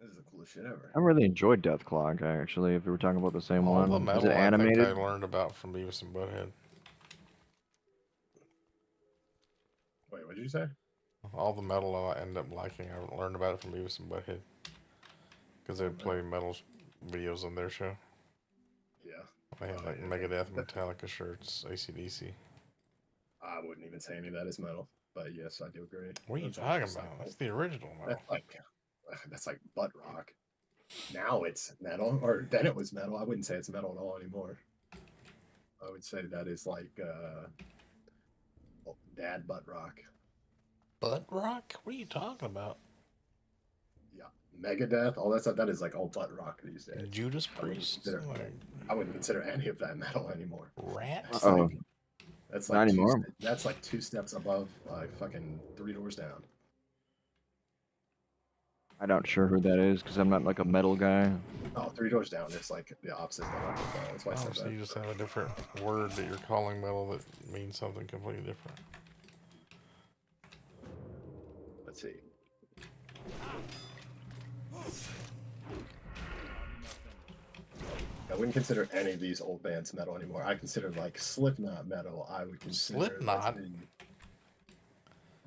Speaker 4: This is the coolest shit ever.
Speaker 2: I really enjoyed Death Clock actually. If we were talking about the same
Speaker 1: All
Speaker 2: one,
Speaker 1: the
Speaker 2: was
Speaker 1: metal
Speaker 2: it
Speaker 1: I
Speaker 2: animated?
Speaker 1: think I learned about from Beavis and Butthead.
Speaker 4: Wait, what did you say?
Speaker 1: All the metal I ended up liking, I learned about it from Beavis and Butthead. Because they would play metal videos on their show.
Speaker 4: Yeah.
Speaker 1: They had
Speaker 4: Oh,
Speaker 1: like
Speaker 4: yeah.
Speaker 1: Megadeth, Metallica shirts, AC/DC.
Speaker 4: I wouldn't even say any of that is metal, but yes, I do agree.
Speaker 1: What are you
Speaker 4: That's
Speaker 1: talking
Speaker 4: just
Speaker 1: about?
Speaker 4: like-
Speaker 1: That's the original metal.
Speaker 4: that's like butt rock. Now it's metal, or then it was metal. I wouldn't say it's metal at all anymore. I would say that is like dad butt rock.
Speaker 1: Butt rock? What are you talking about?
Speaker 4: Yeah, Megadeth, all that stuff, that is like all butt rock these days.
Speaker 1: Judas
Speaker 4: I wouldn't
Speaker 1: Priest,
Speaker 4: consider,
Speaker 1: like
Speaker 4: I wouldn't consider any of that metal anymore.
Speaker 1: Rat.
Speaker 4: That's
Speaker 2: Oh,
Speaker 4: like that's
Speaker 2: not
Speaker 4: like
Speaker 2: anymore.
Speaker 4: that's like 2 steps above like fucking 3 doors down.
Speaker 2: I'm not sure who that is because I'm not like a metal guy.
Speaker 4: Oh, 3 doors down is like the opposite metal. That's why I
Speaker 1: Oh,
Speaker 4: said
Speaker 1: so
Speaker 4: that.
Speaker 1: you just have a different word that you're calling metal that means something completely different.
Speaker 4: Let's see. I wouldn't consider any of these old bands metal anymore. I consider like Slipknot metal. I would consider
Speaker 1: Slipknot?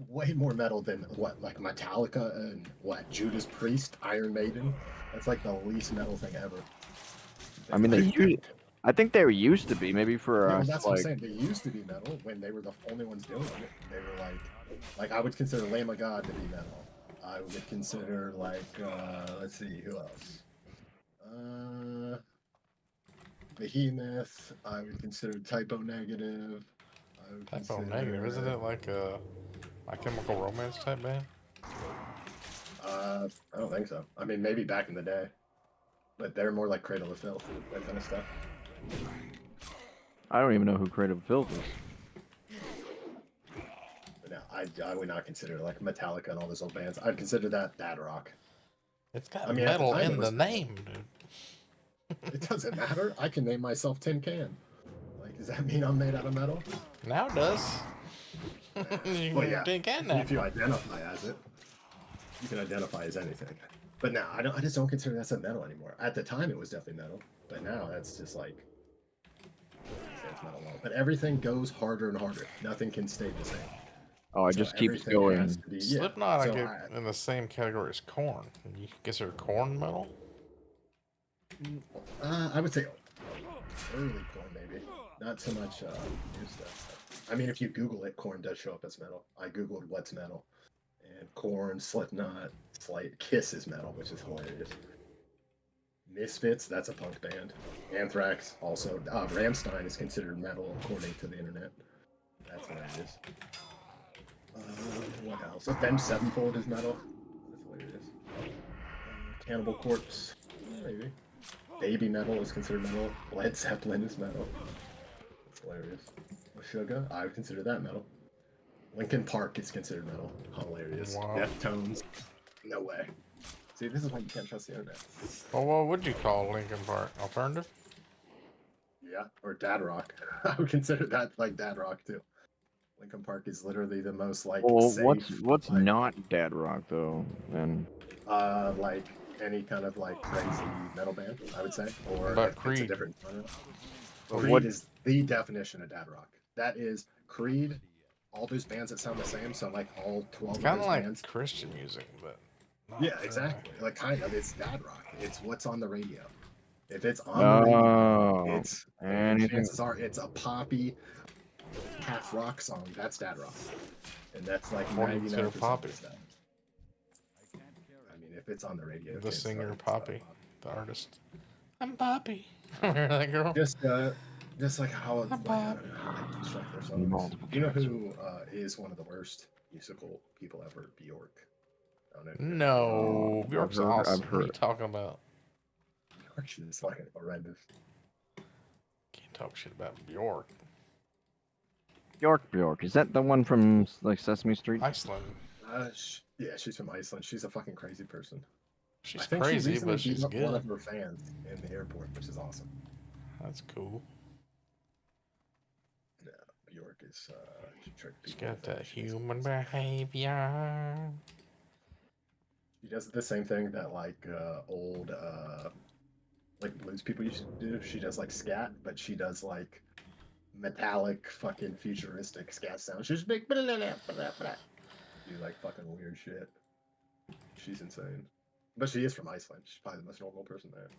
Speaker 4: way more metal than what, like Metallica and what, Judas Priest, Iron Maiden. That's like the least metal thing ever.
Speaker 2: I mean, I think they used to be maybe for
Speaker 4: No,
Speaker 2: us.
Speaker 4: that's what I'm
Speaker 2: Like,
Speaker 4: saying. They used to be metal when they were the only ones doing it. They were like I would consider Lamb of God to be metal. I would consider like let's see, who else? Behemoth. I would consider Typo Negative. I would
Speaker 1: Typo
Speaker 4: consider,
Speaker 1: Negative, isn't it like a My Chemical Romance type band?
Speaker 4: I don't think so. I mean, maybe back in the day, but they're more like Cradle of Filth, that kind of stuff.
Speaker 2: I don't even know who Creative Filth is.
Speaker 4: But no, I would not consider like Metallica and all those old bands. I'd consider that dad rock.
Speaker 1: It's got
Speaker 4: I mean, at the
Speaker 1: metal
Speaker 4: time, it
Speaker 1: in
Speaker 4: was
Speaker 1: the
Speaker 4: metal.
Speaker 1: name, dude.
Speaker 4: It doesn't matter. I can name myself Tin Can. Like, does that mean I'm made out of metal?
Speaker 1: Now it does. You
Speaker 4: Well,
Speaker 1: can
Speaker 4: yeah.
Speaker 1: tin can now.
Speaker 4: If you identify as it, you can identify as anything. But now, I just don't consider that metal anymore. At the time, it was definitely metal, but now that's just like, it's metal. But everything goes harder and harder. Nothing can stay the same.
Speaker 2: Oh, it
Speaker 4: So
Speaker 2: just keeps
Speaker 4: everything
Speaker 2: going.
Speaker 4: has to be- yeah.
Speaker 1: Slipknot,
Speaker 4: So
Speaker 1: I get in the same category as corn. You consider corn metal?
Speaker 4: I would say early corn, maybe. Not so much new stuff. I mean, if you Google it, corn does show up as metal. I Googled what's metal, and corn, Slipknot, Kiss is metal, which is hilarious. Misfits, that's a punk band. Anthrax, also. Rammstein is considered metal according to the internet. That's hilarious. What else? Avenged Sevenfold is metal. That's hilarious. Cannibal Corpse, maybe. Baby metal is considered metal. Led Zeppelin is metal. That's hilarious. Sugar, I would consider that metal. Linkin Park is considered metal. Hilarious.
Speaker 1: Wow.
Speaker 4: Deftones, no way. See, this is why you can't trust the internet.
Speaker 1: Well, what would you call Linkin Park? Alternative?
Speaker 4: Yeah, or dad rock. I would consider that like dad rock too. Linkin Park is literally the most like
Speaker 2: Well,
Speaker 4: safe,
Speaker 2: what's
Speaker 4: like,
Speaker 2: not dad rock though? And
Speaker 4: like any kind of like crazy metal band, I would say. Or
Speaker 1: About
Speaker 4: if it's a
Speaker 1: Creed?
Speaker 4: different genre.
Speaker 2: But
Speaker 4: Creed
Speaker 2: what-
Speaker 4: is the definition of dad rock. That is Creed, all those bands that sound the same, so like all 12 of
Speaker 1: Kind
Speaker 4: those
Speaker 1: of like
Speaker 4: bands.
Speaker 1: Christian music, but not
Speaker 4: Yeah,
Speaker 1: really.
Speaker 4: exactly. Like kind of, it's dad rock. It's what's on the radio. If it's on the radio,
Speaker 2: oh,
Speaker 4: it's
Speaker 2: anything.
Speaker 4: chances are it's a poppy half rock song. That's dad rock, and that's like
Speaker 1: What do you consider
Speaker 4: 99% of
Speaker 1: poppy?
Speaker 4: the stuff. I mean, if it's on the radio,
Speaker 1: The
Speaker 4: chances are
Speaker 1: singer
Speaker 4: it's,
Speaker 1: Poppy, the artist. I'm Poppy. Remember that girl?
Speaker 4: just like how it's like, I don't know how they construct their songs.
Speaker 2: Multiple
Speaker 4: You know
Speaker 2: tracks.
Speaker 4: who is one of the worst musical people ever? Bjork. I don't know if you know
Speaker 1: No,
Speaker 2: I've
Speaker 1: Bjork's
Speaker 2: heard- I've
Speaker 1: awesome. What are you
Speaker 2: heard.
Speaker 1: talking about?
Speaker 4: Bjork. She's fucking horrendous.
Speaker 1: Can't talk shit about Bjork.
Speaker 2: Bjork. Is that the one from like Sesame Street?
Speaker 1: Iceland.
Speaker 4: Yeah, she's from Iceland. She's a fucking crazy person.
Speaker 1: She's
Speaker 4: I think she
Speaker 1: crazy,
Speaker 4: recently
Speaker 1: but she's
Speaker 4: beat up one of
Speaker 1: good.
Speaker 4: her fans in the airport, which is awesome.
Speaker 1: That's cool.
Speaker 4: Yeah, Bjork is. She tricked
Speaker 1: She's
Speaker 4: people
Speaker 1: got
Speaker 4: with it.
Speaker 1: that
Speaker 4: She's-
Speaker 1: human behavior.
Speaker 4: She does the same thing that like old like blues people used to do. She does like scat, but she does like metallic fucking futuristic scat sounds. She's big. Do like fucking weird shit. She's insane. But she is from Iceland. She's probably the most normal person there.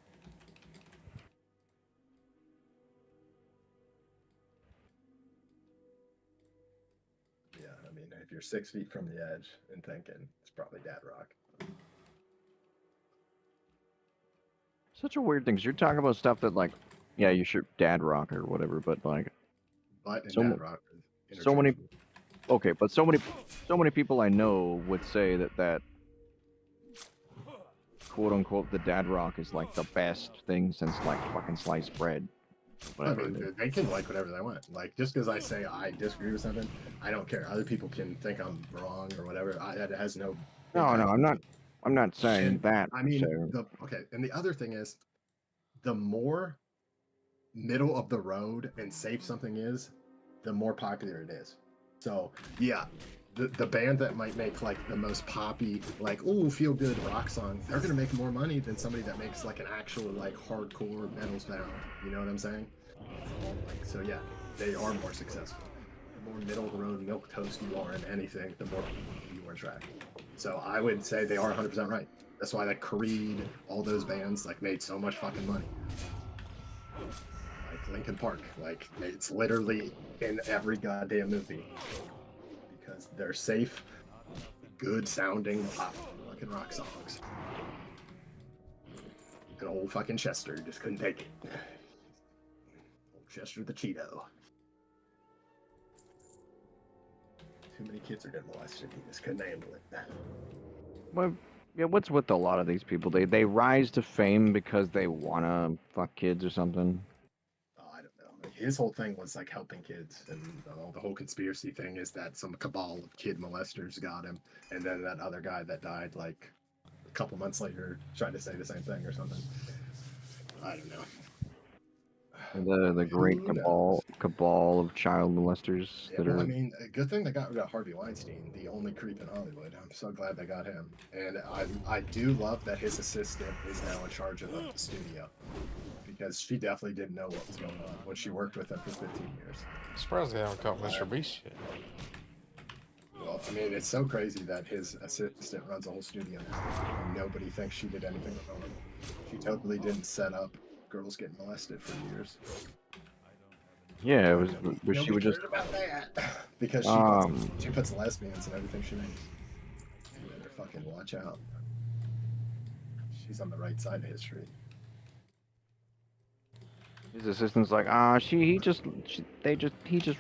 Speaker 4: Yeah, I mean, if you're 6 feet from the edge and thinking, it's probably dad rock.
Speaker 2: Such a weird thing. 'Cause you're talking about stuff that like, yeah, you should dad rock or whatever, but like,
Speaker 4: But and
Speaker 2: So
Speaker 4: dad
Speaker 2: mo-
Speaker 4: rock is
Speaker 2: so many-
Speaker 4: interchangeable.
Speaker 2: okay, but so many people I know would say that quote unquote the dad rock is like the best thing since like fucking sliced bread.
Speaker 4: I
Speaker 2: Whatever.
Speaker 4: mean,
Speaker 2: it is.
Speaker 4: they can like whatever they want. Like, just because I say I disagree with something, I don't care. Other people can think I'm wrong or whatever. That has no
Speaker 2: No,
Speaker 4: impact
Speaker 2: no,
Speaker 4: on me.
Speaker 2: I'm not saying
Speaker 4: And
Speaker 2: that.
Speaker 4: I mean,
Speaker 2: So
Speaker 4: okay. And the other thing is, the more middle of the road and safe something is, the more popular it is. So yeah, the band that might make like the most poppy, like ooh feel good rock song, they're gonna make more money than somebody that makes like an actual like hardcore metal sound. You know what I'm saying? Like, so yeah, they are more successful. The more middle of the road milk toast you are in anything, the more you are attracted. So I would say they are 100% right. That's why like Creed, all those bands like made so much fucking money. Like Linkin Park, like it's literally in every goddamn movie because they're safe, good sounding pop fucking rock songs. And old fucking Chester just couldn't take it. Old Chester the Cheeto. Too many kids are getting molested. He just couldn't handle it.
Speaker 2: well, yeah, what's with a lot of these people? They rise to fame because they wanna fuck kids or something.
Speaker 4: I don't know. Like, his whole thing was like helping kids, and the whole conspiracy thing is that some cabal of kid molesters got him, and then that other guy that died like a couple months later tried to say the same thing or something. I don't know.
Speaker 2: The great
Speaker 4: Who knows?
Speaker 2: cabal of child molesters
Speaker 4: Yeah,
Speaker 2: that
Speaker 4: well, I
Speaker 2: are.
Speaker 4: mean, a good thing they got rid of Harvey Weinstein, the only creep in Hollywood. I'm so glad they got him, and I do love that his assistant is now in charge of the studio because she definitely didn't know what was going on when she worked with him for 15 years.
Speaker 1: Surprised they haven't caught Mr. Beast yet.
Speaker 4: Well, I mean, it's so crazy that his assistant runs a whole studio now, and nobody thinks she did anything wrong. She totally didn't set up girls getting molested for years.
Speaker 2: Yeah, it
Speaker 4: And
Speaker 2: was. She
Speaker 4: nobody
Speaker 2: would just.
Speaker 4: cared about that because
Speaker 2: Um.
Speaker 4: she puts lesbians in everything she makes. You better fucking watch out. She's on the right side of history.
Speaker 2: His assistant's like, he just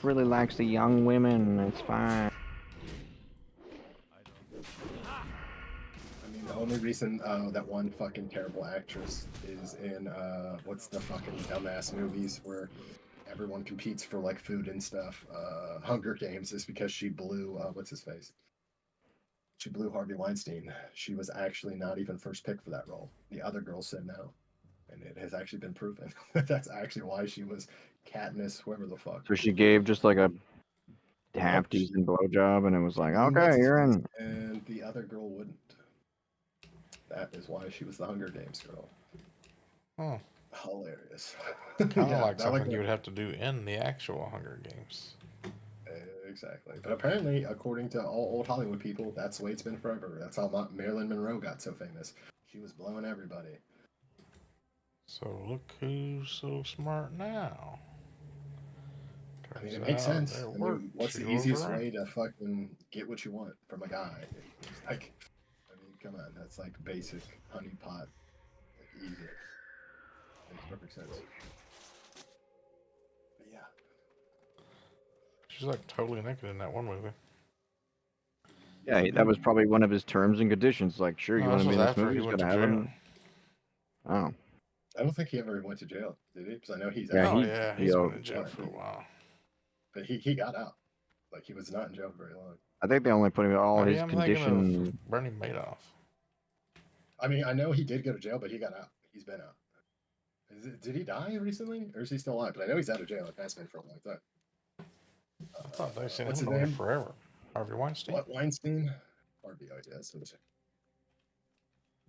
Speaker 2: really likes the young women. It's fine.
Speaker 4: I mean, the only reason that one fucking terrible actress is in what's the fucking dumbass movies where everyone competes for like food and stuff. Hunger Games is because she blew what's his face. She blew Harvey Weinstein. She was actually not even first pick for that role. The other girl said no, and it has actually been proven that that's actually why she was Katniss, whoever the fuck.
Speaker 2: So she gave just like a half
Speaker 4: Yep,
Speaker 2: decent blowjob, and it was
Speaker 4: she
Speaker 2: like,
Speaker 4: blew
Speaker 2: okay,
Speaker 4: what's his
Speaker 2: you're
Speaker 4: face,
Speaker 2: in.
Speaker 4: and the other girl wouldn't. That is why she was the Hunger Games girl.
Speaker 1: Hmm.
Speaker 4: Hilarious.
Speaker 1: Kind of
Speaker 4: Yeah,
Speaker 1: like
Speaker 4: I
Speaker 1: something
Speaker 4: that.
Speaker 1: you would have to do in the actual Hunger Games.
Speaker 4: Exactly. But apparently, according to all old Hollywood people, that's the way it's been forever. That's how Marilyn Monroe got so famous. She was blowing everybody.
Speaker 1: So look who's so smart now.
Speaker 4: I mean,
Speaker 1: Turns
Speaker 4: it makes
Speaker 1: out
Speaker 4: sense.
Speaker 1: it
Speaker 4: I
Speaker 1: worked.
Speaker 4: mean, what's
Speaker 1: She
Speaker 4: the
Speaker 1: was
Speaker 4: easiest
Speaker 1: right.
Speaker 4: way to fucking get what you want from a guy? It's like, I mean, come on. That's like basic honeypot. Like, easy. Makes perfect sense. But yeah.
Speaker 1: She's like totally naked in that one movie.
Speaker 2: Yeah, that was probably one of his terms and conditions. Like, sure, you
Speaker 1: No,
Speaker 2: want
Speaker 1: this
Speaker 2: to be
Speaker 1: was
Speaker 2: in this
Speaker 1: after
Speaker 2: movie?
Speaker 1: he
Speaker 2: He's
Speaker 1: went to
Speaker 2: gonna have
Speaker 1: jail.
Speaker 2: him. Oh,
Speaker 4: I don't think he ever went to jail, did he? Because I know he's
Speaker 2: yeah,
Speaker 4: out.
Speaker 1: Oh yeah, he's
Speaker 2: yo,
Speaker 1: been in jail for a while.
Speaker 4: But he got out. Like, he was not in jail for very long.
Speaker 2: I think they only put him all
Speaker 1: Maybe
Speaker 2: his
Speaker 1: I'm thinking
Speaker 2: condition.
Speaker 1: of Bernie Madoff.
Speaker 4: I mean, I know he did go to jail, but he got out. He's been out. Did he die recently, or is he still alive? But I know he's out of jail. It has been for a long time.
Speaker 1: I thought they sent
Speaker 4: What's
Speaker 1: him
Speaker 4: his
Speaker 1: away
Speaker 4: name?
Speaker 1: forever. Harvey Weinstein.
Speaker 4: What, Weinstein? Harvey, oh, yes.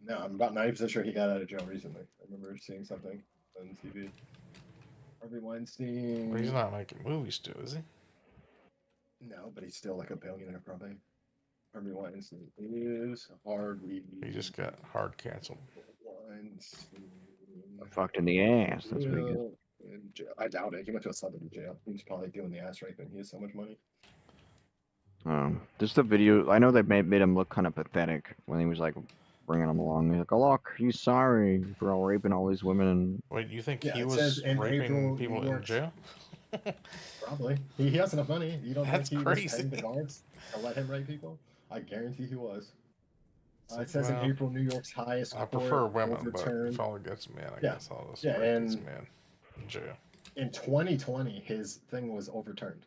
Speaker 4: No, I'm about 90% sure he got out of jail recently. I remember seeing something on TV. Harvey Weinstein.
Speaker 1: But he's not making movies still, is he?
Speaker 4: No, but he's still like a billionaire, probably. Harvey Weinstein is Harvey.
Speaker 1: He just got hard canceled.
Speaker 4: Weinstein.
Speaker 2: Fucked in the ass. That's what he gets.
Speaker 4: Will in jail. I doubt it. He went to a celebrity jail. He was probably doing the ass raping. He has so much money.
Speaker 2: Just the video. I know they made him look kind of pathetic when he was like bringing him along. He's like, "Oh look, he's sorry for all raping all these women." And
Speaker 1: Wait, you think
Speaker 4: Yeah,
Speaker 1: he
Speaker 4: it
Speaker 1: was
Speaker 4: says in
Speaker 1: raping
Speaker 4: April,
Speaker 1: people
Speaker 4: New
Speaker 1: in
Speaker 4: York's-
Speaker 1: jail?
Speaker 4: Probably. He has enough money. You don't
Speaker 1: That's
Speaker 4: think he was
Speaker 1: crazy.
Speaker 4: paying the guards to let him rape people? I guarantee he was. It says in
Speaker 1: Well,
Speaker 4: April, New York's highest
Speaker 1: I
Speaker 4: court
Speaker 1: prefer women, but
Speaker 4: overturned.
Speaker 1: if all against men, I
Speaker 4: Yeah.
Speaker 1: guess I'll just
Speaker 4: Yeah,
Speaker 1: put
Speaker 4: and
Speaker 1: these men in jail.
Speaker 4: in 2020, his thing was overturned.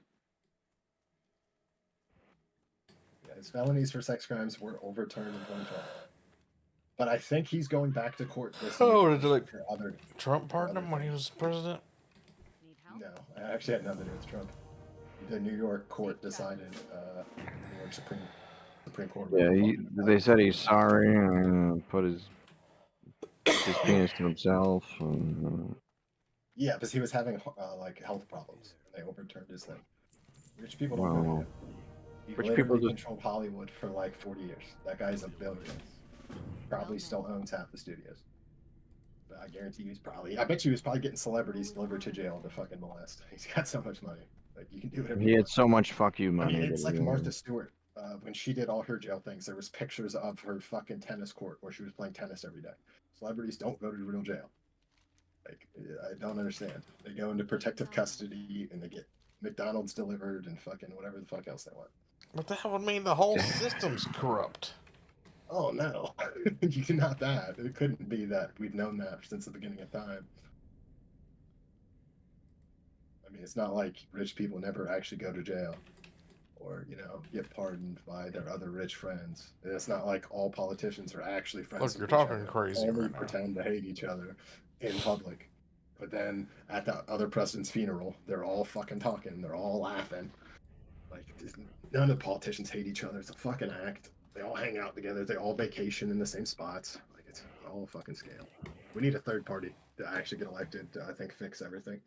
Speaker 4: Yeah, his felonies for sex crimes were overturned in 2020. But I think he's going back to court this year.
Speaker 1: Oh, did like
Speaker 4: for other.
Speaker 1: Trump
Speaker 4: for
Speaker 1: pardon
Speaker 4: other
Speaker 1: him when he
Speaker 4: things.
Speaker 1: was president?
Speaker 5: Need help?
Speaker 4: No, I actually had nothing to do with Trump. The New York court decided. New York Supreme Court.
Speaker 2: Yeah,
Speaker 4: whatever the fuck
Speaker 2: they
Speaker 4: it's
Speaker 2: said he's
Speaker 4: called.
Speaker 2: sorry and put his penis to himself. And,
Speaker 4: Yeah, because he was having like health problems, and they overturned his thing. Rich people don't go to
Speaker 2: wow.
Speaker 4: jail. He
Speaker 2: Rich
Speaker 4: literally
Speaker 2: people just-
Speaker 4: controlled Hollywood for like 40 years. That guy's a billionaire. Probably still owns half the studios. But I guarantee he's probably. I bet you he's probably getting celebrities delivered to jail to fucking molest. He's got so much money. Like you can do whatever
Speaker 2: He
Speaker 4: you
Speaker 2: had
Speaker 4: want.
Speaker 2: so much fuck you
Speaker 4: I
Speaker 2: money.
Speaker 4: mean, it's
Speaker 2: that,
Speaker 4: like Martha Stewart. When she did all her jail things, there was pictures of her fucking tennis court where she was playing tennis every day. Celebrities don't go to real jail. Like, I don't understand. They go into protective custody and they get McDonald's delivered and fucking whatever the fuck else they want.
Speaker 1: But that would mean the whole system's corrupt.
Speaker 4: Oh no, not that. It couldn't be that. We've known that since the beginning of time. I mean, it's not like rich people never actually go to jail or, get pardoned by their other rich friends. And it's not like all politicians are actually friends
Speaker 1: Look,
Speaker 4: with
Speaker 1: you're
Speaker 4: each
Speaker 1: talking
Speaker 4: other.
Speaker 1: crazy
Speaker 4: Only
Speaker 1: right now.
Speaker 4: pretend to hate each other in public. But then at the other president's funeral, they're all fucking talking. They're all laughing. Like, none of the politicians hate each other. It's a fucking act. They all hang out together. They all vacation in the same spots. Like, it's all fucking scale. We need a third party to actually get elected to, I think, fix everything.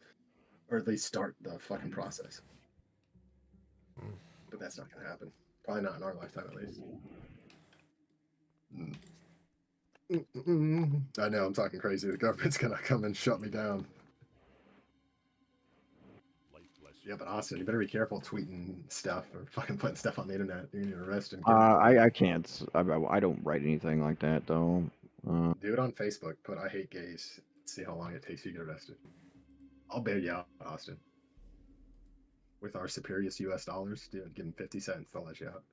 Speaker 4: Or at least start the fucking process. But that's not going to happen. Probably not in our lifetime, at least. I know, I'm talking crazy. The government's going to come and shut me down.
Speaker 6: Light bless you.
Speaker 4: Yeah, but Austin, you better be careful tweeting stuff or fucking putting stuff on the internet. You're going to arrest him.
Speaker 2: I can't. I don't write anything like that though.
Speaker 4: Do it on Facebook. Put "I hate gays." See how long it takes you to get arrested. I'll bail you out, Austin. With our superior U.S. dollars, dude, give them 50 cents. They'll let you out.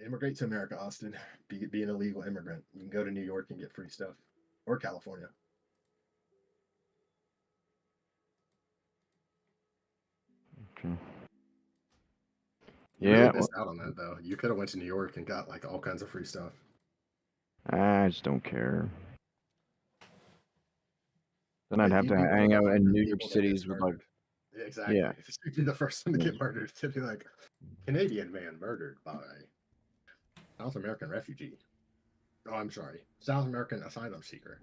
Speaker 4: Immigrate to America, Austin. Be an illegal immigrant. You can go to New York and get free stuff, or California.
Speaker 2: Okay.
Speaker 4: You
Speaker 2: Yeah,
Speaker 4: really missed out on that though. You could have went to New York and got like all kinds of free stuff.
Speaker 2: I just don't care. Then I'd
Speaker 4: But
Speaker 2: have
Speaker 4: you'd
Speaker 2: to
Speaker 4: be one of
Speaker 2: hang
Speaker 4: the
Speaker 2: out in
Speaker 4: 100
Speaker 2: New York
Speaker 4: people that
Speaker 2: cities
Speaker 4: gets
Speaker 2: with
Speaker 4: murdered. Yeah, exactly.
Speaker 2: Yeah.
Speaker 4: You'd be the first one to get murdered. To be like, Canadian man murdered by South American refugee. Oh, I'm sorry, South American asylum seeker.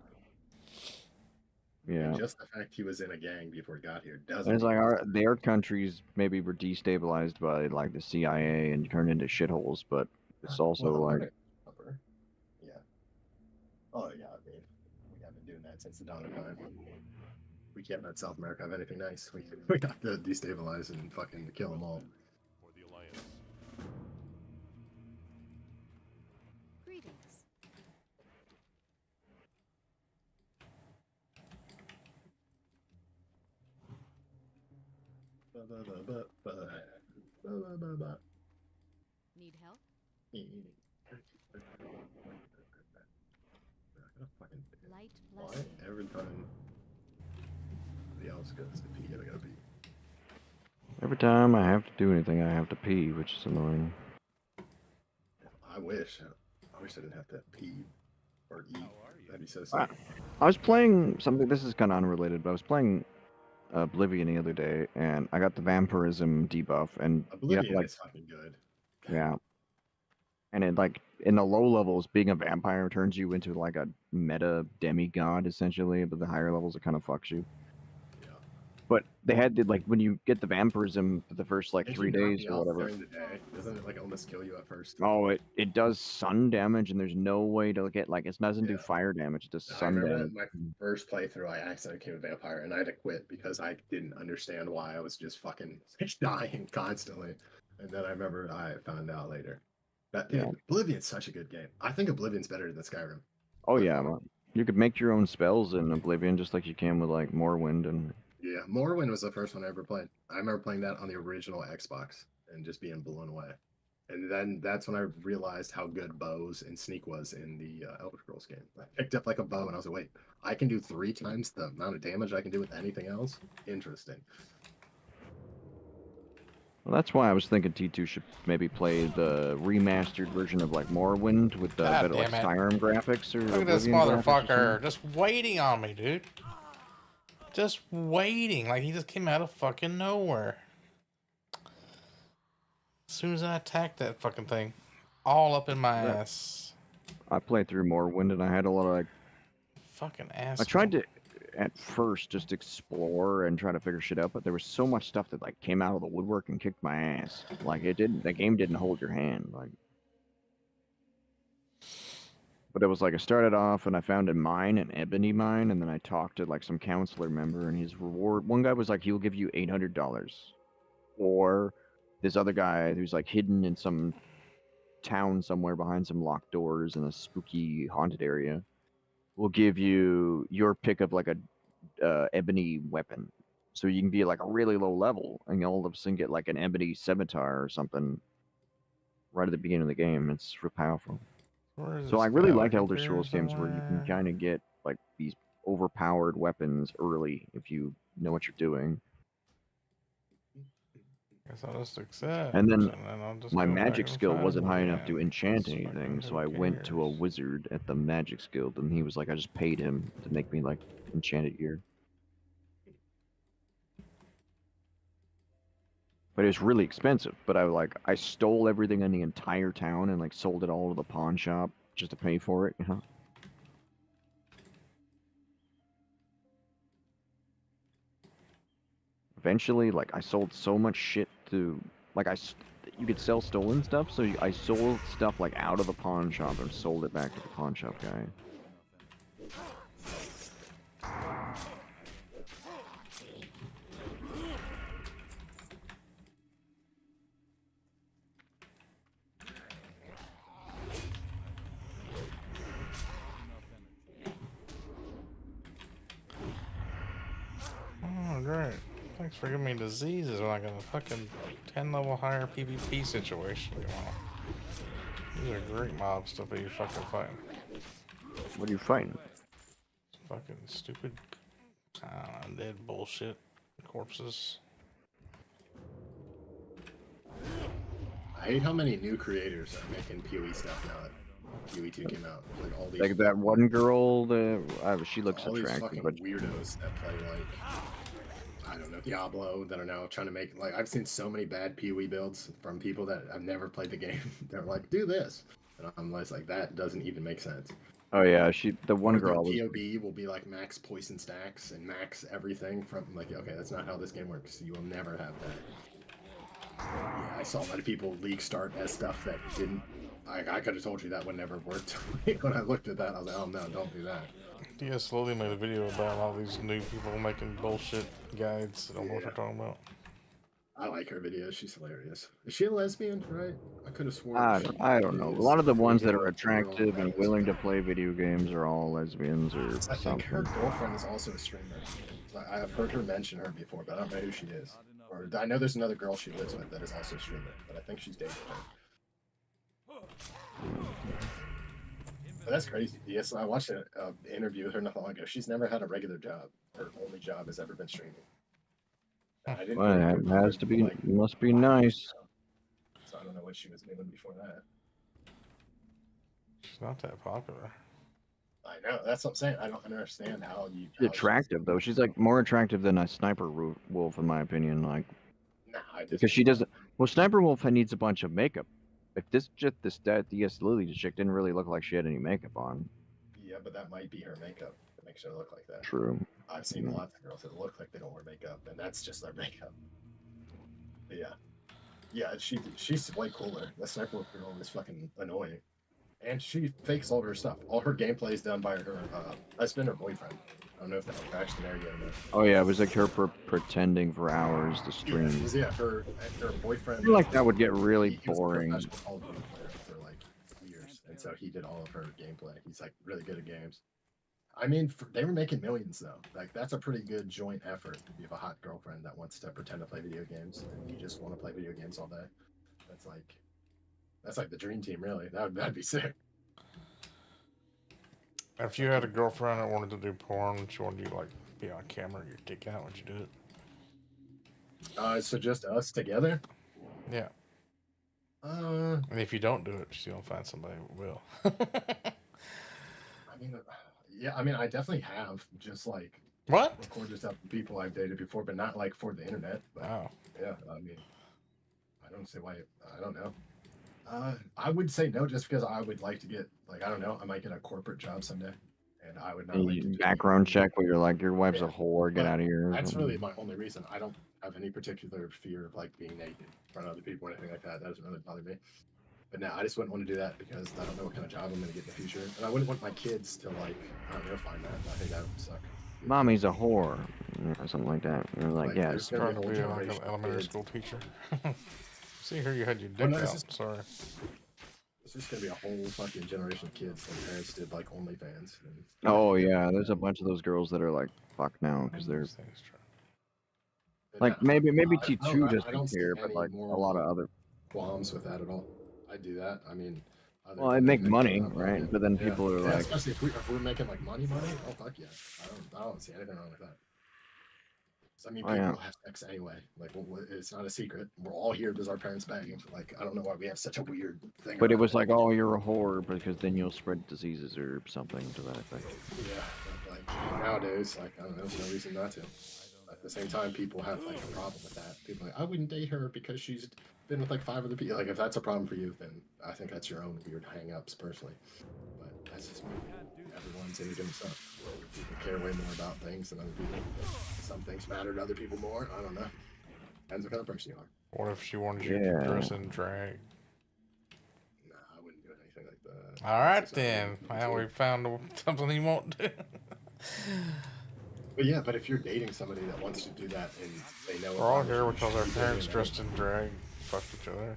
Speaker 2: yeah.
Speaker 4: And just the fact he was in a gang before he got here doesn't.
Speaker 2: And it's
Speaker 4: mean
Speaker 2: like
Speaker 4: he's-
Speaker 2: their countries maybe were destabilized by like the CIA and turned into shitholes, but it's also
Speaker 4: Well,
Speaker 2: like
Speaker 4: America- yeah. Oh yeah, I mean, we have been doing that since the dawn of time. We can't let South America have anything nice. We got to destabilize and fucking kill them all.
Speaker 6: For the Alliance.
Speaker 5: Greetings. Need help? Light
Speaker 4: Why
Speaker 5: blessing.
Speaker 4: every time the else goes to pee, I gotta pee.
Speaker 2: every time I have to do anything, I have to pee, which is annoying.
Speaker 4: I wish I didn't have to pee or eat.
Speaker 6: How are you?
Speaker 4: That'd be so
Speaker 2: Wow.
Speaker 4: sick.
Speaker 2: I was playing something. This is kind of unrelated, but I was playing Oblivion the other day, and I got the vampirism debuff, and you have
Speaker 4: Oblivion
Speaker 2: to, like,
Speaker 4: is fucking good.
Speaker 2: yeah. And it like in the low levels, being a vampire turns you into like a meta demigod essentially, but the higher levels it kind of fucks you.
Speaker 4: Yeah.
Speaker 2: But they had to like when you get the vampirism for the first like
Speaker 4: Did
Speaker 2: 3
Speaker 4: you knock
Speaker 2: days
Speaker 4: me
Speaker 2: or
Speaker 4: out
Speaker 2: whatever.
Speaker 4: during the day? Doesn't it like almost kill you at first?
Speaker 2: Oh, it does sun damage, and there's no way to get like it doesn't do
Speaker 4: Yeah.
Speaker 2: fire damage. It does
Speaker 4: I
Speaker 2: sun
Speaker 4: remember
Speaker 2: damage.
Speaker 4: my first playthrough, I accidentally became a vampire, and I had to quit because I didn't understand why I was just fucking dying constantly. And then I remember I found out later. But dude,
Speaker 2: Yeah.
Speaker 4: Oblivion's such a good game. I think Oblivion's better than Skyrim.
Speaker 2: Oh
Speaker 4: by
Speaker 2: yeah,
Speaker 4: far.
Speaker 2: man. You could make your own spells in Oblivion just like you can with like Morrowind and
Speaker 4: Yeah, Morrowind was the first one I ever played. I remember playing that on the original Xbox and just being blown away. And then that's when I realized how good bows and sneak was in the Elder Scrolls game. I picked up like a bow and I was like, wait, I can do 3 times the amount of damage I can do with anything else? Interesting.
Speaker 2: Well, that's why I was thinking T2 should maybe play the remastered version of like Morrowind with the
Speaker 1: God
Speaker 2: better like
Speaker 1: damn it.
Speaker 2: Skyrim graphics or
Speaker 1: Look at this
Speaker 2: Oblivion graphics or
Speaker 1: motherfucker just waiting on me, dude. Just waiting. Like he just came out of fucking nowhere. As soon as I attacked that fucking thing, all up in my
Speaker 2: That-
Speaker 1: ass.
Speaker 2: I played through Morrowind and I had a lot of like
Speaker 1: Fucking ass.
Speaker 2: I tried to at first just explore and try to figure shit out, but there was so much stuff that like came out of the woodwork and kicked my ass. Like it didn't the game didn't hold your hand. Like but it was like I started off and I found a mine, an ebony mine, and then I talked to like some counselor member and his reward one guy was like he'll give you $800. Or this other guy who's like hidden in some town somewhere behind some locked doors in a spooky haunted area will give you your pick of like a ebony weapon. So you can be like a really low level and all of a sudden get like an ebony scimitar or something right at the beginning of the game. It's real powerful.
Speaker 1: Where is
Speaker 2: So
Speaker 1: this
Speaker 2: I really
Speaker 1: guy?
Speaker 2: like
Speaker 1: Like,
Speaker 2: Elder
Speaker 1: here
Speaker 2: Scrolls games where you can
Speaker 1: somewhere?
Speaker 2: kind of get like these overpowered weapons early if you know what you're doing.
Speaker 1: Guess I'll just accept.
Speaker 2: And then
Speaker 1: I'll just
Speaker 2: my
Speaker 1: go back
Speaker 2: magic
Speaker 1: and
Speaker 2: skill
Speaker 1: find
Speaker 2: wasn't
Speaker 1: him
Speaker 2: high enough to
Speaker 1: again,
Speaker 2: enchant
Speaker 1: 'cause
Speaker 2: anything,
Speaker 1: fucking
Speaker 2: so
Speaker 1: who
Speaker 2: I went to a
Speaker 1: cares?
Speaker 2: wizard at the Magic Guild, and he was like, I just paid him to make me like enchanted gear. But it was really expensive. But I stole everything in the entire town and like sold it all to the pawn shop just to pay for it. You know? Eventually, like I sold so much shit to you could sell stolen stuff, so I sold stuff like out of the pawn shop and sold it back to the pawn shop guy.
Speaker 1: Oh, great. Thanks for giving me diseases when I got a fucking 10 level higher PvP situation going on. These are great mobs to be fucking fighting.
Speaker 2: What are you fighting?
Speaker 1: Fucking stupid, undead bullshit. Corpses.
Speaker 4: I hate how many new creators are making PoE stuff now that PoE 2 came out. Like all these
Speaker 2: Like that one girl, she looks
Speaker 4: all these
Speaker 2: attractive,
Speaker 4: fucking
Speaker 2: but
Speaker 4: weirdos that play like I don't know Diablo that are now trying to make like I've seen so many bad PoE builds from people that have never played the game. They're like, do this, and I'm always like, that doesn't even make sense.
Speaker 2: oh yeah, the one
Speaker 4: Or
Speaker 2: girl
Speaker 4: the
Speaker 2: was
Speaker 4: POB will be like max poison stacks and max everything from like okay, that's not how this game works. You will never have that. Yeah, I saw a lot of people leak start as stuff that didn't. I could have told you that would never have worked. When I looked at that, I was like, oh no, don't do that.
Speaker 1: DS slowly made a video about all these new people making bullshit guides. I don't know what
Speaker 4: Yeah.
Speaker 1: you're talking about.
Speaker 4: I like her videos. She's hilarious. Is she a lesbian? Right? I could have sworn.
Speaker 2: I don't know. A
Speaker 4: is
Speaker 2: lot of the ones that
Speaker 4: dating
Speaker 2: are
Speaker 4: a girl
Speaker 2: attractive and
Speaker 4: that
Speaker 2: willing to
Speaker 4: lesbian.
Speaker 2: play video games are all lesbians or
Speaker 4: I think her
Speaker 2: something.
Speaker 4: girlfriend is also a streamer. I have heard her mention her before, but I don't know who she is. Or I know there's another girl she lives with that is also a streamer, but I think she's dating her. But that's crazy. Yes, I watched an interview with her not long ago. She's never had a regular job. Her only job has ever been streaming. I didn't
Speaker 2: Well,
Speaker 4: really
Speaker 2: it has to be. Must be nice.
Speaker 4: So I don't know what she was doing before that.
Speaker 1: She's not that popular.
Speaker 4: I know. That's what I'm saying. I don't understand how you.
Speaker 2: She's attractive though. She's like more attractive than a sniper wolf, in my opinion. Like
Speaker 4: Nah, I just.
Speaker 2: because she doesn't. Well, sniper wolf needs a bunch of makeup. If that DS Lily chick didn't really look like she had any makeup on.
Speaker 4: Yeah, but that might be her makeup that makes her look like that.
Speaker 2: True.
Speaker 4: I've seen lots of girls that look like they don't wear makeup, and that's just their makeup. But yeah, she's way cooler. The sniper girl is fucking annoying, and she fakes all of her stuff. All her gameplay is done by her husband or boyfriend. I don't know if they're actually married yet or not.
Speaker 2: Oh yeah, it was like her pretending for hours to stream.
Speaker 4: Yeah, her boyfriend.
Speaker 2: I feel like that would get really
Speaker 4: he was a
Speaker 2: boring.
Speaker 4: professional Call of Duty player for like years, and so he did all of her gameplay. He's like really good at games. I mean, they were making millions though. Like that's a pretty good joint effort. If you have a hot girlfriend that wants to pretend to play video games, and you just want to play video games all day, that's like That's like the dream team, really. That'd be sick.
Speaker 1: If you had a girlfriend that wanted to do porn, she wanted you to like be on camera, your dick out, would you do it?
Speaker 4: So just us together?
Speaker 1: Yeah.
Speaker 4: Uh,
Speaker 1: And if you don't do it, she's gonna find somebody who will.
Speaker 4: I mean, yeah, I mean, I definitely have just like
Speaker 1: What?
Speaker 4: recorded stuff with people I've dated before, but not like for the internet. But
Speaker 1: Wow.
Speaker 4: yeah, I mean, I don't see why. I don't know. I would say no, just because I would like to get like I don't know. I might get a corporate job someday, and I would not like to just be
Speaker 2: Background check where you're like, your wife's a
Speaker 4: Yeah,
Speaker 2: whore, get
Speaker 4: but
Speaker 2: out of here. Or
Speaker 4: that's
Speaker 2: something.
Speaker 4: really my only reason. I don't have any particular fear of like being naked in front of other people or anything like that. That doesn't really bother me. But no, I just wouldn't want to do that because I don't know what kind of job I'm going to get in the future, and I wouldn't want my kids to like I don't know find that. I think that would suck.
Speaker 2: Mommy's a whore, or something like that. You're like,
Speaker 4: Like,
Speaker 2: yeah,
Speaker 4: there's gonna be a whole
Speaker 1: Probably like an
Speaker 4: generation of
Speaker 1: elementary
Speaker 4: kids.
Speaker 1: school teacher. See here, you had your
Speaker 4: Well,
Speaker 1: dick
Speaker 4: no, it's
Speaker 1: out.
Speaker 4: just-
Speaker 1: Sorry.
Speaker 4: It's just gonna be a whole fucking generation of kids that parents did like OnlyFans. And
Speaker 2: oh yeah, there's a bunch of those girls that are like, fuck now, because they're
Speaker 1: These things try.
Speaker 4: and
Speaker 2: like,
Speaker 4: I-
Speaker 2: maybe
Speaker 4: I
Speaker 2: T2
Speaker 4: don't
Speaker 2: doesn't
Speaker 4: see
Speaker 2: care, but
Speaker 4: any
Speaker 2: like a
Speaker 4: moral
Speaker 2: lot of other.
Speaker 4: qualms with that at all. I do that. I mean, other
Speaker 2: Well, I
Speaker 4: than
Speaker 2: make
Speaker 4: making
Speaker 2: money,
Speaker 4: money,
Speaker 2: right?
Speaker 4: yeah.
Speaker 2: But then
Speaker 4: Yeah.
Speaker 2: people are
Speaker 4: Yeah,
Speaker 2: like,
Speaker 4: especially if we're making like money, oh fuck yeah. I don't see anything wrong with that. 'Cause, I mean,
Speaker 2: oh
Speaker 4: people
Speaker 2: yeah,
Speaker 4: have sex anyway. Like, it's not a secret. We're all here because our parents banged. Like, I don't know why we have such a weird thing.
Speaker 2: but it
Speaker 4: around
Speaker 2: was like, oh, you're a whore because then you'll spread diseases or something to that effect.
Speaker 4: Yeah, but like nowadays, like I don't know, there's no reason not to. At the same time, people have like a problem with that. People are like, I wouldn't date her because she's been with like 5 other people. Like, if that's a problem for you, then I think that's your own weird hang-ups personally. But that's just me. Everyone's into different stuff. People care way more about things than other people. Some things matter to other people more. I don't know. Depends what kind of person you are.
Speaker 1: What if she wanted you
Speaker 2: Yeah.
Speaker 1: to dress in drag?
Speaker 4: Nah, I wouldn't do anything like that.
Speaker 1: All right
Speaker 4: That's just not
Speaker 1: then.
Speaker 4: me.
Speaker 1: Well, we found something you won't do.
Speaker 4: But yeah, but if you're dating somebody that wants to do that and they know
Speaker 1: We're all
Speaker 4: about it,
Speaker 1: here
Speaker 4: you
Speaker 1: because
Speaker 4: should
Speaker 1: our
Speaker 4: be
Speaker 1: parents
Speaker 4: doing
Speaker 1: dressed in drag fucked each other.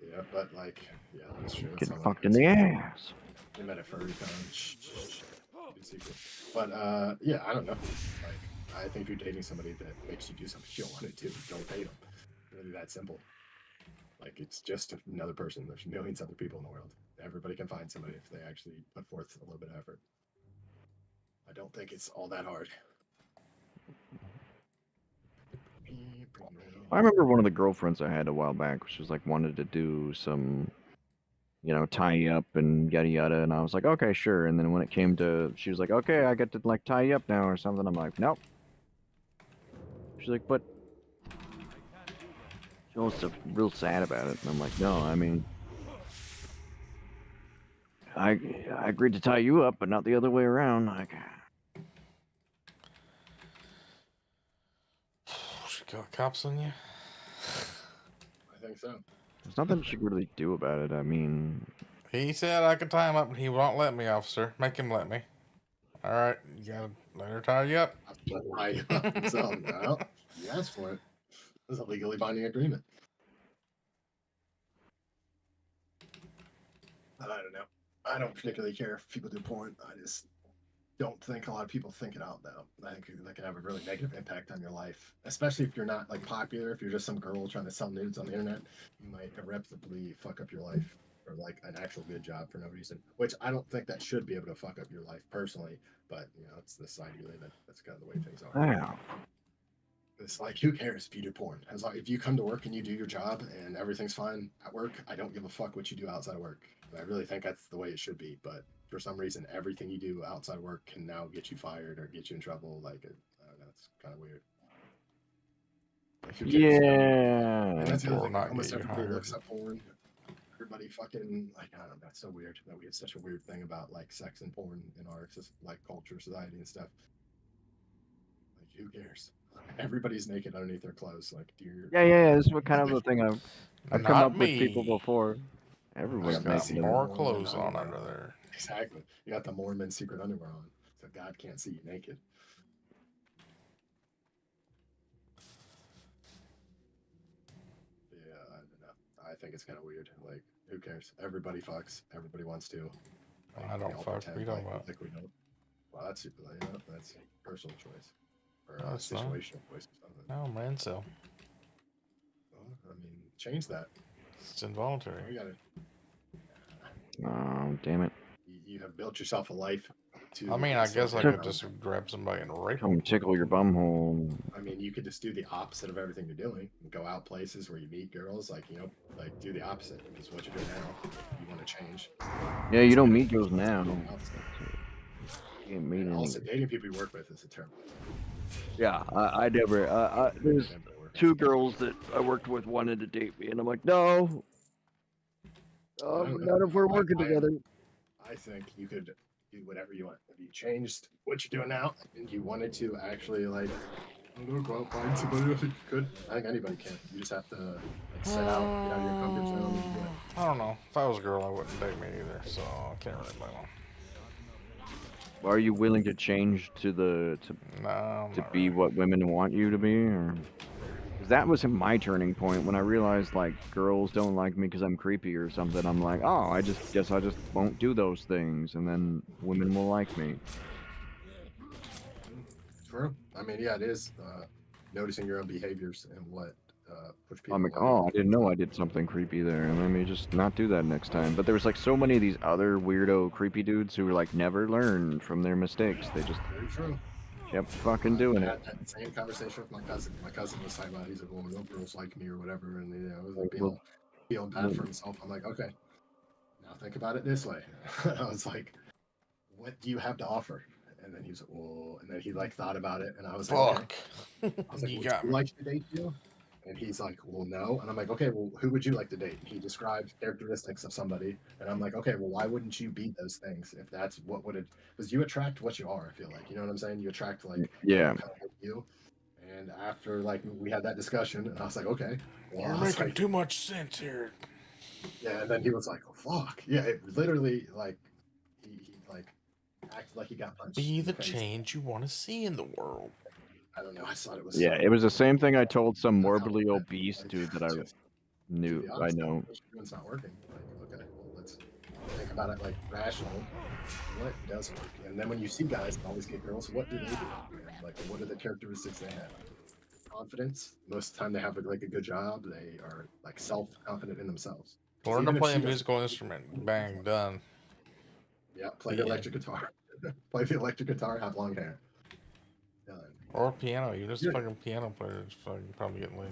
Speaker 4: that. Yeah, but like, yeah, that's true.
Speaker 2: Get
Speaker 4: Someone
Speaker 2: fucked in the ass.
Speaker 4: They met at furry con. Good secret. But yeah, I don't know. Like, I think if you're dating somebody that makes you do something you don't want to do, don't date them. Really that simple. Like, it's just another person. There's millions of other people in the world. Everybody can find somebody if they actually put forth a little bit of effort. I don't think it's all that hard.
Speaker 2: I remember one of the girlfriends I had a while back. She was like wanted to do some, tie you up and yada yada, and I was like, okay, sure. And then when it came to, she was like, okay, I get to like tie you up now or something. I'm like, nope. She's like, but she was real sad about it, and I'm like, no, I mean, I agreed to tie you up, but not the other way around. Like,
Speaker 1: She got cops on you?
Speaker 4: I think so.
Speaker 2: there's nothing she could really do about it. I mean,
Speaker 1: He said I could tie him up, and he won't let me, officer. Make him let me. All right, you gotta let her tie you up.
Speaker 4: So, well, you asked for it. It's a legally binding agreement. I don't know. I don't particularly care if people do porn. I just don't think a lot of people think it out though. I think that can have a really negative impact on your life, especially if you're not like popular. If you're just some girl trying to sell nudes on the internet, you might irreparably fuck up your life for like an actual good job for no reason. Which I don't think that should be able to fuck up your life personally, but you know, it's the society you live in. That's kind of the way things are.
Speaker 2: wow.
Speaker 4: It's like, who cares if you do porn? As long if you come to work and you do your job and everything's fine at work, I don't give a fuck what you do outside of work. I really think that's the way it should be. But for some reason, everything you do outside work can now get you fired or get you in trouble. Like, I don't know, it's kind of weird. Like, who cares?
Speaker 2: Yeah.
Speaker 4: And that's the other
Speaker 1: Or
Speaker 4: thing.
Speaker 1: not
Speaker 4: Almost
Speaker 1: get you
Speaker 4: everybody
Speaker 1: hired.
Speaker 4: looks up porn. Everybody fucking like I don't know. That's so weird that we have such a weird thing about like sex and porn in our like culture, society, and stuff. Like, who cares? Everybody's naked underneath their clothes. Like, dear.
Speaker 2: Yeah. This is what kind of the thing I've come
Speaker 1: Not
Speaker 2: up with people
Speaker 1: me.
Speaker 2: before.
Speaker 1: I
Speaker 2: Everyone's
Speaker 1: got
Speaker 4: Messy
Speaker 2: naked.
Speaker 1: more
Speaker 4: Mormon
Speaker 1: clothes on
Speaker 4: underwear
Speaker 1: under there.
Speaker 4: Exactly. You got the Mormon secret underwear on, so God can't see you naked. Yeah, I don't know. I think it's kind of weird. Like, who cares? Everybody fucks. Everybody wants to.
Speaker 1: I don't
Speaker 4: all
Speaker 1: fuck.
Speaker 4: pretend
Speaker 1: We don't want.
Speaker 4: like we don't. Well, that's that's a personal choice or
Speaker 1: No,
Speaker 4: a
Speaker 1: it's not.
Speaker 4: situational choice or something.
Speaker 1: No, man, so.
Speaker 4: Well, I mean, change that.
Speaker 1: It's involuntary.
Speaker 4: You gotta.
Speaker 2: Oh, damn it.
Speaker 4: You have built yourself a life.
Speaker 1: I mean, I guess I
Speaker 4: facilitate
Speaker 1: could just grab somebody and rape
Speaker 2: Come
Speaker 1: them.
Speaker 2: tickle your bum hole.
Speaker 4: I mean, you could just do the opposite of everything you're doing. Go out places where you meet girls, like like do the opposite. Because what you're doing now, if you want to change.
Speaker 2: Yeah, you don't meet girls now.
Speaker 4: Do the opposite.
Speaker 2: You ain't meet
Speaker 4: And
Speaker 2: any.
Speaker 4: also, dating people you work with is a terrible.
Speaker 2: Yeah, I never. There's
Speaker 4: Never work.
Speaker 2: two girls that I worked with wanted to date me, and I'm like, no.
Speaker 4: I don't know.
Speaker 2: Not if we're working together.
Speaker 4: I think you could do whatever you want. If you changed what you're doing now and you wanted to actually like go out find somebody else, you could. I think anybody can. You just have to like set out, get out of your comfort zone. And do it.
Speaker 1: I don't know. If I was a girl, I wouldn't date me either, so I can't really blame them.
Speaker 2: Are you willing to change to
Speaker 1: No, I'm
Speaker 2: to
Speaker 1: not
Speaker 2: be
Speaker 1: really.
Speaker 2: what women want you to be, or? 'Cause that was my turning point when I realized like girls don't like me because I'm creepy or something. I'm like, oh, I guess I just won't do those things, and then women will like me.
Speaker 4: True. I mean, yeah, it is noticing your own behaviors and what push people.
Speaker 2: I'm like,
Speaker 4: away.
Speaker 2: oh, I didn't know I did something creepy there, and let me just not do that next time. But there was like so many of these other weirdo creepy dudes who were like never learned from their mistakes. They just
Speaker 4: Very true.
Speaker 2: kept fucking doing
Speaker 4: I
Speaker 2: it.
Speaker 4: had that same conversation with my cousin. My cousin was talking about he's like, well, no girls like me or whatever, and I was like,
Speaker 2: Well,
Speaker 4: feeling bad for himself. I'm like, okay, now think about it this way. I was like, what do you have to offer? And then he was like, well, and then he like thought about it, and I was like, okay.
Speaker 1: Fuck.
Speaker 4: I was like,
Speaker 1: You
Speaker 4: would
Speaker 1: got
Speaker 4: you
Speaker 1: me.
Speaker 4: like to date you? And he's like, well, no. And I'm like, okay, well, who would you like to date? He described characteristics of somebody, and I'm like, okay, well, why wouldn't you be those things if that's what would it? Because you attract what you are. I feel like, you know what I'm saying? You attract like
Speaker 2: yeah.
Speaker 4: people kind of like you. And after like we had that discussion, and I was like, okay, well,
Speaker 1: You're
Speaker 4: I was
Speaker 1: making
Speaker 4: like,
Speaker 1: too much sense here.
Speaker 4: yeah. And then he was like, oh, fuck, yeah. It literally like he like acted like he got punched.
Speaker 1: Be
Speaker 4: in
Speaker 1: the
Speaker 4: face.
Speaker 1: change you want to see in the world.
Speaker 4: I don't know. I thought it was.
Speaker 2: Yeah,
Speaker 4: so,
Speaker 2: it was the same thing I told some
Speaker 4: that's how
Speaker 2: morbidly
Speaker 4: bad,
Speaker 2: obese
Speaker 4: like,
Speaker 2: dude that I
Speaker 4: just do
Speaker 2: knew.
Speaker 4: the
Speaker 2: I
Speaker 4: opposite.
Speaker 2: know.
Speaker 4: What you're doing's not working. Like, okay, well, let's think about it like rationally. What does work? And then when you see guys always get girls, what do they do? Like, what are the characteristics they have? Confidence. Most of the time, they have like a good job. They are like self-confident in themselves.
Speaker 1: Learn to
Speaker 4: Even if
Speaker 1: play
Speaker 4: she
Speaker 1: a
Speaker 4: doesn't-
Speaker 1: musical instrument. Bang, done.
Speaker 4: Yeah, play the electric guitar. Play the electric guitar. Have long hair. Done.
Speaker 1: Or piano. You just
Speaker 4: Yeah.
Speaker 1: fucking piano player is fucking probably getting laid.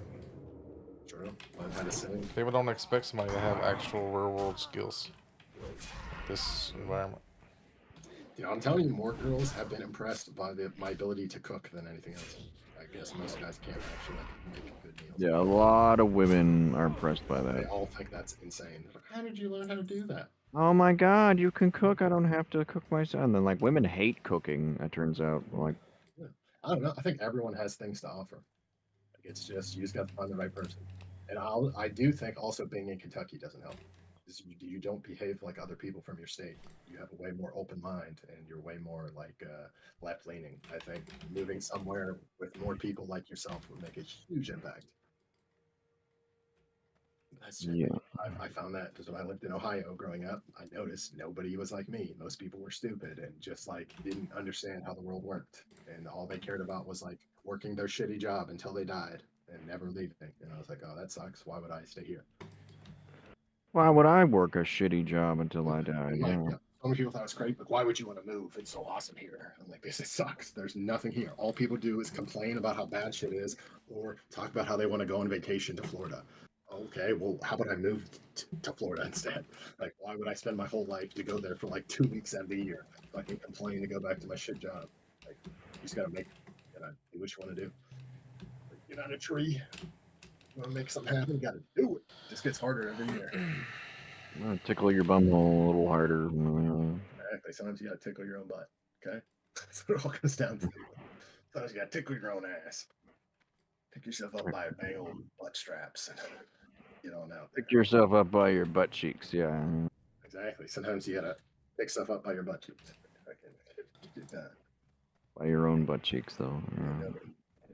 Speaker 4: True. Learn how to sing.
Speaker 1: People don't expect somebody to have actual real world skills. This environment.
Speaker 4: You know, I'm telling you, more girls have been impressed by my ability to cook than anything else. I guess most guys can't actually like make good meals.
Speaker 2: Yeah, a lot of women are impressed by
Speaker 4: They
Speaker 2: that.
Speaker 4: all think that's insane. Like, how did you learn how to do that?
Speaker 2: Oh my God, you can cook. I don't have to cook myself. And then like women hate cooking. It turns out. Like,
Speaker 4: I don't know. I think everyone has things to offer. Like, it's just you just got to find the right person. And I do think also being in Kentucky doesn't help. You don't behave like other people from your state. You have a way more open mind, and you're way more like left leaning. I think moving somewhere with more people like yourself would make a huge impact. That's just,
Speaker 2: yeah.
Speaker 4: I found that because when I lived in Ohio growing up, I noticed nobody was like me. Most people were stupid and just like didn't understand how the world worked. And all they cared about was like working their shitty job until they died and never leaving. And I was like, oh, that sucks. Why would I stay here?
Speaker 2: Why would I work a shitty job until I die?
Speaker 4: And like,
Speaker 2: Yeah.
Speaker 4: so many people thought it was great, but why would you want to move? It's so awesome here. I'm like, this sucks. There's nothing here. All people do is complain about how bad shit is or talk about how they want to go on vacation to Florida. Okay, well, how about I move to Florida instead? Like, why would I spend my whole life to go there for like 2 weeks out of the year? Fucking complain to go back to my shit job. Like, you just gotta do what you want to do. Like, get on a tree. You want to make something happen? You gotta do it. It just gets harder every year.
Speaker 2: Tickle your bumhole a little harder.
Speaker 4: Exactly. Sometimes you gotta tickle your own butt. Okay, that's what it all comes down to. Sometimes you gotta tickle your own ass. Pick yourself up by a bang old butt straps and get on out there.
Speaker 2: Pick yourself up by your butt cheeks. Yeah.
Speaker 4: Exactly. Sometimes you gotta pick stuff up by your butt cheeks. Do that.
Speaker 2: By your own butt cheeks, though. Yeah.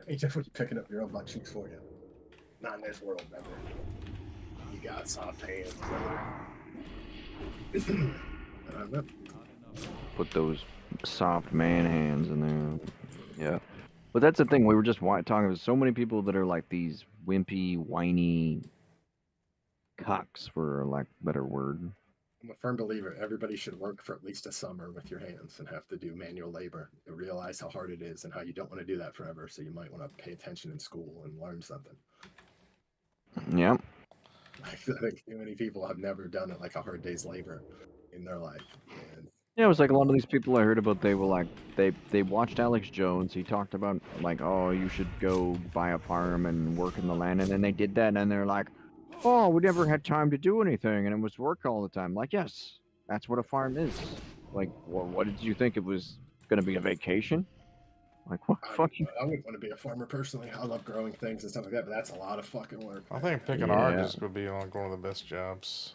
Speaker 4: Ain't definitely picking up your own butt cheeks for you. Not in this world, brother. You got soft hands, brother. I don't know.
Speaker 2: Put those soft man hands in there. Yeah. But that's the thing. We were just talking about so many people that are like these wimpy, whiny cucks, for a lack of a better word.
Speaker 4: I'm a firm believer everybody should work for at least a summer with your hands and have to do manual labor to realize how hard it is and how you don't want to do that forever. So you might want to pay attention in school and learn something.
Speaker 2: Yep.
Speaker 4: I think too many people have never done it like a hard day's labor in their life. And
Speaker 2: Yeah, it was like a lot of these people I heard about. They were like, they watched Alex Jones. He talked about like, oh, you should go buy a farm and work in the land, and then they did that, and they're like, oh, we never had time to do anything, and it was work all the time. Like, yes, that's what a farm is. Like, what did you think it was gonna be, a vacation? Like, what fucking?
Speaker 4: I wouldn't want to be a farmer personally. I love growing things and stuff like that, but that's a lot of fucking work.
Speaker 1: I think picking
Speaker 2: Yeah.
Speaker 1: oranges would be like one of the best jobs.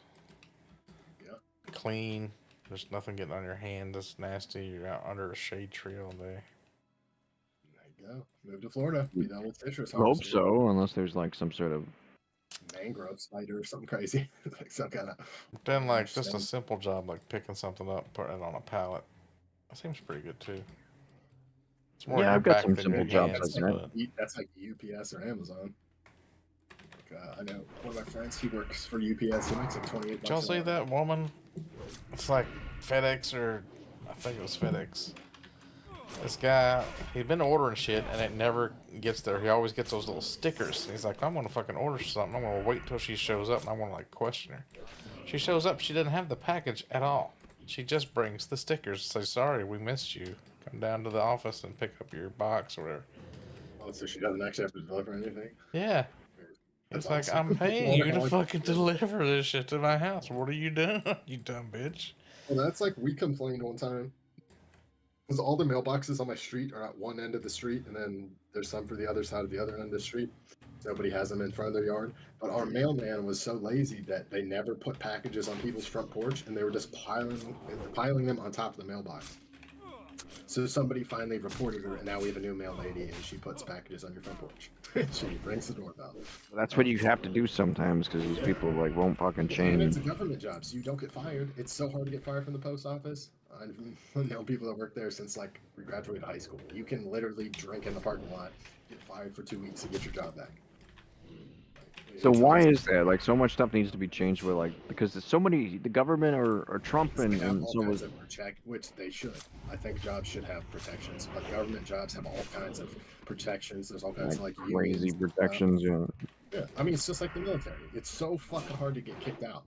Speaker 4: Yeah.
Speaker 1: Clean. There's nothing getting on your hand that's nasty. You're out under a shade tree all day.
Speaker 4: There you go. Move to Florida. Be done with citrus
Speaker 2: Hope
Speaker 4: harvesting.
Speaker 2: so, unless there's like some sort of.
Speaker 4: Mangrove spider or something crazy. Like some kind of.
Speaker 1: Then like just a
Speaker 4: Interesting.
Speaker 1: simple job like picking something up, putting it on a pallet. That seems pretty good too. It's more
Speaker 2: Yeah,
Speaker 1: your
Speaker 2: I've got
Speaker 1: back
Speaker 2: some
Speaker 1: than your
Speaker 2: simple jobs
Speaker 1: hands,
Speaker 2: like that.
Speaker 1: but
Speaker 4: That's like UPS or Amazon. Like, I know one of my friends. He works for UPS. He makes like 28
Speaker 1: did y'all
Speaker 4: bucks an
Speaker 1: see
Speaker 4: hour.
Speaker 1: that woman? It's like FedEx or I think it was FedEx. This guy, he'd been ordering shit and it never gets there. He always gets those little stickers. He's like, I'm gonna fucking order something. I'm gonna wait till she shows up and I wanna like question her. She shows up, she doesn't have the package at all. She just brings the stickers. Say, sorry, we missed you. Come down to the office and pick up your box or whatever.
Speaker 4: Oh, so she doesn't actually have to deliver anything.
Speaker 1: Yeah.
Speaker 4: That's
Speaker 1: It's like,
Speaker 4: awesome.
Speaker 1: I'm paying you to
Speaker 4: Well,
Speaker 1: fucking deliver this shit to my house. What are you doing, you dumb bitch?
Speaker 4: that's like we complained one time. Because all the mailboxes on my street are at one end of the street, and then there's some for the other side of the other end of the street. Nobody has them in front of their yard. But our mailman was so lazy that they never put packages on people's front porch, and they were just piling them on top of the mailbox. So somebody finally reported her, and now we have a new mail lady, and she puts packages on your front porch. She rings the doorbell.
Speaker 2: That's what you have to do sometimes, because these people like won't fucking
Speaker 4: And
Speaker 2: change.
Speaker 4: it's a government job, so you don't get fired. It's so hard to get fired from the post office. I've known people that work there since like we graduated high school. You can literally drink in the parking lot, get fired for 2 weeks, and get your job back.
Speaker 2: So
Speaker 4: It's
Speaker 2: why
Speaker 4: amazing.
Speaker 2: is that? Like, so much stuff needs to be changed. Where like, because there's so many, the government or Trump
Speaker 4: They
Speaker 2: and,
Speaker 4: have
Speaker 2: and
Speaker 4: all
Speaker 2: so
Speaker 4: kinds
Speaker 2: was.
Speaker 4: of protect, which they should. I think jobs should have protections, but government jobs have all kinds of protections. There's all kinds of like
Speaker 2: Crazy
Speaker 4: unions and stuff.
Speaker 2: protections, yeah.
Speaker 4: Yeah, I mean, it's just like the military. It's so fucking hard to get kicked out.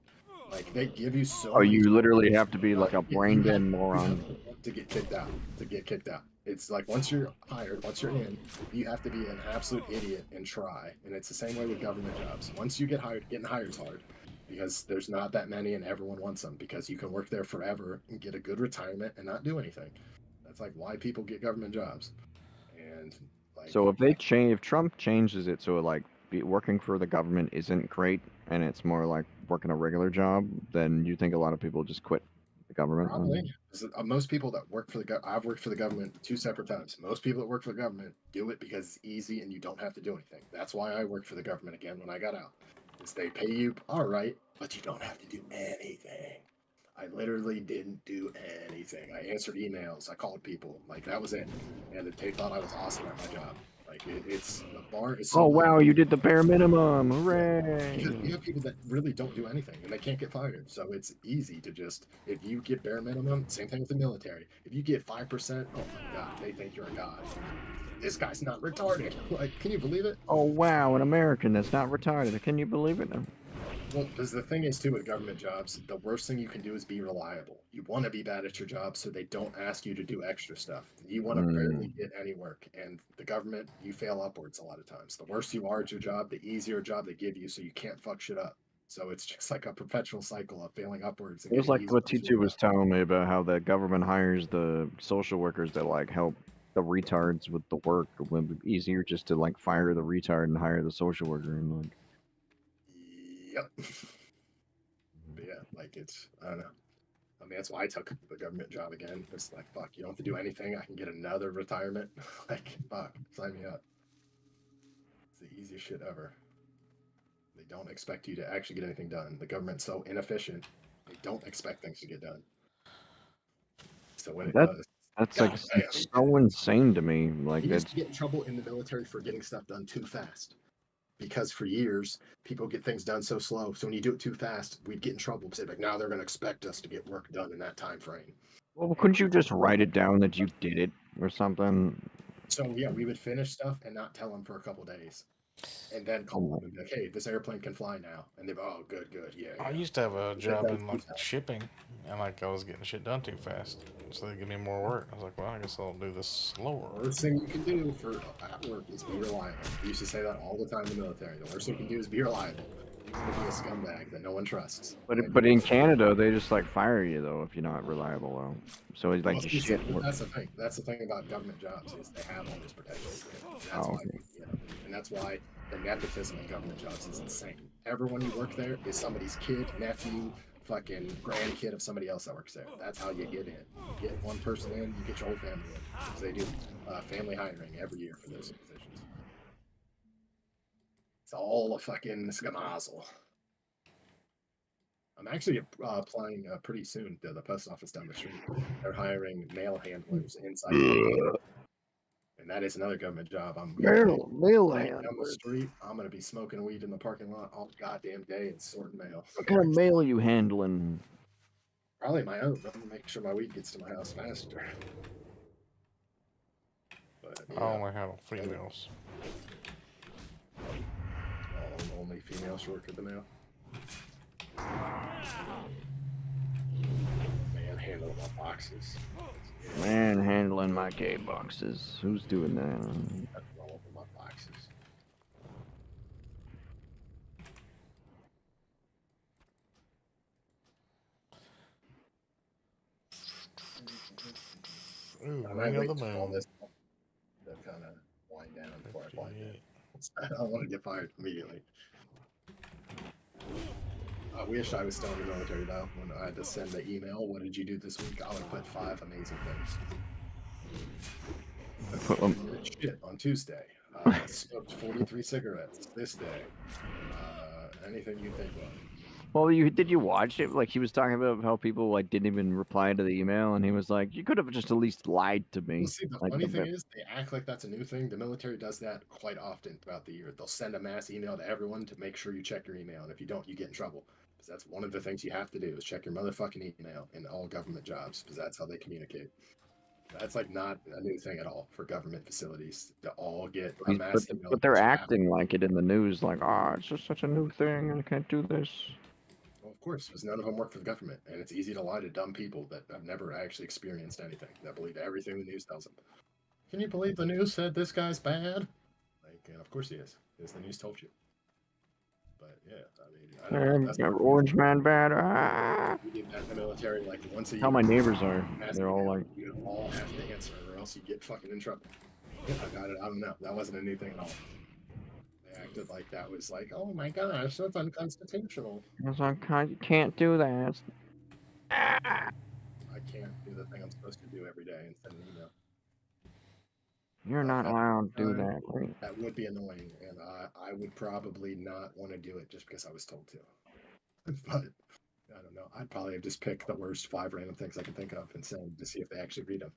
Speaker 4: Like they give you so.
Speaker 2: Oh,
Speaker 4: many
Speaker 2: you literally have to be like a
Speaker 4: Yeah,
Speaker 2: brain
Speaker 4: you
Speaker 2: dead
Speaker 4: have
Speaker 2: moron.
Speaker 4: to get kicked out. To get kicked out. It's like once you're hired, once you're in, you have to be an absolute idiot and try. And it's the same way with government jobs. Once you get hired, getting hired is hard because there's not that many and everyone wants them because you can work there forever and get a good retirement and not do anything. That's like why people get government jobs. And like
Speaker 2: So if they change, if Trump changes it so like working for the government isn't great and it's more like working a regular job, then you think a lot of people just quit the government?
Speaker 4: probably. Most people that work for the government, I've worked for the government 2 separate times. Most people that work for the government do it because it's easy and you don't have to do anything. That's why I worked for the government again when I got out. Is they pay you all right, but you don't have to do anything. I literally didn't do anything. I answered emails. I called people. Like that was it. And they thought I was awesome at my job. Like it's the bar is so
Speaker 2: Oh
Speaker 4: low.
Speaker 2: wow, you did the bare minimum!
Speaker 4: Because
Speaker 2: Hooray!
Speaker 4: you have people that really don't do anything and they can't get fired. So it's easy to just, if you get bare minimum, same thing with the military. If you get 5%, oh my God, they think you're a god. This guy's not retarded. Like, can you believe it?
Speaker 2: Oh wow, an American that's not retarded. Can you believe it?
Speaker 4: Well, because the thing is, too, with government jobs, the worst thing you can do is be reliable. You want to be bad at your job so they don't ask you to do extra stuff. You want to barely get any work. And the government, you fail upwards a lot of times. The worse you are at your job, the easier job they give you so you can't fuck shit up. So it's just like a perpetual cycle of failing upwards. And
Speaker 2: It was
Speaker 4: getting
Speaker 2: like what
Speaker 4: easier
Speaker 2: T2 was telling me about how the government hires the social workers that like help the retards with the work. It would be easier just to like fire the retard and hire the social worker and like.
Speaker 4: Yep. But yeah, like it's, I don't know. I mean, that's why I took the government job again. It's like, fuck, you don't have to do anything. I can get another retirement. Like, fuck, sign me up. It's the easiest shit ever. They don't expect you to actually get anything done. The government's so inefficient, they don't expect things to get done. So when it does,
Speaker 2: That's
Speaker 4: God
Speaker 2: like
Speaker 4: damn.
Speaker 2: so insane to me. Like
Speaker 4: you used
Speaker 2: that's
Speaker 4: to get in trouble in the military for getting stuff done too fast. because for years people get things done so slow. So when you do it too fast, we'd get in trouble. Say like, now they're going to expect us to get work done in that time frame.
Speaker 2: Well, couldn't you just write it down that you did it or something?
Speaker 4: So yeah, we would finish stuff and not tell them for a couple days, and then call them and be like, "Hey, this airplane can fly now," and they'd be, "Oh, good, yeah."
Speaker 1: I
Speaker 4: yeah."
Speaker 1: used to have a
Speaker 4: We said
Speaker 1: job
Speaker 4: that
Speaker 1: in
Speaker 4: a
Speaker 1: like
Speaker 4: few times.
Speaker 1: shipping, and like I was getting shit done too fast, so they give me more work. I was like, well, I guess I'll do this slower.
Speaker 4: Worst thing you can do for at work is be reliable. We used to say that all the time in the military. The worst thing you can do is be reliable. You want to be a scumbag that no one trusts.
Speaker 2: But in Canada, they just like fire you though if you're not reliable. Though. So it's like
Speaker 4: Well,
Speaker 2: the
Speaker 4: see,
Speaker 2: shit.
Speaker 4: that's the thing. That's the thing about government jobs is they have all this protection. That's
Speaker 2: Oh,
Speaker 4: why, and that's why the nepotism in government jobs is insane. Everyone you work there is somebody's kid, nephew, fucking grandkid of somebody else that works there. That's how you get in. You get one person in, you get your whole family in. Because they do family hiring every year for those positions. It's all a fucking schemazel. I'm actually applying pretty soon to the post office down the street. They're hiring mail handlers inside. And that is another government job. I'm
Speaker 2: mail
Speaker 4: down
Speaker 2: hand.
Speaker 4: the street. I'm gonna be smoking weed in the parking lot all goddamn day and sorting mail.
Speaker 2: What kind of mail are you handling?
Speaker 4: Probably my own. I'm gonna make sure my weed gets to my house faster. But
Speaker 1: I only handle females.
Speaker 4: only females work at the mail. Man, handling my boxes.
Speaker 2: Man, handling my K boxes. Who's doing that?
Speaker 4: Nothing wrong with my boxes.
Speaker 1: Ooh,
Speaker 4: I
Speaker 1: ring
Speaker 4: might
Speaker 1: of the
Speaker 4: wait till all
Speaker 1: moon.
Speaker 4: this to kind of wind down before I wind down. I don't want to get fired immediately. I wish I was still in the military though. When I had to send the email, what did you do this week? I would put 5 amazing things.
Speaker 2: Put them.
Speaker 4: Shit on Tuesday. Smoked 43 cigarettes this day. Anything you think of.
Speaker 2: Well, did you watch it? Like he was talking about how people like didn't even reply to the email, and he was like, "You could have just at least lied to me."
Speaker 4: Well, see, the
Speaker 2: Like,
Speaker 4: funny thing is, they act like that's a new thing. The military does that quite often throughout the year. They'll send a mass email to everyone to make sure you check your email, and if you don't, you get in trouble. Because that's one of the things you have to do is check your motherfucking email in all government jobs, because that's how they communicate. That's like not a new thing at all for government facilities to all get a mass email.
Speaker 2: but they're acting like it in the news, like, "Oh, it's just such a new thing. I can't do this."
Speaker 4: Well, of course, because none of them work for the government, and it's easy to lie to dumb people that have never actually experienced anything, that believe everything the news tells them. Can you believe the news said this guy's bad? Like, and of course he is, because the news told you. But yeah, I don't know. That's
Speaker 2: Orange man bad. Ah.
Speaker 4: we did that in the military like once a year.
Speaker 2: How my neighbors are.
Speaker 4: Mass
Speaker 2: They're all
Speaker 4: email.
Speaker 2: like,
Speaker 4: You all have to answer, or else you get fucking in trouble. Yeah, I got it. I don't know. That wasn't a new thing at all. They acted like that was like, oh my gosh, that's unconstitutional.
Speaker 2: you can't do that.
Speaker 4: I can't do the thing I'm supposed to do every day and send an email.
Speaker 2: You're not allowed to do that. Right?
Speaker 4: That would be annoying, and I would probably not want to do it just because I was told to. But I don't know. I'd probably have just picked the worst 5 random things I can think of and send to see if they actually read them.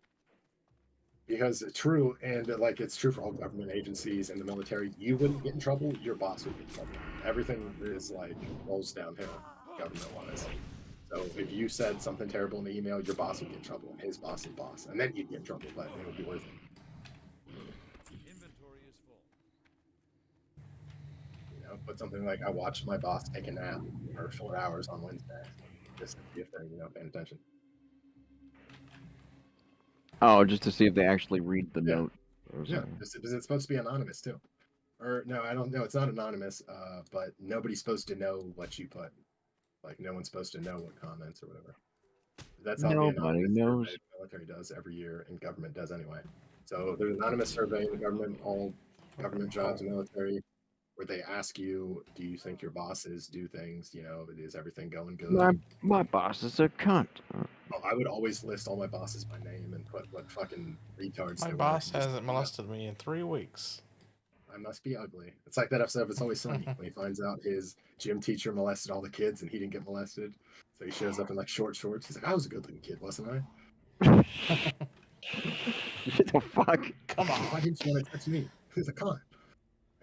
Speaker 4: Because it's true, and like it's true for all government agencies and the military. You wouldn't get in trouble; your boss would get in trouble. Everything is like rolls downhill, government-wise. So if you said something terrible in the email, your boss would get in trouble, and his boss's boss, and then you'd get in trouble. But it would be worth it.
Speaker 6: Inventory is full.
Speaker 4: You know, put something like I watched my boss take a nap for 4 hours on Wednesday, just to see if they're paying attention.
Speaker 2: Oh, just to see if they actually read the
Speaker 4: Yeah.
Speaker 2: note.
Speaker 4: Yeah, because it's supposed to be anonymous too. Or no, I don't know. It's not anonymous, but nobody's supposed to know what you put. Like no one's supposed to know what comments or whatever. That's how the
Speaker 2: Nobody
Speaker 4: anonymous
Speaker 2: knows.
Speaker 4: survey the military does every year, and government does anyway. So there's an anonymous survey in the government, all government jobs, military, where they ask you, do you think your bosses do things? Is everything going good?
Speaker 2: My boss is a cunt.
Speaker 4: Oh, I would always list all my bosses by name and put what fucking retards
Speaker 1: My
Speaker 4: they were.
Speaker 1: boss hasn't molested me in 3 weeks.
Speaker 4: I must be ugly. It's like that episode of It's Always Sunny when he finds out his gym teacher molested all the kids and he didn't get molested. So he shows up in like short shorts. He's like, I was a good looking kid, wasn't I?
Speaker 2: What the fuck?
Speaker 1: Come
Speaker 4: Why
Speaker 1: on.
Speaker 4: didn't you want to touch me? He's a con.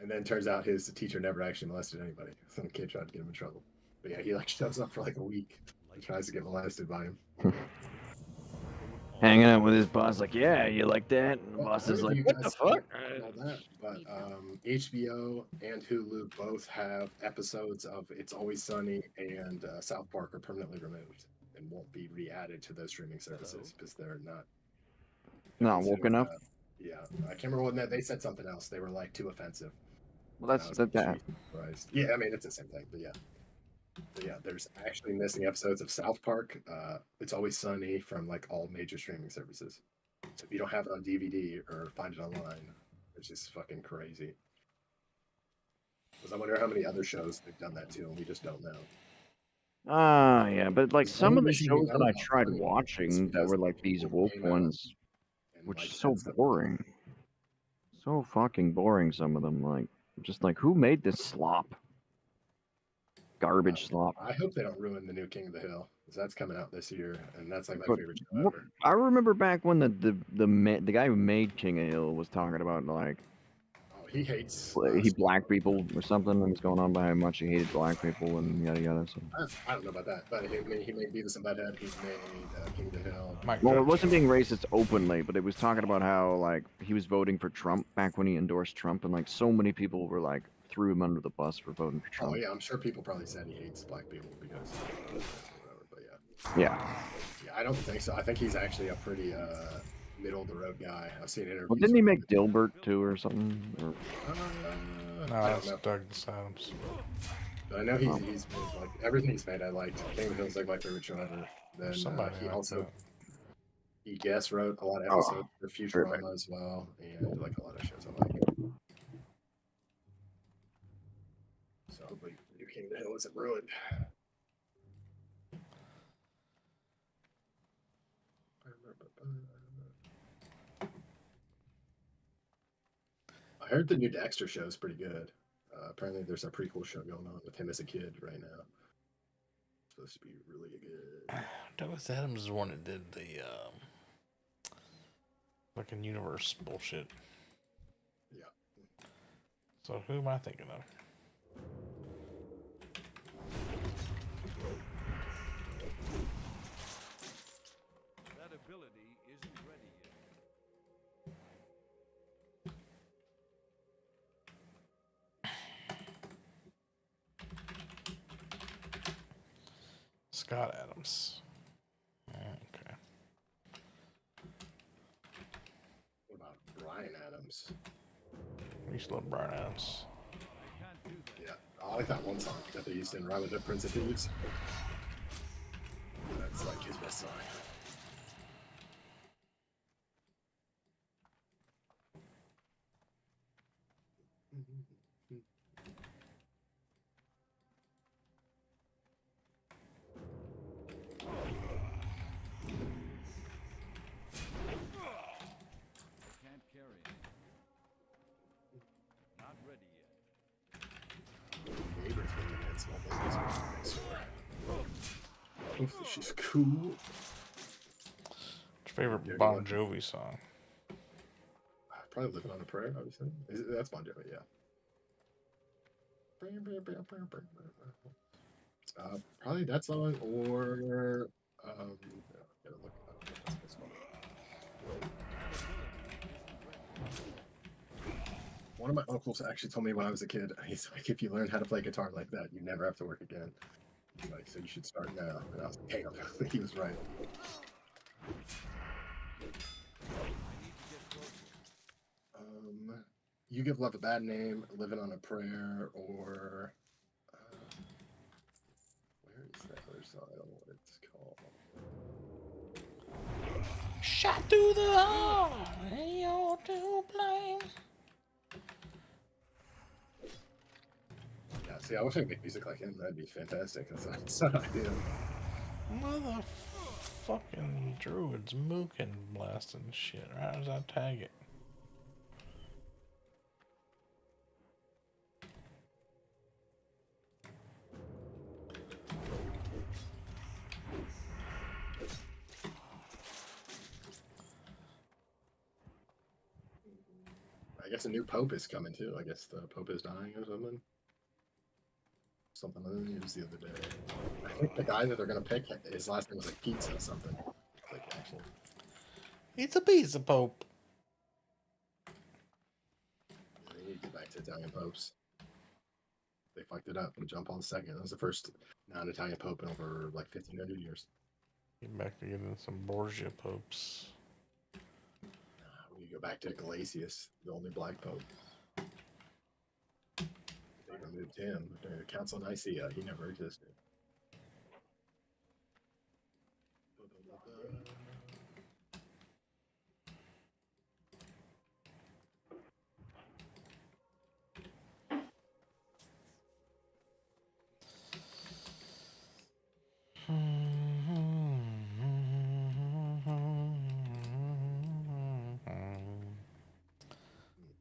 Speaker 4: And And then turns out his teacher never actually molested anybody. Some kid tried to get him in trouble. But yeah, he like shows up for like a week and tries to get molested by him.
Speaker 2: Hanging out with his boss, like, yeah, you like that? And the
Speaker 4: Well,
Speaker 2: boss
Speaker 4: I
Speaker 2: is
Speaker 4: don't know
Speaker 2: like,
Speaker 4: if you
Speaker 2: what the
Speaker 4: guys
Speaker 2: fuck?
Speaker 4: know that, but HBO and Hulu both have episodes of It's Always Sunny and South Park are permanently removed and won't be re-added to those streaming services because they're not.
Speaker 2: Not woke enough.
Speaker 4: Yeah, I can't remember what they said something else. They were like too offensive.
Speaker 2: Well,
Speaker 4: And I
Speaker 2: that's
Speaker 4: was
Speaker 2: that.
Speaker 4: like, "Jesus Christ." Yeah, I mean it's the same thing, but yeah. But yeah, there's actually missing episodes of South Park. It's Always Sunny from like all major streaming services. So if you don't have it on DVD or find it online, it's just fucking crazy. Because I wonder how many other shows they've done that too, and we just don't know.
Speaker 2: Ah, yeah, but like
Speaker 4: The
Speaker 2: some
Speaker 4: only
Speaker 2: of the
Speaker 4: reason we
Speaker 2: shows
Speaker 4: know
Speaker 2: that I
Speaker 4: about
Speaker 2: tried
Speaker 4: Sunny is
Speaker 2: watching that
Speaker 4: because
Speaker 2: were like these
Speaker 4: people
Speaker 2: woke
Speaker 4: came out
Speaker 2: ones,
Speaker 4: and
Speaker 2: which
Speaker 4: like
Speaker 2: is so
Speaker 4: said stuff.
Speaker 2: boring. So fucking boring, some of them. Like, just like, who made this slop? Garbage slop.
Speaker 4: I hope they don't ruin the new King of the Hill, because that's coming out this year, and that's like my
Speaker 2: But
Speaker 4: favorite show
Speaker 2: what,
Speaker 4: ever.
Speaker 2: I remember back when the guy who made King of Hill was talking about like
Speaker 4: Oh, he hates.
Speaker 2: he black people or something, and was going on about how much he hated black people and yada yada. So.
Speaker 4: I don't know about that, but he made Beavis and Butthead. He made King of the Hill.
Speaker 1: Mike
Speaker 2: Well, it
Speaker 1: Judge.
Speaker 2: wasn't being racist openly, but it was talking about how like he was voting for Trump back when he endorsed Trump, and like so many people were like threw him under the bus for voting for Trump.
Speaker 4: Oh yeah, I'm sure people probably said he hates black people because, whatever. But
Speaker 2: Yeah.
Speaker 4: yeah, I don't think so. I think he's actually a pretty middle of the road guy. I've seen interviews.
Speaker 2: Well, didn't he
Speaker 4: with
Speaker 2: make
Speaker 4: him.
Speaker 2: Dilbert too or something? Or...
Speaker 1: No,
Speaker 4: I don't
Speaker 1: that's
Speaker 4: know.
Speaker 1: Douglas Adams.
Speaker 4: But I know he's made, like everything he's made. I liked. King of the Hill's like my favorite show ever. Then
Speaker 1: Somebody
Speaker 4: he
Speaker 1: like
Speaker 4: also
Speaker 1: that.
Speaker 4: he guest wrote a lot of
Speaker 2: Oh,
Speaker 4: episodes for
Speaker 2: perfect.
Speaker 4: Futurama as well, and like a lot of shows I like. So hopefully, New King of the Hill isn't ruined. I heard the new Dexter show is pretty good. Apparently, there's a prequel show going on with him as a kid right now. It's supposed to be really good.
Speaker 1: Douglas Adams is the one that did the fucking universe bullshit.
Speaker 4: Yeah.
Speaker 1: So who am I thinking of?
Speaker 6: That ability isn't ready yet.
Speaker 1: Scott Adams. Okay.
Speaker 4: What about Brian Adams?
Speaker 1: We used to love Brian Adams.
Speaker 6: I can't do that.
Speaker 4: Yeah, I like that one song that they used in Robin Hood, Prince of Thieves. That's like his best song.
Speaker 6: I can't carry it. Not ready yet.
Speaker 4: Neighbors when we had small babies next door. Hopefully she's cool.
Speaker 1: What's your favorite
Speaker 4: Yeah,
Speaker 1: Bon
Speaker 4: go
Speaker 1: Jovi song?
Speaker 4: Probably Living on a Prayer, obviously. That's Bon Jovi, yeah. Probably that song or gotta look up what that's called. One of my uncles actually told me when I was a kid, he's like, if you learn how to play guitar like that, you never have to work again. He's like, so you should start now. And I was like, damn, he was right. You Give Love a Bad Name, Living on a Prayer, or where is that other song? I don't know what it's called.
Speaker 1: Shot through the heart, and you're to blame.
Speaker 4: Yeah, see, I wish I could make music like him. That'd be fantastic. That's an idea.
Speaker 1: Motherfucking druids mooking blasting shit. How does I tag it?
Speaker 4: I guess a new pope is coming too. I guess the pope is dying or something. Something on the news the other day. I think the guy that they're gonna pick, his last name was like Pizza something. Like actually,
Speaker 1: It's a piece of Pope.
Speaker 4: they need to get back to Italian popes. They fucked it up and jump on second. That was the first non-Italian pope in over like 1,500 years.
Speaker 1: Get back to getting some Borgia popes.
Speaker 4: We go back to Galasius, the only black pope. They removed him during the Council of Nicaea. He never existed.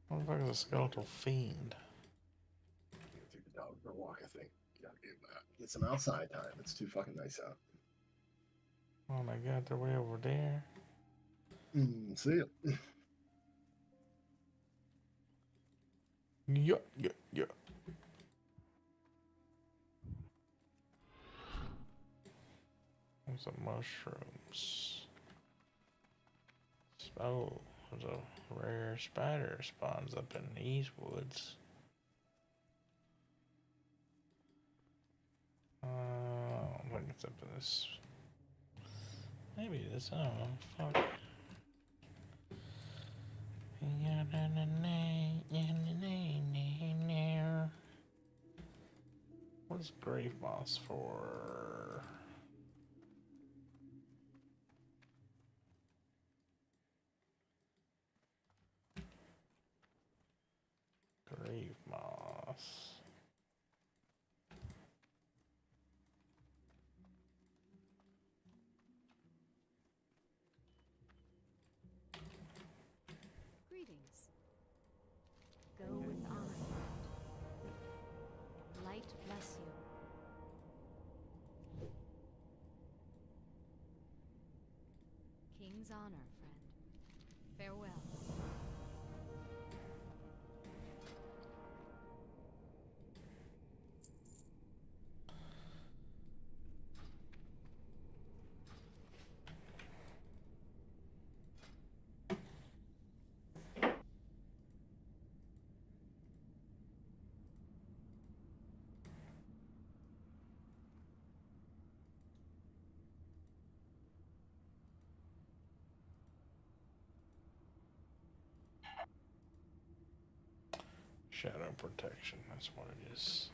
Speaker 1: What the fuck is a skeletal fiend?
Speaker 4: Take the dog for a walk, I think. Gotta get some outside time. It's too fucking nice out.
Speaker 1: Oh my god, they're way over there.
Speaker 4: See ya.
Speaker 1: Yeah, yeah, yeah. There's some mushrooms. Oh, there's a rare spider spawns up in these woods. I think it's up in this. Maybe this. I don't know. Fuck. What is grave moss for? Grave moss.
Speaker 5: Greetings. Go with honor. Light bless you. King's honor, friend. Farewell.
Speaker 1: Shadow protection, that's what it is.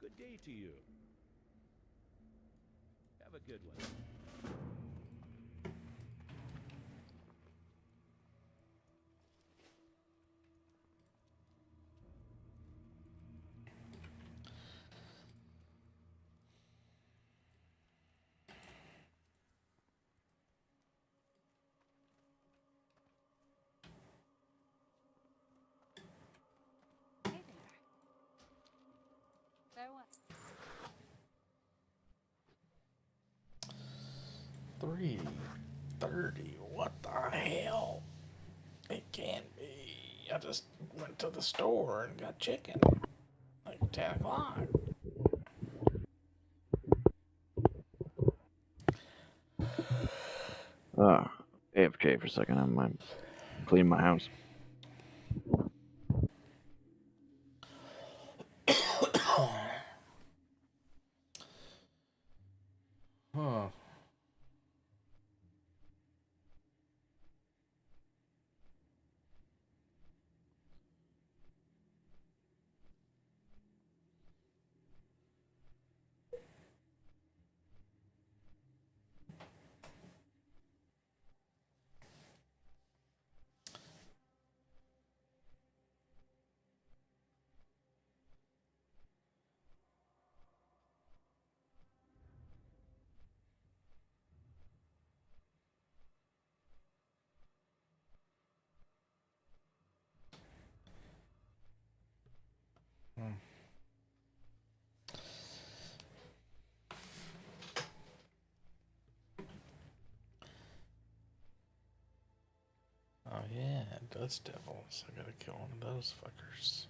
Speaker 6: Good day to you. Have a good one.
Speaker 5: Hey there. Farewell.
Speaker 1: 3:30. What the hell? It can't be. I just went to the store and got chicken. Like 10 o'clock.
Speaker 2: AFK for a second. I'm cleaning my house.
Speaker 1: Huh. Yeah, dust devils. I gotta kill one of those fuckers.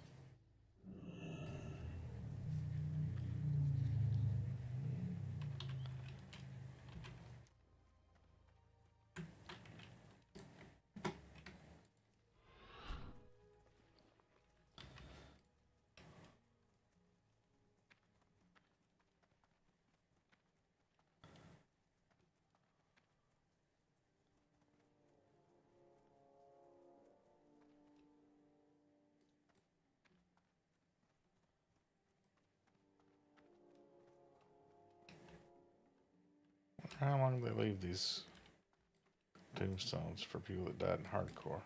Speaker 1: How long do they leave these tombstones for people that died in hardcore?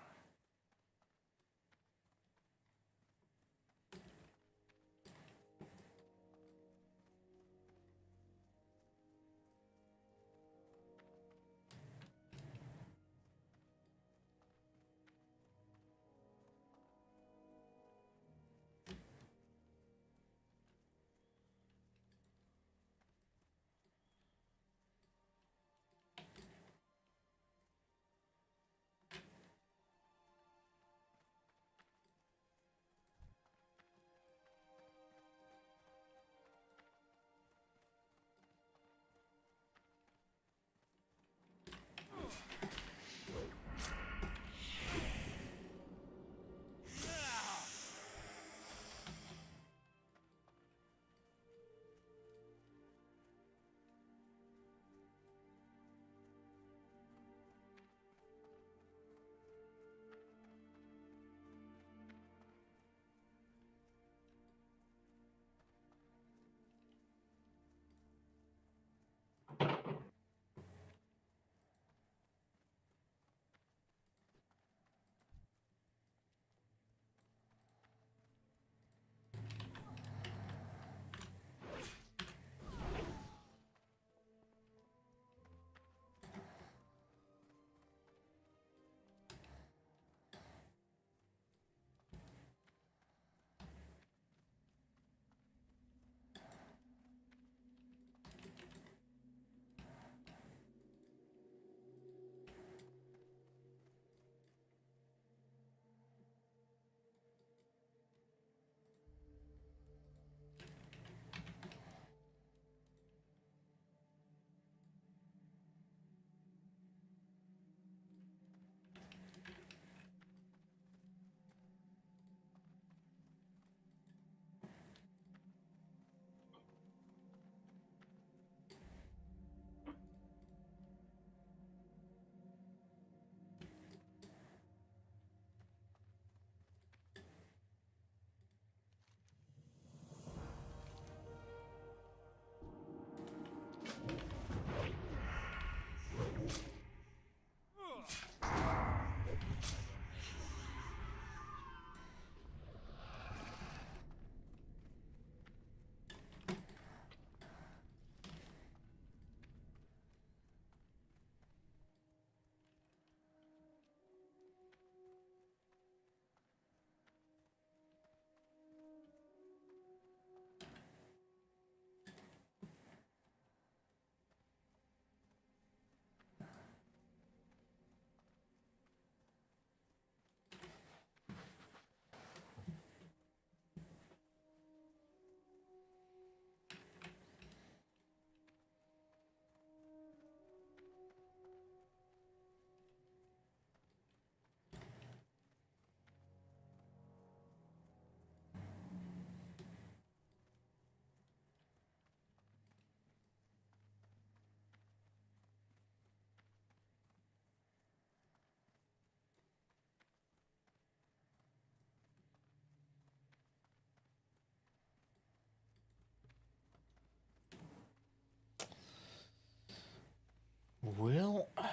Speaker 1: Well, I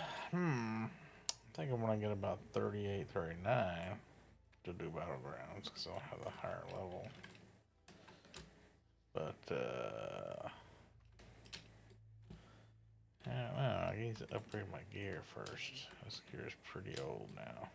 Speaker 1: think I'm gonna get about 38, 39 to do battlegrounds because I'll have a higher level. But I don't know. I need to upgrade my gear first. This gear is pretty old now.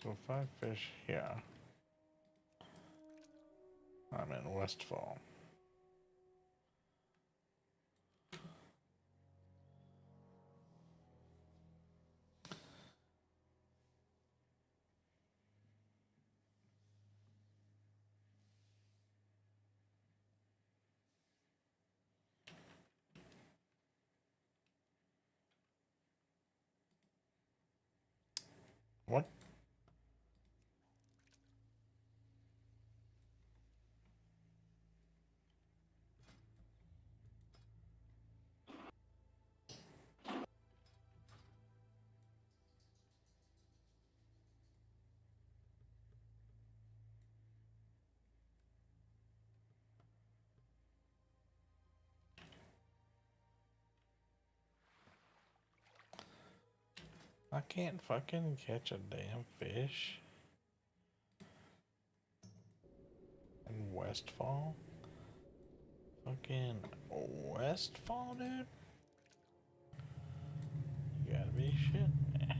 Speaker 1: So 5 fish here. I'm in Westfall. What? I can't fucking catch a damn fish in Westfall. Fucking Westfall, dude. You gotta be shitting me.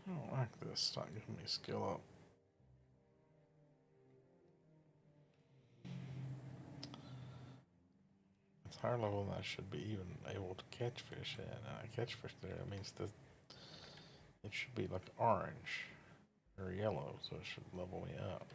Speaker 1: I don't like this. It's not giving me skill up. It's higher level than I should be even able to catch fish at. And I catch fish there. That means that it should be like orange or yellow, so it should level me up.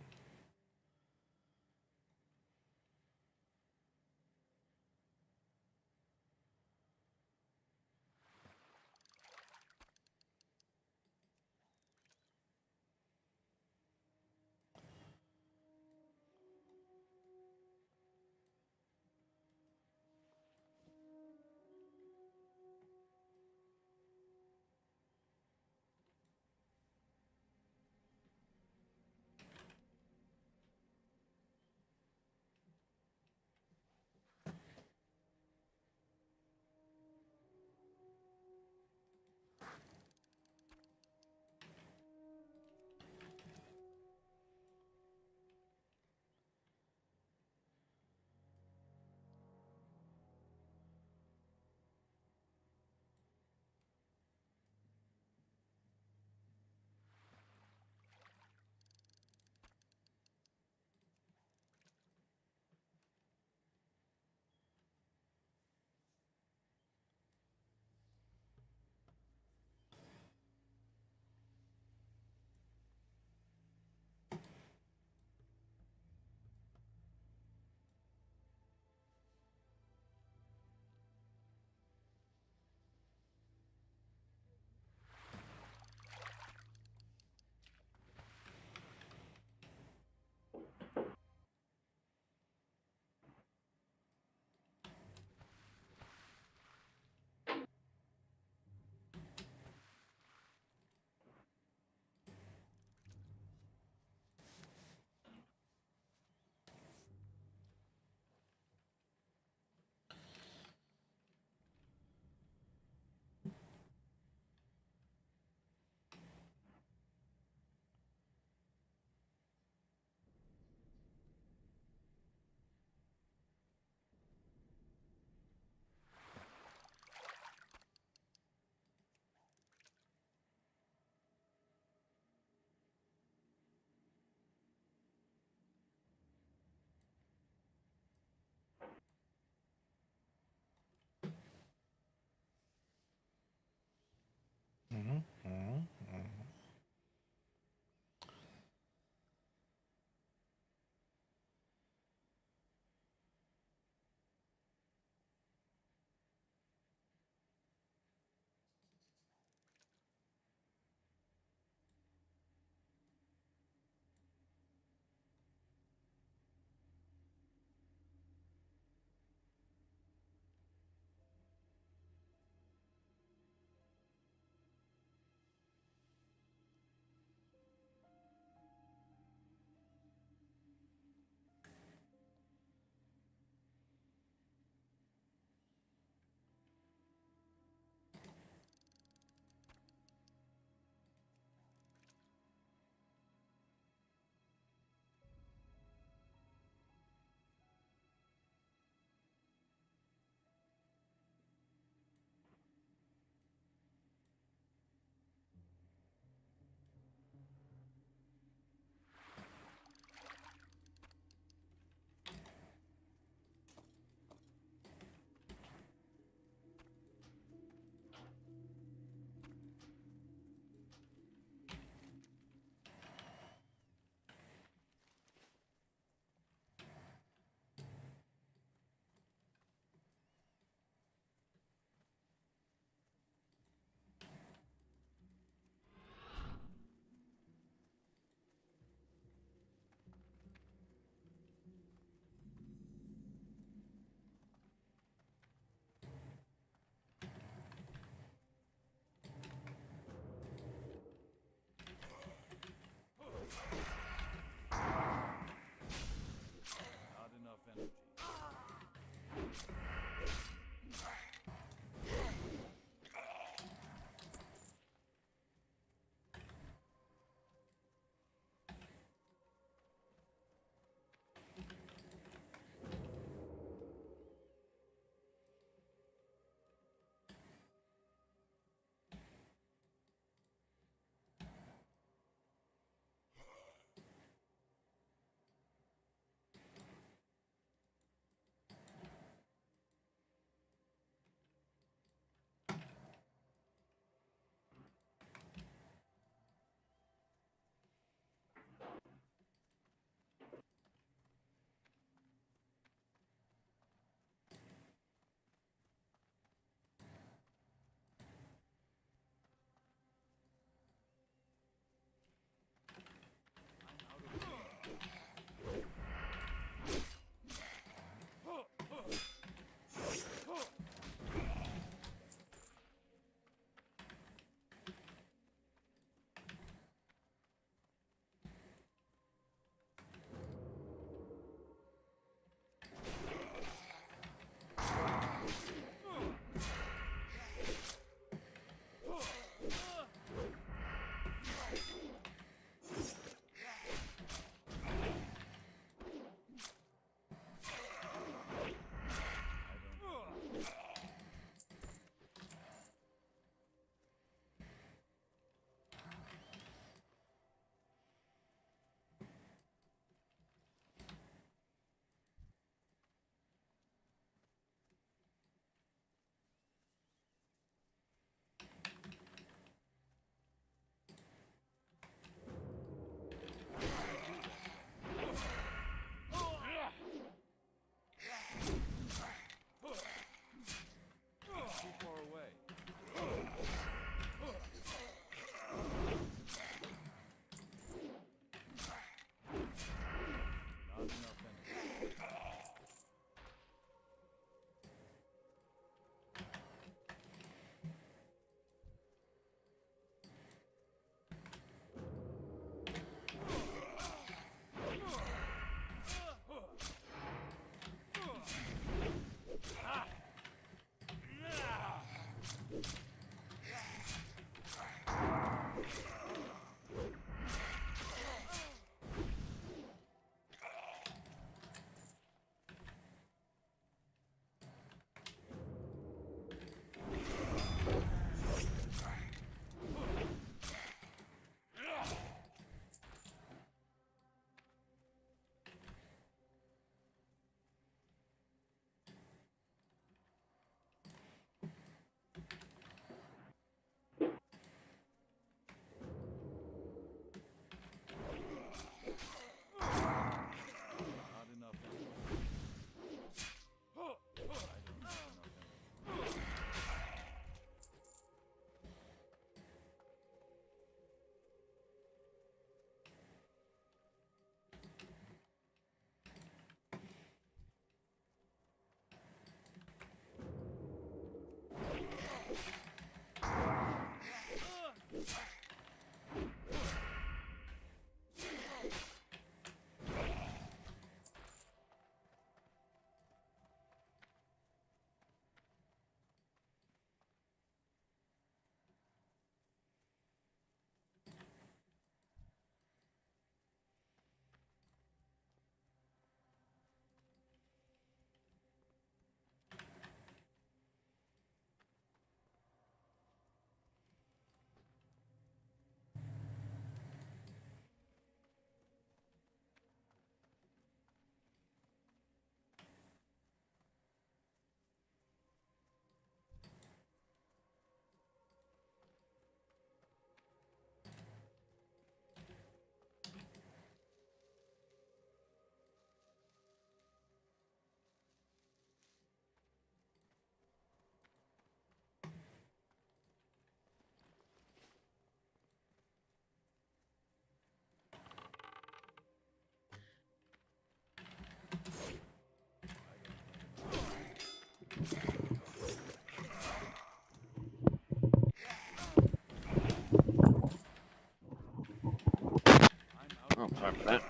Speaker 2: Oh, sorry for that.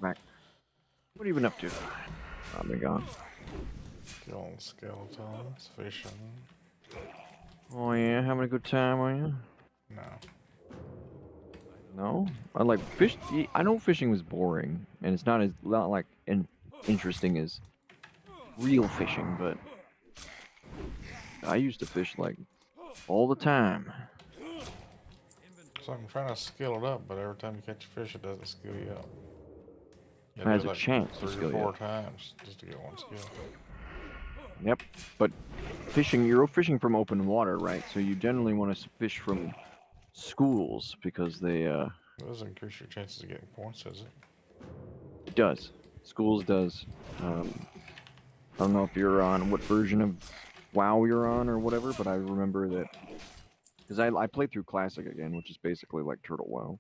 Speaker 2: Back. What have you been up to? I've been gone.
Speaker 1: Killing skeletons, fishing.
Speaker 2: Oh yeah, having a good time, are you?
Speaker 1: No.
Speaker 2: No, I like fish. I know fishing was boring, and it's not like interesting as real fishing, but I used to fish like all the time.
Speaker 1: So I'm trying to skill it up, but every time you catch a fish, it doesn't skill you up. You
Speaker 2: It
Speaker 1: do
Speaker 2: has
Speaker 1: it
Speaker 2: a
Speaker 1: like
Speaker 2: chance to
Speaker 1: 3 or
Speaker 2: skill you
Speaker 1: 4
Speaker 2: up.
Speaker 1: times just to get 1 skill.
Speaker 2: Yep, but you're fishing from open water, right? So you generally want to fish from schools because
Speaker 1: It doesn't increase your chances of getting points, does it?
Speaker 2: it does. Schools does. I don't know if you're on what version of WoW you're on or whatever, but I remember that because I played through Classic again, which is basically like Turtle WoW.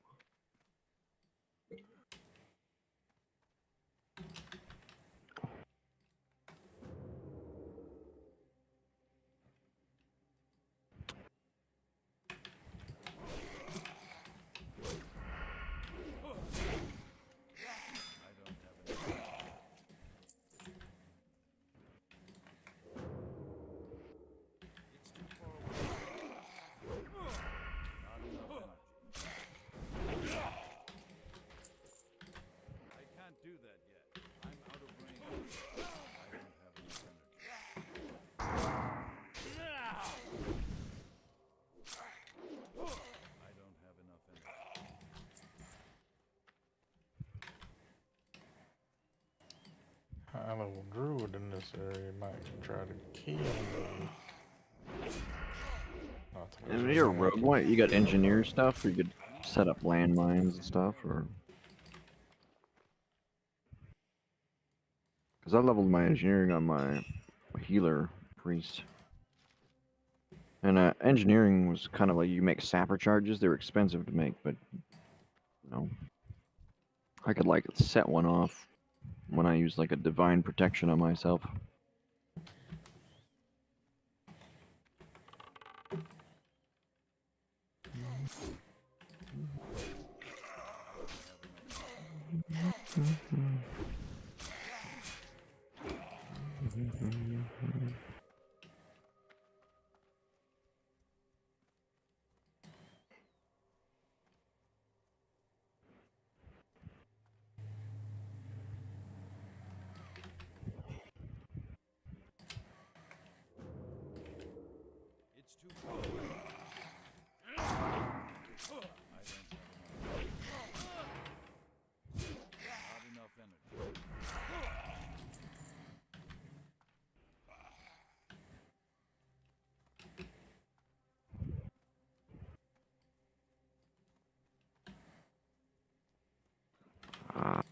Speaker 6: I can't do that yet. I'm out of range. I don't have enough energy. I don't have enough energy.
Speaker 1: High level druid in this area might try to kill me. Not that
Speaker 2: And
Speaker 1: there's
Speaker 2: you're a
Speaker 1: anything I
Speaker 2: rogue.
Speaker 1: can-
Speaker 2: What? You got engineer stuff, or you could set up landmines and stuff, or because I leveled my engineering on my healer priest. And engineering was kind of like you make sapper charges. They're expensive to make, but you know, I could like set one off when I use like a divine protection on myself.
Speaker 6: It's too cold. I don't have enough energy.
Speaker 2: Uh,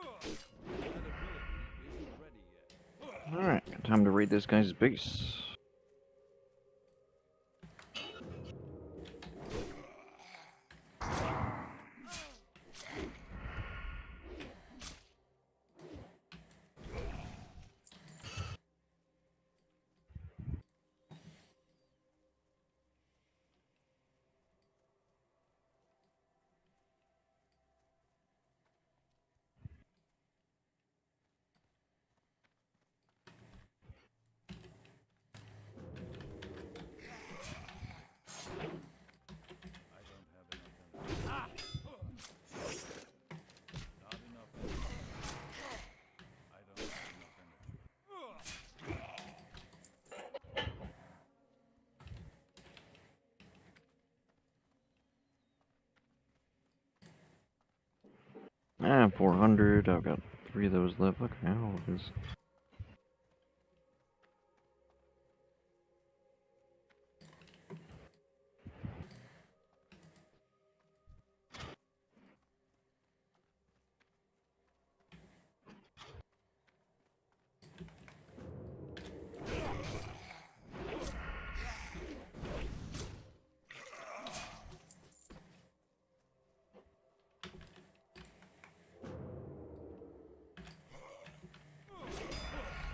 Speaker 6: That ability isn't ready yet.
Speaker 2: all right, time to raid this guy's base.
Speaker 6: I don't have enough energy. Not enough energy. I don't have enough energy.
Speaker 2: 400. I've got 3 of those left. Look how all of this.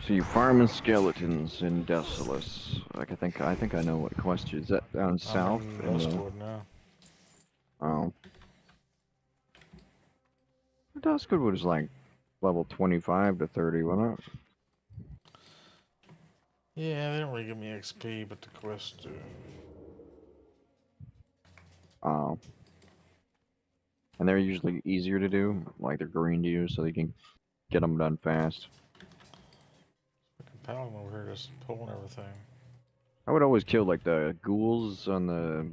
Speaker 2: So you farming skeletons in Desolus. Like I think I know what quest is. That down
Speaker 1: I'm
Speaker 2: south
Speaker 1: in
Speaker 2: in the
Speaker 1: Duskwood now.
Speaker 2: oh. Duskwood was like level 25 to 30, wasn't it?
Speaker 1: Yeah, they don't really give me XP, but the quests do.
Speaker 2: Oh. And they're usually easier to do, like they're green to you, so you can get them done fast.
Speaker 1: Fucking paladin over here just pulling everything.
Speaker 2: I would always kill like the ghouls on the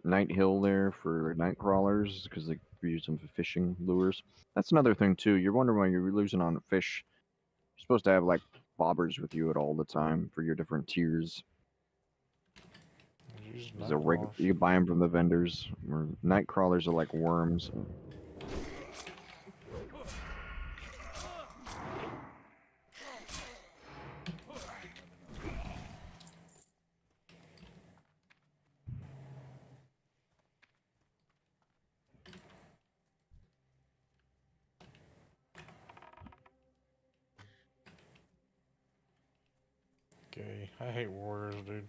Speaker 2: night hill there for night crawlers because they use them for fishing lures. That's another thing too. You're wondering why you're losing on fish. You're supposed to have like bobbers with you at all the time for your different tiers.
Speaker 1: Use
Speaker 2: There's a
Speaker 1: nightcrawlers.
Speaker 2: you buy them from the vendors. Or night crawlers are like worms.
Speaker 1: Okay, I hate warriors, dude.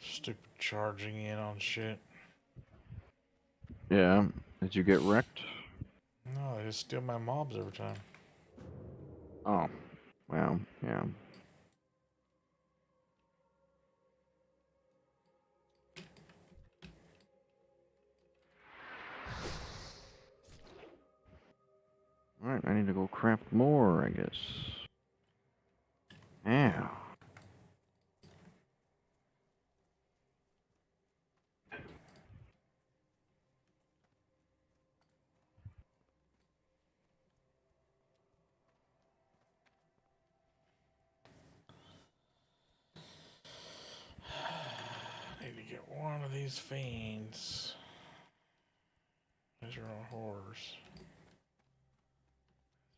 Speaker 1: Stupid charging in on shit.
Speaker 2: Yeah. Did you get wrecked?
Speaker 1: No, they just steal my mobs every time.
Speaker 2: Oh. Well, yeah. Alright, I need to go craft more, I guess. Yeah.
Speaker 1: I need to get one of these fiends. These are all horrors.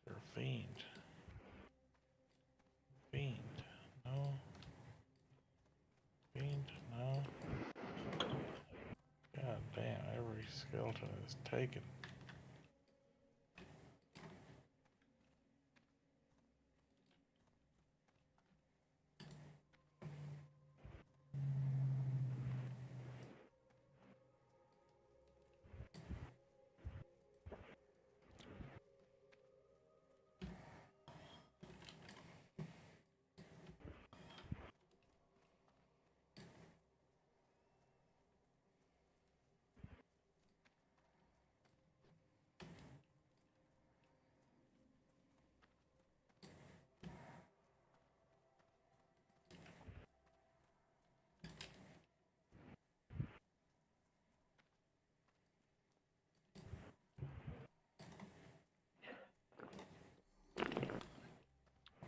Speaker 1: They're a fiend. Fiend. No. Fiend. No. God damn, every skeleton is taken.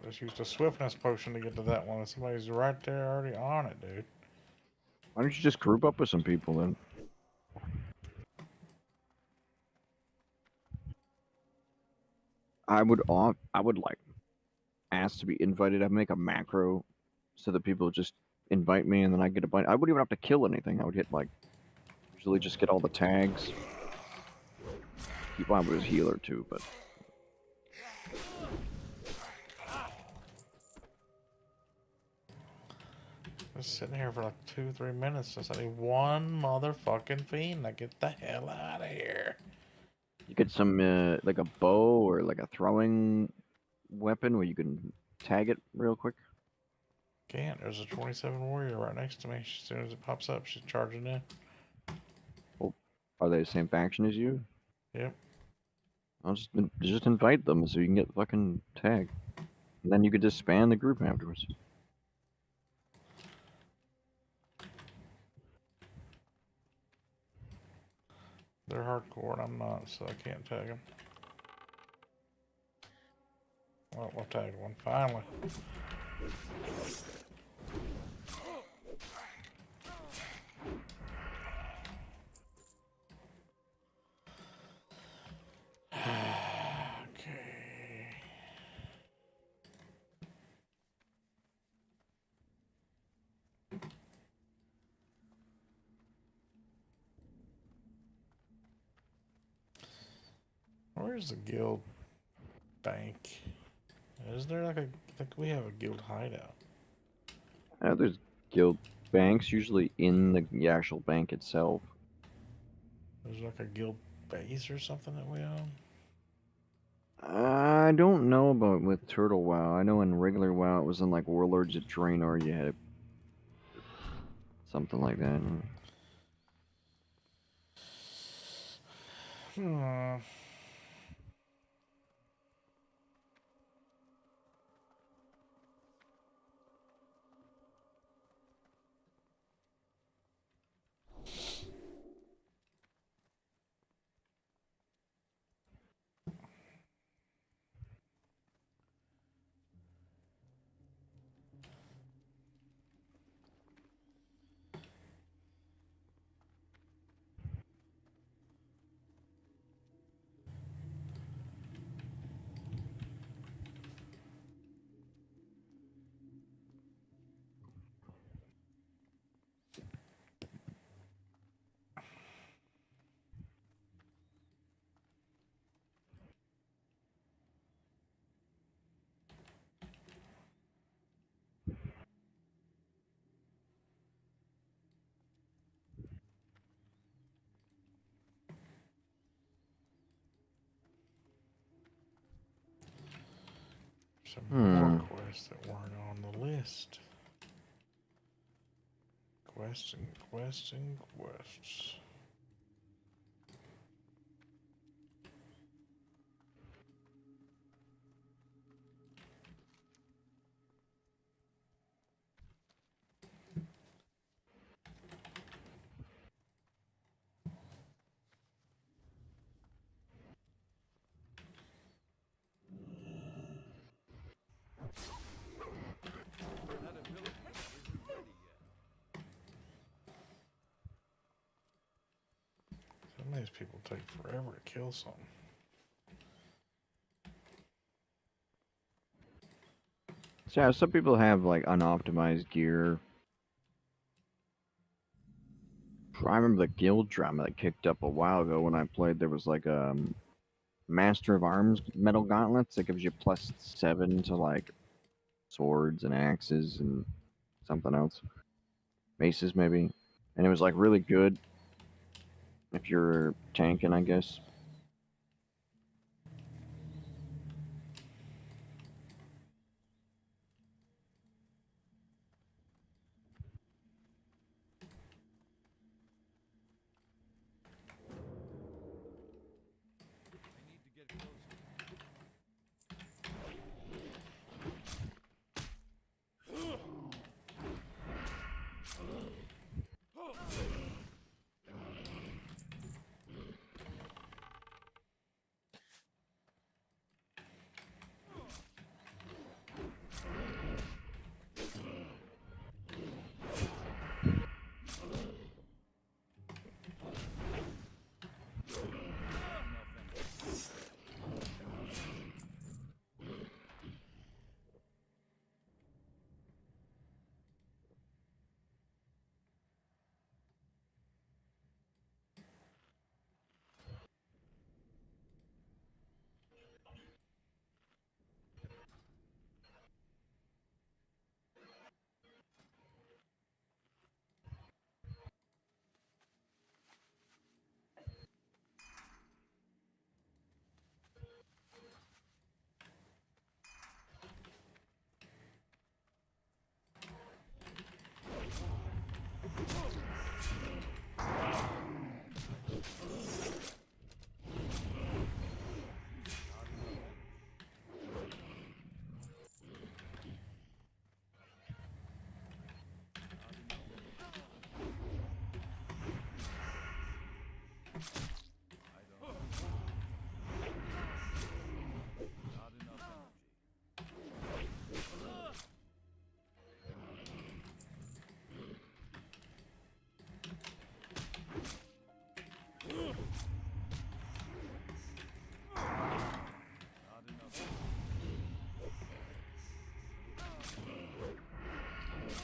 Speaker 1: Just used a swiftness potion to get to that one. Somebody's right there already on it, dude.
Speaker 2: Why don't you just group up with some people then? I would like ask to be invited. I'd make a macro so that people just invite me and then I get a bunch. I wouldn't even have to kill anything. I would hit like usually just get all the tags. Keep on with his healer too, but
Speaker 1: Just sitting here for like 2-3 minutes. Just I need one motherfucking fiend. Like, get the hell out of here.
Speaker 2: you get some like a bow or like a throwing weapon where you can tag it real quick.
Speaker 1: Can't. There's a 27 warrior right next to me. As soon as it pops up, she's charging in.
Speaker 2: Well, are they the same faction as you?
Speaker 1: Yep.
Speaker 2: I'll just invite them so you can get fucking tag. And then you could disband the group afterwards.
Speaker 1: They're hardcore and I'm not, so I can't tag them. Well, we'll tag one finally. Okay. Where's the guild bank? Is there like a? I think we have a guild hideout.
Speaker 2: I know there's guild banks, usually in the actual bank itself.
Speaker 1: There's like a guild base or something that we own.
Speaker 2: I don't know about with Turtle WoW. I know in regular WoW it was in like Warlords of Draenor you had something like that.
Speaker 1: Hmm. Some more quests that weren't on the list. Quests and quests and quests.
Speaker 6: That ability isn't ready yet.
Speaker 1: Some of these people take forever to kill something.
Speaker 2: So yeah, some people have like unoptimized gear. I remember the guild drama that kicked up a while ago when I played. There was like a Master of Arms metal gauntlets that gives you +7 to like swords and axes and something else, maces maybe, and it was like really good if you're tanking, I guess.
Speaker 6: I need to get closer. Not enough energy. Not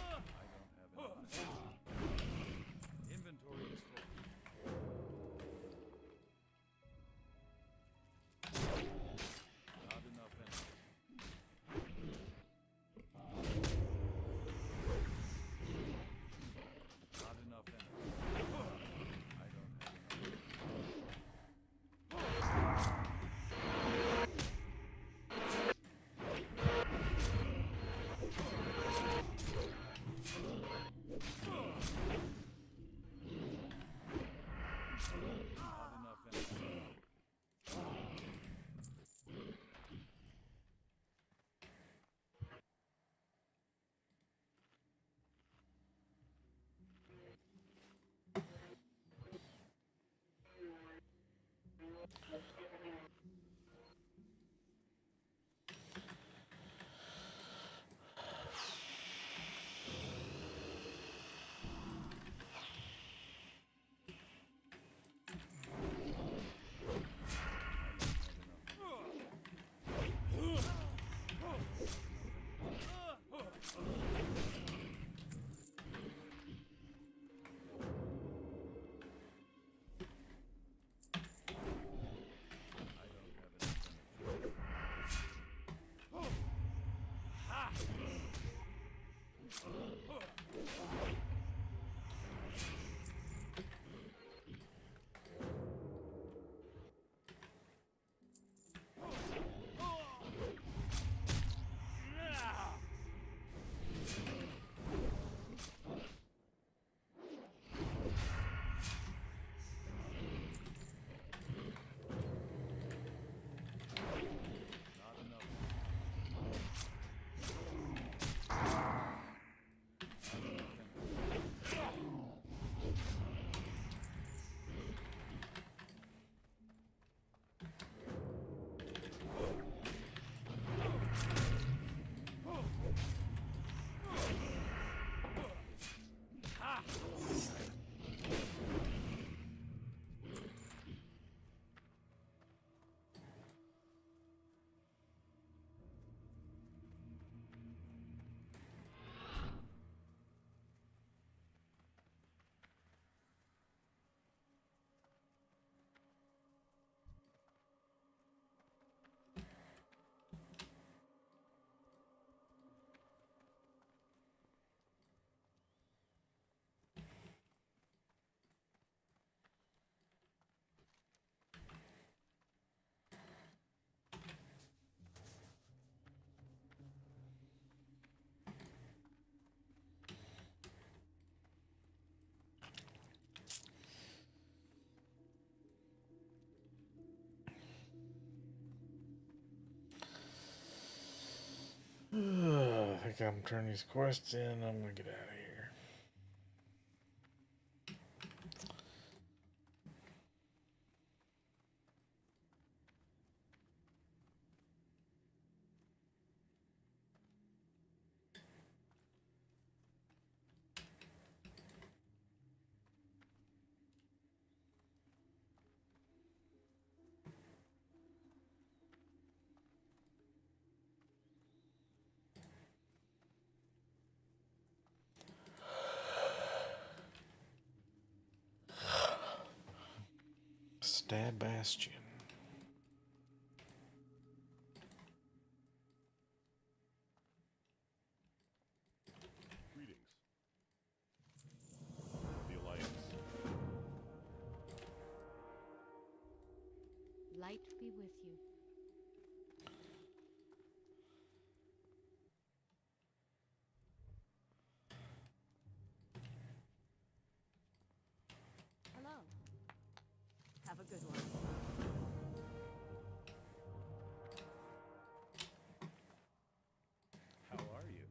Speaker 6: enough energy. I don't have enough energy. Inventory is full.
Speaker 1: I think I'm turning these quests in. I'm gonna get out of here. Stab Bastion.
Speaker 6: Greetings. The Alliance.
Speaker 5: Light be with you. Hello. Have a good one.
Speaker 6: How are you?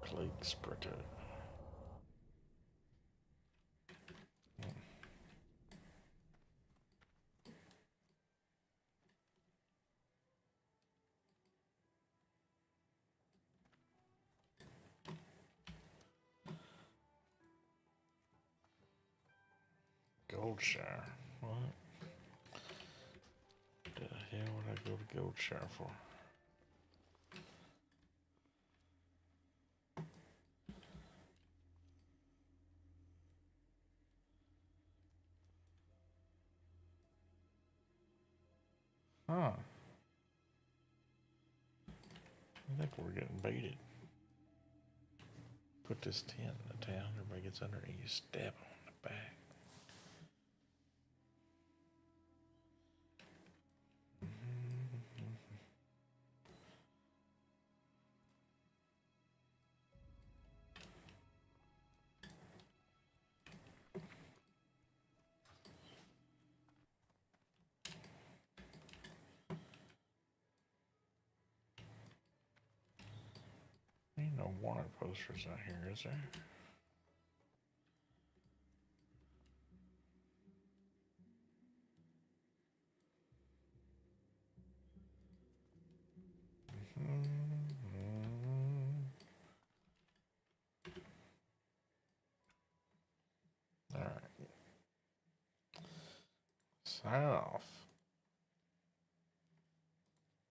Speaker 1: Plague Spreader. Goldshire. What? The hell would I go to Goldshire for? Huh. I think we're getting baited. Put this tent in the town, everybody gets under it, you stab them on the back. No wanted posters out here, is there? All right. Sign off.